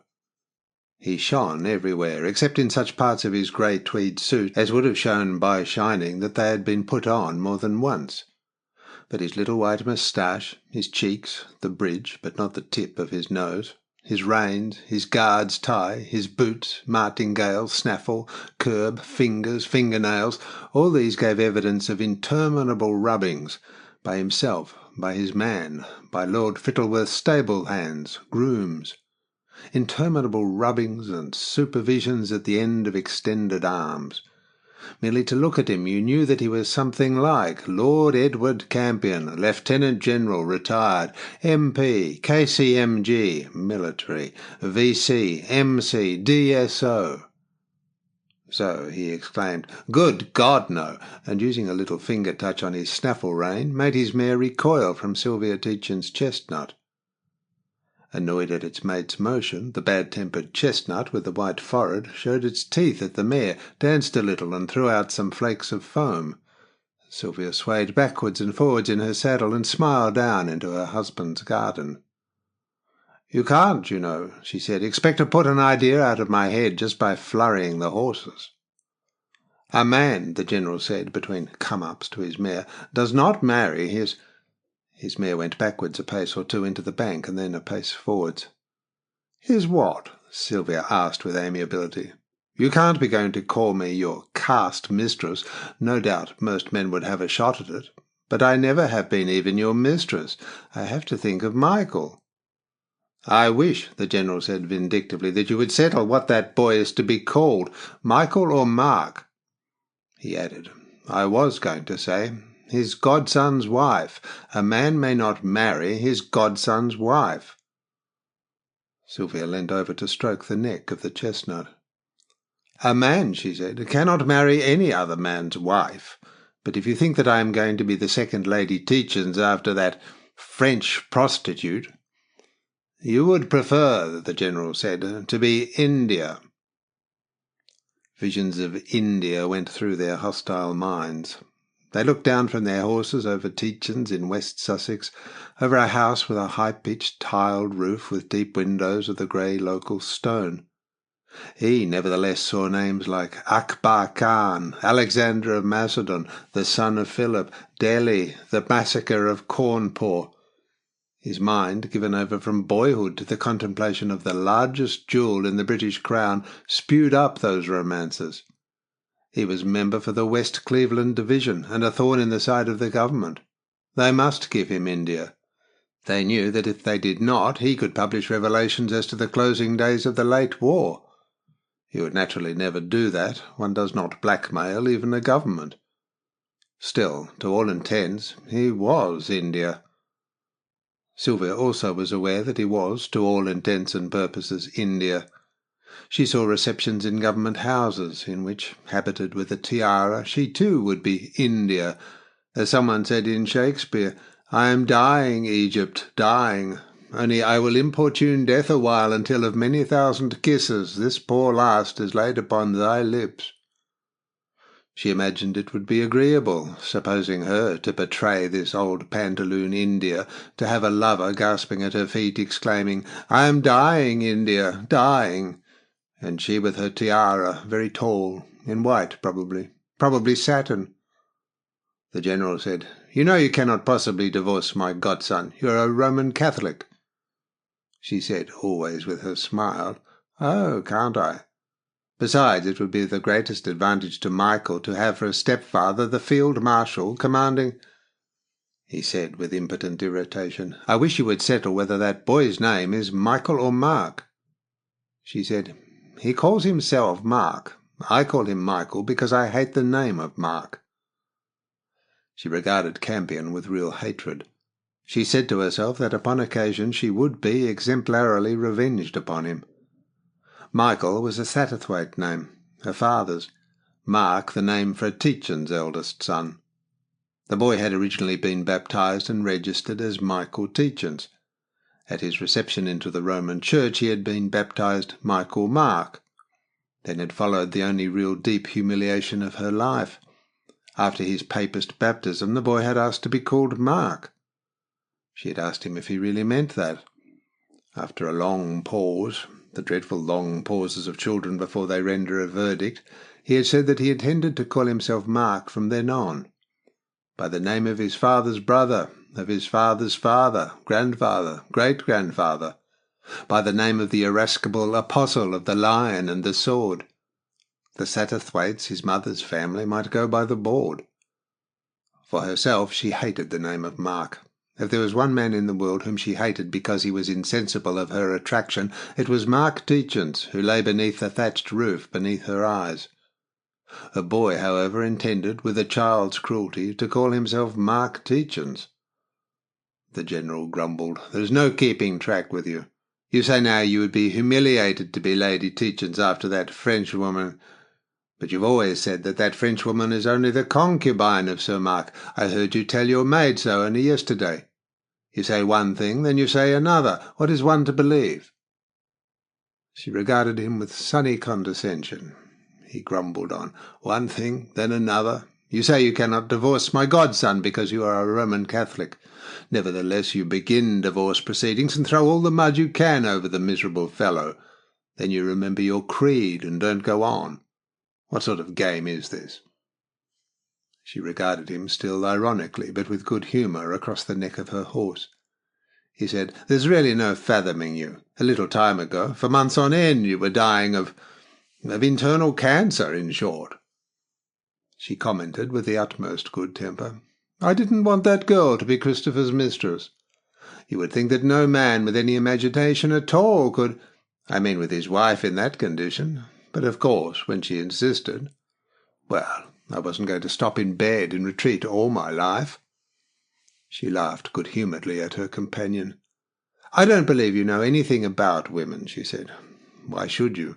He shone everywhere, except in such parts of his grey tweed suit as would have shown by shining that they had been put on more than once. But his little white moustache, his cheeks, the bridge, but not the tip of his nose, his reins, his guard's tie, his boots, martingale, snaffle, curb, fingers, fingernails, all these gave evidence of interminable rubbings, by himself, by his man, by Lord Fittleworth's stable hands, grooms. Interminable rubbings and supervisions at the end of extended arms. Merely to look at him you knew that he was something like Lord Edward Campion, Lieutenant General, retired, MP, KCMG, military, VC, MC, DSO. So he exclaimed, "Good God, no!" and using a little finger touch on his snaffle rein, made his mare recoil from Sylvia Tietjens' chestnut. Annoyed at its mate's motion, the bad-tempered chestnut with the white forehead showed its teeth at the mare, danced a little, and threw out some flakes of foam. Sylvia swayed backwards and forwards in her saddle and smiled down into her husband's garden. "You can't, you know," she said, "expect to put an idea out of my head just by flurrying the horses." "A man," the General said, between come-ups to his mare, "does not marry his—" His mare went backwards a pace or two into the bank, and then a pace forwards. "His what?" Sylvia asked with amiability. "You can't be going to call me your caste mistress. No doubt most men would have a shot at it. But I never have been even your mistress. I have to think of Michael." "I wish," the General said vindictively, "that you would settle what that boy is to be called, Michael or Mark." He added, "I was going to say, his godson's wife. A man may not marry his godson's wife." Sylvia leant over to stroke the neck of the chestnut. "A man," she said, "cannot marry any other man's wife. But if you think that I am going to be the second Lady Tietjens after that French prostitute—" "You would prefer," the General said, "to be India." Visions of India went through their hostile minds. They looked down from their horses over Tietjens in West Sussex, over a house with a high-pitched tiled roof with deep windows of the grey local stone. He nevertheless saw names like Akbar Khan, Alexander of Macedon, the son of Philip, Delhi, the massacre of Cawnpore. His mind, given over from boyhood to the contemplation of the largest jewel in the British crown, spewed up those romances. He was member for the West Cleveland Division and a thorn in the side of the government. They must give him India. They knew that if they did not, he could publish revelations as to the closing days of the late war. He would naturally never do that. One does not blackmail even a government. Still, to all intents, he was India. Sylvia also was aware that he was, to all intents and purposes, India. She saw receptions in government houses, in which, habited with a tiara, she too would be India. As someone said in Shakespeare, "I am dying, Egypt, dying. Only I will importune death a while until of many thousand kisses this poor last is laid upon thy lips." She imagined it would be agreeable, supposing her to betray this old pantaloon India, to have a lover gasping at her feet, exclaiming, "I am dying, India, dying," and she with her tiara, very tall, in white probably satin. The General said, "You know you cannot possibly divorce my godson. You are a Roman Catholic." She said, always with her smile, "Oh, can't I? Besides, it would be the greatest advantage to Michael to have for a stepfather the field marshal commanding—" He said with impotent irritation, "I wish you would settle whether that boy's name is Michael or Mark." She said, "He calls himself Mark. I call him Michael because I hate the name of Mark." She regarded Campion with real hatred. She said to herself that upon occasion she would be exemplarily revenged upon him. Michael was a Satterthwaite name, her father's. Mark the name for Tietjens' eldest son. The boy had originally been baptized and registered as Michael Tietjens. At his reception into the Roman Church he had been baptized Michael Mark. Then had followed the only real deep humiliation of her life. After his papist baptism the boy had asked to be called Mark. She had asked him if he really meant that. After a long pause, the dreadful long pauses of children before they render a verdict, he had said that he intended to call himself Mark from then on, by the name of his father's brother, of his father's father, grandfather, great-grandfather, by the name of the irascible apostle of the lion and the sword. The Satterthwaites, his mother's family, might go by the board. For herself, she hated the name of Mark. If there was one man in the world whom she hated because he was insensible of her attraction, it was Mark Tietjens, who lay beneath the thatched roof beneath her eyes. Her boy, however, intended, with a child's cruelty, to call himself Mark Tietjens. The General grumbled, "There's no keeping track with you. You say now you would be humiliated to be Lady Tietjens after that Frenchwoman. But you've always said that that Frenchwoman is only the concubine of Sir Mark. I heard you tell your maid so only yesterday. You say one thing, then you say another. What is one to believe?" She regarded him with sunny condescension. He grumbled on. "One thing, then another. You say you cannot divorce my godson because you are a Roman Catholic. Nevertheless, you begin divorce proceedings and throw all the mud you can over the miserable fellow. Then you remember your creed and don't go on. What sort of game is this?" She regarded him still ironically, but with good humour, across the neck of her horse. He said, "There's really no fathoming you. A little time ago, for months on end, you were dying of internal cancer, in short." She commented with the utmost good temper, "I didn't want that girl to be Christopher's mistress. You would think that no man with any imagination at all could, with his wife in that condition. But of course, when she insisted, well, I wasn't going to stop in bed in retreat all my life." She laughed good-humouredly at her companion. "I don't believe you know anything about women," she said. "Why should you?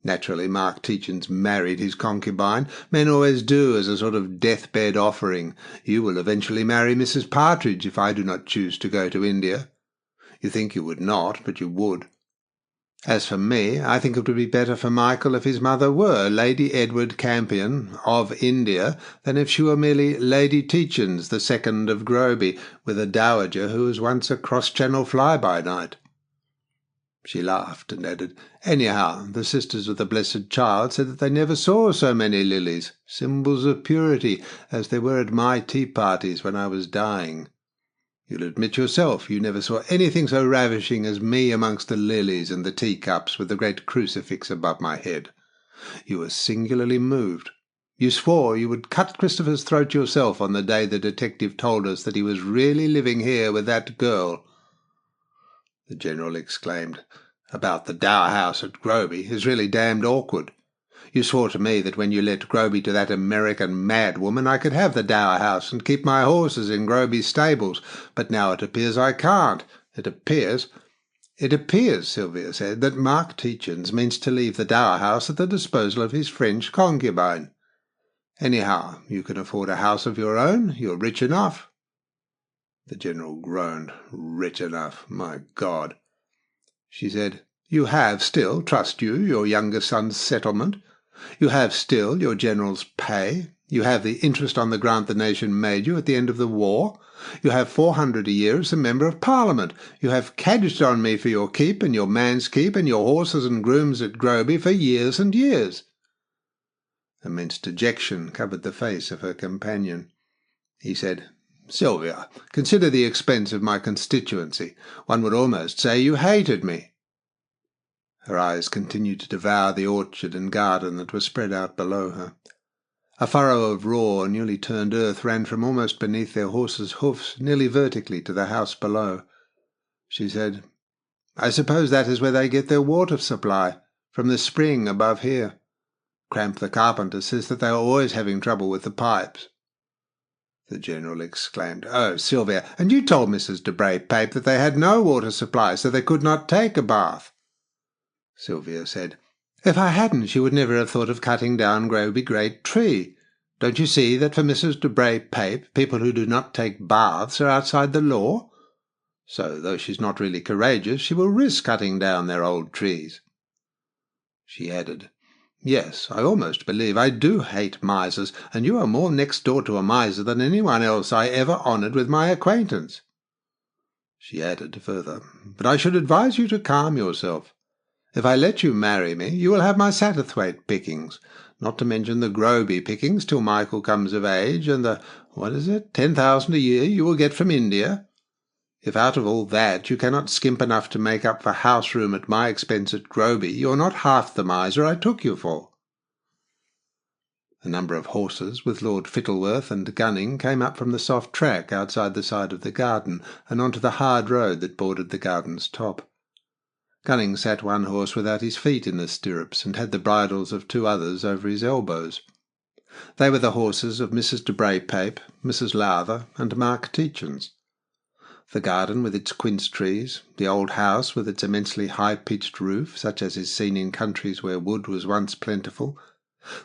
Naturally, Mark Tietjens married his concubine. Men always do, as a sort of deathbed offering. You will eventually marry Mrs. Partridge if I do not choose to go to India. You think you would not, but you would. As for me, I think it would be better for Michael if his mother were Lady Edward Campion of India than if she were merely Lady Tietjens, the second of Groby, with a dowager who was once a cross-channel fly-by-night." She laughed and added, "Anyhow, the Sisters of the Blessed Child said that they never saw so many lilies, symbols of purity, as there were at my tea-parties when I was dying. You'll admit yourself you never saw anything so ravishing as me amongst the lilies and the teacups with the great crucifix above my head. You were singularly moved. You swore you would cut Christopher's throat yourself on the day the detective told us that he was really living here with that girl." The General exclaimed, "About the dower house at Groby is really damned awkward. You swore to me that when you let Groby to that American madwoman I could have the dower house and keep my horses in Groby's stables, but now it appears I can't. It appears, Sylvia said, that Mark Tietjens means to leave the dower house at the disposal of his French concubine. Anyhow, you can afford a house of your own. You're rich enough." The General groaned. "Rich enough, my God." She said, "You have still, trust you, your younger son's settlement. You have still your general's pay. You have the interest on the grant the nation made you at the end of the war. You have 400 a year as a member of Parliament. You have cadged on me for your keep and your man's keep and your horses and grooms at Groby for years and years." Immense dejection covered the face of her companion. He said, "Sylvia, consider the expense of my constituency. One would almost say you hated me." Her eyes continued to devour the orchard and garden that were spread out below her. A furrow of raw, newly turned earth ran from almost beneath their horses' hoofs nearly vertically to the house below. She said, "I suppose that is where they get their water supply, from the spring above here. Cramp the carpenter says that they are always having trouble with the pipes." The General exclaimed, "Oh, Sylvia, and you told Mrs. de Bray-Pape that they had no water supply, so they could not take a bath." Sylvia said, "If I hadn't, she would never have thought of cutting down Groby Great Tree. Don't you see that for Mrs. de Bray-Pape, people who do not take baths are outside the law? So, though she's not really courageous, she will risk cutting down their old trees." She added, "Yes, I almost believe I do hate misers, and you are more next door to a miser than anyone else I ever honoured with my acquaintance." She added further, "But I should advise you to calm yourself. If I let you marry me, you will have my Satterthwaite pickings, not to mention the Groby pickings till Michael comes of age, and the, 10,000 a year you will get from India. If out of all that you cannot skimp enough to make up for house room at my expense at Groby, you're not half the miser I took you for." A number of horses, with Lord Fittleworth and Gunning, came up from the soft track outside the side of the garden and onto the hard road that bordered the garden's top. Gunning sat one horse without his feet in the stirrups, and had the bridles of two others over his elbows. They were the horses of Mrs. de Bray-Pape, Mrs. Lowther, and Mark Tietjens. The garden with its quince trees, the old house with its immensely high-pitched roof, such as is seen in countries where wood was once plentiful,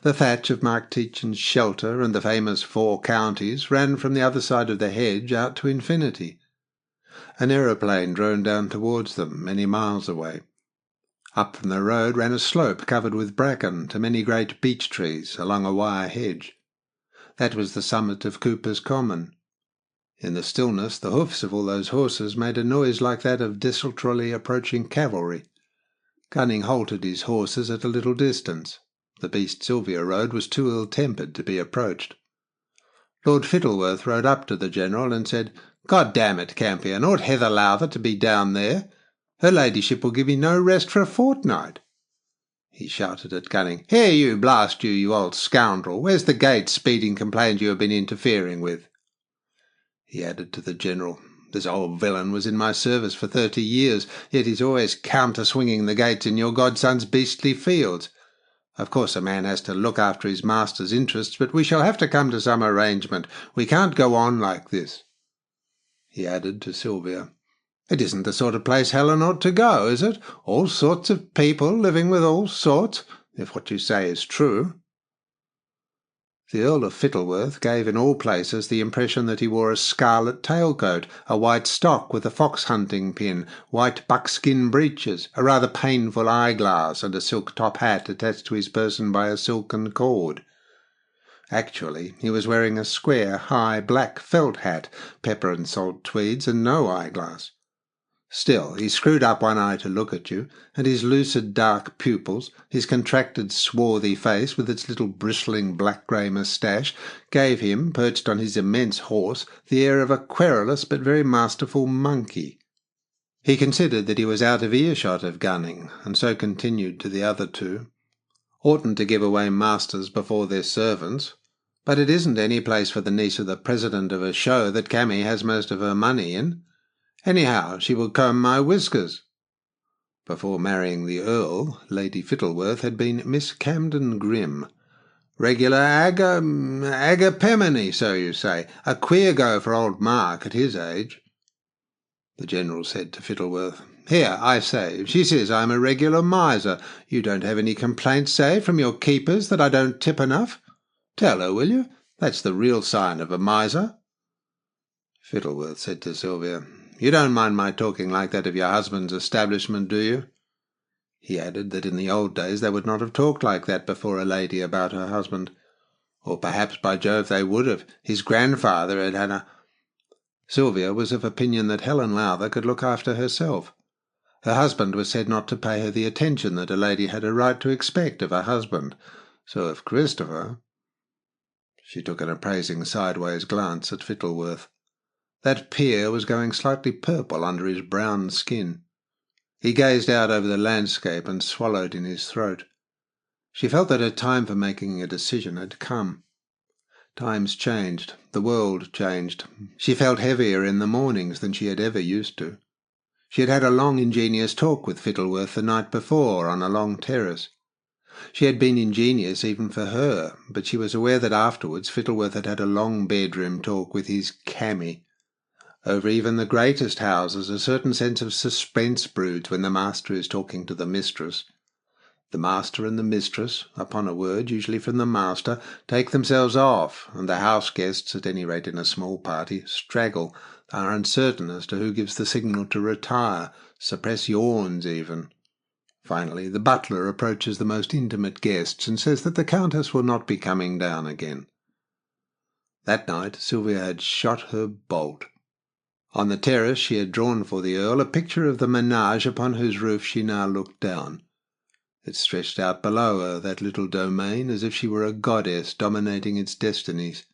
the thatch of Mark Tietjens' shelter, and the famous 4 counties ran from the other side of the hedge out to infinity. An aeroplane droned down towards them, many miles away. Up from the road ran a slope covered with bracken to many great beech trees along a wire hedge. That was the summit of Cooper's Common. In the stillness, the hoofs of all those horses made a noise like that of desultorily approaching cavalry. Gunning halted his horses at a little distance. The beast Sylvia rode was too ill-tempered to be approached. Lord Fittleworth rode up to the General and said, "God damn it, Campion, ought Heather Lowther to be down there? Her ladyship will give you no rest for a fortnight." He shouted at Gunning, "Here you, blast you, you old scoundrel! Where's the gate speeding complaint you have been interfering with?" He added to the General, "This old villain was in my service for 30 years, yet he's always counter-swinging the gates in your godson's beastly fields. Of course a man has to look after his master's interests, but we shall have to come to some arrangement. We can't go on like this." He added to Sylvia, "It isn't the sort of place Helen ought to go, is it? All sorts of people living with all sorts, if what you say is true." The Earl of Fittleworth gave in all places the impression that he wore a scarlet tailcoat, a white stock with a fox-hunting pin, white buckskin breeches, a rather painful eyeglass, and a silk top hat attached to his person by a silken cord. Actually, he was wearing a square, high, black felt hat, pepper and salt tweeds, and no eyeglass. Still, he screwed up one eye to look at you, and his lucid dark pupils, his contracted swarthy face with its little bristling black-grey moustache, gave him, perched on his immense horse, the air of a querulous but very masterful monkey. He considered that he was out of earshot of Gunning, and so continued to the other two. "Oughtn't to give away masters before their servants. But it isn't any place for the niece of the president of a show that Cammy has most of her money in. Anyhow, she will comb my whiskers." Before marrying the Earl, Lady Fittleworth had been Miss Camden Grimm. "Regular agapemone, so you say. A queer go for old Mark at his age." The General said to Fittleworth, "Here, I say, she says I'm a regular miser. You don't have any complaints, say, from your keepers that I don't tip enough? Tell her, will you? That's the real sign of a miser." Fittleworth said to Sylvia, "You don't mind my talking like that of your husband's establishment, do you?" He added that in the old days they would not have talked like that before a lady about her husband. Or perhaps, by Jove, they would have. His grandfather had had a... Sylvia was of opinion that Helen Lowther could look after herself. Her husband was said not to pay her the attention that a lady had a right to expect of a husband. So if Christopher... She took an appraising sideways glance at Fittleworth. That peer was going slightly purple under his brown skin. He gazed out over the landscape and swallowed in his throat. She felt that her time for making a decision had come. Times changed. The world changed. She felt heavier in the mornings than she had ever used to. She had had a long, ingenious talk with Fittleworth the night before on a long terrace. She had been ingenious even for her, but she was aware that afterwards Fittleworth had had a long bedroom talk with his Cammy. Over even the greatest houses a certain sense of suspense broods when the master is talking to the mistress. The master and the mistress, upon a word, usually from the master, take themselves off, and the house guests, at any rate in a small party, straggle, are uncertain as to who gives the signal to retire, suppress yawns even. Finally, the butler approaches the most intimate guests and says that the countess will not be coming down again. That night Sylvia had shot her bolt. On the terrace she had drawn for the Earl a picture of the menage upon whose roof she now looked down. It stretched out below her, that little domain, as if she were a goddess dominating its destinies.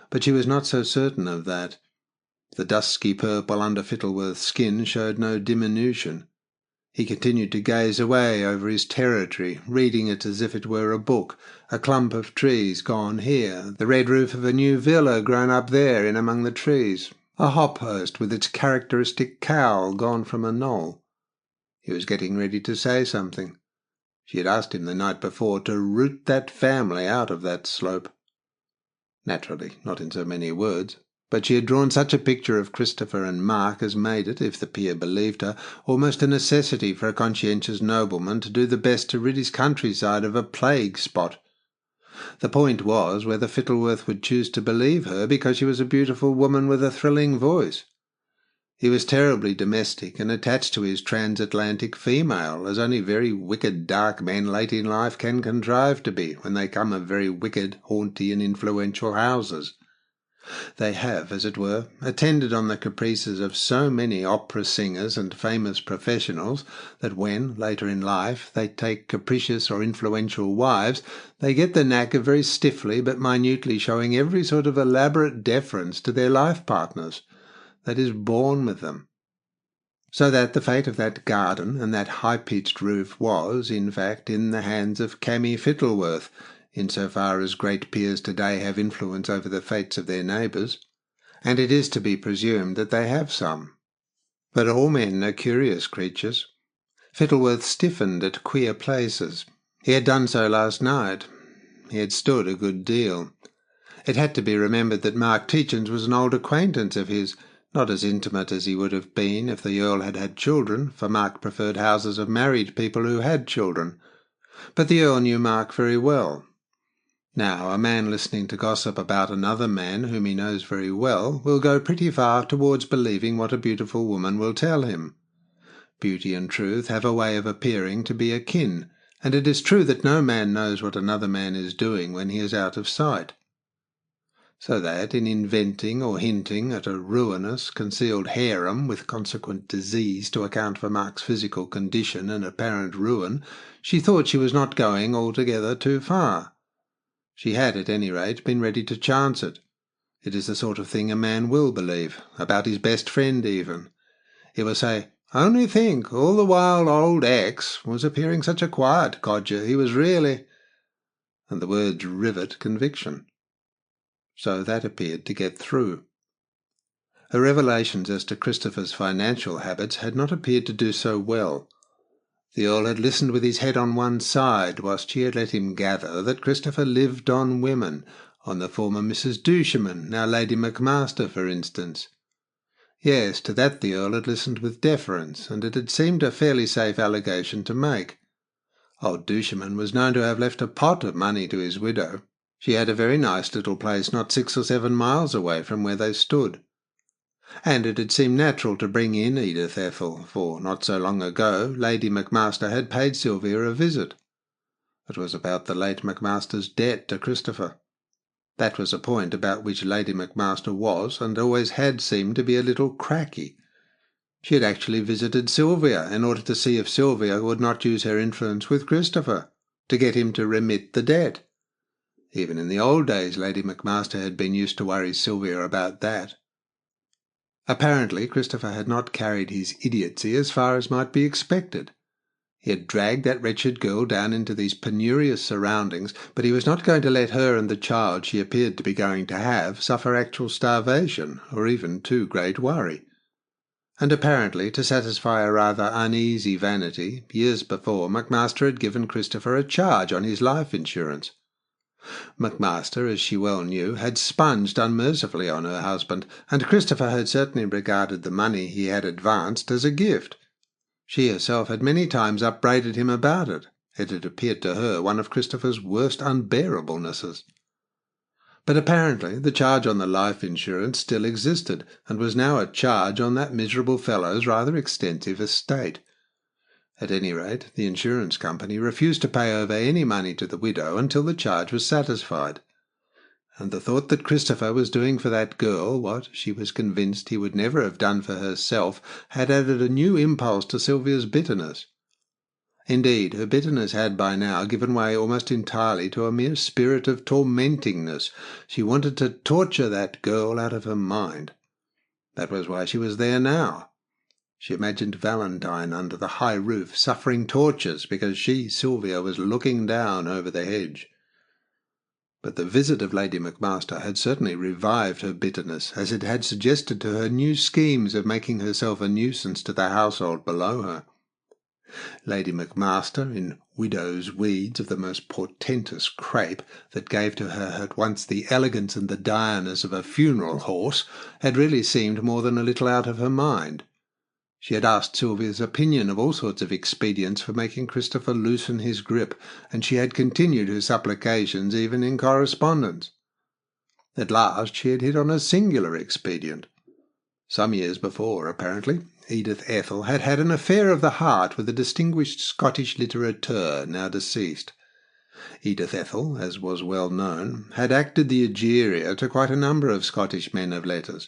But she was not so certain of that. The dusky purple under Fittleworth's skin showed no diminution. He continued to gaze away over his territory, reading it as if it were a book, a clump of trees gone here, the red roof of a new villa grown up there in among the trees, a hop-post with its characteristic cowl gone from a knoll. He was getting ready to say something. She had asked him the night before to root that family out of that slope. Naturally, not in so many words, but she had drawn such a picture of Christopher and Mark as made it, if the peer believed her, almost a necessity for a conscientious nobleman to do the best to rid his countryside of a plague spot. The point was whether Fittleworth would choose to believe her because she was a beautiful woman with a thrilling voice. He was terribly domestic and attached to his transatlantic female, as only very wicked dark men late in life can contrive to be when they come of very wicked, haunty, and influential houses. They have, as it were, attended on the caprices of so many opera singers and famous professionals that when, later in life, they take capricious or influential wives, they get the knack of very stiffly but minutely showing every sort of elaborate deference to their life partners that is born with them. So that the fate of that garden and that high-pitched roof was, in fact, in the hands of Cammy Fittleworth, in so far as great peers today have influence over the fates of their neighbours, and it is to be presumed that they have some. But all men are curious creatures. Fittleworth stiffened at queer places. He had done so last night. He had stood a good deal. It had to be remembered that Mark Tietjens was an old acquaintance of his, not as intimate as he would have been if the Earl had had children, for Mark preferred houses of married people who had children. But the Earl knew Mark very well. Now, a man listening to gossip about another man whom he knows very well will go pretty far towards believing what a beautiful woman will tell him. Beauty and truth have a way of appearing to be akin, and it is true that no man knows what another man is doing when he is out of sight. So that, in inventing or hinting at a ruinous, concealed harem with consequent disease to account for Mark's physical condition and apparent ruin, she thought she was not going altogether too far. She had, at any rate, been ready to chance it. It is the sort of thing a man will believe, about his best friend even. He will say, "Only think, all the while old X was appearing such a quiet codger, he was really—" and the words rivet conviction. So that appeared to get through. Her revelations as to Christopher's financial habits had not appeared to do so well. The Earl had listened with his head on one side, whilst she had let him gather that Christopher lived on women, on the former Mrs. Duchemin, now Lady McMaster, for instance. Yes, to that the Earl had listened with deference, and it had seemed a fairly safe allegation to make. Old Duchemin was known to have left a pot of money to his widow. She had a very nice little place not 6 or 7 miles away from where they stood. And it had seemed natural to bring in Edith Ethel, for not so long ago Lady McMaster had paid Sylvia a visit. It was about the late McMaster's debt to Christopher. That was a point about which Lady McMaster was, and always had seemed to be a little cracky. She had actually visited Sylvia in order to see if Sylvia would not use her influence with Christopher to get him to remit the debt. Even in the old days Lady McMaster had been used to worry Sylvia about that. Apparently Christopher had not carried his idiocy as far as might be expected. He had dragged that wretched girl down into these penurious surroundings, but he was not going to let her and the child she appeared to be going to have suffer actual starvation, or even too great worry. And apparently, to satisfy a rather uneasy vanity, years before McMaster had given Christopher a charge on his life insurance. McMaster, as she well knew, had sponged unmercifully on her husband, and Christopher had certainly regarded the money he had advanced as a gift. She herself had many times upbraided him about it. It had appeared to her one of Christopher's worst unbearablenesses. But apparently the charge on the life insurance still existed, and was now a charge on that miserable fellow's rather extensive estate. At any rate, the insurance company refused to pay over any money to the widow until the charge was satisfied. And the thought that Christopher was doing for that girl what she was convinced he would never have done for herself had added a new impulse to Sylvia's bitterness. Indeed, her bitterness had by now given way almost entirely to a mere spirit of tormentingness. She wanted to torture that girl out of her mind. That was why she was there now. She imagined Valentine under the high roof, suffering tortures because she, Sylvia, was looking down over the hedge. But the visit of Lady McMaster had certainly revived her bitterness, as it had suggested to her new schemes of making herself a nuisance to the household below her. Lady McMaster, in widow's weeds of the most portentous crape that gave to her at once the elegance and the direness of a funeral horse, had really seemed more than a little out of her mind. She had asked Sylvia's opinion of all sorts of expedients for making Christopher loosen his grip, and she had continued her supplications even in correspondence. At last she had hit on a singular expedient. Some years before, apparently, Edith Ethel had had an affair of the heart with a distinguished Scottish litterateur, now deceased. Edith Ethel, as was well known, had acted the Egeria to quite a number of Scottish men of letters.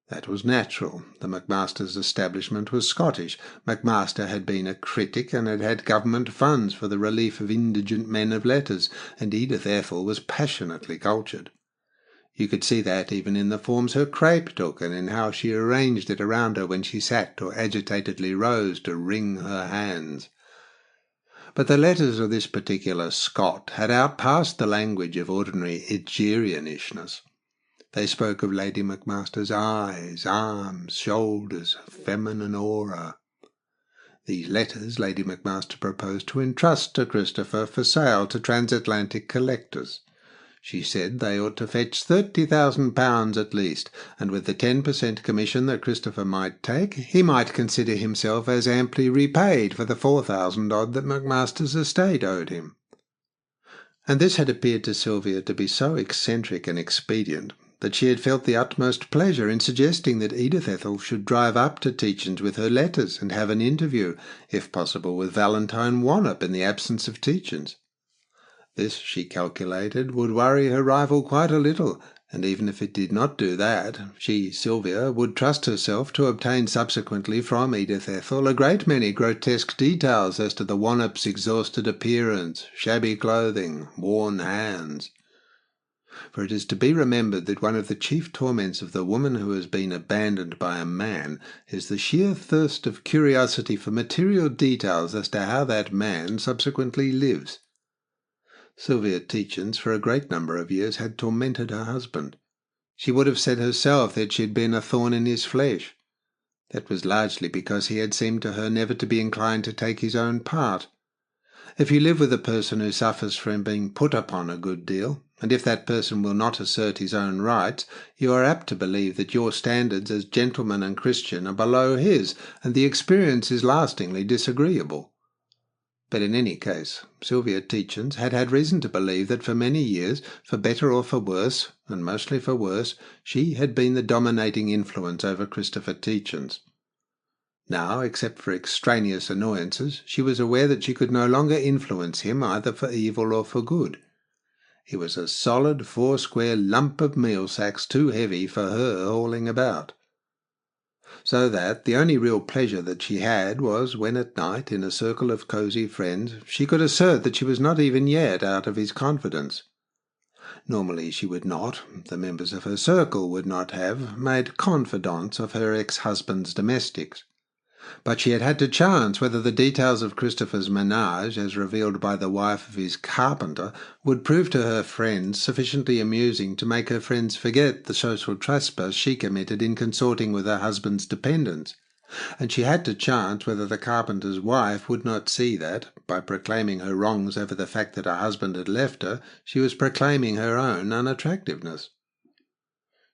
That was natural. The McMaster's establishment was Scottish. McMaster had been a critic and had had government funds for the relief of indigent men of letters, and Edith Ethel was passionately cultured. You could see that even in the forms her crape took, and in how she arranged it around her when she sat or agitatedly rose to wring her hands. But the letters of this particular Scot had outpassed the language of ordinary Egerianishness. They spoke of Lady McMaster's eyes, arms, shoulders, feminine aura. These letters Lady McMaster proposed to entrust to Christopher for sale to transatlantic collectors. She said they ought to fetch £30,000 at least, and with the 10% commission that Christopher might take, he might consider himself as amply repaid for the 4,000 odd that McMaster's estate owed him. And this had appeared to Sylvia to be so eccentric and expedient that she had felt the utmost pleasure in suggesting that Edith Ethel should drive up to Tietjens with her letters and have an interview, if possible, with Valentine Wannop in the absence of Tietjens. This, she calculated, would worry her rival quite a little, and even if it did not do that, she, Sylvia, would trust herself to obtain subsequently from Edith Ethel a great many grotesque details as to the Wannop's exhausted appearance, shabby clothing, worn hands. For it is to be remembered that one of the chief torments of the woman who has been abandoned by a man is the sheer thirst of curiosity for material details as to how that man subsequently lives. Sylvia Tietjens for a great number of years had tormented her husband. She would have said herself that she had been a thorn in his flesh. That was largely because he had seemed to her never to be inclined to take his own part. If you live with a person who suffers from being put upon a good deal, and if that person will not assert his own rights, you are apt to believe that your standards as gentleman and Christian are below his, and the experience is lastingly disagreeable. But in any case, Sylvia Tietjens had had reason to believe that for many years, for better or for worse, and mostly for worse, she had been the dominating influence over Christopher Tietjens. Now, except for extraneous annoyances, she was aware that she could no longer influence him either for evil or for good. He was a solid 4-square lump of meal sacks too heavy for her hauling about. So that the only real pleasure that she had was when at night, in a circle of cosy friends, she could assert that she was not even yet out of his confidence. Normally she would not, the members of her circle would not have, made confidants of her ex-husband's domestics. But she had had to chance whether the details of Christopher's menage, as revealed by the wife of his carpenter, would prove to her friends sufficiently amusing to make her friends forget the social trespass she committed in consorting with her husband's dependents. And she had to chance whether the carpenter's wife would not see that, by proclaiming her wrongs over the fact that her husband had left her, she was proclaiming her own unattractiveness.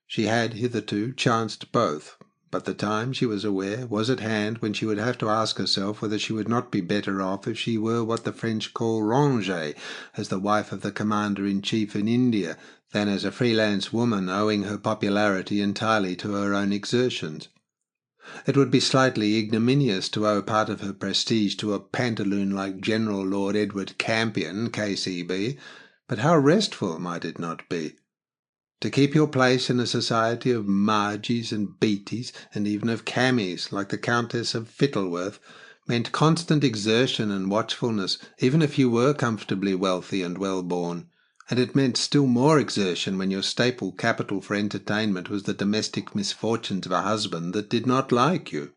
She had hitherto chanced both. But the time, she was aware, was at hand when she would have to ask herself whether she would not be better off if she were what the French call rangée, as the wife of the commander-in-chief in India, than as a freelance woman owing her popularity entirely to her own exertions. It would be slightly ignominious to owe part of her prestige to a pantaloon like General Lord Edward Campion, K.C.B., but how restful might it not be? To keep your place in a society of Margies and Beaties, and even of Cammies, like the Countess of Fittleworth, meant constant exertion and watchfulness, even if you were comfortably wealthy and well-born, and it meant still more exertion when your staple capital for entertainment was the domestic misfortunes of a husband that did not like you.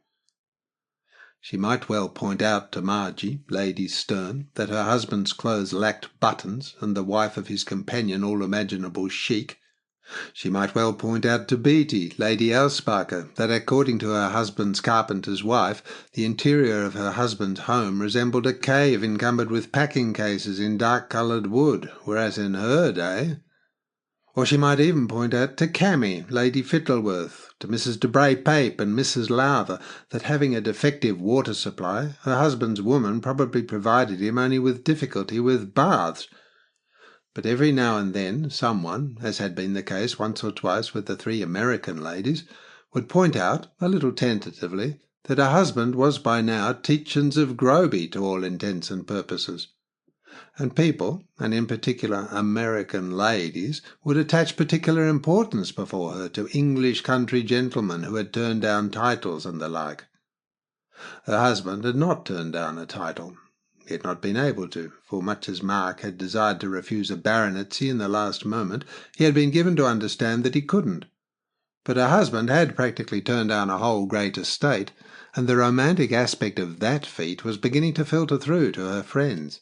She might well point out to Margie, Lady Stern, that her husband's clothes lacked buttons, and the wife of his companion all imaginable chic. She might well point out to Beatty, Lady Elsparker, that according to her husband's carpenter's wife, the interior of her husband's home resembled a cave encumbered with packing cases in dark-coloured wood, whereas in her day... Or she might even point out to Cammy, Lady Fittleworth, to Mrs. de Bray Pape and Mrs. Lowther, that having a defective water supply, her husband's woman probably provided him only with difficulty with baths. But every now and then someone, as had been the case once or twice with the 3 American ladies, would point out, a little tentatively, that her husband was by now Tietjens of Groby to all intents and purposes. And people, and in particular American ladies, would attach particular importance before her to English country gentlemen who had turned down titles and the like. Her husband had not turned down a title. He had not been able to, for much as Mark had desired to refuse a baronetcy in the last moment, he had been given to understand that he couldn't. But her husband had practically turned down a whole great estate, and the romantic aspect of that feat was beginning to filter through to her friends.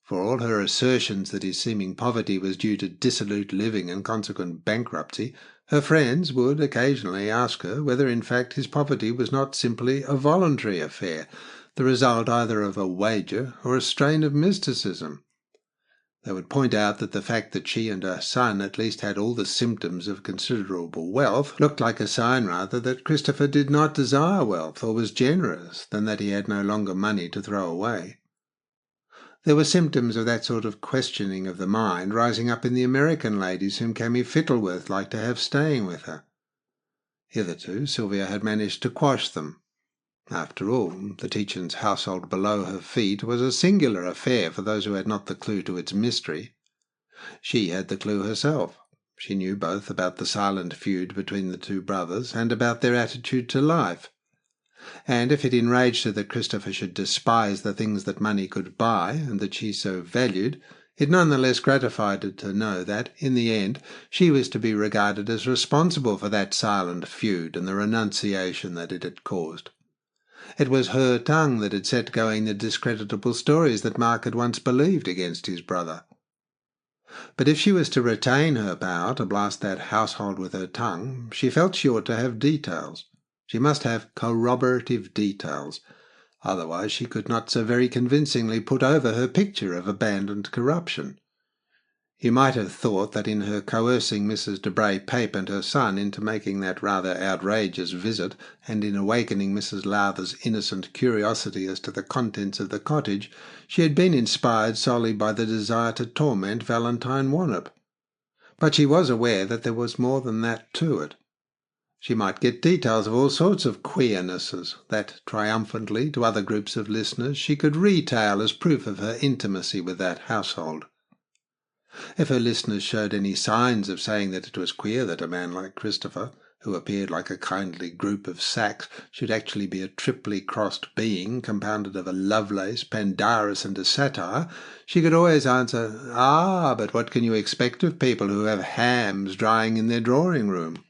For all her assertions that his seeming poverty was due to dissolute living and consequent bankruptcy, her friends would occasionally ask her whether in fact his poverty was not simply a voluntary affair, the result either of a wager or a strain of mysticism. They would point out that the fact that she and her son at least had all the symptoms of considerable wealth looked like a sign rather that Christopher did not desire wealth or was generous than that he had no longer money to throw away. There were symptoms of that sort of questioning of the mind rising up in the American ladies whom Cammy Fittleworth liked to have staying with her. Hitherto Sylvia had managed to quash them. After all, the Tietjens' household below her feet was a singular affair for those who had not the clue to its mystery. She had the clue herself. She knew both about the silent feud between the two brothers and about their attitude to life. And if it enraged her that Christopher should despise the things that money could buy and that she so valued, it none the less gratified her to know that, in the end, she was to be regarded as responsible for that silent feud and the renunciation that it had caused. It was her tongue that had set going the discreditable stories that Mark had once believed against his brother. But if she was to retain her power to blast that household with her tongue, she felt she ought to have details. She must have corroborative details. Otherwise she could not so very convincingly put over her picture of abandoned corruption. You might have thought that in her coercing Mrs. de Bray-Pape and her son into making that rather outrageous visit, and in awakening Mrs. Lowther's innocent curiosity as to the contents of the cottage, she had been inspired solely by the desire to torment Valentine Wannop. But she was aware that there was more than that to it. She might get details of all sorts of queernesses that, triumphantly, to other groups of listeners, she could retail as proof of her intimacy with that household. If her listeners showed any signs of saying that it was queer that a man like Christopher, who appeared like a kindly group of sacks, should actually be a triply crossed being compounded of a Lovelace, Pandarus, and a Satire, she could always answer, "Ah, but what can you expect of people who have hams drying in their drawing-room?"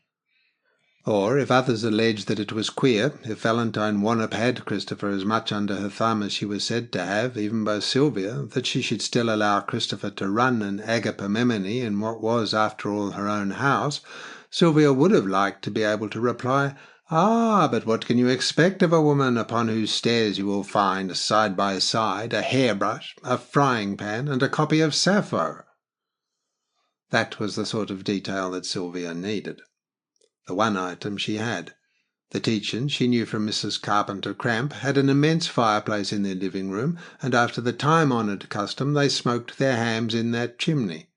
Or, if others alleged that it was queer, if Valentine Wannop had Christopher as much under her thumb as she was said to have, even by Sylvia, that she should still allow Christopher to run an agapemone in what was, after all, her own house, Sylvia would have liked to be able to reply, "Ah, but what can you expect of a woman upon whose stairs you will find, side by side, a hairbrush, a frying-pan, and a copy of Sappho?" That was the sort of detail that Sylvia needed. The one item she had. The Tietjens, she knew from Mrs. Carpenter Cramp, had an immense fireplace in their living-room, and after the time-honoured custom they smoked their hams in that chimney.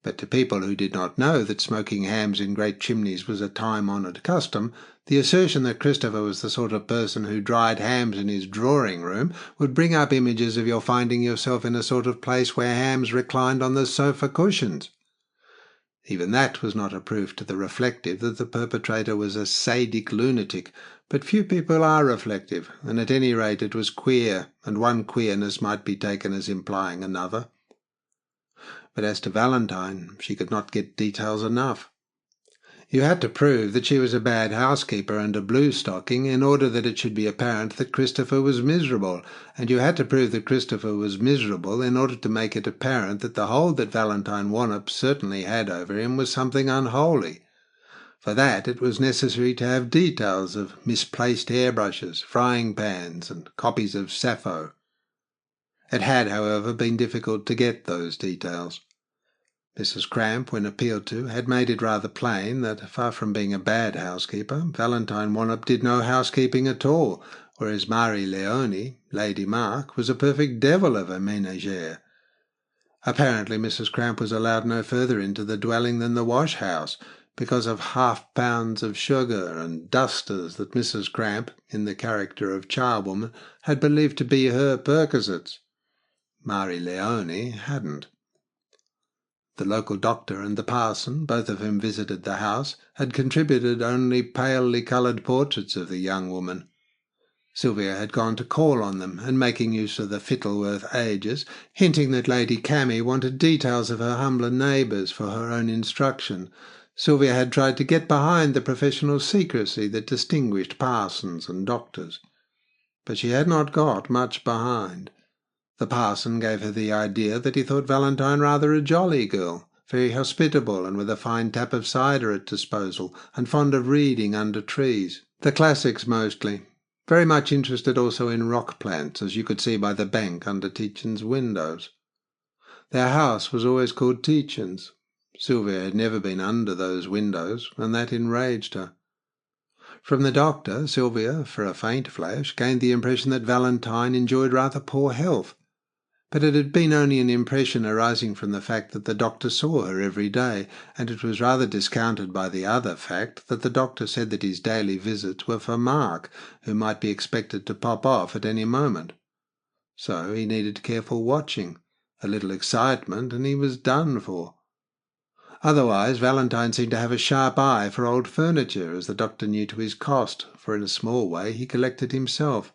But to people who did not know that smoking hams in great chimneys was a time-honoured custom, the assertion that Christopher was the sort of person who dried hams in his drawing-room would bring up images of your finding yourself in a sort of place where hams reclined on the sofa cushions. Even that was not a proof to the reflective that the perpetrator was a sadic lunatic, but few people are reflective, and at any rate it was queer, and one queerness might be taken as implying another. But as to Valentine, she could not get details enough. You had to prove that she was a bad housekeeper and a blue-stocking in order that it should be apparent that Christopher was miserable, and you had to prove that Christopher was miserable in order to make it apparent that the hold that Valentine Wannop certainly had over him was something unholy. For that it was necessary to have details of misplaced hairbrushes, frying-pans, and copies of Sappho. It had, however, been difficult to get those details. Mrs. Cramp, when appealed to, had made it rather plain that, far from being a bad housekeeper, Valentine Wannop did no housekeeping at all, whereas Marie Leone, Lady Mark, was a perfect devil of a ménagère. Apparently Mrs. Cramp was allowed no further into the dwelling than the wash-house, because of half-pounds of sugar and dusters that Mrs. Cramp, in the character of charwoman, had believed to be her perquisites. Marie Leone hadn't. The local doctor and the parson, both of whom visited the house, had contributed only palely coloured portraits of the young woman. Sylvia had gone to call on them, and making use of the Fittleworth ages, hinting that Lady Cammy wanted details of her humbler neighbours for her own instruction, Sylvia had tried to get behind the professional secrecy that distinguished parsons and doctors. But she had not got much behind. The parson gave her the idea that he thought Valentine rather a jolly girl, very hospitable and with a fine tap of cider at disposal, and fond of reading under trees, the classics mostly. Very much interested also in rock plants, as you could see by the bank under Tietjens' windows. Their house was always called Tietjens. Sylvia had never been under those windows, and that enraged her. From the doctor, Sylvia, for a faint flash, gained the impression that Valentine enjoyed rather poor health. But it had been only an impression arising from the fact that the doctor saw her every day, and it was rather discounted by the other fact that the doctor said that his daily visits were for Mark, who might be expected to pop off at any moment. So he needed careful watching, a little excitement, and he was done for. Otherwise, Valentine seemed to have a sharp eye for old furniture, as the doctor knew to his cost, for in a small way he collected himself.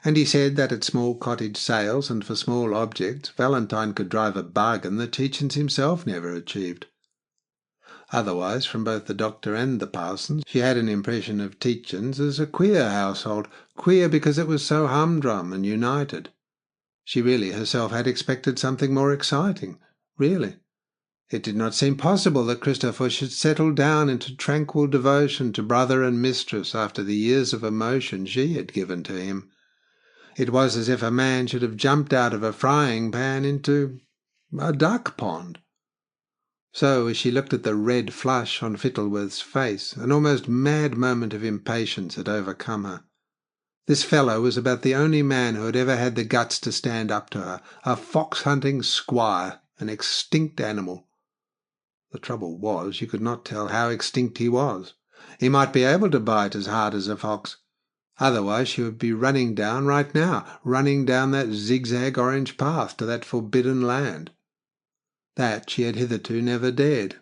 And he said that at small cottage sales and for small objects, Valentine could drive a bargain that Tietjens himself never achieved. Otherwise, from both the doctor and the parson, she had an impression of Tietjens as a queer household, queer because it was so humdrum and united. She really herself had expected something more exciting, really. It did not seem possible that Christopher should settle down into tranquil devotion to brother and mistress after the years of emotion she had given to him. It was as if a man should have jumped out of a frying pan into a duck pond. So, as she looked at the red flush on Fittleworth's face, an almost mad moment of impatience had overcome her. This fellow was about the only man who had ever had the guts to stand up to her, a fox-hunting squire, an extinct animal. The trouble was, you could not tell how extinct he was. He might be able to bite as hard as a fox. Otherwise she would be running down right now, running down that zigzag orange path to that forbidden land. That she had hitherto never dared.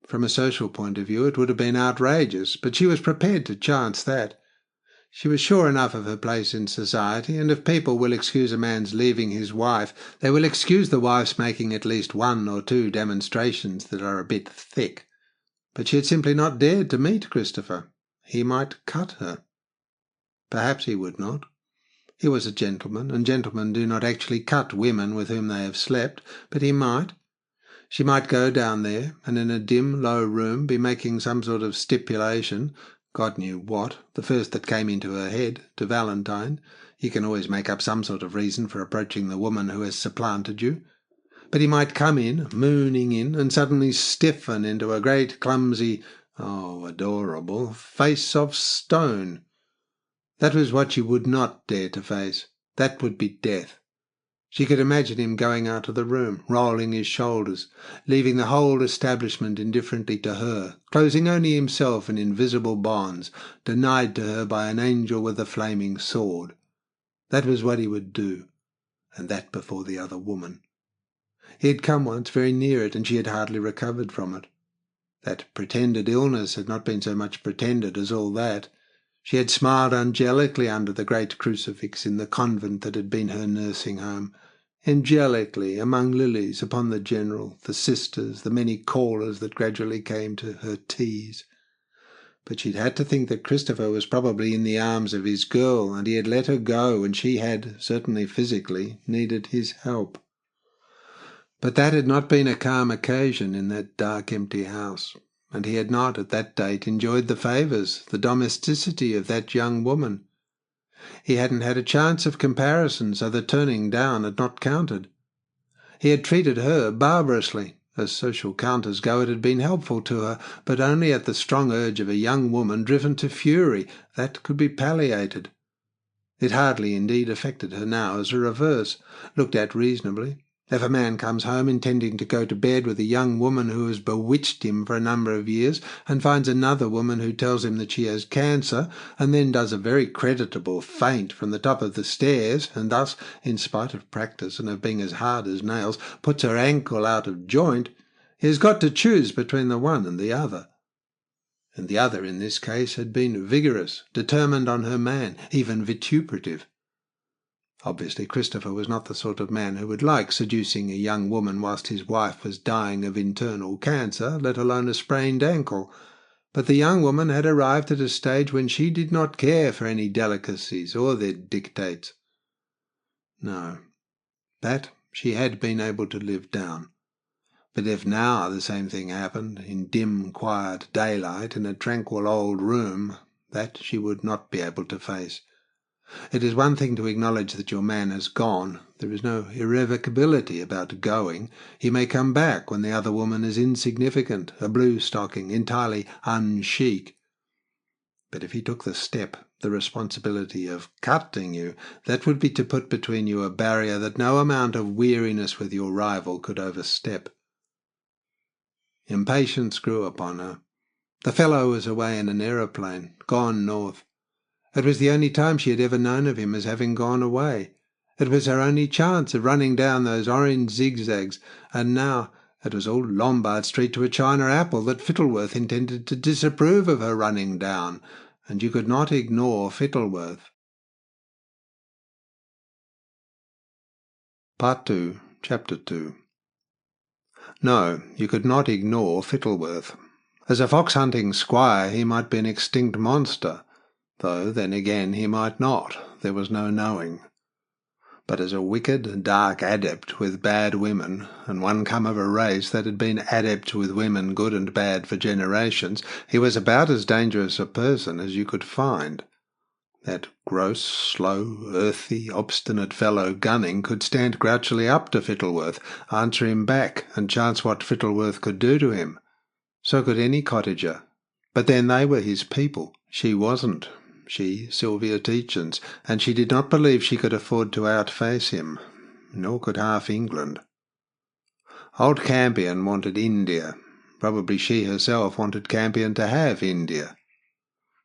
From a social point of view it would have been outrageous, but she was prepared to chance that. She was sure enough of her place in society, and if people will excuse a man's leaving his wife, they will excuse the wife's making at least 1 or 2 demonstrations that are a bit thick. But she had simply not dared to meet Christopher. He might cut her. Perhaps he would not. He was a gentleman, and gentlemen do not actually cut women with whom they have slept, but he might. She might go down there, and in a dim, low room be making some sort of stipulation, God knew what, the first that came into her head, to Valentine. You can always make up some sort of reason for approaching the woman who has supplanted you. But he might come in, mooning in, and suddenly stiffen into a great clumsy, adorable, face of stone. That was what she would not dare to face. That would be death. She could imagine him going out of the room, rolling his shoulders, leaving the whole establishment indifferently to her, closing only himself in invisible bonds, denied to her by an angel with a flaming sword. That was what he would do, and that before the other woman. He had come once very near it, and she had hardly recovered from it. That pretended illness had not been so much pretended as all that. She had smiled angelically under the great crucifix in the convent that had been her nursing home, angelically among lilies upon the general, the sisters, the many callers that gradually came to her teas. But she'd had to think that Christopher was probably in the arms of his girl, and he had let her go, and she had, certainly physically, needed his help. But that had not been a calm occasion in that dark, empty house, and he had not, at that date, enjoyed the favours, the domesticity of that young woman. He hadn't had a chance of comparison, so the turning down had not counted. He had treated her barbarously. As social counters go, it had been helpful to her, but only at the strong urge of a young woman driven to fury. That could be palliated. It hardly indeed affected her now as a reverse, looked at reasonably. If a man comes home intending to go to bed with a young woman who has bewitched him for a number of years, and finds another woman who tells him that she has cancer, and then does a very creditable faint from the top of the stairs, and thus, in spite of practice and of being as hard as nails, puts her ankle out of joint, he has got to choose between the one and the other. And the other, in this case, had been vigorous, determined on her man, even vituperative. Obviously, Christopher was not the sort of man who would like seducing a young woman whilst his wife was dying of internal cancer, let alone a sprained ankle. But the young woman had arrived at a stage when she did not care for any delicacies or their dictates. No, that she had been able to live down. But if now the same thing happened, in dim, quiet daylight, in a tranquil old room, that she would not be able to face. It is one thing to acknowledge that your man has gone. There is no irrevocability about going. He may come back when the other woman is insignificant, a blue stocking, entirely unchic. But if he took the step, the responsibility of cutting you, that would be to put between you a barrier that no amount of weariness with your rival could overstep. Impatience grew upon her. The fellow was away in an aeroplane, gone north. It was the only time she had ever known of him as having gone away. It was her only chance of running down those orange zigzags, and now it was all Lombard Street to a China apple that Fittleworth intended to disapprove of her running down, and you could not ignore Fittleworth. Part 2, Chapter 2. No, you could not ignore Fittleworth. As a fox-hunting squire he might be an extinct monster, though then again he might not. There was no knowing. But as a wicked, dark adept with bad women, and one come of a race that had been adept with women good and bad for generations, he was about as dangerous a person as you could find. That gross, slow, earthy, obstinate fellow Gunning could stand grouchily up to Fittleworth, answer him back, and chance what Fittleworth could do to him. So could any cottager. But then they were his people. She wasn't. She, Sylvia Tietjens, and she did not believe she could afford to outface him, nor could half England. Old Campion wanted India. Probably she herself wanted Campion to have India.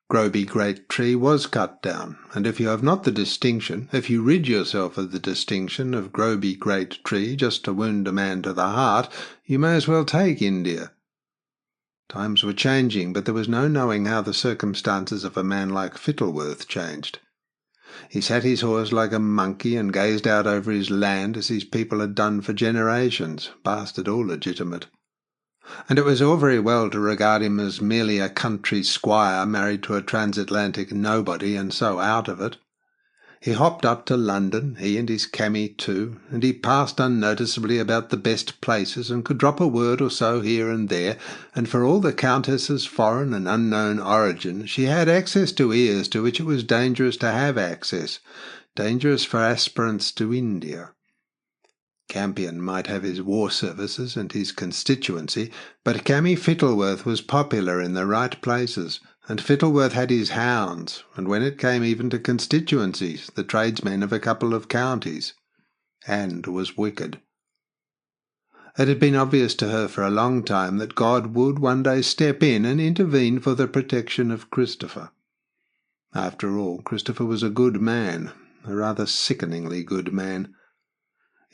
Groby Great Tree was cut down, and if you have not the distinction, if you rid yourself of the distinction of Groby Great Tree just to wound a man to the heart, you may as well take India. Times were changing, but there was no knowing how the circumstances of a man like Fittleworth changed. He sat his horse like a monkey and gazed out over his land as his people had done for generations, bastard or legitimate. And it was all very well to regard him as merely a country squire married to a transatlantic nobody and so out of it. He hopped up to London, he and his cammy too, and he passed unnoticeably about the best places and could drop a word or so here and there, and for all the Countess's foreign and unknown origin, she had access to ears to which it was dangerous to have access, dangerous for aspirants to India. Campion might have his war services and his constituency, but Cammy Fittleworth was popular in the right places, and Fittleworth had his hounds, and when it came even to constituencies, the tradesmen of a couple of counties, and was wicked. It had been obvious to her for a long time that God would one day step in and intervene for the protection of Christopher. After all, Christopher was a good man, a rather sickeningly good man.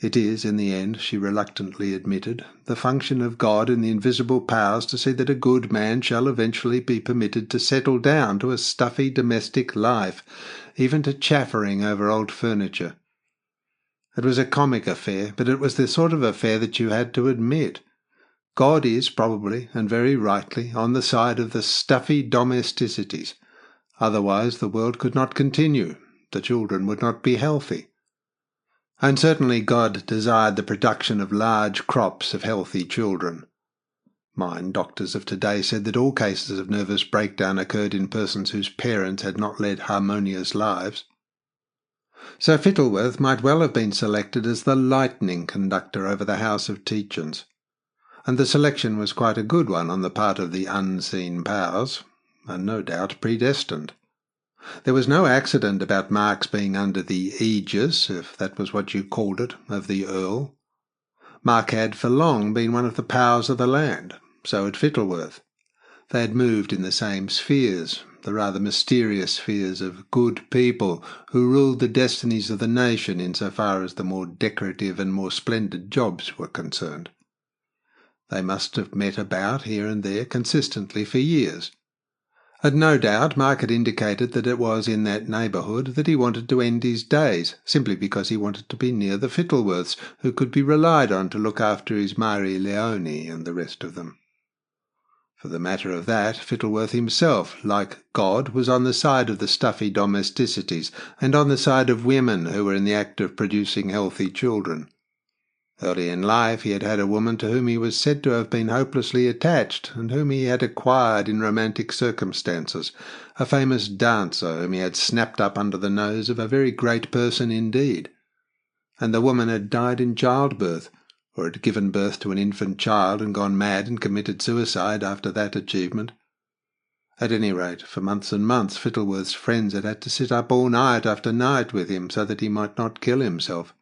It is, in the end, she reluctantly admitted, the function of God and the invisible powers to see that a good man shall eventually be permitted to settle down to a stuffy domestic life, even to chaffering over old furniture. It was a comic affair, but it was the sort of affair that you had to admit. God is, probably, and very rightly, on the side of the stuffy domesticities. Otherwise the world could not continue, the children would not be healthy. And certainly God desired the production of large crops of healthy children. Mind doctors of today said that all cases of nervous breakdown occurred in persons whose parents had not led harmonious lives. So Fittleworth might well have been selected as the lightning conductor over the house of Tietjens, and the selection was quite a good one on the part of the unseen powers, and no doubt predestined. There was no accident about Mark's being under the aegis, if that was what you called it, of the Earl. Mark had for long been one of the powers of the land, so had Fittleworth. They had moved in the same spheres, the rather mysterious spheres of good people who ruled the destinies of the nation insofar as the more decorative and more splendid jobs were concerned. They must have met about here and there consistently for years. And no doubt Mark had indicated that it was in that neighbourhood that he wanted to end his days, simply because he wanted to be near the Fittleworths, who could be relied on to look after his Marie Leone and the rest of them. For the matter of that, Fittleworth himself, like God, was on the side of the stuffy domesticities, and on the side of women who were in the act of producing healthy children. Early in life he had had a woman to whom he was said to have been hopelessly attached, and whom he had acquired in romantic circumstances, a famous dancer whom he had snapped up under the nose of a very great person indeed. And the woman had died in childbirth, or had given birth to an infant child and gone mad and committed suicide after that achievement. At any rate, for months and months Fittleworth's friends had had to sit up all night after night with him so that he might not kill himself.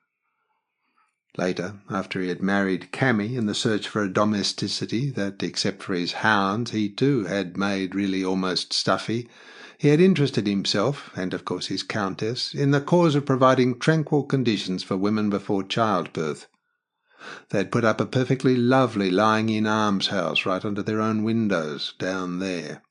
Later, after he had married Cammy in the search for a domesticity that, except for his hounds, he too had made really almost stuffy, he had interested himself, and of course his countess, in the cause of providing tranquil conditions for women before childbirth. They had put up a perfectly lovely lying-in almshouse right under their own windows, down there.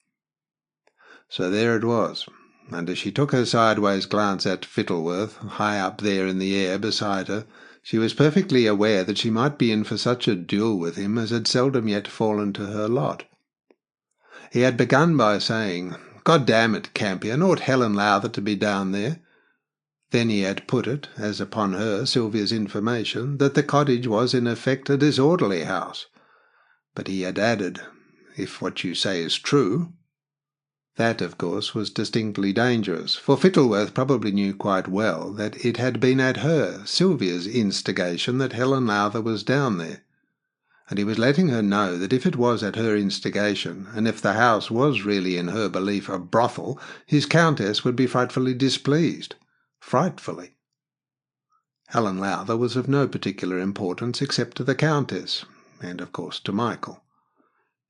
So there it was, and as she took her sideways glance at Fittleworth, high up there in the air beside her, she was perfectly aware that she might be in for such a duel with him as had seldom yet fallen to her lot. He had begun by saying, "God damn it, Campion, ought Helen Lowther to be down there?" Then he had put it, as upon her, Sylvia's information, that the cottage was in effect a disorderly house. But he had added, "if what you say is true." That, of course, was distinctly dangerous, for Fittleworth probably knew quite well that it had been at her, Sylvia's, instigation that Helen Lowther was down there. And he was letting her know that if it was at her instigation, and if the house was really in her belief a brothel, his countess would be frightfully displeased. Frightfully. Helen Lowther was of no particular importance except to the countess, and of course to Michael.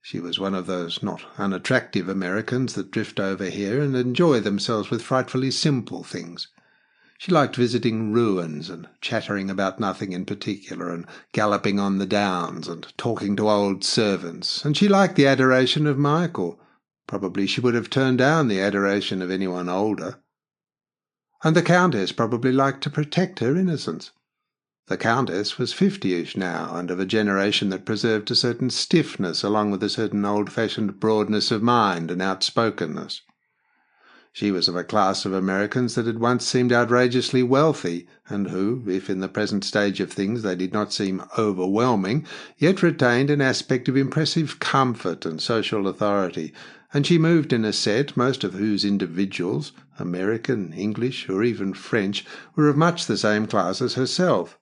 She was one of those not unattractive Americans that drift over here and enjoy themselves with frightfully simple things. She liked visiting ruins and chattering about nothing in particular and galloping on the downs and talking to old servants, and she liked the adoration of Michael. Probably she would have turned down the adoration of anyone older. And the countess probably liked to protect her innocence. The countess was 50-ish now, and of a generation that preserved a certain stiffness along with a certain old-fashioned broadness of mind and outspokenness. She was of a class of Americans that had once seemed outrageously wealthy, and who, if in the present stage of things they did not seem overwhelming, yet retained an aspect of impressive comfort and social authority, and she moved in a set most of whose individuals, American, English, or even French, were of much the same class as herself.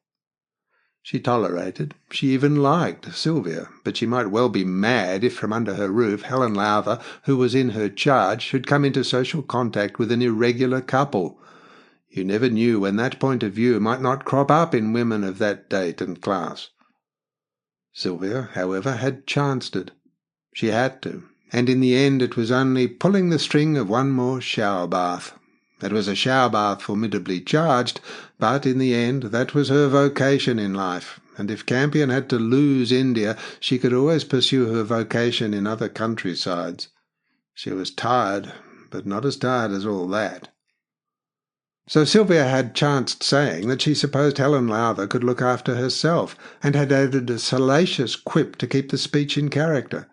She tolerated, she even liked Sylvia, but she might well be mad if from under her roof Helen Lowther, who was in her charge, should come into social contact with an irregular couple. You never knew when that point of view might not crop up in women of that date and class. Sylvia, however, had chanced it. She had to, and in the end it was only pulling the string of one more shower bath. It was a shower bath formidably charged, but in the end that was her vocation in life, and if Campion had to lose India, she could always pursue her vocation in other countrysides. She was tired, but not as tired as all that. So Sylvia had chanced saying that she supposed Helen Lowther could look after herself, and had added a salacious quip to keep the speech in character.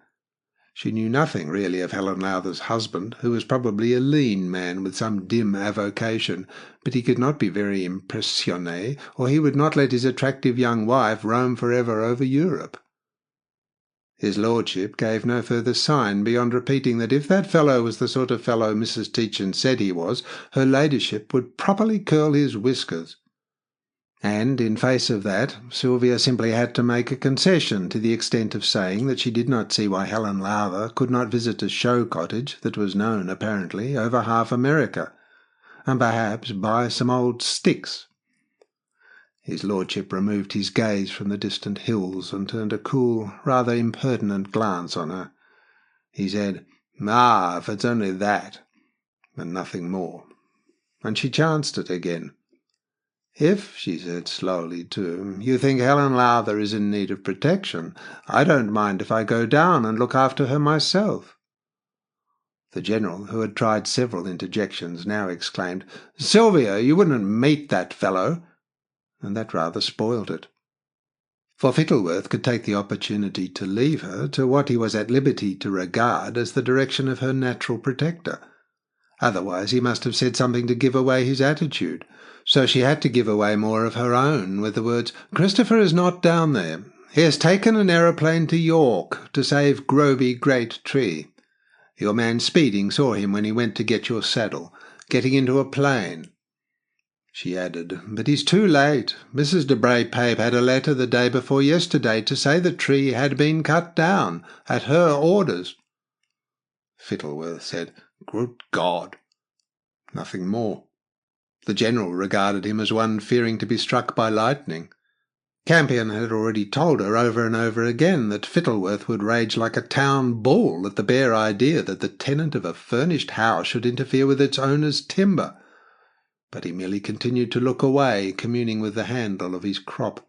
She knew nothing really of Helen Lowther's husband, who was probably a lean man with some dim avocation, but he could not be very impressionné, or he would not let his attractive young wife roam for ever over Europe. His lordship gave no further sign beyond repeating that if that fellow was the sort of fellow Mrs. Tietjens said he was, her ladyship would properly curl his whiskers. And, in face of that, Sylvia simply had to make a concession to the extent of saying that she did not see why Helen Lowther could not visit a show cottage that was known, apparently, over half America, and perhaps buy some old sticks. His lordship removed his gaze from the distant hills and turned a cool, rather impertinent glance on her. He said, "Ah, if it's only that," and nothing more. And she chanced it again. "If," she said slowly too, "you think Helen Lowther is in need of protection, I don't mind if I go down and look after her myself." The General, who had tried several interjections, now exclaimed, "Sylvia, you wouldn't meet that fellow," and that rather spoiled it. For Fittleworth could take the opportunity to leave her to what he was at liberty to regard as the direction of her natural protector. Otherwise he must have said something to give away his attitude. So she had to give away more of her own with the words, "Christopher is not down there. He has taken an aeroplane to York to save Groby Great Tree. Your man Speeding saw him when he went to get your saddle, getting into a plane." She added, "But he's too late. Mrs. de Bray-Pape had a letter the day before yesterday to say the tree had been cut down, at her orders." Fittleworth said, "Good God!" Nothing more. The General regarded him as one fearing to be struck by lightning. Campion had already told her over and over again that Fittleworth would rage like a town bull at the bare idea that the tenant of a furnished house should interfere with its owner's timber. But he merely continued to look away, communing with the handle of his crop.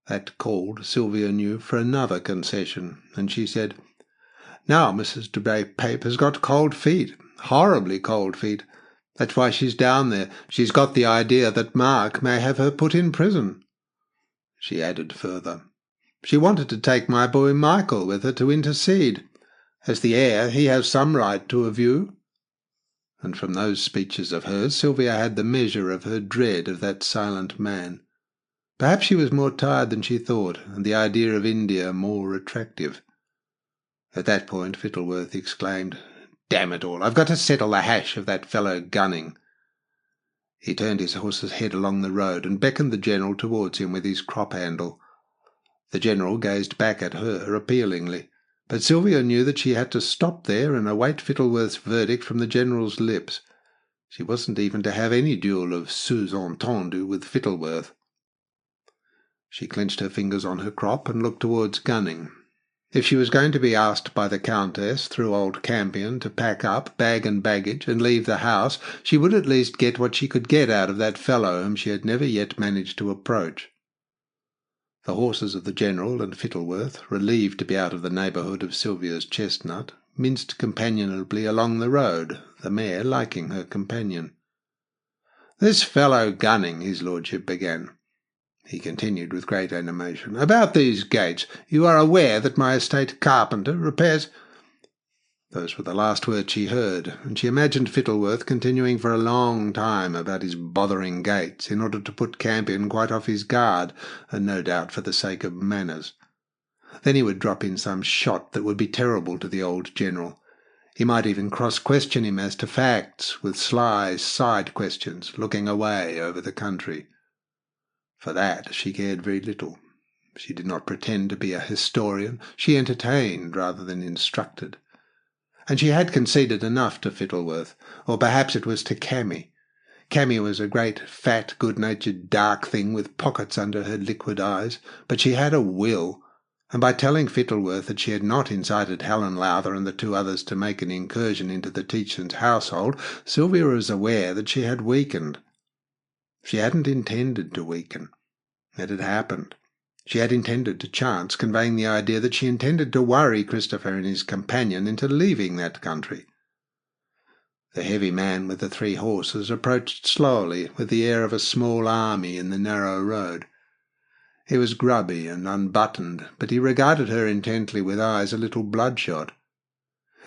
That called, Sylvia knew, for another concession, and she said, "Now Mrs. de Bray-Pape has got cold feet, horribly cold feet. That's why she's down there. She's got the idea that Mark may have her put in prison." She added further, "She wanted to take my boy Michael with her to intercede. As the heir, he has some right to a view." And from those speeches of hers, Sylvia had the measure of her dread of that silent man. Perhaps she was more tired than she thought, and the idea of India more attractive. At that point Fittleworth exclaimed, "Damn it all, I've got to settle the hash of that fellow Gunning." He turned his horse's head along the road and beckoned the General towards him with his crop-handle. The General gazed back at her appealingly, but Sylvia knew that she had to stop there and await Fittleworth's verdict from the General's lips. She wasn't even to have any duel of sous-entendu with Fittleworth. She clenched her fingers on her crop and looked towards Gunning. If she was going to be asked by the Countess, through old Campion, to pack up, bag and baggage, and leave the house, she would at least get what she could get out of that fellow whom she had never yet managed to approach. The horses of the General and Fittleworth, relieved to be out of the neighbourhood of Sylvia's chestnut, minced companionably along the road, the mare liking her companion. "This fellow Gunning," his lordship began. He continued with great animation, "About these gates, you are aware that my estate carpenter repairs—" Those were the last words she heard, and she imagined Fittleworth continuing for a long time about his bothering gates, in order to put Campion quite off his guard, and no doubt for the sake of manners. Then he would drop in some shot that would be terrible to the old General. He might even cross-question him as to facts, with sly side questions, looking away over the country. For that she cared very little. She did not pretend to be a historian. She entertained rather than instructed. And she had conceded enough to Fittleworth, or perhaps it was to Cammy. Cammy was a great, fat, good-natured, dark thing with pockets under her liquid eyes, but she had a will, and by telling Fittleworth that she had not incited Helen Lowther and the two others to make an incursion into the Tietjens household, Sylvia was aware that she had weakened. She hadn't intended to weaken. It had happened. She had intended to chance conveying the idea that she intended to worry Christopher and his companion into leaving that country. The heavy man with the 3 horses approached slowly, with the air of a small army in the narrow road. He was grubby and unbuttoned, but he regarded her intently with eyes a little bloodshot.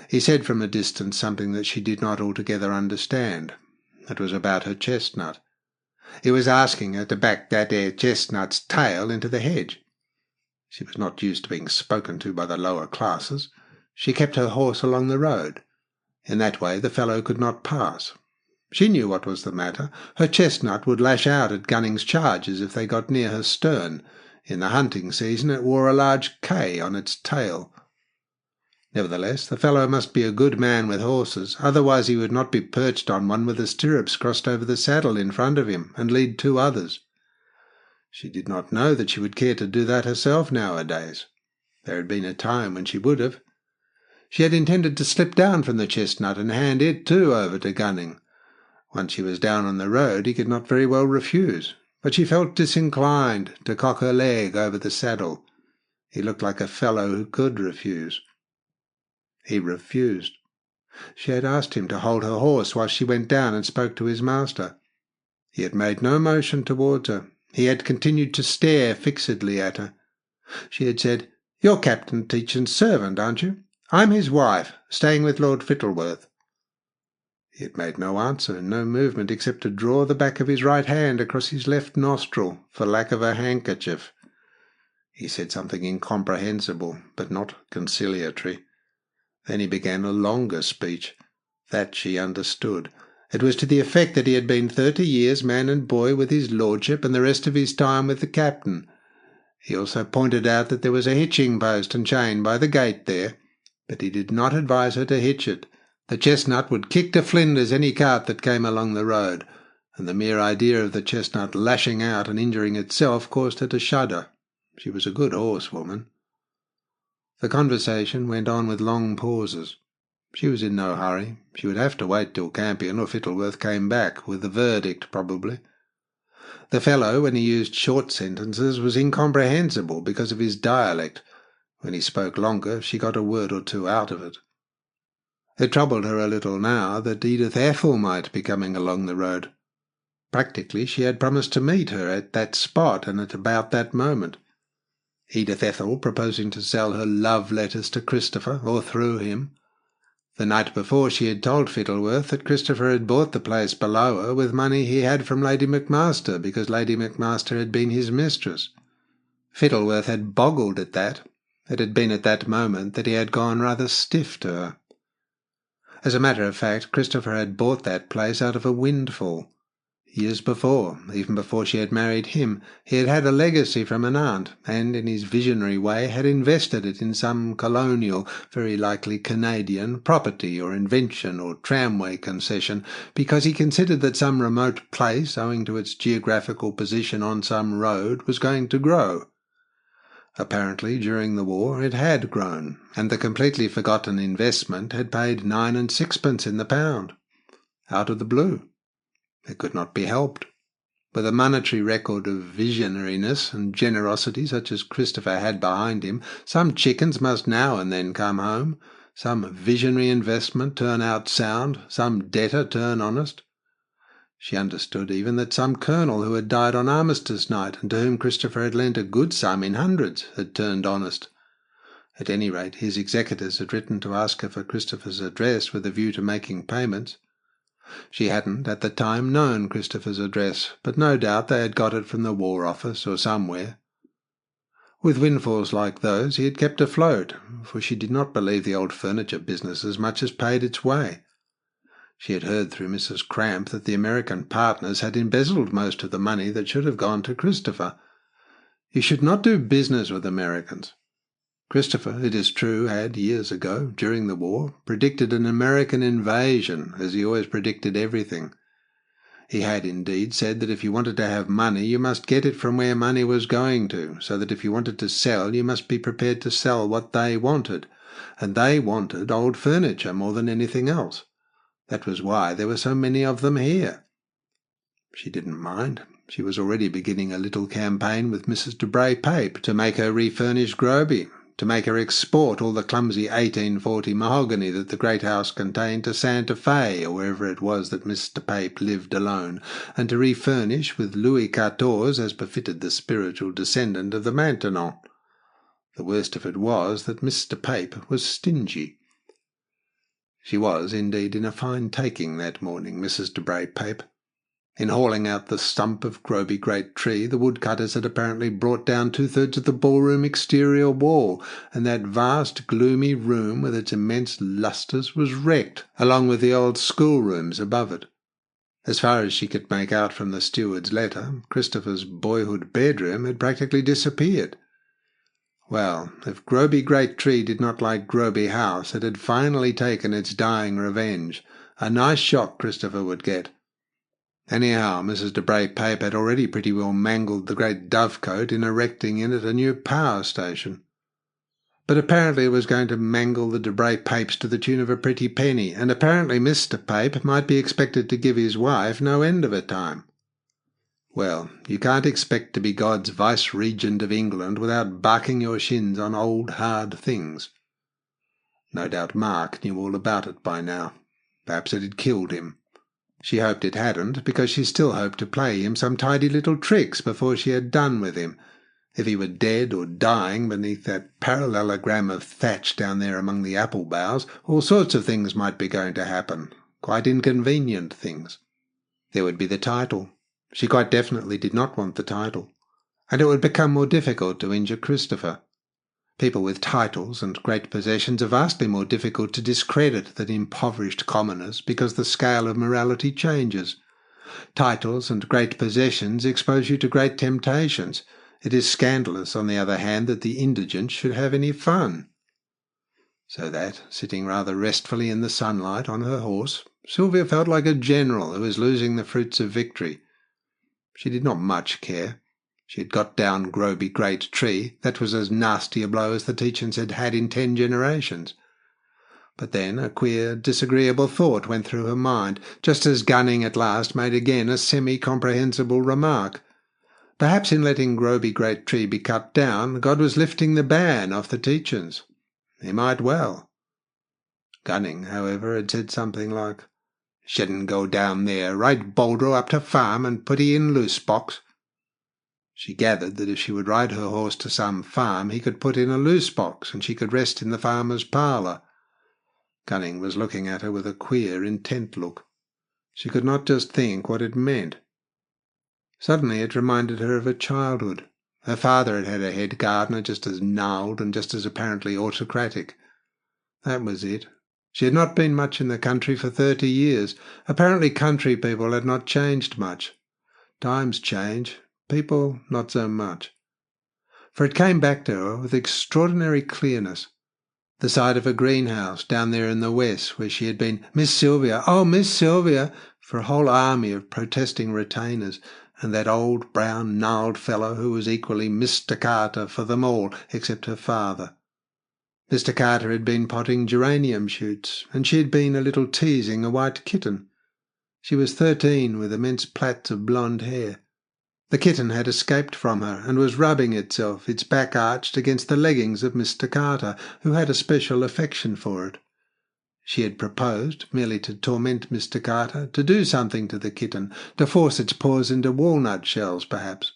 He said from a distance something that she did not altogether understand. It was about her chestnut. He was asking her to back that chestnut's tail into the hedge. She was not used to being spoken to by the lower classes. She kept her horse along the road. In that way the fellow could not pass. She knew what was the matter. Her chestnut would lash out at Gunning's charges if they got near her stern. In the hunting season it wore a large K on its tail. Nevertheless, the fellow must be a good man with horses, otherwise he would not be perched on one with the stirrups crossed over the saddle in front of him, and lead 2 others. She did not know that she would care to do that herself nowadays. There had been a time when she would have. She had intended to slip down from the chestnut and hand it too over to Gunning. Once she was down on the road, he could not very well refuse, but she felt disinclined to cock her leg over the saddle. He looked like a fellow who could refuse. He refused. She had asked him to hold her horse while she went down and spoke to his master. He had made no motion towards her. He had continued to stare fixedly at her. She had said, "You're Captain Tietjens' servant, aren't you? I'm his wife, staying with Lord Fittleworth." He had made no answer, no movement, except to draw the back of his right hand across his left nostril for lack of a handkerchief. He said something incomprehensible, but not conciliatory. Then he began a longer speech. That she understood. It was to the effect that he had been 30 years man and boy with his lordship, and the rest of his time with the captain. He also pointed out that there was a hitching post and chain by the gate there, but he did not advise her to hitch it. The chestnut would kick to flinders any cart that came along the road, and the mere idea of the chestnut lashing out and injuring itself caused her to shudder. She was a good horsewoman. The conversation went on with long pauses. She was in no hurry. She would have to wait till Campion or Fittleworth came back, with the verdict probably. The fellow, when he used short sentences, was incomprehensible because of his dialect. When he spoke longer, she got a word or two out of it. It troubled her a little now that Edith Ethel might be coming along the road. Practically, she had promised to meet her at that spot and at about that moment. Edith Ethel proposing to sell her love letters to Christopher, or through him. The night before she had told Fittleworth that Christopher had bought the place below her with money he had from Lady McMaster, because Lady McMaster had been his mistress. Fittleworth had boggled at that. It had been at that moment that he had gone rather stiff to her. As a matter of fact, Christopher had bought that place out of a windfall. Years before, even before she had married him, he had had a legacy from an aunt, and in his visionary way had invested it in some colonial, very likely Canadian, property or invention or tramway concession, because he considered that some remote place, owing to its geographical position on some road, was going to grow. Apparently, during the war, it had grown, and the completely forgotten investment had paid 9 and 6pence in the pound. Out of the blue. It could not be helped. With a monetary record of visionariness and generosity such as Christopher had behind him, some chickens must now and then come home, some visionary investment turn out sound, some debtor turn honest. She understood even that some colonel who had died on Armistice night, and to whom Christopher had lent a good sum in hundreds, had turned honest. At any rate, his executors had written to ask her for Christopher's address with a view to making payments. She hadn't at the time known Christopher's address, but no doubt they had got it from the War Office or somewhere. With windfalls like those he had kept afloat, for she did not believe the old furniture business as much as paid its way. She had heard through Mrs. Cramp that the American partners had embezzled most of the money that should have gone to Christopher. You should not do business with Americans. Christopher, it is true, had, years ago, during the war, predicted an American invasion, as he always predicted everything. He had, indeed, said that if you wanted to have money, you must get it from where money was going to, so that if you wanted to sell, you must be prepared to sell what they wanted, and they wanted old furniture more than anything else. That was why there were so many of them here. She didn't mind. She was already beginning a little campaign with Mrs. de Bray Pape to make her refurnish Groby, to make her export all the clumsy 1840 mahogany that the great house contained to Santa Fe, or wherever it was that Mr. Pape lived alone, and to refurnish with Louis XIV as befitted the spiritual descendant of the Maintenon. The worst of it was that Mr. Pape was stingy. She was, indeed, in a fine taking that morning, Mrs. de Bray Pape. In hauling out the stump of Groby Great Tree, the woodcutters had apparently brought down 2/3 of the ballroom exterior wall, and that vast, gloomy room with its immense lustres was wrecked, along with the old schoolrooms above it. As far as she could make out from the steward's letter, Christopher's boyhood bedroom had practically disappeared. Well, if Groby Great Tree did not like Groby House, it had finally taken its dying revenge. A nice shock Christopher would get. Anyhow, Mrs. de Bray-Pape had already pretty well mangled the great dovecote in erecting in it a new power station. But apparently it was going to mangle the de Bray-Papes to the tune of a pretty penny, and apparently Mr. Pape might be expected to give his wife no end of a time. Well, you can't expect to be God's vice-regent of England without barking your shins on old hard things. No doubt Mark knew all about it by now. Perhaps it had killed him. She hoped it hadn't, because she still hoped to play him some tidy little tricks before she had done with him. If he were dead or dying beneath that parallelogram of thatch down there among the apple boughs, all sorts of things might be going to happen, quite inconvenient things. There would be the title. She quite definitely did not want the title. And it would become more difficult to injure Christopher. People with titles and great possessions are vastly more difficult to discredit than impoverished commoners, because the scale of morality changes. Titles and great possessions expose you to great temptations. It is scandalous, on the other hand, that the indigent should have any fun. So that, sitting rather restfully in the sunlight on her horse, Sylvia felt like a general who is losing the fruits of victory. She did not much care. She had got down Groby Great Tree. That was as nasty a blow as the Tietjens had had in 10 generations. But then a queer, disagreeable thought went through her mind, just as Gunning at last made again a semi-comprehensible remark. Perhaps in letting Groby Great Tree be cut down, God was lifting the ban off the Tietjens. He might well. Gunning, however, had said something like, "Shouldn't go down there, ride Boldro up to farm and put he in loose box." She gathered that if she would ride her horse to some farm, he could put in a loose box, and she could rest in the farmer's parlour. Gunning was looking at her with a queer, intent look. She could not just think what it meant. Suddenly it reminded her of her childhood. Her father had had a head gardener just as gnarled and just as apparently autocratic. That was it. She had not been much in the country for 30 years. Apparently country people had not changed much. Times change. People, not so much. For it came back to her with extraordinary clearness. The sight of a greenhouse down there in the west, where she had been Miss Sylvia, oh, Miss Sylvia, for a whole army of protesting retainers, and that old, brown, gnarled fellow who was equally Mr. Carter for them all, except her father. Mr. Carter had been potting geranium shoots, and she had been a little teasing a white kitten. She was 13, with immense plaits of blonde hair. The kitten had escaped from her, and was rubbing itself, its back arched, against the leggings of Mr. Carter, who had a special affection for it. She had proposed, merely to torment Mr. Carter, to do something to the kitten, to force its paws into walnut shells, perhaps.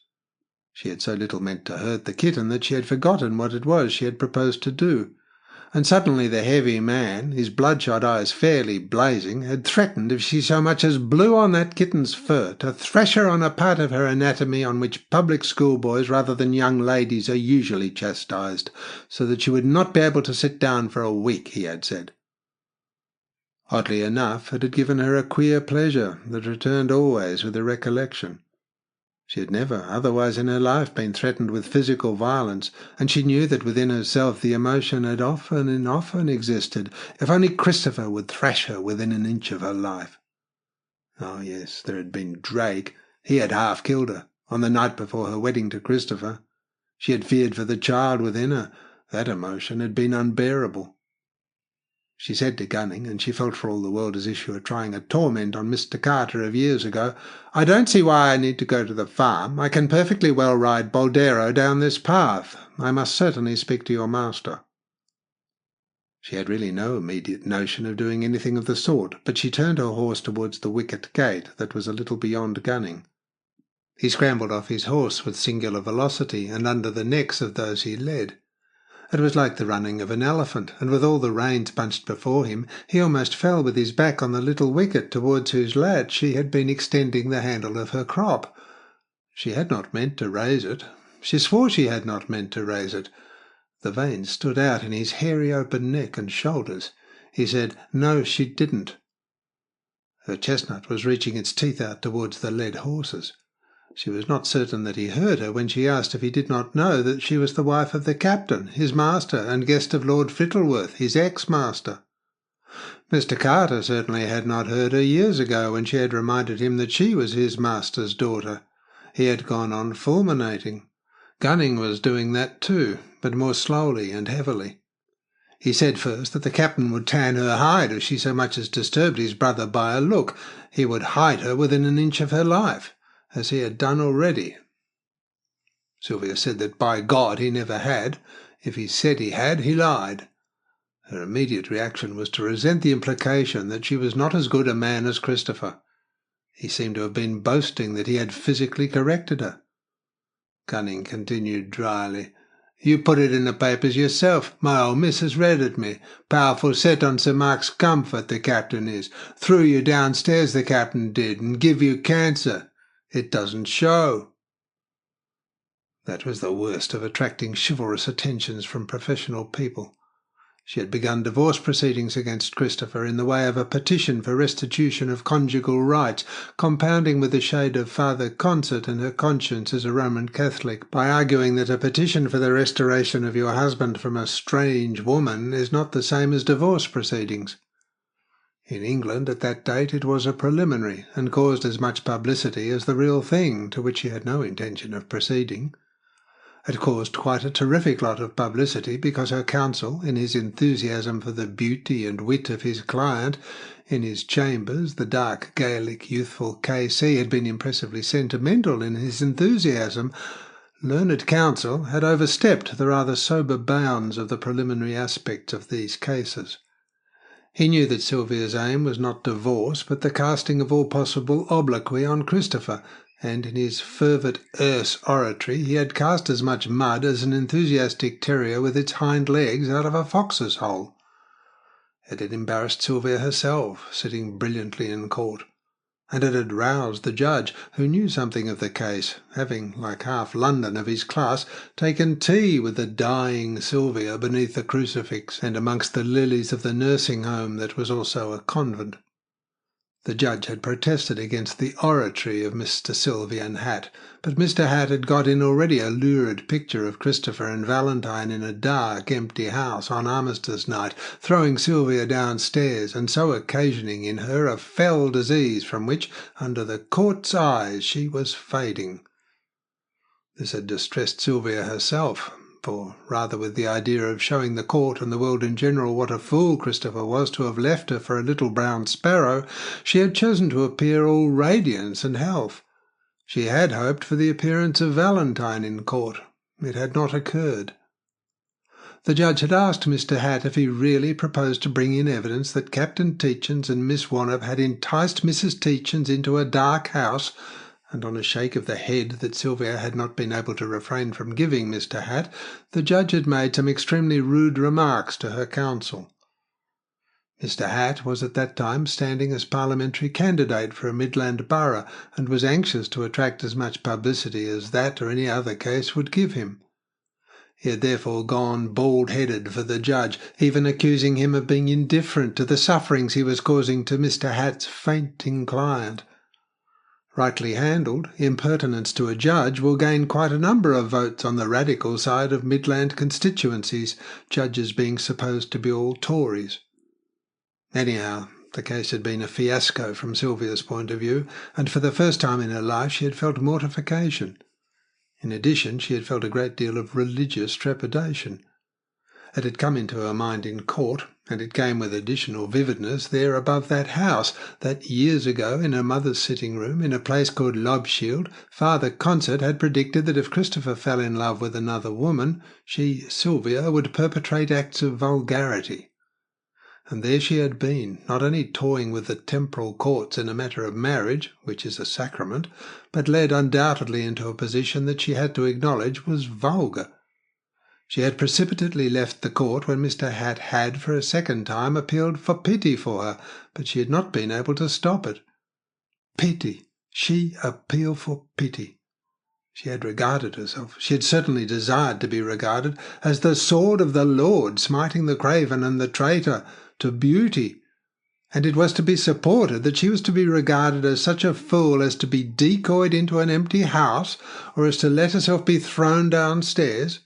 She had so little meant to hurt the kitten that she had forgotten what it was she had proposed to do. And suddenly the heavy man, his bloodshot eyes fairly blazing, had threatened, if she so much as blew on that kitten's fur, to thrash her on a part of her anatomy on which public schoolboys rather than young ladies are usually chastised, so that she would not be able to sit down for a week, he had said. Oddly enough, it had given her a queer pleasure that returned always with the recollection. She had never otherwise in her life been threatened with physical violence, and she knew that within herself the emotion had often and often existed, if only Christopher would thrash her within an inch of her life. Oh yes, there had been Drake. He had half killed her, on the night before her wedding to Christopher. She had feared for the child within her. That emotion had been unbearable. She said to Gunning, and she felt for all the world as if she were trying a torment on Mr. Carter of years ago, "I don't see why I need to go to the farm. I can perfectly well ride Boldero down this path. I must certainly speak to your master." She had really no immediate notion of doing anything of the sort, but she turned her horse towards the wicket gate that was a little beyond Gunning. He scrambled off his horse with singular velocity, and under the necks of those he led. It was like the running of an elephant, and with all the reins bunched before him, he almost fell with his back on the little wicket towards whose latch she had been extending the handle of her crop. She had not meant to raise it. She swore she had not meant to raise it. The veins stood out in his hairy open neck and shoulders. He said, no, she didn't. Her chestnut was reaching its teeth out towards the led horses. She was not certain that he heard her when she asked if he did not know that she was the wife of the captain, his master, and guest of Lord Fittleworth, his ex-master. Mr. Carter certainly had not heard her years ago when she had reminded him that she was his master's daughter. He had gone on fulminating. Gunning was doing that too, but more slowly and heavily. He said first that the captain would tan her hide if she so much as disturbed his brother by a look. He would hide her within an inch of her life, as he had done already. Sylvia said that by God he never had. If he said he had, he lied. Her immediate reaction was to resent the implication that she was not as good a man as Christopher. He seemed to have been boasting that he had physically corrected her. Gunning continued dryly. "You put it in the papers yourself. My old missus read it me. Powerful set on Sir Mark's comfort, the captain is. Threw you downstairs, the captain did, and give you cancer. It doesn't show." That was the worst of attracting chivalrous attentions from professional people. She had begun divorce proceedings against Christopher in the way of a petition for restitution of conjugal rights, compounding with a shade of father concert and her conscience as a Roman Catholic, by arguing that a petition for the restoration of your husband from a strange woman is not the same as divorce proceedings. In England at that date it was a preliminary, and caused as much publicity as the real thing, to which she had no intention of proceeding. It caused quite a terrific lot of publicity because her counsel, in his enthusiasm for the beauty and wit of his client, in his chambers, the dark, Gaelic, youthful K.C. had been impressively sentimental in his enthusiasm. Learned counsel had overstepped the rather sober bounds of the preliminary aspects of these cases. He knew that Sylvia's aim was not divorce, but the casting of all possible obloquy on Christopher, and in his fervid Erse oratory he had cast as much mud as an enthusiastic terrier with its hind legs out of a fox's hole. It had embarrassed Sylvia herself, sitting brilliantly in court, and it had roused the judge, who knew something of the case, having, like half London of his class, taken tea with the dying Sylvia beneath the crucifix and amongst the lilies of the nursing home that was also a convent. The judge had protested against the oratory of Mr. Sylvian Hatt, but Mr. Hatt had got in already a lurid picture of Christopher and Valentine in a dark, empty house on Armistice night, throwing Sylvia downstairs, and so occasioning in her a fell disease from which, under the court's eyes, she was fading. This had distressed Sylvia herself, for, rather with the idea of showing the court and the world in general what a fool Christopher was to have left her for a little brown sparrow, she had chosen to appear all radiance and health. She had hoped for the appearance of Valentine in court. It had not occurred. The judge had asked Mr. Hatt if he really proposed to bring in evidence that Captain Tietjens and Miss Wannop had enticed Mrs. Tietjens into a dark house, and on a shake of the head that Sylvia had not been able to refrain from giving Mr. Hatt, the judge had made some extremely rude remarks to her counsel. Mr. Hatt was at that time standing as parliamentary candidate for a Midland borough, and was anxious to attract as much publicity as that or any other case would give him. He had therefore gone bald-headed for the judge, even accusing him of being indifferent to the sufferings he was causing to Mr. Hatt's fainting client. Rightly handled, impertinence to a judge will gain quite a number of votes on the radical side of Midland constituencies, judges being supposed to be all Tories. Anyhow, the case had been a fiasco from Sylvia's point of view, and for the first time in her life she had felt mortification. In addition, she had felt a great deal of religious trepidation. It had come into her mind in court, and it came with additional vividness there above that house, that years ago, in her mother's sitting-room, in a place called Lobshield, Father Concert had predicted that if Christopher fell in love with another woman, she, Sylvia, would perpetrate acts of vulgarity. And there she had been, not only toying with the temporal courts in a matter of marriage, which is a sacrament, but led undoubtedly into a position that she had to acknowledge was vulgar. She had precipitately left the court when Mr. Hatt had, for a second time, appealed for pity for her, but she had not been able to stop it. Pity! She appeal for pity! She had regarded herself, she had certainly desired to be regarded, as the sword of the Lord smiting the craven and the traitor to beauty, and it was to be supported that she was to be regarded as such a fool as to be decoyed into an empty house, or as to let herself be thrown downstairs.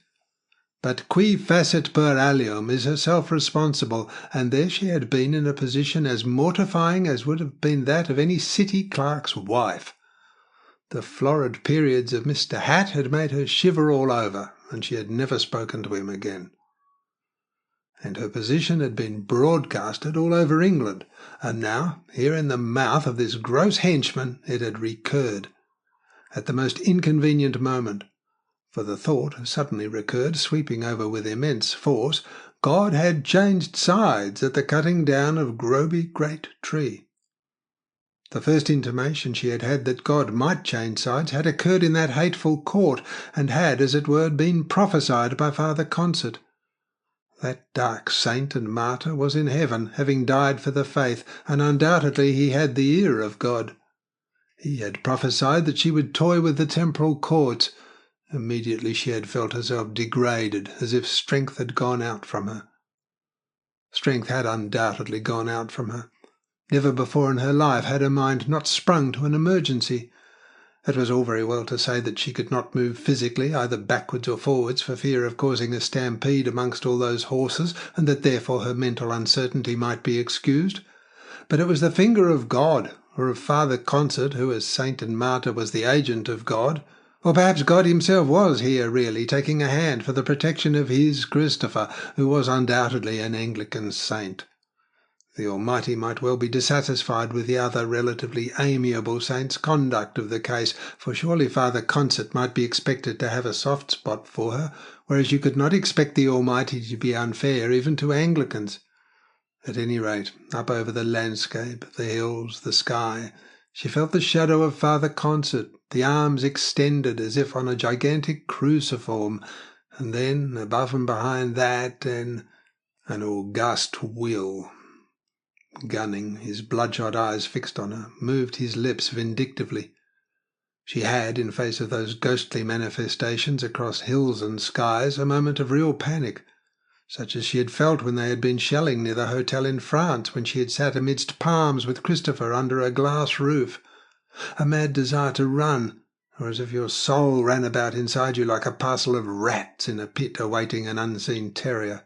but qui facet per alium is herself responsible, and there she had been in a position as mortifying as would have been that of any city clerk's wife. The florid periods of Mr. Hat had made her shiver all over, and she had never spoken to him again. And her position had been broadcasted all over England, and now, here in the mouth of this gross henchman, it had recurred, at the most inconvenient moment. For the thought suddenly recurred, sweeping over with immense force, God had changed sides at the cutting down of Groby Great Tree. The first intimation she had had that God might change sides had occurred in that hateful court, and had, as it were, been prophesied by Father Concert. That dark saint and martyr was in heaven, having died for the faith, and undoubtedly he had the ear of God. He had prophesied that she would toy with the temporal courts. Immediately she had felt herself degraded, as if strength had gone out from her. Strength had undoubtedly gone out from her. Never before in her life had her mind not sprung to an emergency. It was all very well to say that she could not move physically, either backwards or forwards, for fear of causing a stampede amongst all those horses, and that therefore her mental uncertainty might be excused. But it was the finger of God, or of Father Concert, who as saint and martyr was the agent of God, or perhaps God himself was here really taking a hand for the protection of his Christopher, who was undoubtedly an Anglican saint. The Almighty might well be dissatisfied with the other relatively amiable saint's conduct of the case, for surely Father Concert might be expected to have a soft spot for her, whereas you could not expect the Almighty to be unfair even to Anglicans. At any rate, up over the landscape, the hills, the sky, she felt the shadow of Father Concert, the arms extended as if on a gigantic cruciform, and then, above and behind that, an august will. Gunning, his bloodshot eyes fixed on her, moved his lips vindictively. She had, in face of those ghostly manifestations across hills and skies, a moment of real panic, such as she had felt when they had been shelling near the hotel in France, when she had sat amidst palms with Christopher under a glass roof. A mad desire to run, or as if your soul ran about inside you like a parcel of rats in a pit awaiting an unseen terrier.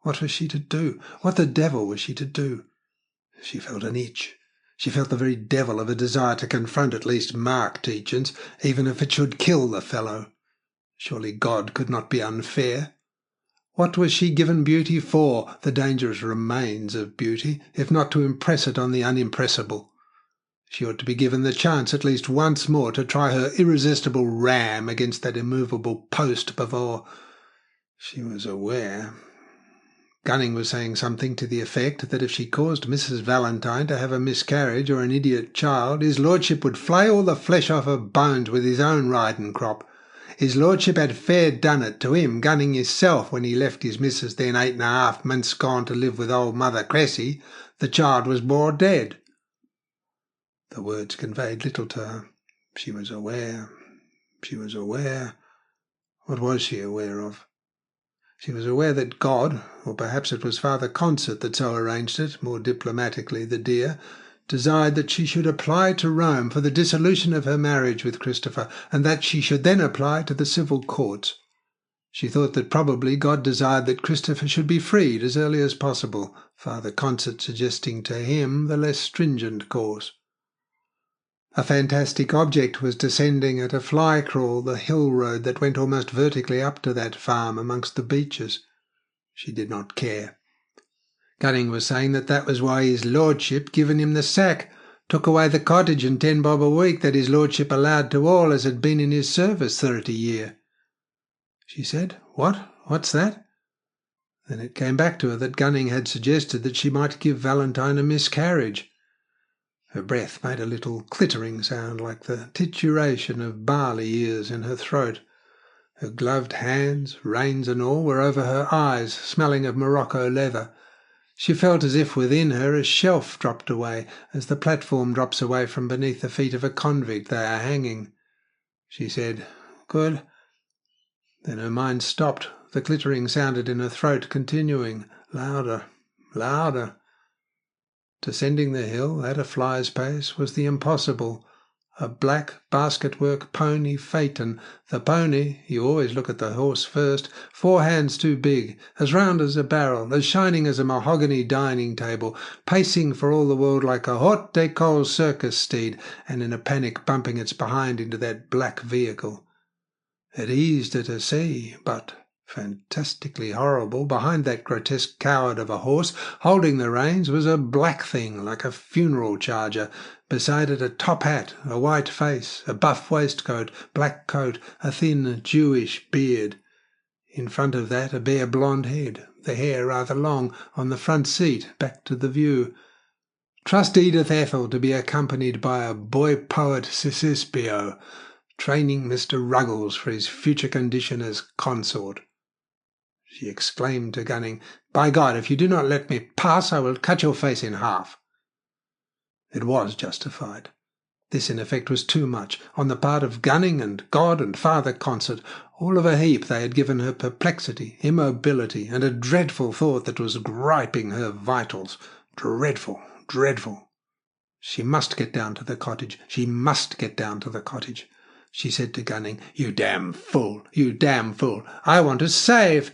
What was she to do? What the devil was she to do? She felt an itch. She felt the very devil of a desire to confront at least Mark Tietjens, even if it should kill the fellow. Surely God could not be unfair. What was she given beauty for, the dangerous remains of beauty, if not to impress it on the unimpressible? She ought to be given the chance at least once more to try her irresistible ram against that immovable post before she was aware. Gunning was saying something to the effect that if she caused Mrs. Valentine to have a miscarriage or an idiot child, his lordship would flay all the flesh off her bones with his own riding crop. His lordship had fair done it to him, Gunning himself, when he left his missus then 8.5 months gone to live with old Mother Cressy. The child was born dead. The words conveyed little to her. She was aware. She was aware. What was she aware of? She was aware that God, or perhaps it was Father Concert that so arranged it, more diplomatically, the dear, desired that she should apply to Rome for the dissolution of her marriage with Christopher, and that she should then apply to the civil courts. She thought that probably God desired that Christopher should be freed as early as possible, Father Concert suggesting to him the less stringent course. A fantastic object was descending at a fly-crawl the hill road that went almost vertically up to that farm amongst the beeches. She did not care. Gunning was saying that was why his lordship given him the sack, took away the cottage and 10 bob a week that his lordship allowed to all as had been in his service 30 year. She said, "What? What's that?" Then it came back to her that Gunning had suggested that she might give Valentine a miscarriage. Her breath made a little clittering sound like the titturation of barley ears in her throat. Her gloved hands, reins and all, were over her eyes, smelling of Morocco leather. She felt as if within her a shelf dropped away, as the platform drops away from beneath the feet of a convict they are hanging. She said, "Good." Then her mind stopped. The clittering sounded in her throat, continuing, louder, louder. Descending the hill at a fly's pace was the impossible, a black basket-work pony phaeton. The pony, you always look at the horse first, 4 hands too big, as round as a barrel, as shining as a mahogany dining table, pacing for all the world like a haute d'école circus steed, and in a panic bumping its behind into that black vehicle. It eased her to see, but fantastically horrible, behind that grotesque coward of a horse, holding the reins, was a black thing like a funeral charger. Beside it a top hat, a white face, a buff waistcoat, black coat, a thin Jewish beard. In front of that a bare blonde head, the hair rather long, on the front seat, back to the view. Trust Edith Ethel to be accompanied by a boy-poet Cicisbeo, training Mr. Ruggles for his future condition as consort. She exclaimed to Gunning, "By God, if you do not let me pass, I will cut your face in half." It was justified. This, in effect, was too much. On the part of Gunning and God and Father Concert, all of a heap, they had given her perplexity, immobility, and a dreadful thought that was griping her vitals. Dreadful, dreadful. She must get down to the cottage. She must get down to the cottage. She said to Gunning, "You damn fool! You damn fool! I want to save—"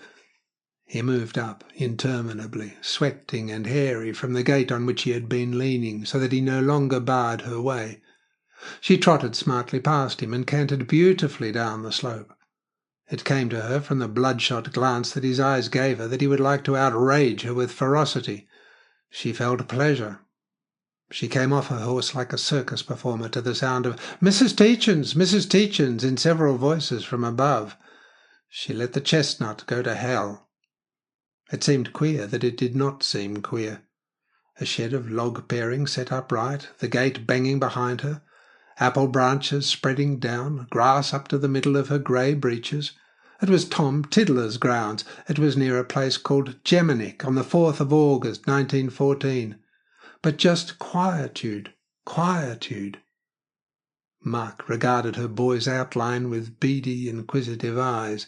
He moved up interminably, sweating and hairy, from the gate on which he had been leaning, so that he no longer barred her way. She trotted smartly past him and cantered beautifully down the slope. It came to her from the bloodshot glance that his eyes gave her that he would like to outrage her with ferocity. She felt pleasure. She came off her horse like a circus performer to the sound of "Mrs. Tietjens, Mrs. Tietjens" in several voices from above. She let the chestnut go to hell. It seemed queer that it did not seem queer. A shed of log paring set upright, the gate banging behind her, apple branches spreading down, grass up to the middle of her grey breeches. It was Tom Tiddler's grounds. It was near a place called Geminic on the 4th of August, 1914. But just quietude, quietude. Mark regarded her boy's outline with beady, inquisitive eyes.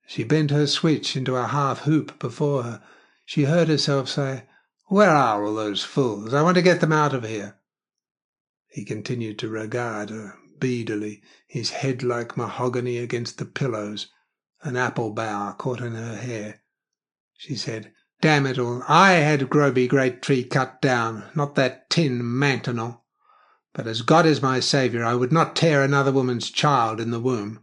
She bent her switch into a half-hoop before her. She heard herself say, "Where are all those fools? I want to get them out of here." He continued to regard her, beadily, his head like mahogany against the pillows, an apple bough caught in her hair. She said, "Damn it all, I had Groby Great Tree cut down, not that tin Maintenon. But as God is my saviour, I would not tear another woman's child in the womb."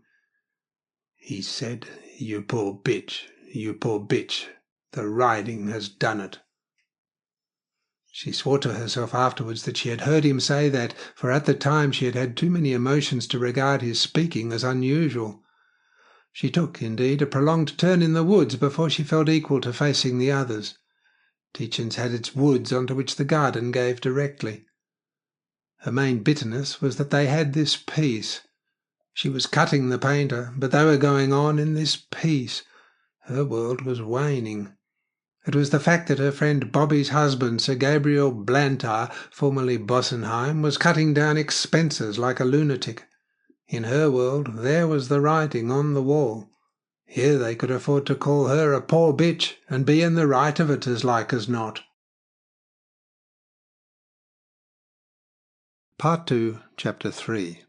He said, "You poor bitch, you poor bitch. The riding has done it." She swore to herself afterwards that she had heard him say that, for at the time she had had too many emotions to regard his speaking as unusual. She took, indeed, a prolonged turn in the woods before she felt equal to facing the others. Tietjens had its woods onto which the garden gave directly. Her main bitterness was that they had this peace. She was cutting the painter, but they were going on in this peace. Her world was waning. It was the fact that her friend Bobby's husband, Sir Gabriel Blantyre, formerly Bossenheim, was cutting down expenses like a lunatic. In her world there was the writing on the wall. Here they could afford to call her a poor bitch, and be in the right of it as like as not. Part 2, Chapter 3.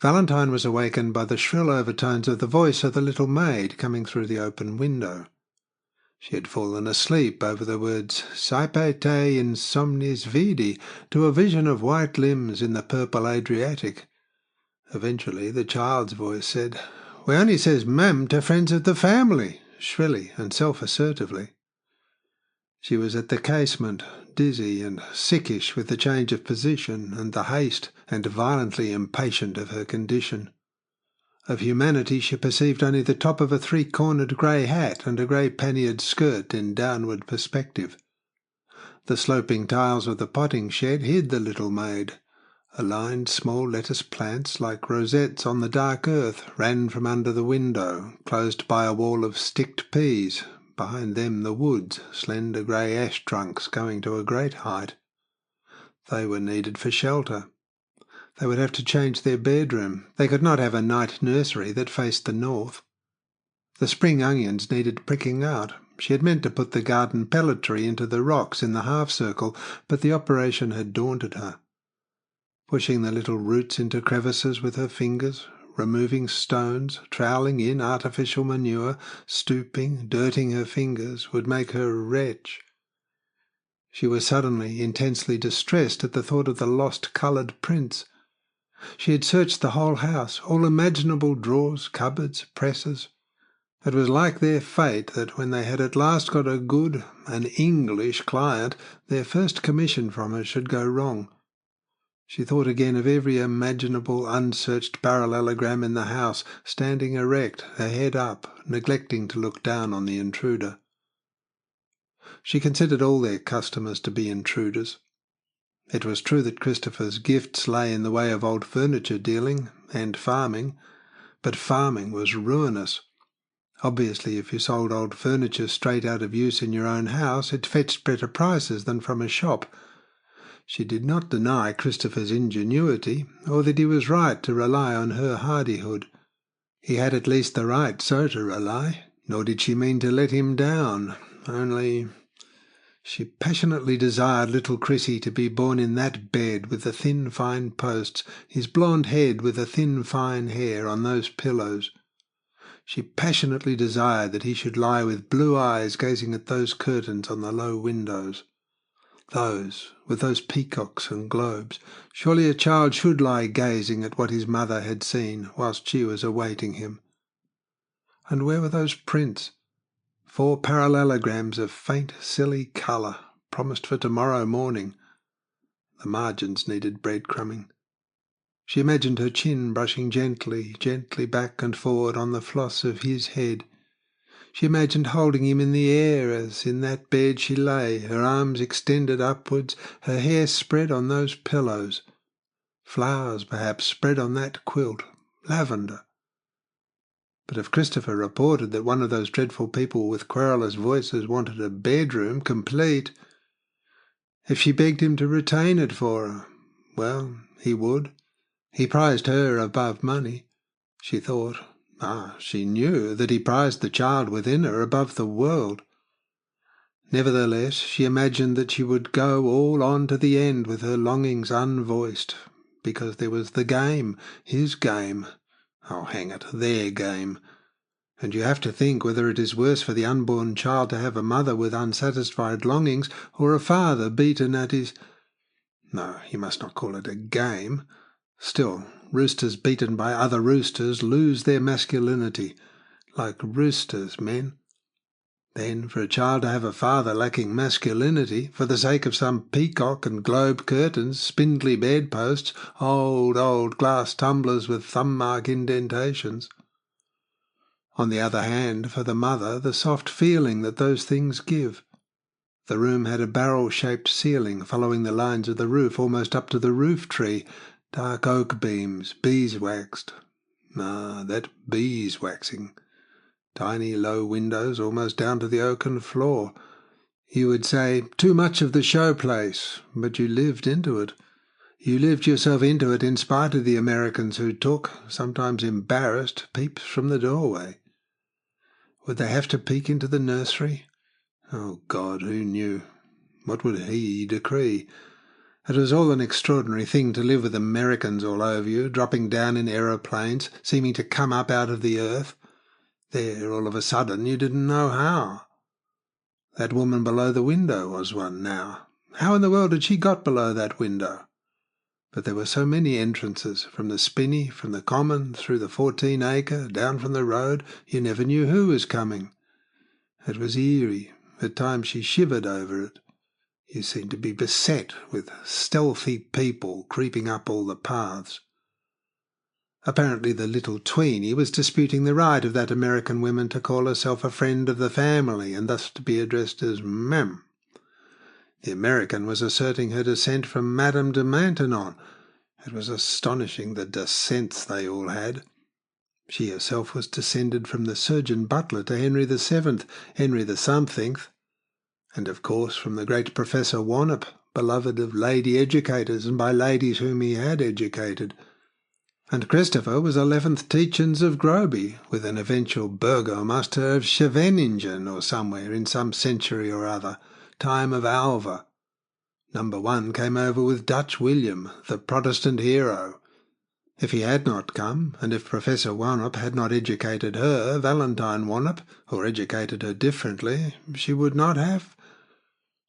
Valentine was awakened by the shrill overtones of the voice of the little maid coming through the open window. She had fallen asleep over the words "Saepe te in somnis vidi" to a vision of white limbs in the purple Adriatic. Eventually the child's voice said, "We only says mem to friends of the family," shrilly and self-assertively. She was at the casement, dizzy and sickish with the change of position and the haste, and violently impatient of her condition. Of humanity she perceived only the top of a three-cornered grey hat and a grey panniered skirt in downward perspective. The sloping tiles of the potting shed hid the little maid. Aligned small lettuce plants like rosettes on the dark earth ran from under the window, closed by a wall of sticked peas. Behind them the woods, slender grey ash trunks going to a great height. They were needed for shelter. They would have to change their bedroom. They could not have a night nursery that faced the north. The spring onions needed pricking out. She had meant to put the garden pelletry into the rocks in the half-circle, but the operation had daunted her. pushing the little roots into crevices with her fingers, removing stones, troweling in artificial manure, stooping, dirting her fingers, would make her a wretch. She was suddenly intensely distressed at the thought of the lost coloured prints. She had searched the whole house, all imaginable drawers, cupboards, presses. It was like their fate that when they had at last got a good, an English client, their first commission from her should go wrong. She thought again of every imaginable unsearched parallelogram in the house, standing erect, her head up, neglecting to look down on the intruder. She considered all their customers to be intruders. It was true that Christopher's gifts lay in the way of old furniture dealing and farming, but farming was ruinous. Obviously, if you sold old furniture straight out of use in your own house, it fetched better prices than from a shop. She did not deny Christopher's ingenuity, or that he was right to rely on her hardihood. He had at least the right so to rely, nor did she mean to let him down. Only she passionately desired little Chrissy to be born in that bed with the thin fine posts, his blonde head with the thin fine hair on those pillows. She passionately desired that he should lie with blue eyes gazing at those curtains on the low windows. Those, with those peacocks and globes. Surely a child should lie gazing at what his mother had seen whilst she was awaiting him. And where were those prints? 4 parallelograms of faint, silly colour, promised for tomorrow morning. The margins needed breadcrumbing. She imagined her chin brushing gently, gently back and forward on the floss of his head. She imagined holding him in the air as in that bed she lay, her arms extended upwards, her hair spread on those pillows. Flowers, perhaps, spread on that quilt, lavender. But if Christopher reported that one of those dreadful people with querulous voices wanted a bedroom complete, if she begged him to retain it for her, well, he would. He prized her above money, she thought. She knew that he prized the child within her above the world. Nevertheless, she imagined that she would go all on to the end with her longings unvoiced, because there was the game, his game. Oh, hang it, their game. And you have to think whether it is worse for the unborn child to have a mother with unsatisfied longings, or a father beaten at his— No, you must not call it a game. Still, roosters beaten by other roosters lose their masculinity, like roosters, men. Then, for a child to have a father lacking masculinity, for the sake of some peacock and globe curtains, spindly bedposts, old glass tumblers with thumb-mark indentations. On the other hand, for the mother, the soft feeling that those things give. The room had a barrel-shaped ceiling, following the lines of the roof almost up to the roof-tree, dark oak beams, beeswaxed. That beeswaxing. Tiny low windows almost down to the oaken floor. You would say, too much of the show place, but you lived into it. You lived yourself into it in spite of the Americans who took, sometimes embarrassed, peeps from the doorway. Would they have to peek into the nursery? Oh, God, who knew? What would he decree? It was all an extraordinary thing to live with Americans all over you, dropping down in aeroplanes, seeming to come up out of the earth. There, all of a sudden, you didn't know how. That woman below the window was one now. How in the world had she got below that window? But there were so many entrances, from the spinney, from the common, through the 14-acre, down from the road, you never knew who was coming. It was eerie. At times she shivered over it. You seemed to be beset with stealthy people creeping up all the paths. Apparently the little tweenie was disputing the right of that American woman to call herself a friend of the family, and thus to be addressed as Ma'am. The American was asserting her descent from Madame de Maintenon. It was astonishing the descents they all had. She herself was descended from the surgeon butler to Henry VII, Henry the somethingth, and of course from the great Professor Wannop, beloved of lady educators and by ladies whom he had educated. And Christopher was 11th Tietjens of Groby, with an eventual burgomaster of Scheveningen or somewhere in some century or other, time of Alva. Number 1 came over with Dutch William, the Protestant hero. If he had not come, and if Professor Wannop had not educated her, Valentine Wannop, or educated her differently, she would not have.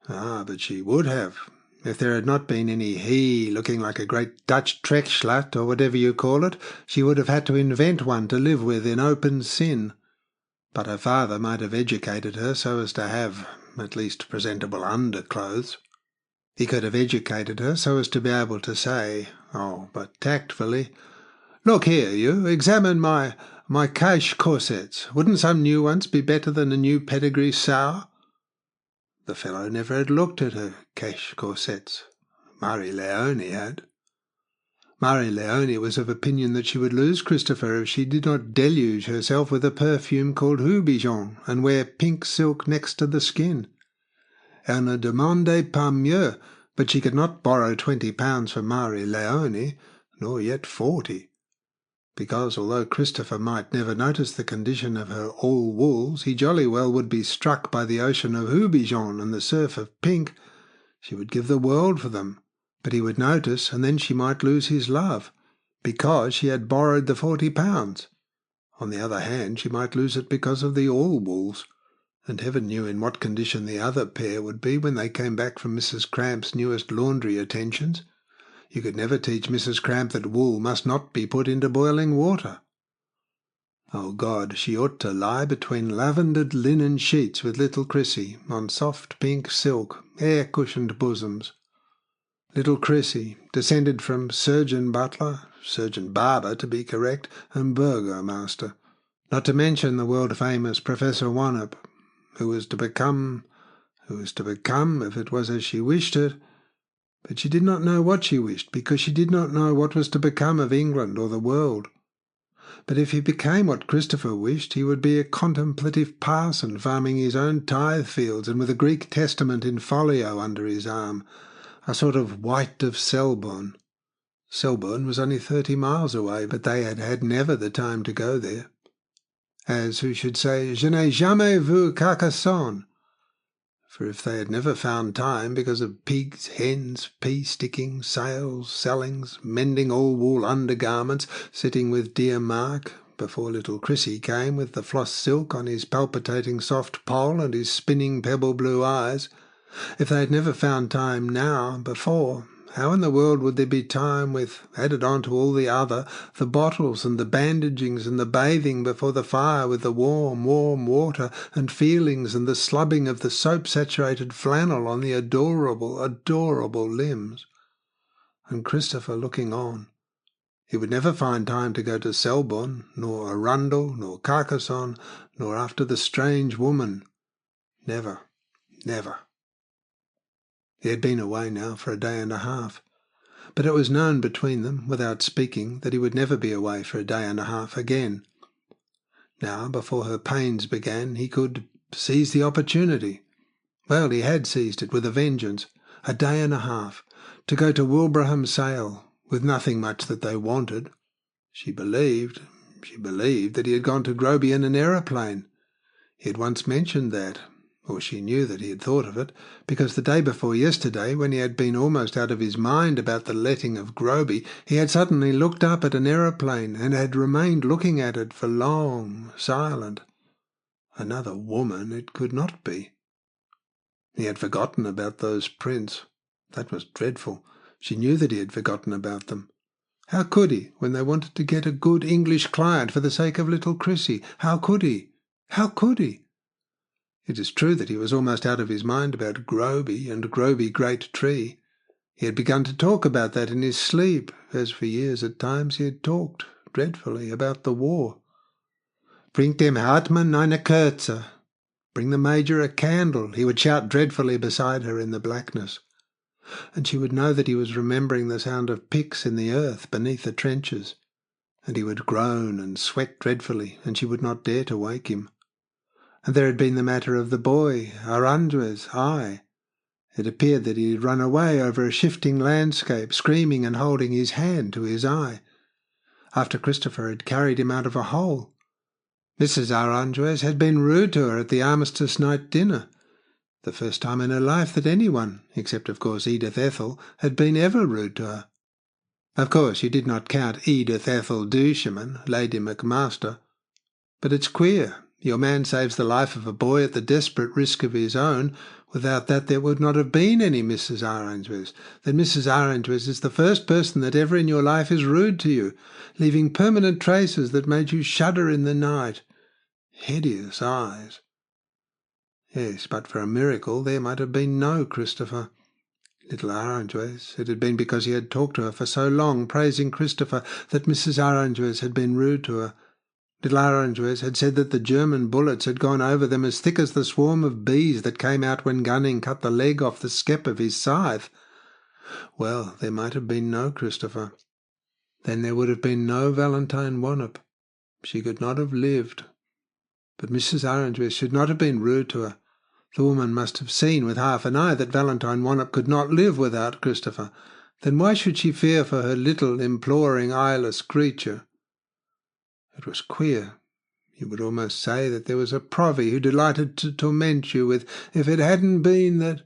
But she would have, if there had not been any he looking like a great Dutch trekschuit, or whatever you call it. She would have had to invent one to live with in open sin. But her father might have educated her so as to have at least presentable underclothes. He could have educated her so as to be able to say, but tactfully, "Look here, you, examine my cache corsets. Wouldn't some new ones be better than a new pedigree sow?" The fellow never had looked at her cache corsets. Marie Leone had. Marie Leone was of opinion that she would lose Christopher if she did not deluge herself with a perfume called Houbijon and wear pink silk next to the skin. Elle ne demandait pas mieux, but she could not borrow £20 from Marie Leone, nor yet 40. Because although Christopher might never notice the condition of her all wools, he jolly well would be struck by the ocean of Houbijon and the surf of pink. She would give the world for them, but he would notice, and then she might lose his love, because she had borrowed the £40. On the other hand, she might lose it because of the all wools, and heaven knew in what condition the other pair would be when they came back from Mrs. Cramp's newest laundry attentions. You could never teach Mrs. Cramp that wool must not be put into boiling water. Oh God, she ought to lie between lavendered linen sheets with little Chrissy, on soft pink silk, air-cushioned bosoms. Little Chrissy, descended from surgeon barber to be correct, and burgomaster, not to mention the world-famous Professor Wannop, who was to become, if it was as she wished it. But she did not know what she wished, because she did not know what was to become of England or the world. But if he became what Christopher wished, he would be a contemplative parson farming his own tithe fields and with a Greek Testament in folio under his arm, a sort of White of Selborne. Selborne was only 30 miles away, but they had had never the time to go there. As who should say, "Je n'ai jamais vu Carcassonne." For if they had never found time because of pigs, hens, pea-sticking, sales, sellings, mending all-wool undergarments, sitting with dear Mark, before little Chrissy came with the floss silk on his palpitating soft poll and his spinning pebble-blue eyes, if they had never found time now, before, how in the world would there be time with, added on to all the other, the bottles and the bandagings and the bathing before the fire with the warm, warm water and feelings and the slubbing of the soap-saturated flannel on the adorable, adorable limbs? And Christopher looking on. He would never find time to go to Selborne, nor Arundel, nor Carcassonne, nor after the strange woman. Never, never. He had been away now for a day and a half, but it was known between them, without speaking, that he would never be away for a day and a half again. Now, before her pains began, he could seize the opportunity. Well, he had seized it with a vengeance. A day and a half, to go to Wilbraham Sale, with nothing much that they wanted. She believed that he had gone to Groby in an aeroplane. He had once mentioned that, or she knew that he had thought of it, because the day before yesterday, when he had been almost out of his mind about the letting of Groby, he had suddenly looked up at an aeroplane and had remained looking at it for long, silent. Another woman it could not be. He had forgotten about those prints. That was dreadful. She knew that he had forgotten about them. How could he, when they wanted to get a good English client for the sake of little Chrissy? How could he? How could he? It is true that he was almost out of his mind about Groby and Groby Great Tree. He had begun to talk about that in his sleep, as for years at times he had talked, dreadfully, about the war. "Bring dem Hartmann eine Kerze." "Bring the Major a candle," he would shout dreadfully beside her in the blackness. And she would know that he was remembering the sound of picks in the earth beneath the trenches. And he would groan and sweat dreadfully, and she would not dare to wake him. And there had been the matter of the boy, Aranjuez, aye. It appeared that he had run away over a shifting landscape, screaming and holding his hand to his eye, after Christopher had carried him out of a hole. Mrs. Aranjuez had been rude to her at the armistice night dinner. The first time in her life that anyone, except of course Edith Ethel, had been ever rude to her. Of course you did not count Edith Ethel Duchemin, Lady McMaster. But it's queer. Your man saves the life of a boy at the desperate risk of his own. Without that there would not have been any Mrs. Arrangeworth. Then Mrs. Arrangeworth is the first person that ever in your life is rude to you, leaving permanent traces that made you shudder in the night. Hideous eyes. Yes, but for a miracle there might have been no Christopher. Little Arrangeworth, it had been because he had talked to her for so long, praising Christopher, that Mrs. Arrangeworth had been rude to her. Little Arrangeworth had said that the German bullets had gone over them as thick as the swarm of bees that came out when Gunning cut the leg off the skep of his scythe. Well, there might have been no Christopher. Then there would have been no Valentine Wannop. She could not have lived. But Mrs. Arrangeworth should not have been rude to her. The woman must have seen with half an eye that Valentine Wannop could not live without Christopher. Then why should she fear for her little, imploring, eyeless creature? It was queer. You would almost say that there was a Provy who delighted to torment you with, if it hadn't been that...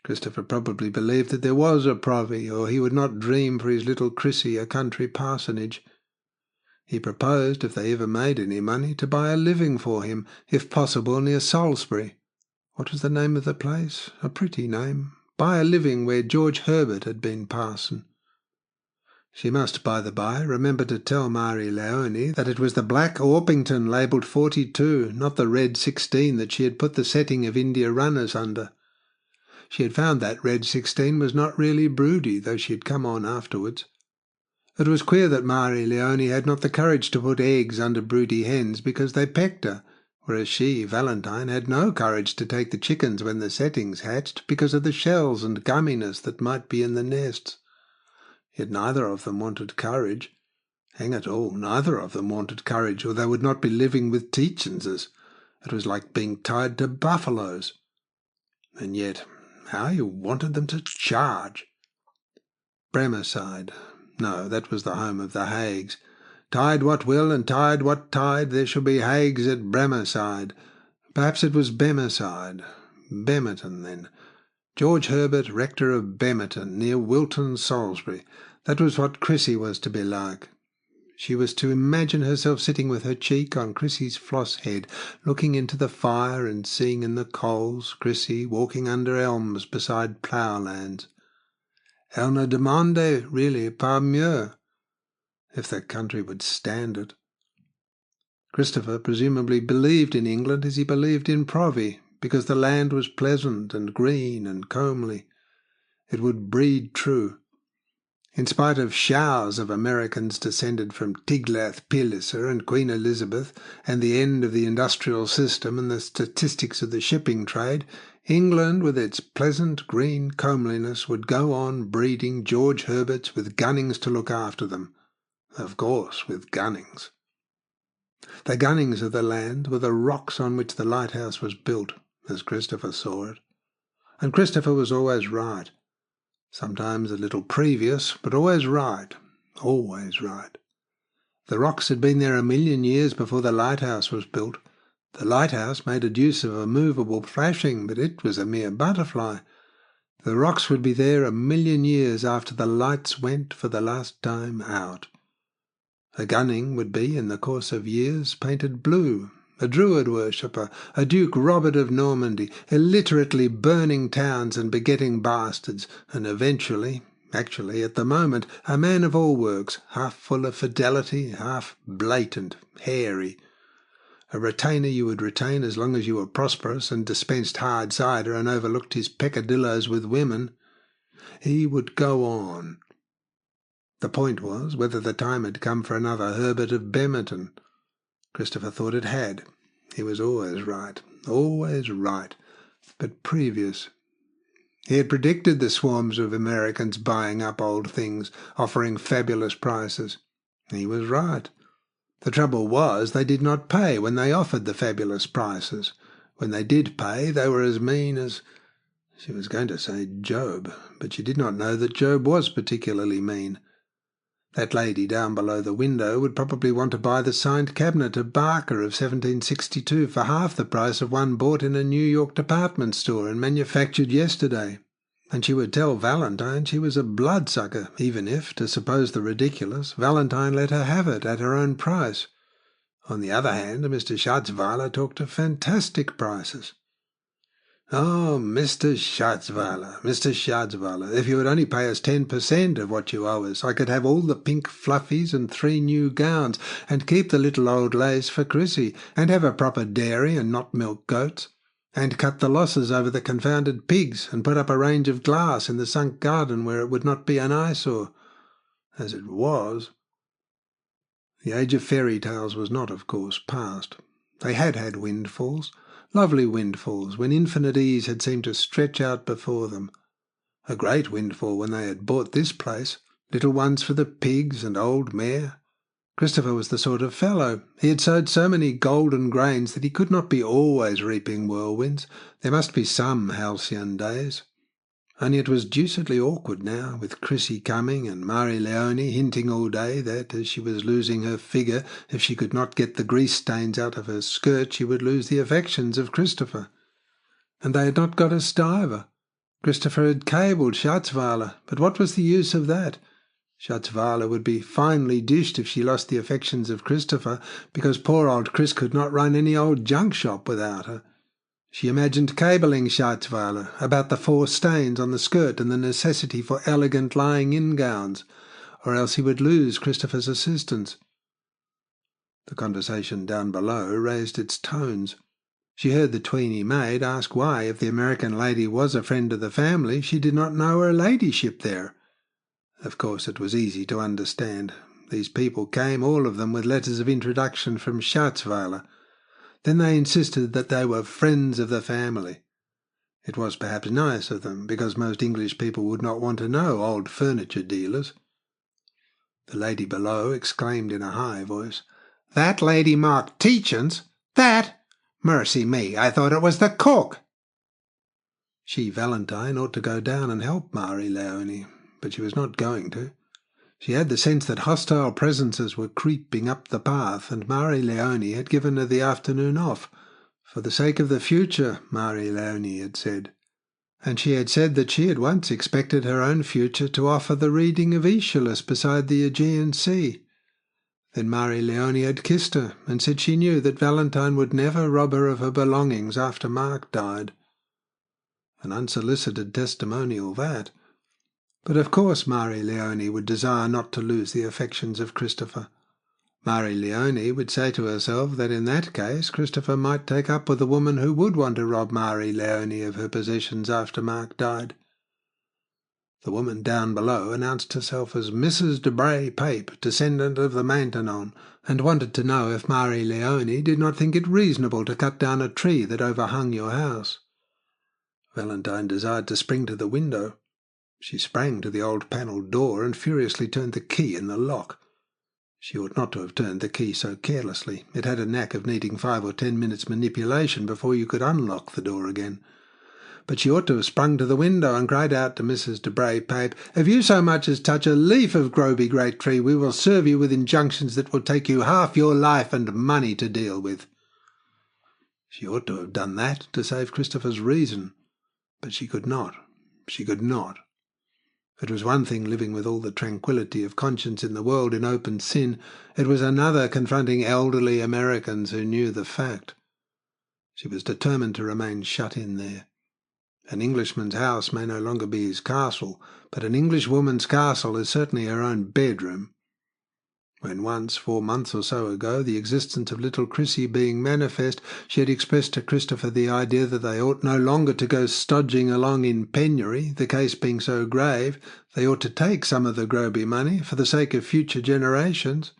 Christopher probably believed that there was a Provy, or he would not dream for his little Chrissy a country parsonage. He proposed, if they ever made any money, to buy a living for him, if possible near Salisbury. What was the name of the place? A pretty name. Buy a living where George Herbert had been parson. She must, by the by, remember to tell Marie Leone that it was the black Orpington labelled 42, not the red 16 that she had put the setting of India Runners under. She had found that red 16 was not really broody, though she had come on afterwards. It was queer that Marie Leone had not the courage to put eggs under broody hens because they pecked her, whereas she, Valentine, had no courage to take the chickens when the settings hatched because of the shells and gumminess that might be in the nests. Yet neither of them wanted courage. Hang it all, neither of them wanted courage, or they would not be living with Tietjenses. It was like being tied to buffaloes. And yet, how you wanted them to charge! Bremerside. No, that was the home of the Haigs. Tide what will, and tide what tide, there shall be Haigs at Bremerside. Perhaps it was Bemerside. Bemerton, then. George Herbert, rector of Bemerton, near Wilton, Salisbury. That was what Chrissy was to be like. She was to imagine herself sitting with her cheek on Chrissy's floss head, looking into the fire and seeing in the coals Chrissy walking under elms beside ploughlands. Elle ne demandait really pas mieux, if the country would stand it. Christopher presumably believed in England as he believed in Provy, because the land was pleasant and green and comely. It would breed true. In spite of showers of Americans descended from Tiglath-Pileser and Queen Elizabeth, and the end of the industrial system and the statistics of the shipping trade, England, with its pleasant green comeliness, would go on breeding George Herberts with Gunnings to look after them. Of course, with Gunnings. The Gunnings of the land were the rocks on which the lighthouse was built, as Christopher saw it. And Christopher was always right. Sometimes a little previous, but always right. Always right. The rocks had been there 1,000,000 years before the lighthouse was built. The lighthouse made a use of a movable flashing, but it was a mere butterfly. The rocks would be there 1,000,000 years after the lights went for the last time out. A Gunning would be, in the course of years, painted blue, a Druid worshipper, a Duke Robert of Normandy, illiterately burning towns and begetting bastards, and eventually, actually at the moment, a man of all works, half full of fidelity, half blatant, hairy. A retainer you would retain as long as you were prosperous and dispensed hard cider and overlooked his peccadilloes with women. He would go on. The point was whether the time had come for another Herbert of Bemerton. Christopher thought it had. He was always right, but previous. He had predicted the swarms of Americans buying up old things, offering fabulous prices. He was right. The trouble was they did not pay when they offered the fabulous prices. When they did pay, they were as mean as... She was going to say Job, but she did not know that Job was particularly mean. That lady down below the window would probably want to buy the signed cabinet of Barker of 1762 for half the price of one bought in a New York department store and manufactured yesterday. And she would tell Valentine she was a bloodsucker, even if, to suppose the ridiculous, Valentine let her have it at her own price. On the other hand, Mr. Schatzweiler talked of fantastic prices. "Oh, Mr. Schatzweiler, if you would only pay us 10% of what you owe us, I could have all the pink fluffies and 3 new gowns, and keep the little old lace for Chrissy, and have a proper dairy and not milk goats, and cut the losses over the confounded pigs, and put up a range of glass in the sunk garden where it would not be an eyesore. As it was—" The age of fairy tales was not, of course, past. They had had windfalls. Lovely windfalls, when infinite ease had seemed to stretch out before them. A great windfall when they had bought this place, little ones for the pigs and old mare. Christopher was the sort of fellow. He had sowed so many golden grains that he could not be always reaping whirlwinds. There must be some halcyon days. Only it was deucedly awkward now, with Chrissy coming and Marie Leone hinting all day that, as she was losing her figure, if she could not get the grease stains out of her skirt, she would lose the affections of Christopher. And they had not got a stiver. Christopher had cabled Schatzweiler, but what was the use of that? Schatzweiler would be finely dished if she lost the affections of Christopher, because poor old Chris could not run any old junk shop without her. She imagined cabling Schatzweiler about the 4 stains on the skirt and the necessity for elegant lying-in gowns, or else he would lose Christopher's assistance. The conversation down below raised its tones. She heard the tweeny maid ask why, if the American lady was a friend of the family, she did not know her ladyship there. Of course, it was easy to understand. These people came, all of them, with letters of introduction from Schatzweiler. Then they insisted that they were friends of the family. It was perhaps nice of them, because most English people would not want to know old furniture dealers. The lady below exclaimed in a high voice, "That lady marked Tietjens? That? Mercy me, I thought it was the cook!" She, Valentine, ought to go down and help Marie Leone, but she was not going to. She had the sense that hostile presences were creeping up the path, and Marie Leone had given her the afternoon off. For the sake of the future, Marie Leone had said. And she had said that she had once expected her own future to offer the reading of Aeschylus beside the Aegean Sea. Then Marie Leone had kissed her, and said she knew that Valentine would never rob her of her belongings after Mark died. An unsolicited testimonial, that. But of course Marie Leone would desire not to lose the affections of Christopher. Marie Leone would say to herself that in that case Christopher might take up with a woman who would want to rob Marie Leone of her possessions after Mark died. The woman down below announced herself as Mrs. de Bray Pape, descendant of the Maintenon, and wanted to know if Marie Leone did not think it reasonable to cut down a tree that overhung your house. Valentine desired to spring to the window. She sprang to the old panelled door and furiously turned the key in the lock. She ought not to have turned the key so carelessly. It had a knack of needing 5 or 10 minutes' manipulation before you could unlock the door again. But she ought to have sprung to the window and cried out to Mrs. de Bray Pape, "If you so much as touch a leaf of Groby Great Tree, we will serve you with injunctions that will take you half your life and money to deal with." She ought to have done that to save Christopher's reason. But she could not. She could not. It was one thing living with all the tranquillity of conscience in the world in open sin. It was another confronting elderly Americans who knew the fact. She was determined to remain shut in there. An Englishman's house may no longer be his castle, but an Englishwoman's castle is certainly her own bedroom. When once, 4 months or so ago, the existence of little Chrissy being manifest, she had expressed to Christopher the idea that they ought no longer to go stodging along in penury, the case being so grave, they ought to take some of the Groby money for the sake of future generations.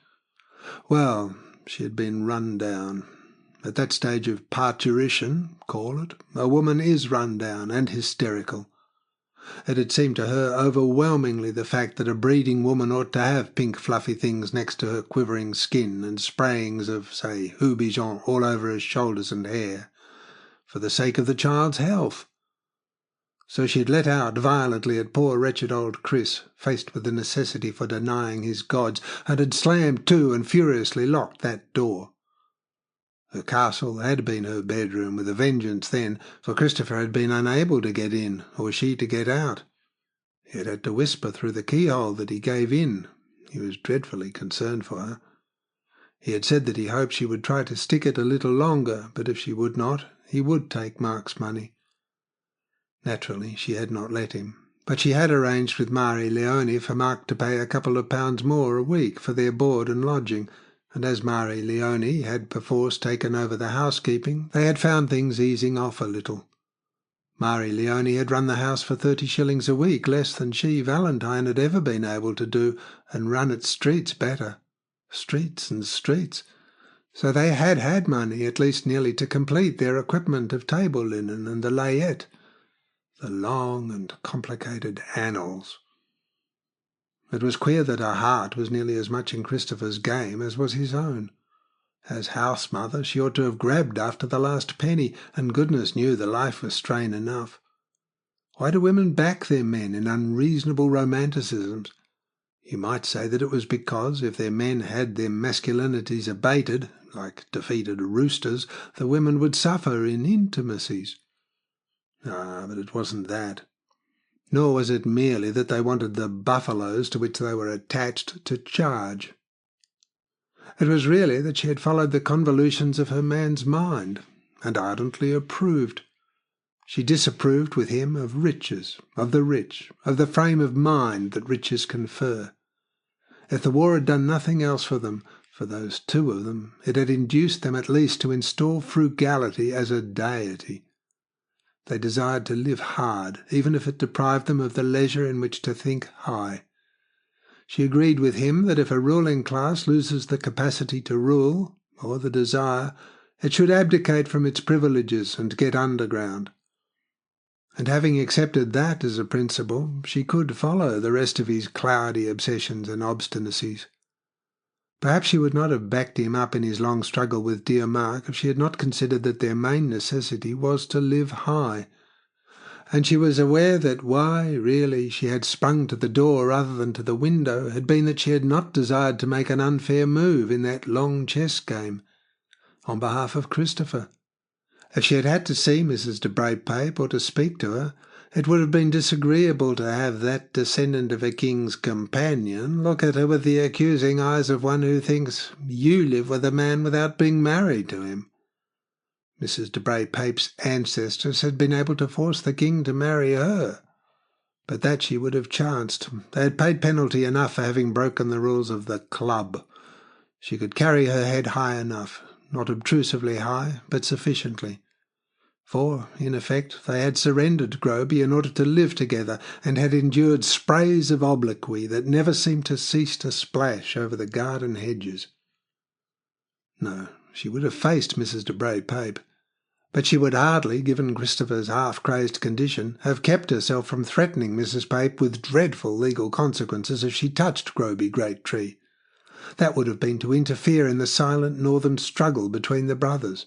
Well, she had been run down. At that stage of parturition, call it, a woman is run down and hysterical. It had seemed to her overwhelmingly the fact that a breeding woman ought to have pink fluffy things next to her quivering skin and sprayings of, say, Houbijon all over her shoulders and hair, for the sake of the child's health. So she had let out violently at poor wretched old Chris, faced with the necessity for denying his gods, and had slammed to and furiously locked that door. Her castle had been her bedroom with a vengeance then, for Christopher had been unable to get in, or she to get out. He had had to whisper through the keyhole that he gave in. He was dreadfully concerned for her. He had said that he hoped she would try to stick it a little longer, but if she would not, he would take Mark's money. Naturally, she had not let him, but she had arranged with Marie Leone for Mark to pay a couple of pounds more a week for their board and lodging, and as Marie Leone had perforce taken over the housekeeping, they had found things easing off a little. Marie Leone had run the house for 30 shillings a week, less than she, Valentine, had ever been able to do, and run its streets better. Streets and streets. So they had had money, at least nearly to complete their equipment of table linen and the layette. The long and complicated annals. It was queer that her heart was nearly as much in Christopher's game as was his own. As house mother, she ought to have grabbed after the last penny, and goodness knew the life was strain enough. Why do women back their men in unreasonable romanticisms? You might say that it was because, if their men had their masculinities abated, like defeated roosters, the women would suffer in intimacies. Ah, but it wasn't that. Nor was it merely that they wanted the buffaloes to which they were attached to charge. It was really that she had followed the convolutions of her man's mind, and ardently approved. She disapproved with him of riches, of the rich, of the frame of mind that riches confer. If the war had done nothing else for them, for those two of them, it had induced them at least to install frugality as a deity. They desired to live hard, even if it deprived them of the leisure in which to think high. She agreed with him that if a ruling class loses the capacity to rule, or the desire, it should abdicate from its privileges and get underground. And having accepted that as a principle, she could follow the rest of his cloudy obsessions and obstinacies. Perhaps she would not have backed him up in his long struggle with dear Mark if she had not considered that their main necessity was to live high. And she was aware that why, really, she had sprung to the door rather than to the window had been that she had not desired to make an unfair move in that long chess game on behalf of Christopher. If she had had to see Mrs. de Braypape or to speak to her, it would have been disagreeable to have that descendant of a king's companion look at her with the accusing eyes of one who thinks you live with a man without being married to him. Mrs. de Braypape's ancestors had been able to force the king to marry her, but that she would have chanced. They had paid penalty enough for having broken the rules of the club. She could carry her head high enough, not obtrusively high, but sufficiently. For, in effect, they had surrendered Groby in order to live together, and had endured sprays of obloquy that never seemed to cease to splash over the garden hedges. No, she would have faced Mrs. de Braypape, but she would hardly, given Christopher's half-crazed condition, have kept herself from threatening Mrs. Pape with dreadful legal consequences if she touched Groby Great Tree. That would have been to interfere in the silent northern struggle between the brothers.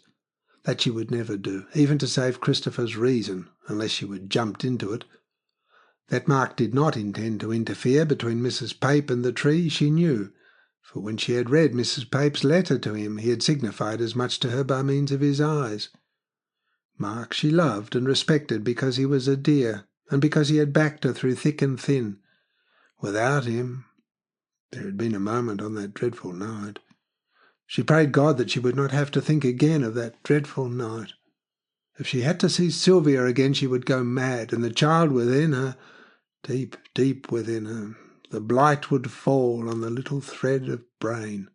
That she would never do, even to save Christopher's reason, unless she were jumped into it. That Mark did not intend to interfere between Mrs. Pape and the tree she knew, for when she had read Mrs. Pape's letter to him he had signified as much to her by means of his eyes. Mark she loved and respected because he was a dear, and because he had backed her through thick and thin. Without him, there had been a moment on that dreadful night. She prayed God that she would not have to think again of that dreadful night. If she had to see Sylvia again, she would go mad, and the child within her, deep, deep within her, the blight would fall on the little thread of brain.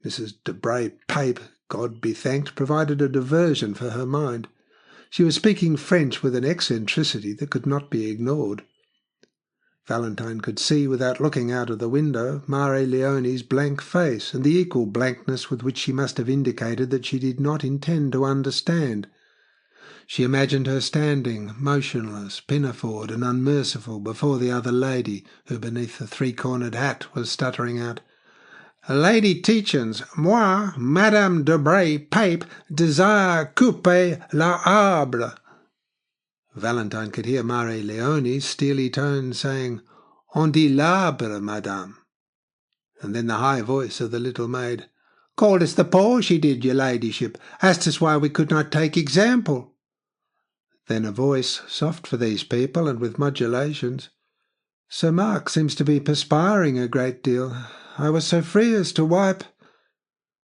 Mrs. de Braypape, God be thanked, provided a diversion for her mind. She was speaking French with an eccentricity that could not be ignored. Valentine could see, without looking out of the window, Marie Leone's blank face, and the equal blankness with which she must have indicated that she did not intend to understand. She imagined her standing, motionless, pinafored and unmerciful, before the other lady, who beneath the three-cornered hat was stuttering out, "Lady Tietjens, moi, Madame de Braypape, desire couper l'arbre." Valentine could hear Marie Leonie's steely tones saying, "On dit l'arbre, madame." And then the high voice of the little maid, "Called us the poor, she did, your ladyship. Asked us why we could not take example." Then a voice, soft for these people and with modulations, "Sir Mark seems to be perspiring a great deal. I was so free as to wipe—"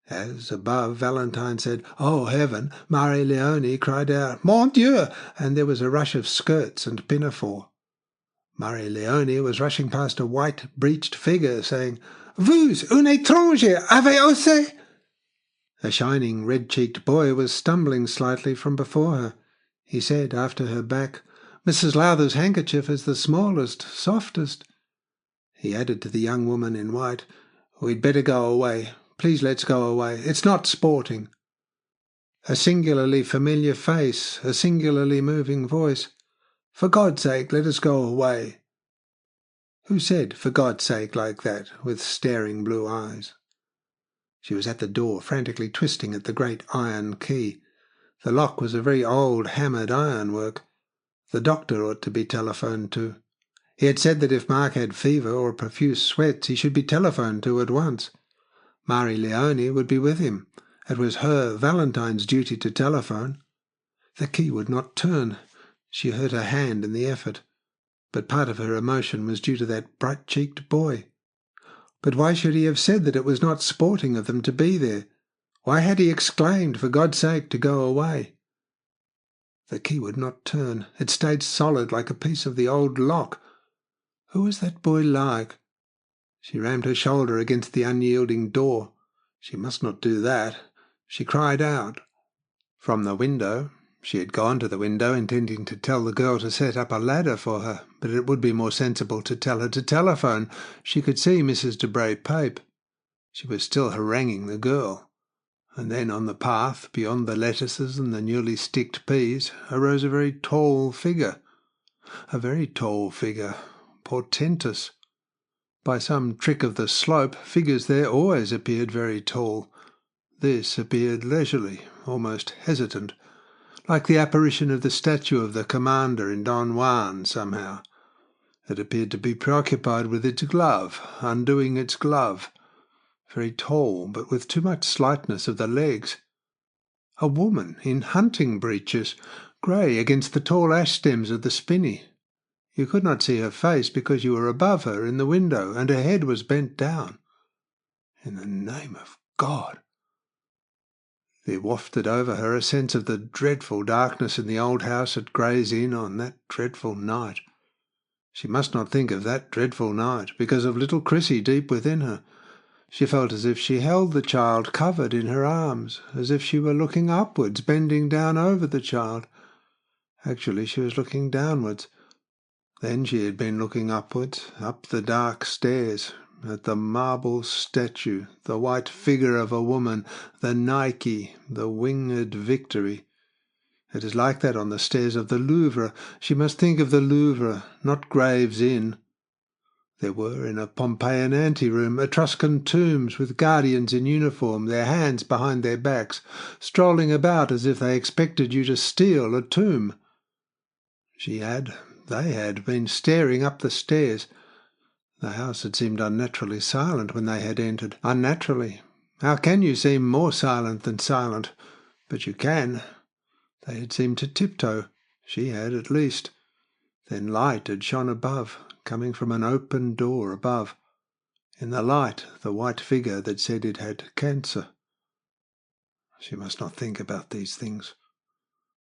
As, above, Valentine said, "Oh, heaven!" Marie Leonie cried out, "Mon Dieu!" and there was a rush of skirts and pinafore. Marie Leonie was rushing past a white-breeched figure, saying, "Vous, un étranger, avez osé—" A shining, red-cheeked boy was stumbling slightly from before her. He said, after her back, "Mrs. Lowther's handkerchief is the smallest, softest." He added to the young woman in white, "We'd better go away. Please let's go away. It's not sporting." A singularly familiar face, a singularly moving voice. "For God's sake, let us go away." Who said, "For God's sake," like that, with staring blue eyes? She was at the door, frantically twisting at the great iron key. The lock was a very old, hammered ironwork. The doctor ought to be telephoned to. He had said that if Mark had fever or profuse sweats, he should be telephoned to at once. Marie Leonie would be with him. It was her, Valentine's, duty to telephone. The key would not turn. She hurt her hand in the effort. But part of her emotion was due to that bright-cheeked boy. But why should he have said that it was not sporting of them to be there? Why had he exclaimed, "For God's sake, to go away"? The key would not turn. It stayed solid like a piece of the old lock. Who was that boy like? She rammed her shoulder against the unyielding door. She must not do that. She cried out. From the window, she had gone to the window intending to tell the girl to set up a ladder for her, but it would be more sensible to tell her to telephone. She could see Mrs. de Bray Pape. She was still haranguing the girl. And then on the path, beyond the lettuces and the newly sticked peas, arose a very tall figure. A very tall figure, portentous. By some trick of the slope, figures there always appeared very tall. This appeared leisurely, almost hesitant, like the apparition of the statue of the commander in Don Juan, somehow. It appeared to be preoccupied with its glove, undoing its glove. Very tall, but with too much slightness of the legs. A woman in hunting breeches, grey against the tall ash stems of the spinney. You could not see her face because you were above her in the window, and her head was bent down. In the name of God! There wafted over her a sense of the dreadful darkness in the old house at Gray's Inn on that dreadful night. She must not think of that dreadful night, because of little Chrissy deep within her. She felt as if she held the child covered in her arms, as if she were looking upwards, bending down over the child. Actually, she was looking downwards. Then she had been looking upwards, up the dark stairs, at the marble statue, the white figure of a woman, the Nike, the winged victory. It is like that on the stairs of the Louvre. She must think of the Louvre, not Graves Inn. There were, in a Pompeian anteroom, Etruscan tombs with guardians in uniform, their hands behind their backs, strolling about as if they expected you to steal a tomb. They had been staring up the stairs. The house had seemed unnaturally silent when they had entered. Unnaturally. How can you seem more silent than silent? But you can. They had seemed to tiptoe. She had, at least. Then light had shone above, coming from an open door above. In the light, the white figure that said it had cancer. She must not think about these things.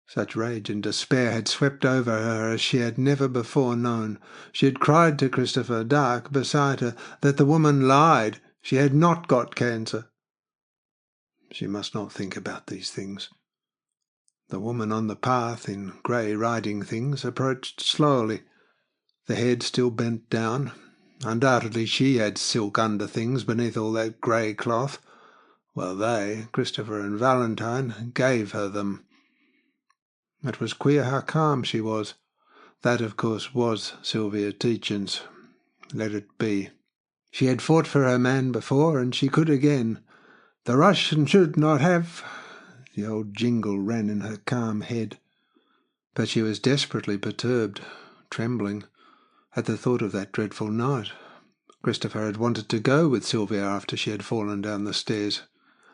Such rage and despair had swept over her as she had never before known. She had cried to Christopher, dark beside her, that the woman lied. She had not got cancer. She must not think about these things. The woman on the path, in grey riding things, approached slowly, the head still bent down. Undoubtedly she had silk underthings beneath all that grey cloth. Well, they, Christopher and Valentine, gave her them. It was queer how calm she was. That, of course, was Sylvia Tietjens. Let it be. She had fought for her man before, and she could again. The Russian should not have... The old jingle ran in her calm head. But she was desperately perturbed, trembling, at the thought of that dreadful night. Christopher had wanted to go with Sylvia after she had fallen down the stairs.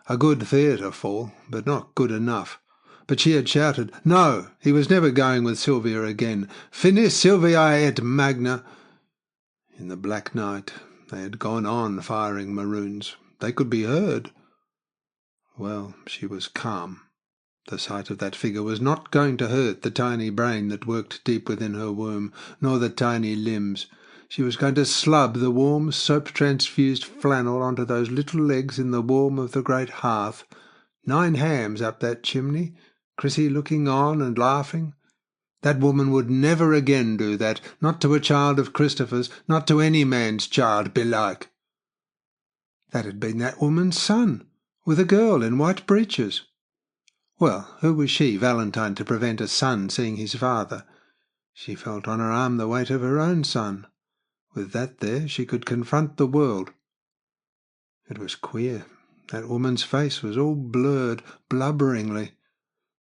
A good theatre fall, but not good enough. But she had shouted, no, he was never going with Sylvia again. Finis Sylviae et magna. In the black night they had gone on firing maroons. They could be heard. Well, she was calm. The sight of that figure was not going to hurt the tiny brain that worked deep within her womb, nor the tiny limbs. She was going to slub the warm, soap-transfused flannel onto those little legs in the warmth of the great hearth. 9 hams up that chimney, Chrissy looking on and laughing. That woman would never again do that, not to a child of Christopher's, not to any man's child, belike. That had been that woman's son, with a girl in white breeches. Well, who was she, Valentine, to prevent a son seeing his father? She felt on her arm the weight of her own son. With that there, she could confront the world. It was queer. That woman's face was all blurred, blubberingly,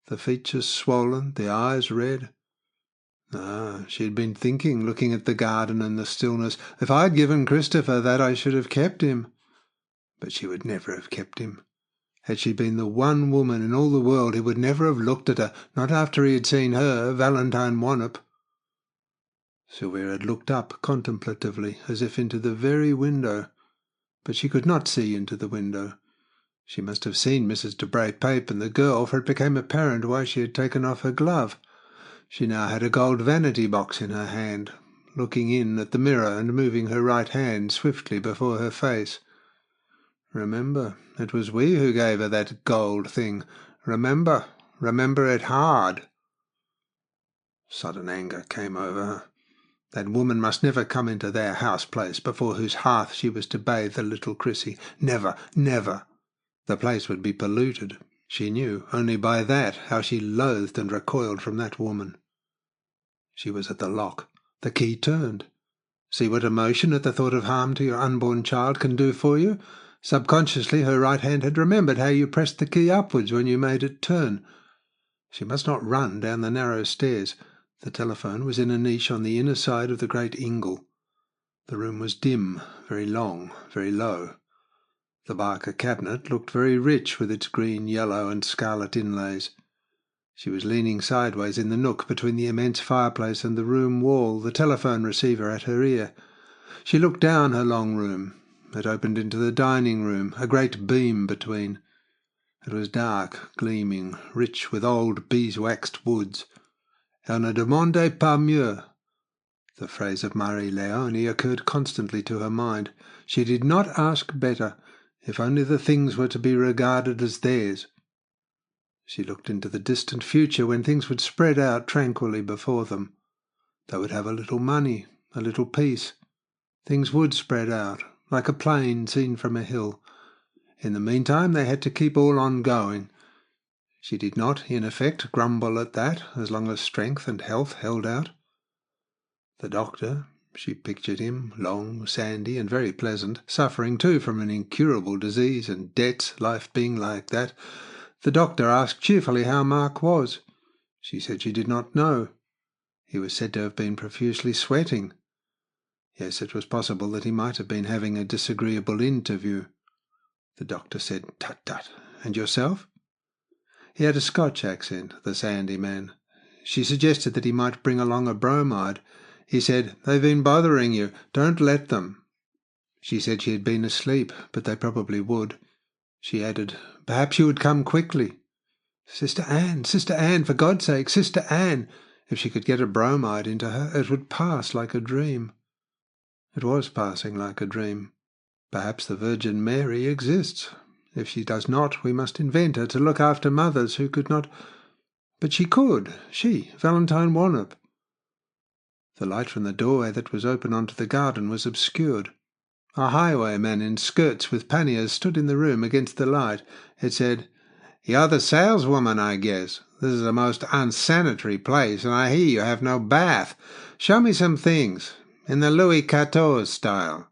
the features swollen, the eyes red. Ah, she had been thinking, looking at the garden and the stillness, if I had given Christopher that, I should have kept him. But she would never have kept him. Had she been the one woman in all the world, he would never have looked at her, not after he had seen her, Valentine Wannop. Sylvia had looked up contemplatively, as if into the very window, but she could not see into the window. She must have seen Mrs. de Bray Pape and the girl, for it became apparent why she had taken off her glove. She now had a gold vanity box in her hand, looking in at the mirror and moving her right hand swiftly before her face. Remember, it was we who gave her that gold thing. Remember it hard. Sudden anger came over her. That woman must never come into their house-place, before whose hearth she was to bathe the little Chrissy. Never, never. The place would be polluted. She knew, only by that, how she loathed and recoiled from that woman. She was at the lock. The key turned. See what emotion at the thought of harm to your unborn child can do for you? Subconsciously her right hand had remembered how you pressed the key upwards when you made it turn. She must not run down the narrow stairs. The telephone was in a niche on the inner side of the great ingle. The room was dim, very long, very low. The Barker cabinet looked very rich with its green, yellow, and scarlet inlays. She was leaning sideways in the nook between the immense fireplace and the room wall, the telephone receiver at her ear. She looked down her long room. It opened into the dining room, a great beam between. It was dark, gleaming, rich with old beeswaxed woods. Elle ne demandait pas mieux. The phrase of Marie Léonie occurred constantly to her mind. She did not ask better, if only the things were to be regarded as theirs. She looked into the distant future when things would spread out tranquilly before them. They would have a little money, a little peace. Things would spread out, like a plain seen from a hill. In the meantime they had to keep all on going. She did not, in effect, grumble at that, as long as strength and health held out. The doctor, she pictured him, long, sandy, and very pleasant, suffering too from an incurable disease and debts, life being like that. The doctor asked cheerfully how Mark was. She said she did not know. He was said to have been profusely sweating. Yes, it was possible that he might have been having a disagreeable interview. The doctor said, "Tut, tut. And yourself?" He had a Scotch accent, the sandy man. She suggested that he might bring along a bromide. He said, "They've been bothering you. Don't let them." She said she had been asleep, but they probably would. She added, "Perhaps you would come quickly." Sister Anne, for God's sake, Sister Anne. If she could get a bromide into her, it would pass like a dream. It was passing like a dream. Perhaps the Virgin Mary exists. If she does not, we must invent her to look after mothers who could not. But she could, she, Valentine Wannop. The light from the doorway that was open onto the garden was obscured. A highwayman in skirts with panniers stood in the room against the light. It said, "You're the saleswoman, I guess. This is a most unsanitary place, and I hear you have no bath. Show me some things, in the Louis XIV style."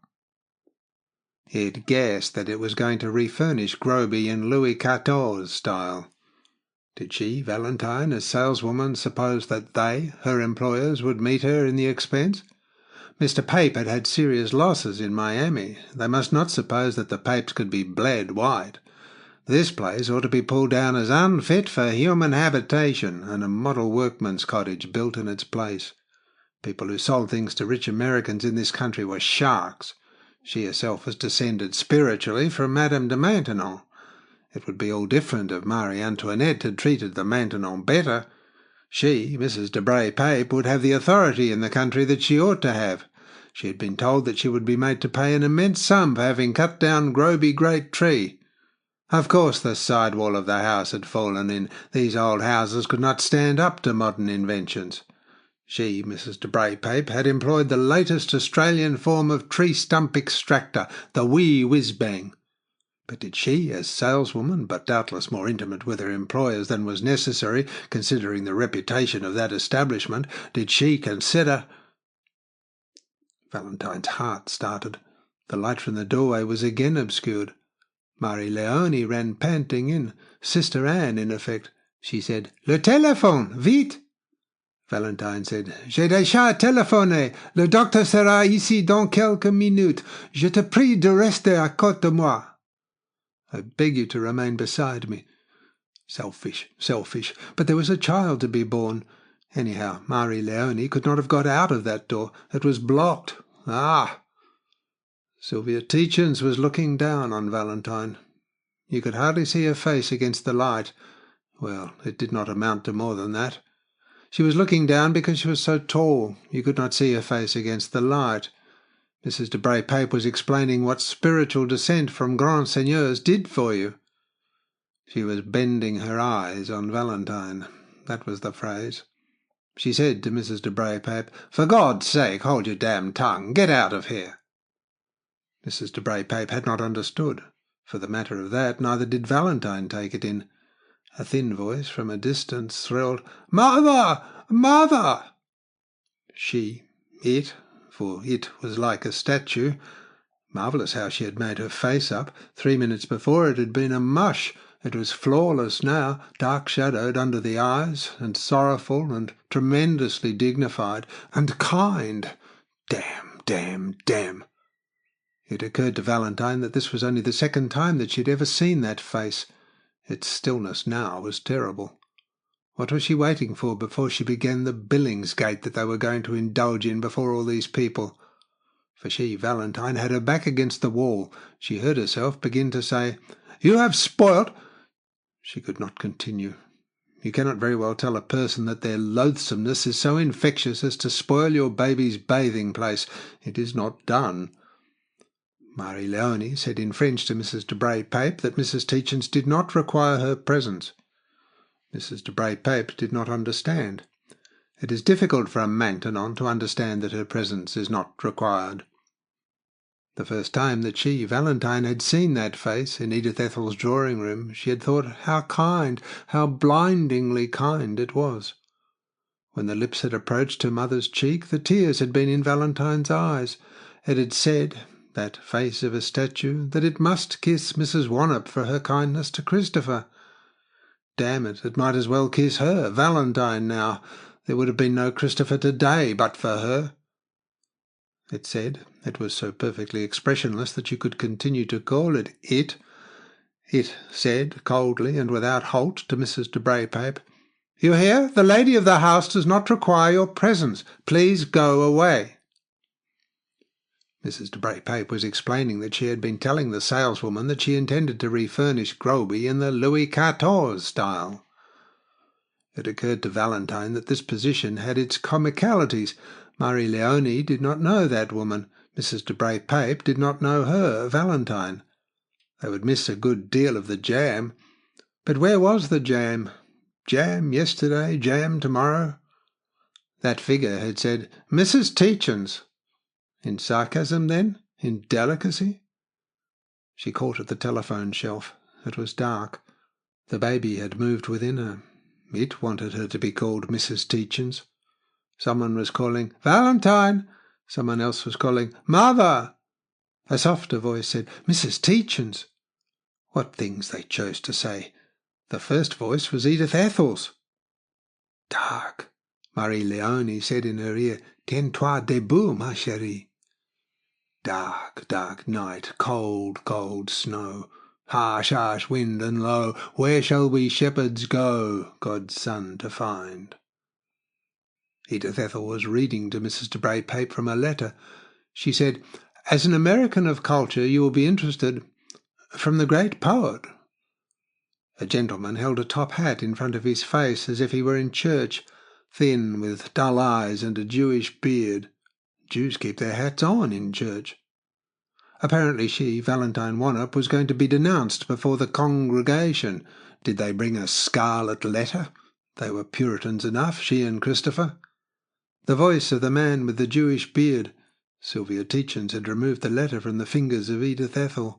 He had guessed that it was going to refurnish Groby in Louis XIV style. Did she, Valentine, as saleswoman, suppose that they, her employers, would meet her in the expense? Mr. Pape had had serious losses in Miami. They must not suppose that the Papes could be bled white. This place ought to be pulled down as unfit for human habitation, and a model workman's cottage built in its place. People who sold things to rich Americans in this country were sharks. She herself was descended spiritually from Madame de Maintenon. It would be all different if Marie Antoinette had treated the Maintenon better. She, Mrs. de Bray Pape, would have the authority in the country that she ought to have. She had been told that she would be made to pay an immense sum for having cut down Groby Great Tree. Of course the side wall of the house had fallen in. These old houses could not stand up to modern inventions. She, Mrs. de Bray Pape, had employed the latest Australian form of tree stump extractor, the wee whiz-bang. But did she, as saleswoman, but doubtless more intimate with her employers than was necessary, considering the reputation of that establishment, did she consider— Valentine's heart started. The light from the doorway was again obscured. Marie Leone ran panting in. Sister Anne, in effect. She said, "Le téléphone, vite!" Valentine said, "J'ai déjà téléphoné. Le docteur sera ici dans quelques minutes. Je te prie de rester à côté de moi." "I beg you to remain beside me." Selfish, selfish. But there was a child to be born. Anyhow, Marie Leone could not have got out of that door. It was blocked. Ah! Sylvia Tietjens was looking down on Valentine. You could hardly see her face against the light. Well, it did not amount to more than that. She was looking down because she was so tall. You could not see her face against the light. Mrs. de Bray Pape was explaining what spiritual descent from grand seigneurs did for you. She was bending her eyes on Valentine. That was the phrase. She said to Mrs. de Bray Pape, "For God's sake, hold your damned tongue. Get out of here." Mrs. de Bray Pape had not understood. For the matter of that, neither did Valentine take it in. A thin voice from a distance thrilled, "Mother! Mother!" For it was like a statue. Marvellous how she had made her face up. 3 minutes before it had been a mush. It was flawless now, dark-shadowed under the eyes, and sorrowful, and tremendously dignified, and kind. Damn, damn, damn! It occurred to Valentine that this was only the second time that she had ever seen that face. Its stillness now was terrible. What was she waiting for before she began the Billingsgate that they were going to indulge in before all these people? For she, Valentine, had her back against the wall. She heard herself begin to say, "You have spoilt—" She could not continue. You cannot very well tell a person that their loathsomeness is so infectious as to spoil your baby's bathing place. It is not done. Marie Leone said in French to Mrs. de Bray Pape that Mrs. Tietjens did not require her presence. Mrs. de Bray Pape did not understand. It is difficult for a Maintenon to understand that her presence is not required. The first time that she, Valentine, had seen that face in Edith Ethel's drawing-room, she had thought how kind, how blindingly kind it was. When the lips had approached her mother's cheek, the tears had been in Valentine's eyes. It had said, that face of a statue, that it must kiss Mrs. Wannop for her kindness to Christopher. Damn it, it might as well kiss her, Valentine now. There would have been no Christopher today but for her. It said, it was so perfectly expressionless that you could continue to call it it. It said, coldly and without halt, to Mrs. de Bray Pape, "You hear? The lady of the house does not require your presence. Please go away." Mrs. de Bray Pape was explaining that she had been telling the saleswoman that she intended to refurnish Groby in the Louis XIV style. It occurred to Valentine that this position had its comicalities. Marie Leone did not know that woman. Mrs. de Bray Pape did not know her, Valentine. They would miss a good deal of the jam. But where was the jam? Jam yesterday, jam tomorrow. That figure had said, "Mrs. Tietjens." In sarcasm, then? In delicacy? She caught at the telephone shelf. It was dark. The baby had moved within her. It wanted her to be called Mrs. Tietjens. Someone was calling, "Valentine!" Someone else was calling, "Mother!" A softer voice said, "Mrs. Tietjens!" What things they chose to say! The first voice was Edith Ethel's. "Dark," Marie-Léonie said in her ear. "Tiens-toi debout, ma chérie." Dark, dark night, cold, cold snow, harsh, harsh wind and low. Where shall we shepherds go, God's Son to find? Edith Ethel was reading to Mrs. de Bray Pape from a letter. She said, "As an American of culture, you will be interested. From the great poet." A gentleman held a top hat in front of his face as if he were in church, thin, with dull eyes and a Jewish beard. Jews keep their hats on in church. Apparently she, Valentine Wannop, was going to be denounced before the congregation. Did they bring a scarlet letter? They were Puritans enough, she and Christopher. The voice of the man with the Jewish beard. Sylvia Tietjens had removed the letter from the fingers of Edith Ethel.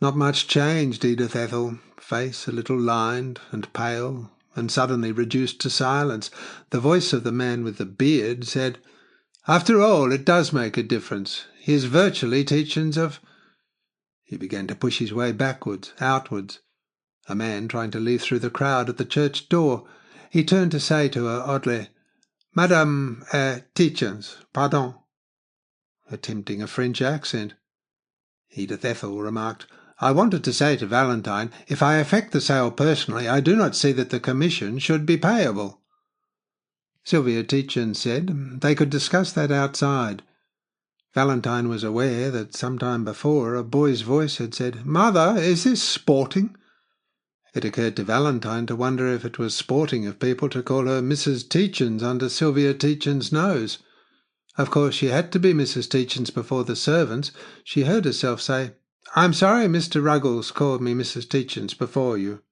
Not much changed, Edith Ethel. Face a little lined and pale, and suddenly reduced to silence. The voice of the man with the beard said, "After all, it does make a difference. He is virtually Tietjens of—" He began to push his way backwards, outwards. A man trying to leave through the crowd at the church door. He turned to say to her oddly, "Madame, Tietjens, pardon," attempting a French accent. Edith Ethel remarked, "I wanted to say to Valentine, if I effect the sale personally, I do not see that the commission should be payable." Sylvia Tietjens said they could discuss that outside. Valentine was aware that some time before a boy's voice had said, "Mother, is this sporting?" It occurred to Valentine to wonder if it was sporting of people to call her Mrs. Tietjens under Sylvia Tietjens' nose. Of course she had to be Mrs. Tietjens before the servants. She heard herself say, "I'm sorry Mr. Ruggles called me Mrs. Tietjens before you."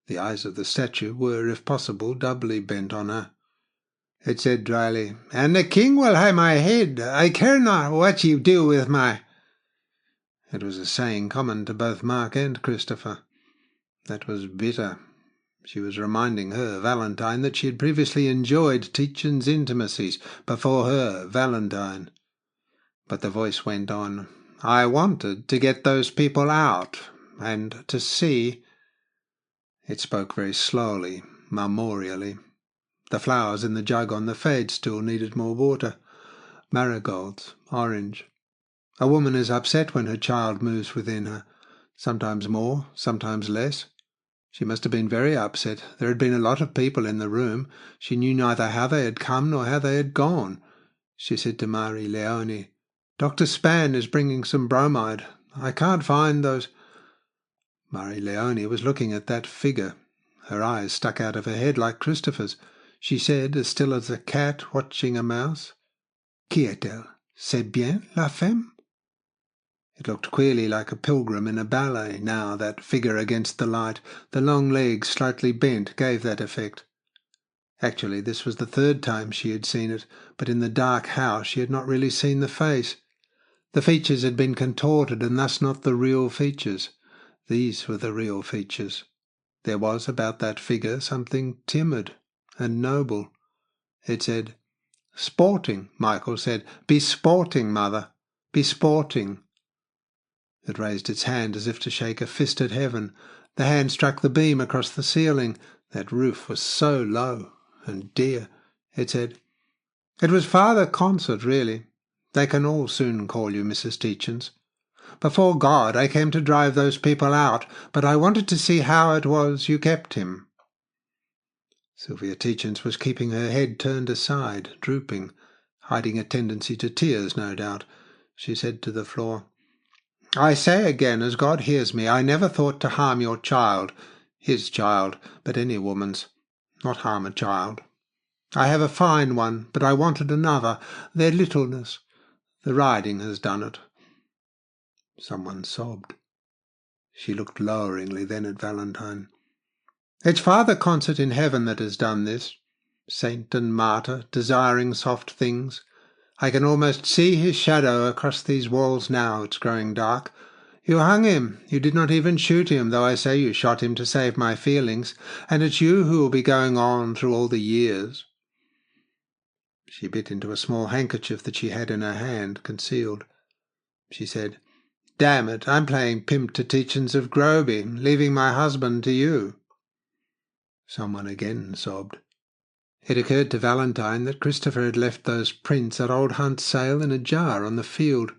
The eyes of the statue were, if possible, doubly bent on her. It said dryly, "And the king will have my head. I care not what you do with my—" It was a saying common to both Mark and Christopher. That was bitter. She was reminding her, Valentine, that she had previously enjoyed Tietjens' intimacies before her, Valentine. But the voice went on, "I wanted to get those people out, and to see—" It spoke very slowly, memorially. The flowers in the jug on the fade stool needed more water. Marigolds, orange. A woman is upset when her child moves within her. Sometimes more, sometimes less. She must have been very upset. There had been a lot of people in the room. She knew neither how they had come nor how they had gone. She said to Marie-Léonie, "Dr. Span is bringing some bromide. I can't find those—" Marie-Léonie was looking at that figure. Her eyes stuck out of her head like Christopher's. She said, as still as a cat watching a mouse, "Qui est-elle? C'est bien la femme?" It looked queerly like a pilgrim in a ballet now, that figure against the light. The long legs, slightly bent, gave that effect. Actually, this was the third time she had seen it, but in the dark house she had not really seen the face. The features had been contorted, and thus not the real features. These were the real features. There was about that figure something timid and noble. It said, "Sporting," Michael said. "Be sporting, mother. Be sporting." It raised its hand as if to shake a fist at heaven. The hand struck the beam across the ceiling. That roof was so low and dear. It said, "It was Father Concert, really. They can all soon call you Mrs. Tietjens. Before God, I came to drive those people out, but I wanted to see how it was you kept him." Sylvia Tietjens was keeping her head turned aside, drooping, hiding a tendency to tears, no doubt. She said to the floor, "I say again, as God hears me, I never thought to harm your child, his child, but any woman's. Not harm a child. I have a fine one, but I wanted another. Their littleness. The riding has done it." Someone sobbed. She looked loweringly then at Valentine. "It's Father Concert in heaven that has done this. Saint and martyr, desiring soft things. I can almost see his shadow across these walls now. It's growing dark. You hung him. You did not even shoot him, though I say you shot him to save my feelings. And it's you who will be going on through all the years." She bit into a small handkerchief that she had in her hand, concealed. She said, Damn it, I'm playing pimp to Tietjens of Groby, leaving my husband to you." Someone again sobbed. It occurred to Valentine that Christopher had left those prints at old Hunt's sale in a jar on the field.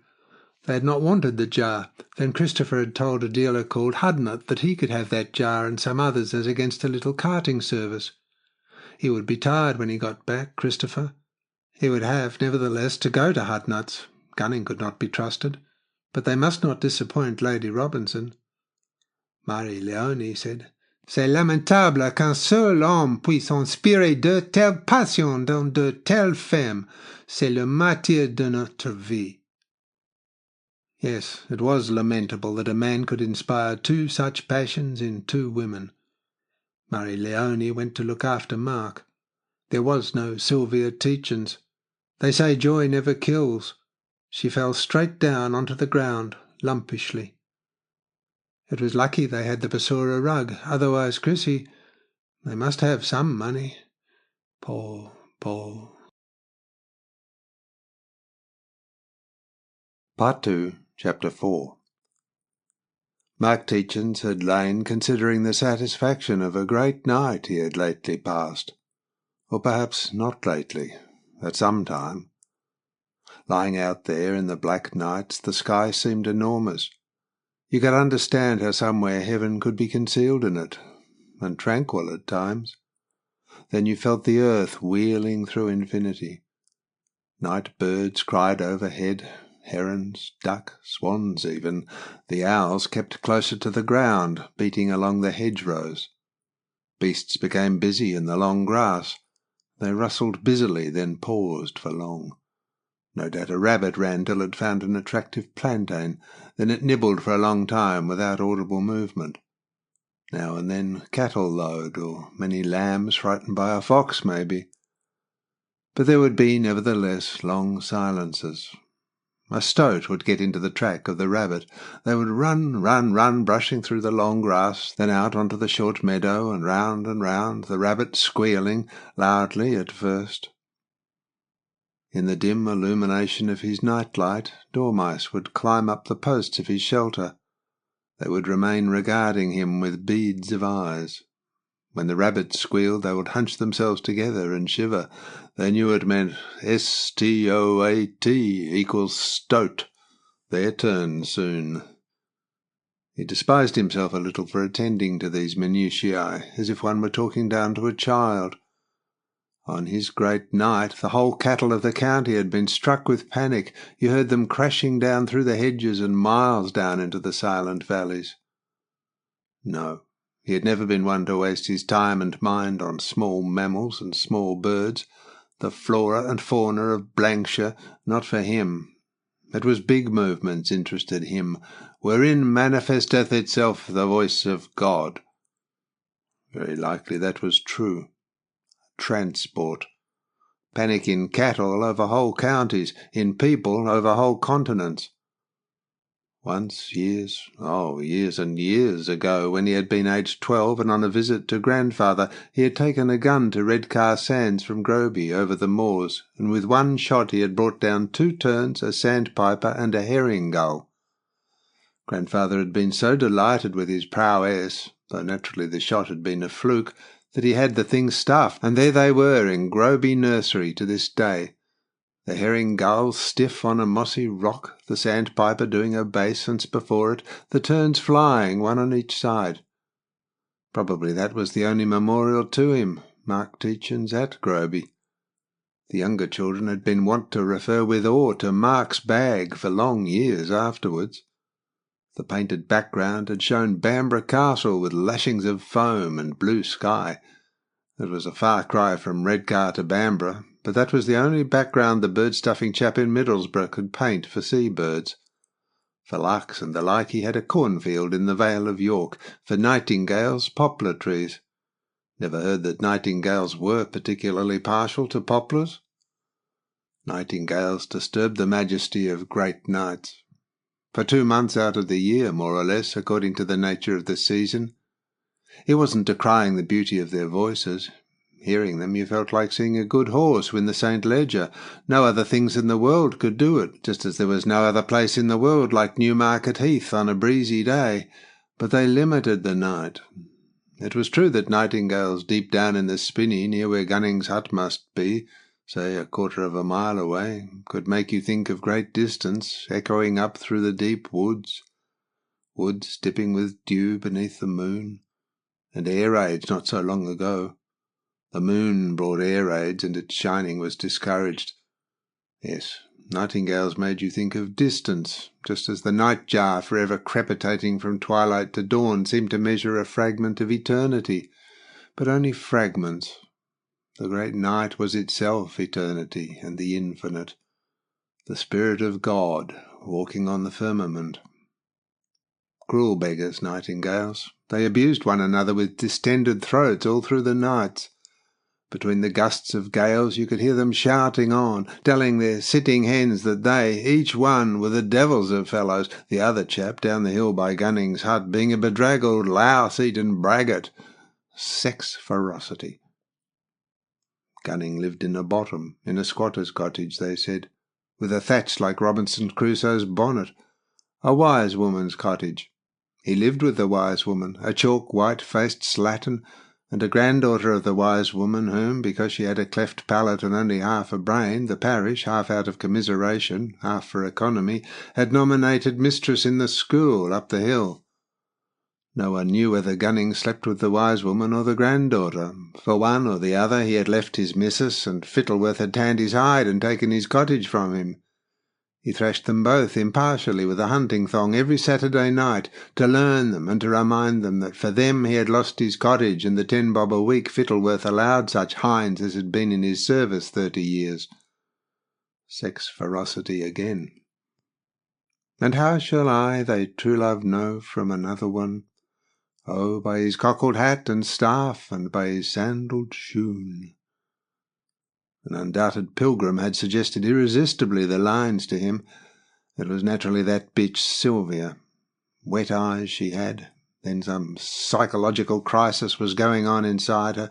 They had not wanted the jar. Then Christopher had told a dealer called Hudnut that he could have that jar and some others as against a little carting service. He would be tired when he got back, Christopher. He would have, nevertheless, to go to Hudnut's. Gunning could not be trusted. But they must not disappoint Lady Robinson. Marie Leonie said, "C'est lamentable qu'un seul homme puisse inspirer de telles passions dans de telles femmes. C'est le martyr de notre vie." Yes, it was lamentable that a man could inspire two such passions in two women. Marie Leonie went to look after Mark. There was no Sylvia Tietjens. They say joy never kills. She fell straight down onto the ground, lumpishly. It was lucky they had the Basura rug. Otherwise, Chrissy, they must have some money. Poor. Part 2, Chapter 4. Mark Tietjens had lain considering the satisfaction of a great night he had lately passed. Or perhaps not lately, at some time. Lying out there in the black nights, the sky seemed enormous. You could understand how somewhere heaven could be concealed in it, and tranquil at times. Then you felt the earth wheeling through infinity. Night birds cried overhead, herons, duck, swans even. The owls kept closer to the ground, beating along the hedgerows. Beasts became busy in the long grass. They rustled busily, then paused for long. No doubt a rabbit ran till it found an attractive plantain, then it nibbled for a long time without audible movement. Now and then cattle lowed, or many lambs frightened by a fox, maybe. But there would be, nevertheless, long silences. A stoat would get into the track of the rabbit. They would run, brushing through the long grass, then out onto the short meadow, and round, the rabbit squealing, loudly at first. In the dim illumination of his night-light, dormice would climb up the posts of his shelter. They would remain regarding him with beads of eyes. When the rabbit squealed, they would hunch themselves together and shiver. They knew it meant STOAT equals stoat. Their turn soon. He despised himself a little for attending to these minutiae, as if one were talking down to a child. On his great night, the whole cattle of the county had been struck with panic. You heard them crashing down through the hedges and miles down into the silent valleys. No, he had never been one to waste his time and mind on small mammals and small birds. The flora and fauna of Blankshire, not for him. It was big movements interested him, wherein manifesteth itself the voice of God. Very likely that was true. Transport. Panic in cattle over whole counties, in people over whole continents. Once, years and years ago, when he had been aged 12 and on a visit to grandfather, he had taken a gun to Redcar Sands from Groby over the moors, and with one shot he had brought down 2 terns, a sandpiper, and a herring gull. Grandfather had been so delighted with his prowess, though naturally the shot had been a fluke, that he had the things stuffed, and there they were in Groby Nursery to this day. The herring gull stiff on a mossy rock, the sandpiper doing obeisance before it, the terns flying, one on each side. Probably that was the only memorial to him, Mark Tietjens at Groby. The younger children had been wont to refer with awe to Mark's bag for long years afterwards. The painted background had shown Bamborough Castle with lashings of foam and blue sky. It was a far cry from Redcar to Bamborough, but that was the only background the bird-stuffing chap in Middlesbrough could paint for sea-birds. For larks and the like he had a cornfield in the Vale of York, for nightingales poplar trees. Never heard that nightingales were particularly partial to poplars. Nightingales disturbed the majesty of great nights. For 2 months out of the year, more or less, according to the nature of the season. He wasn't decrying the beauty of their voices. Hearing them, you felt like seeing a good horse win the St. Leger. No other things in the world could do it, just as there was no other place in the world like Newmarket Heath on a breezy day. But they limited the night. It was true that nightingales deep down in the spinney, near where Gunning's hut must be, say 1/4 of a mile away, could make you think of great distance, echoing up through the deep woods dipping with dew beneath the moon, and air raids not so long ago. The moon brought air raids, and its shining was discouraged. Yes, nightingales made you think of distance, just as the nightjar, forever crepitating from twilight to dawn, seemed to measure a fragment of eternity, but only fragments. The great night was itself eternity and the infinite, the Spirit of God walking on the firmament. Cruel beggars, nightingales. They abused one another with distended throats all through the nights. Between the gusts of gales you could hear them shouting on, telling their sitting hens that they, each one, were the devils of fellows, the other chap down the hill by Gunning's hut being a bedraggled, louse-eaten braggart. Sex ferocity. Gunning lived in a bottom, in a squatter's cottage, they said, with a thatch like Robinson Crusoe's bonnet, a wise woman's cottage. He lived with the wise woman, a chalk white-faced slattern, and a granddaughter of the wise woman whom, because she had a cleft palate and only half a brain, the parish, half out of commiseration, half for economy, had nominated mistress in the school up the hill. No one knew whether Gunning slept with the wise woman or the granddaughter. For one or the other he had left his missus, and Fittleworth had tanned his hide and taken his cottage from him. He thrashed them both impartially with a hunting thong every Saturday night, to learn them and to remind them that for them he had lost his cottage and the 10 bob a week Fittleworth allowed such hinds as had been in his service 30 years. Sex ferocity again. And how shall I they true love know from another one? Oh, by his cockled hat and staff, and by his sandalled shoon. An undoubted pilgrim had suggested irresistibly the lines to him. It was naturally that bitch Sylvia. Wet eyes she had. Then some psychological crisis was going on inside her.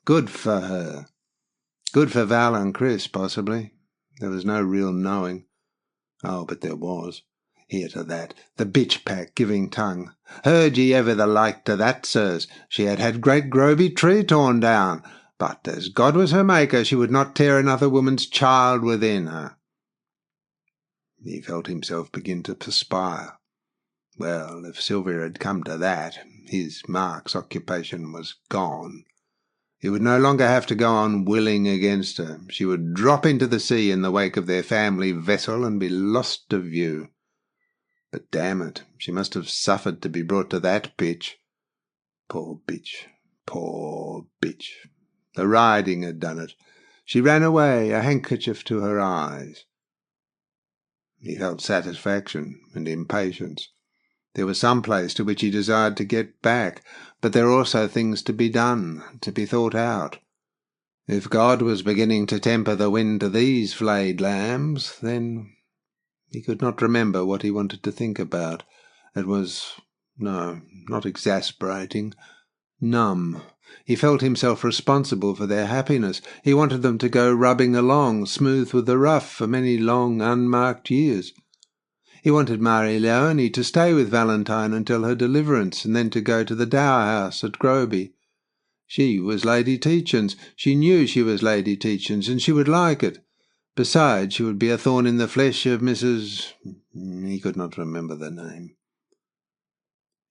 Good for her. Good for Val and Chris, possibly. There was no real knowing. Oh, but there was. Here to that, the bitch pack giving tongue. Heard ye ever the like to that, sirs? She had had great Groby tree torn down, but as God was her maker, she would not tear another woman's child within her. He felt himself begin to perspire. Well, if Sylvia had come to that, his, Mark's, occupation was gone. He would no longer have to go on willing against her. She would drop into the sea in the wake of their family vessel and be lost to view. But damn it, she must have suffered to be brought to that pitch. Poor bitch, poor bitch. The riding had done it. She ran away, a handkerchief to her eyes. He felt satisfaction and impatience. There was some place to which he desired to get back, but there were also things to be done, to be thought out. If God was beginning to temper the wind to these flayed lambs, then he could not remember what he wanted to think about. It was, no, not exasperating, numb. He felt himself responsible for their happiness. He wanted them to go rubbing along, smooth with the rough, for many long, unmarked years. He wanted Marie Leone to stay with Valentine until her deliverance, and then to go to the dower house at Groby. She was Lady Tietjens. She knew she was Lady Tietjens, and she would like it. Besides, she would be a thorn in the flesh of Mrs. He could not remember the name.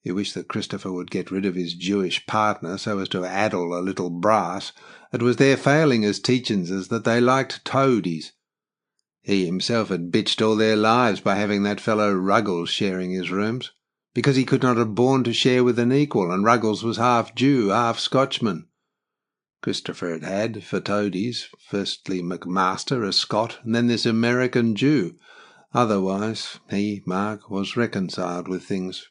He wished that Christopher would get rid of his Jewish partner so as to addle a little brass. It was their failing as Tietjenses that they liked toadies. He himself had bitched all their lives by having that fellow Ruggles sharing his rooms, because he could not have borne to share with an equal, and Ruggles was half Jew, half Scotchman. Christopher had, for toadies, firstly McMaster, a Scot, and then this American Jew. Otherwise, he, Mark, was reconciled with things.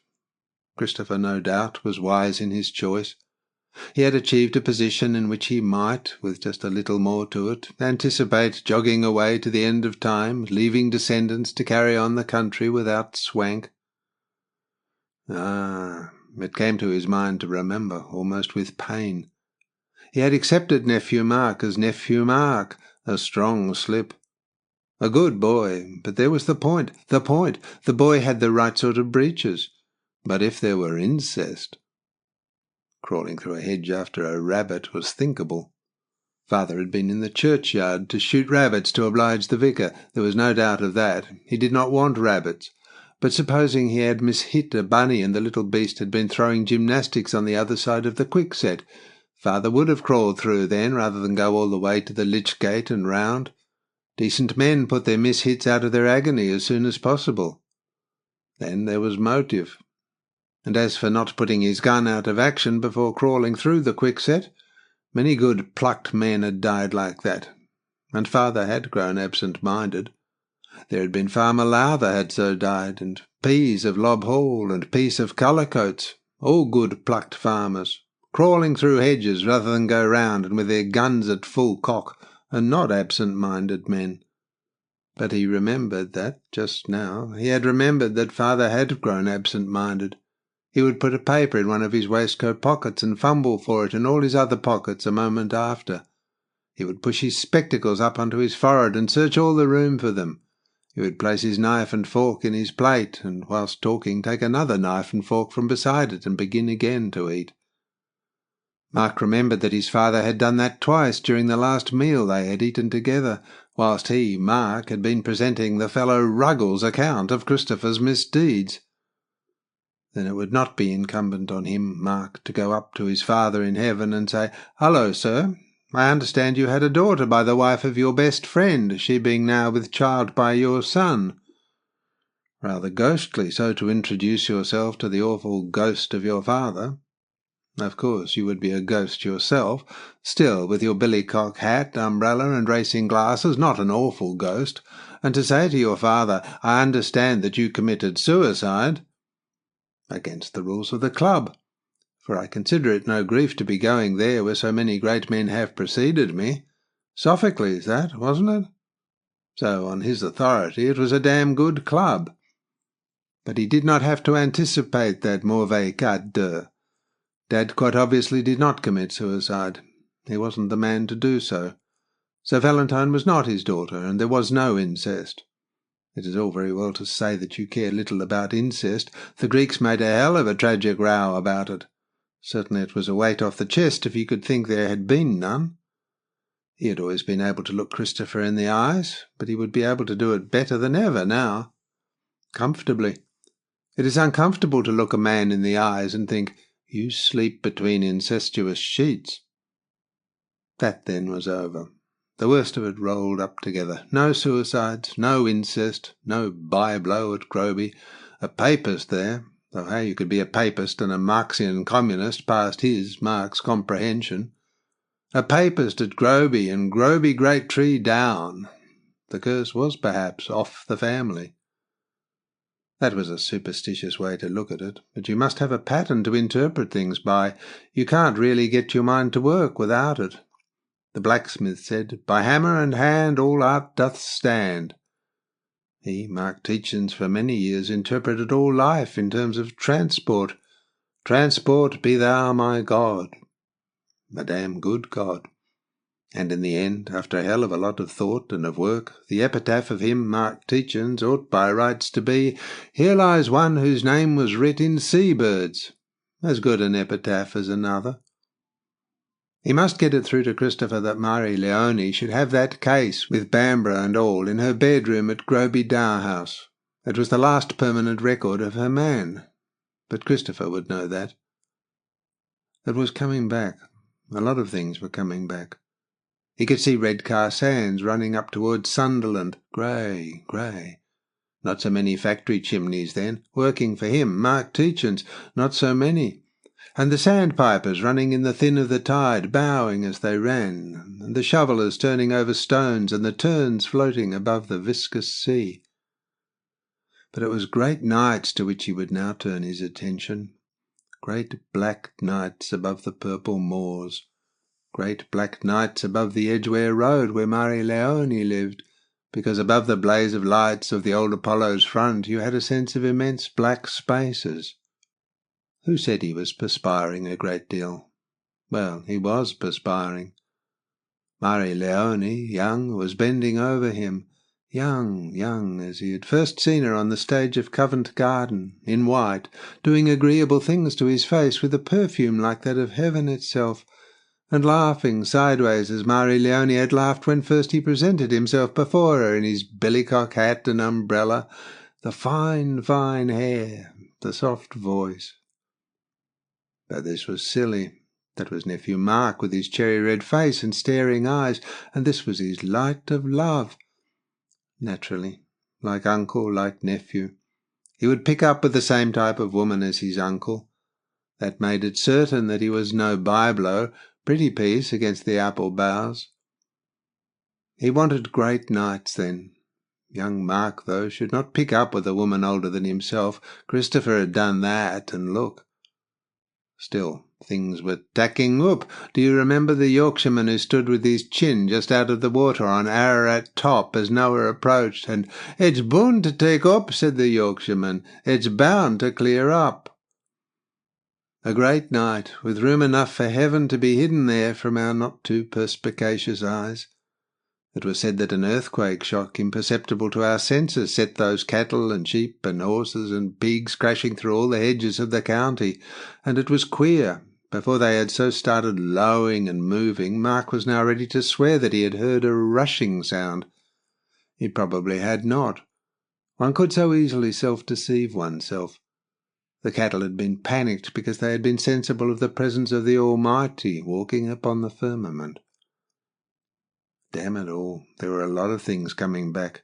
Christopher, no doubt, was wise in his choice. He had achieved a position in which he might, with just a little more to it, anticipate jogging away to the end of time, leaving descendants to carry on the country without swank. It came to his mind to remember, almost with pain. He had accepted nephew Mark as nephew Mark, a strong slip. A good boy, but there was the point. The boy had the right sort of breeches. But if there were incest... Crawling through a hedge after a rabbit was thinkable. Father had been in the churchyard to shoot rabbits to oblige the vicar. There was no doubt of that. He did not want rabbits. But supposing he had mishit a bunny and the little beast had been throwing gymnastics on the other side of the quickset, Father would have crawled through then rather than go all the way to the lich gate and round. Decent men put their mishits out of their agony as soon as possible. Then there was motive. And as for not putting his gun out of action before crawling through the quickset, many good plucked men had died like that, and Father had grown absent-minded. There had been Farmer Lowther had so died, and Pease of Lob Hall, and Peace of Cullercoats, all good plucked farmers, crawling through hedges rather than go round and with their guns at full cock, and not absent-minded men. But he remembered that, just now, he had remembered that Father had grown absent-minded. He would put a paper in one of his waistcoat pockets and fumble for it in all his other pockets a moment after. He would push his spectacles up onto his forehead and search all the room for them. He would place his knife and fork in his plate, and whilst talking take another knife and fork from beside it and begin again to eat. Mark remembered that his father had done that twice during the last meal they had eaten together, whilst he, Mark, had been presenting the fellow Ruggles' account of Christopher's misdeeds. Then it would not be incumbent on him, Mark, to go up to his Father in heaven and say, "Hullo, sir, I understand you had a daughter by the wife of your best friend, she being now with child by your son." Rather ghostly so to introduce yourself to the awful ghost of your father. Of course you would be a ghost yourself, still with your billycock hat, umbrella, and racing glasses, not an awful ghost, and to say to your father, "I understand that you committed suicide," against the rules of the club, for I consider it no grief to be going there where so many great men have preceded me. Sophocles, that, wasn't it? So, on his authority, it was a damn good club. But he did not have to anticipate that mauvais quart d'heure. Dad quite obviously did not commit suicide. He wasn't the man to do so. So Valentine was not his daughter, and there was no incest. It is all very well to say that you care little about incest. The Greeks made a hell of a tragic row about it. Certainly it was a weight off the chest if you could think there had been none. He had always been able to look Christopher in the eyes, but he would be able to do it better than ever now. Comfortably. It is uncomfortable to look a man in the eyes and think, "You sleep between incestuous sheets." That then was over. The worst of it rolled up together. No suicides, no incest, no bye-blow at Groby. A papist there, though how you could be a papist and a Marxian communist past his, Mark's, comprehension. A papist at Groby, and Groby great tree down. The curse was perhaps off the family. That was a superstitious way to look at it, but you must have a pattern to interpret things by. You can't really get your mind to work without it. The blacksmith said, "By hammer and hand all art doth stand." He, Mark Tietjens, for many years interpreted all life in terms of transport. "Transport be thou my God." A damn good God. And in the end, after a hell of a lot of thought and of work, the epitaph of him, Mark Tietjens, ought by rights to be, "Here lies one whose name was writ in seabirds." As good an epitaph as another. He must get it through to Christopher that Marie Leone should have that case, with Bamborough and all, in her bedroom at Groby Dower House. It was the last permanent record of her man. But Christopher would know that. It was coming back. A lot of things were coming back. He could see Redcar Sands running up towards Sunderland, grey, grey. Not so many factory chimneys then, working for him, Mark Tietjens, not so many. And the sandpipers running in the thin of the tide, bowing as they ran, and the shovellers turning over stones, and the terns floating above the viscous sea. But it was great nights to which he would now turn his attention. Great black nights above the purple moors. Great black nights above the Edgware Road where Marie Leone lived, because above the blaze of lights of the old Apollo's front you had a sense of immense black spaces. Who said he was perspiring a great deal? Well, he was perspiring. Mary Leone, young, was bending over him, young as he had first seen her on the stage of Covent Garden, in white, doing agreeable things to his face with a perfume like that of heaven itself, and laughing sideways as Mary Leone had laughed when first he presented himself before her in his billycock hat and umbrella, the fine hair, the soft voice. But this was silly. That was nephew Mark with his cherry-red face and staring eyes, and this was his light of love. Naturally, like uncle, like nephew, he would pick up with the same type of woman as his uncle. That made it certain that he was no byblow, pretty piece against the apple boughs. He wanted great nights then. Young Mark, though, should not pick up with a woman older than himself. Christopher had done that, and look. Still, things were tacking up. Do you remember the Yorkshireman who stood with his chin just out of the water on Ararat Top as Noah approached, and "It's bound to take up," said the Yorkshireman. "It's bound to clear up." A great night, with room enough for heaven to be hidden there from our not too perspicacious eyes. It was said that an earthquake shock imperceptible to our senses set those cattle and sheep and horses and pigs crashing through all the hedges of the county, and it was queer. Before they had so started lowing and moving, Mark was now ready to swear that he had heard a rushing sound. He probably had not. One could so easily self-deceive oneself. The cattle had been panicked because they had been sensible of the presence of the Almighty walking upon the firmament. Damn it all, there were a lot of things coming back.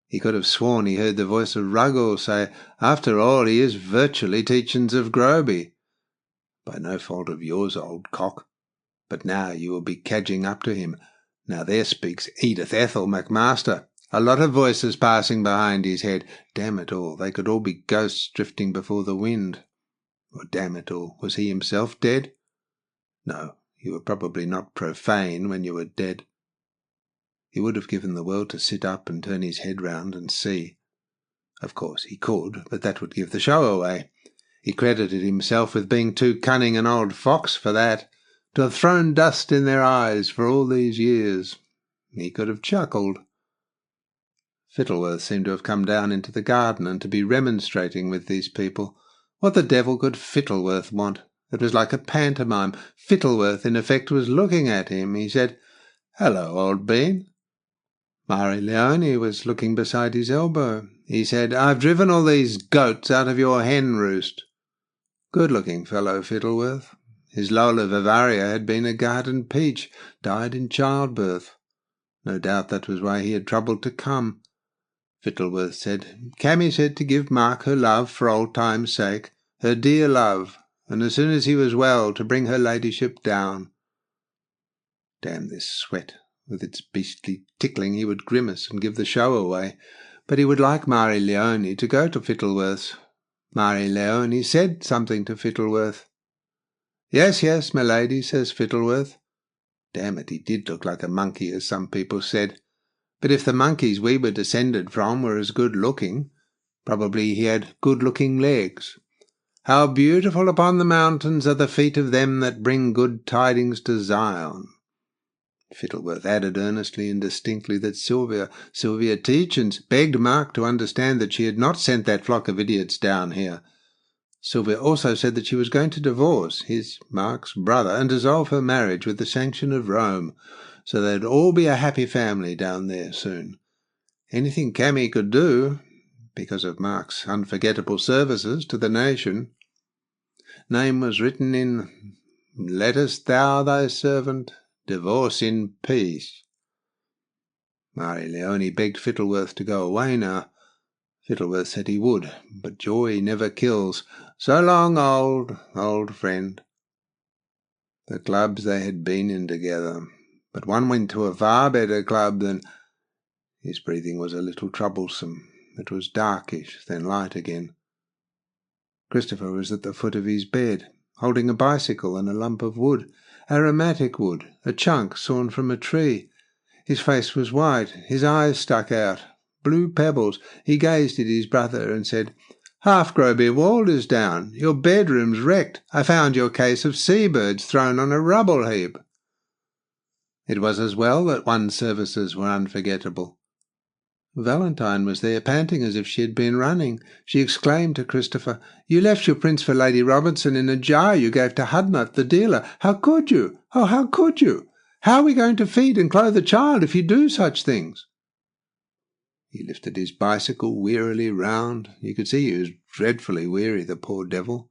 He could have sworn he heard the voice of Ruggles say, "After all, he is virtually Tietjens of Groby." "By no fault of yours, old cock. But now you will be cadging up to him. Now there speaks Edith Ethel McMaster." A lot of voices passing behind his head. Damn it all, they could all be ghosts drifting before the wind. Or damn it all, was he himself dead? No, you were probably not profane when you were dead. He would have given the world to sit up and turn his head round and see. Of course he could, but that would give the show away. He credited himself with being too cunning an old fox for that, to have thrown dust in their eyes for all these years. He could have chuckled. Fittleworth seemed to have come down into the garden and to be remonstrating with these people. What the devil could Fittleworth want? It was like a pantomime. Fittleworth, in effect, was looking at him. He said, "Hello, old bean." Mary Leone was looking beside his elbow. He said, "I've driven all these goats out of your hen roost." Good-looking fellow, Fittleworth. His Lola Vivaria had been a garden peach, died in childbirth. No doubt that was why he had troubled to come. Fittleworth said, "Cammy said to give Mark her love for old time's sake, her dear love, and as soon as he was well to bring her ladyship down." Damn this sweat. With its beastly tickling he would grimace and give the show away. But he would like Mary Leone to go to Fittleworth's. Mary Leone said something to Fittleworth. "Yes, yes, my lady," says Fittleworth. Damn it, he did look like a monkey, as some people said. But if the monkeys we were descended from were as good-looking, probably he had good-looking legs. "How beautiful upon the mountains are the feet of them that bring good tidings to Zion." Fittleworth added earnestly and distinctly that Sylvia Tietjens, begged Mark to understand that she had not sent that flock of idiots down here. Sylvia also said that she was going to divorce his, Mark's, brother and dissolve her marriage with the sanction of Rome, so they'd all be a happy family down there soon. Anything Cammy could do, because of Mark's unforgettable services to the nation. Name was written in "Lettest thou thy servant divorce in peace." Mary Leone begged Fittleworth to go away now. Fittleworth said he would, but joy never kills. So long, old friend. The clubs they had been in together, but one went to a far better club than... His breathing was a little troublesome. It was darkish, then light again. Christopher was at the foot of his bed, holding a bicycle and a lump of wood, aromatic wood, a chunk sawn from a tree. His face was white, his eyes stuck out, blue pebbles. He gazed at his brother and said, Half Groby Wall is down. Your bedroom's wrecked. I found your case of seabirds thrown on a rubble heap." It was as well that one's services were unforgettable. Valentine was there, panting as if she had been running. She exclaimed to Christopher, "You left your prints for Lady Robinson in a jar you gave to Hudnut, the dealer. How could you? Oh, how could you? How are we going to feed and clothe a child if you do such things?" He lifted his bicycle wearily round. You could see he was dreadfully weary, the poor devil.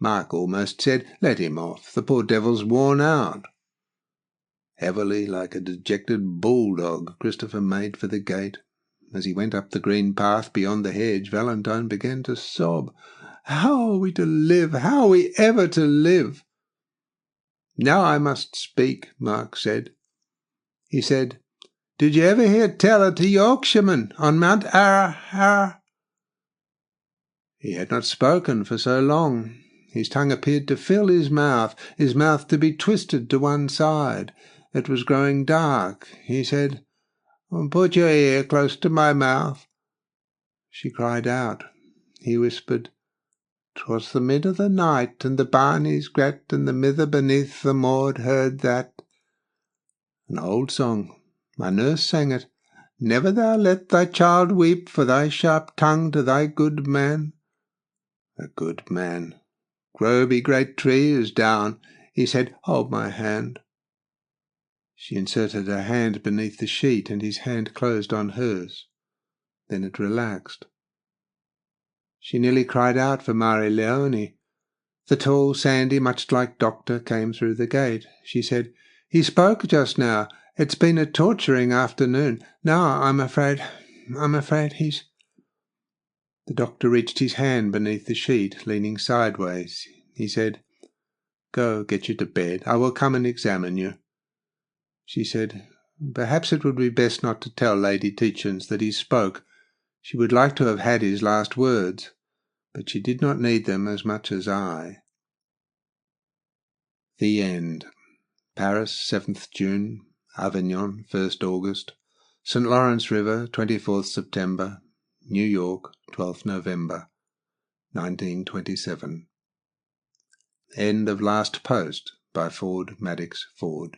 Mark almost said, "Let him off. The poor devil's worn out." Heavily, like a dejected bulldog, Christopher made for the gate. As he went up the green path beyond the hedge, Valentine began to sob. "How are we to live? How are we ever to live?" "Now I must speak," Mark said. He said, "Did you ever hear tell of the Yorkshireman on Mount Ara?" He had not spoken for so long. His tongue appeared to fill his mouth to be twisted to one side. It was growing dark. He said, "Put your ear close to my mouth." She cried out. He whispered, "'Twas the mid of the night, and the barneys gret, and the mither beneath the moor heard that." An old song. My nurse sang it. "Never thou let thy child weep for thy sharp tongue to thy good man." A good man. "Groby great tree is down." He said, "Hold my hand." She inserted her hand beneath the sheet, and his hand closed on hers. Then it relaxed. She nearly cried out for Mari Leone. The tall, sandy, much-liked doctor came through the gate. She said, "He spoke just now. It's been a torturing afternoon. Now I'm afraid he's—" The doctor reached his hand beneath the sheet, leaning sideways. He said, "Go, get you to bed. I will come and examine you." She said, "Perhaps it would be best not to tell Lady Tietjens that he spoke. She would like to have had his last words, but she did not need them as much as I." The End. Paris, 7th June. Avignon, 1st August. St. Lawrence River, 24th September. New York, 12th November, 1927. End of last post by Ford Madox Ford.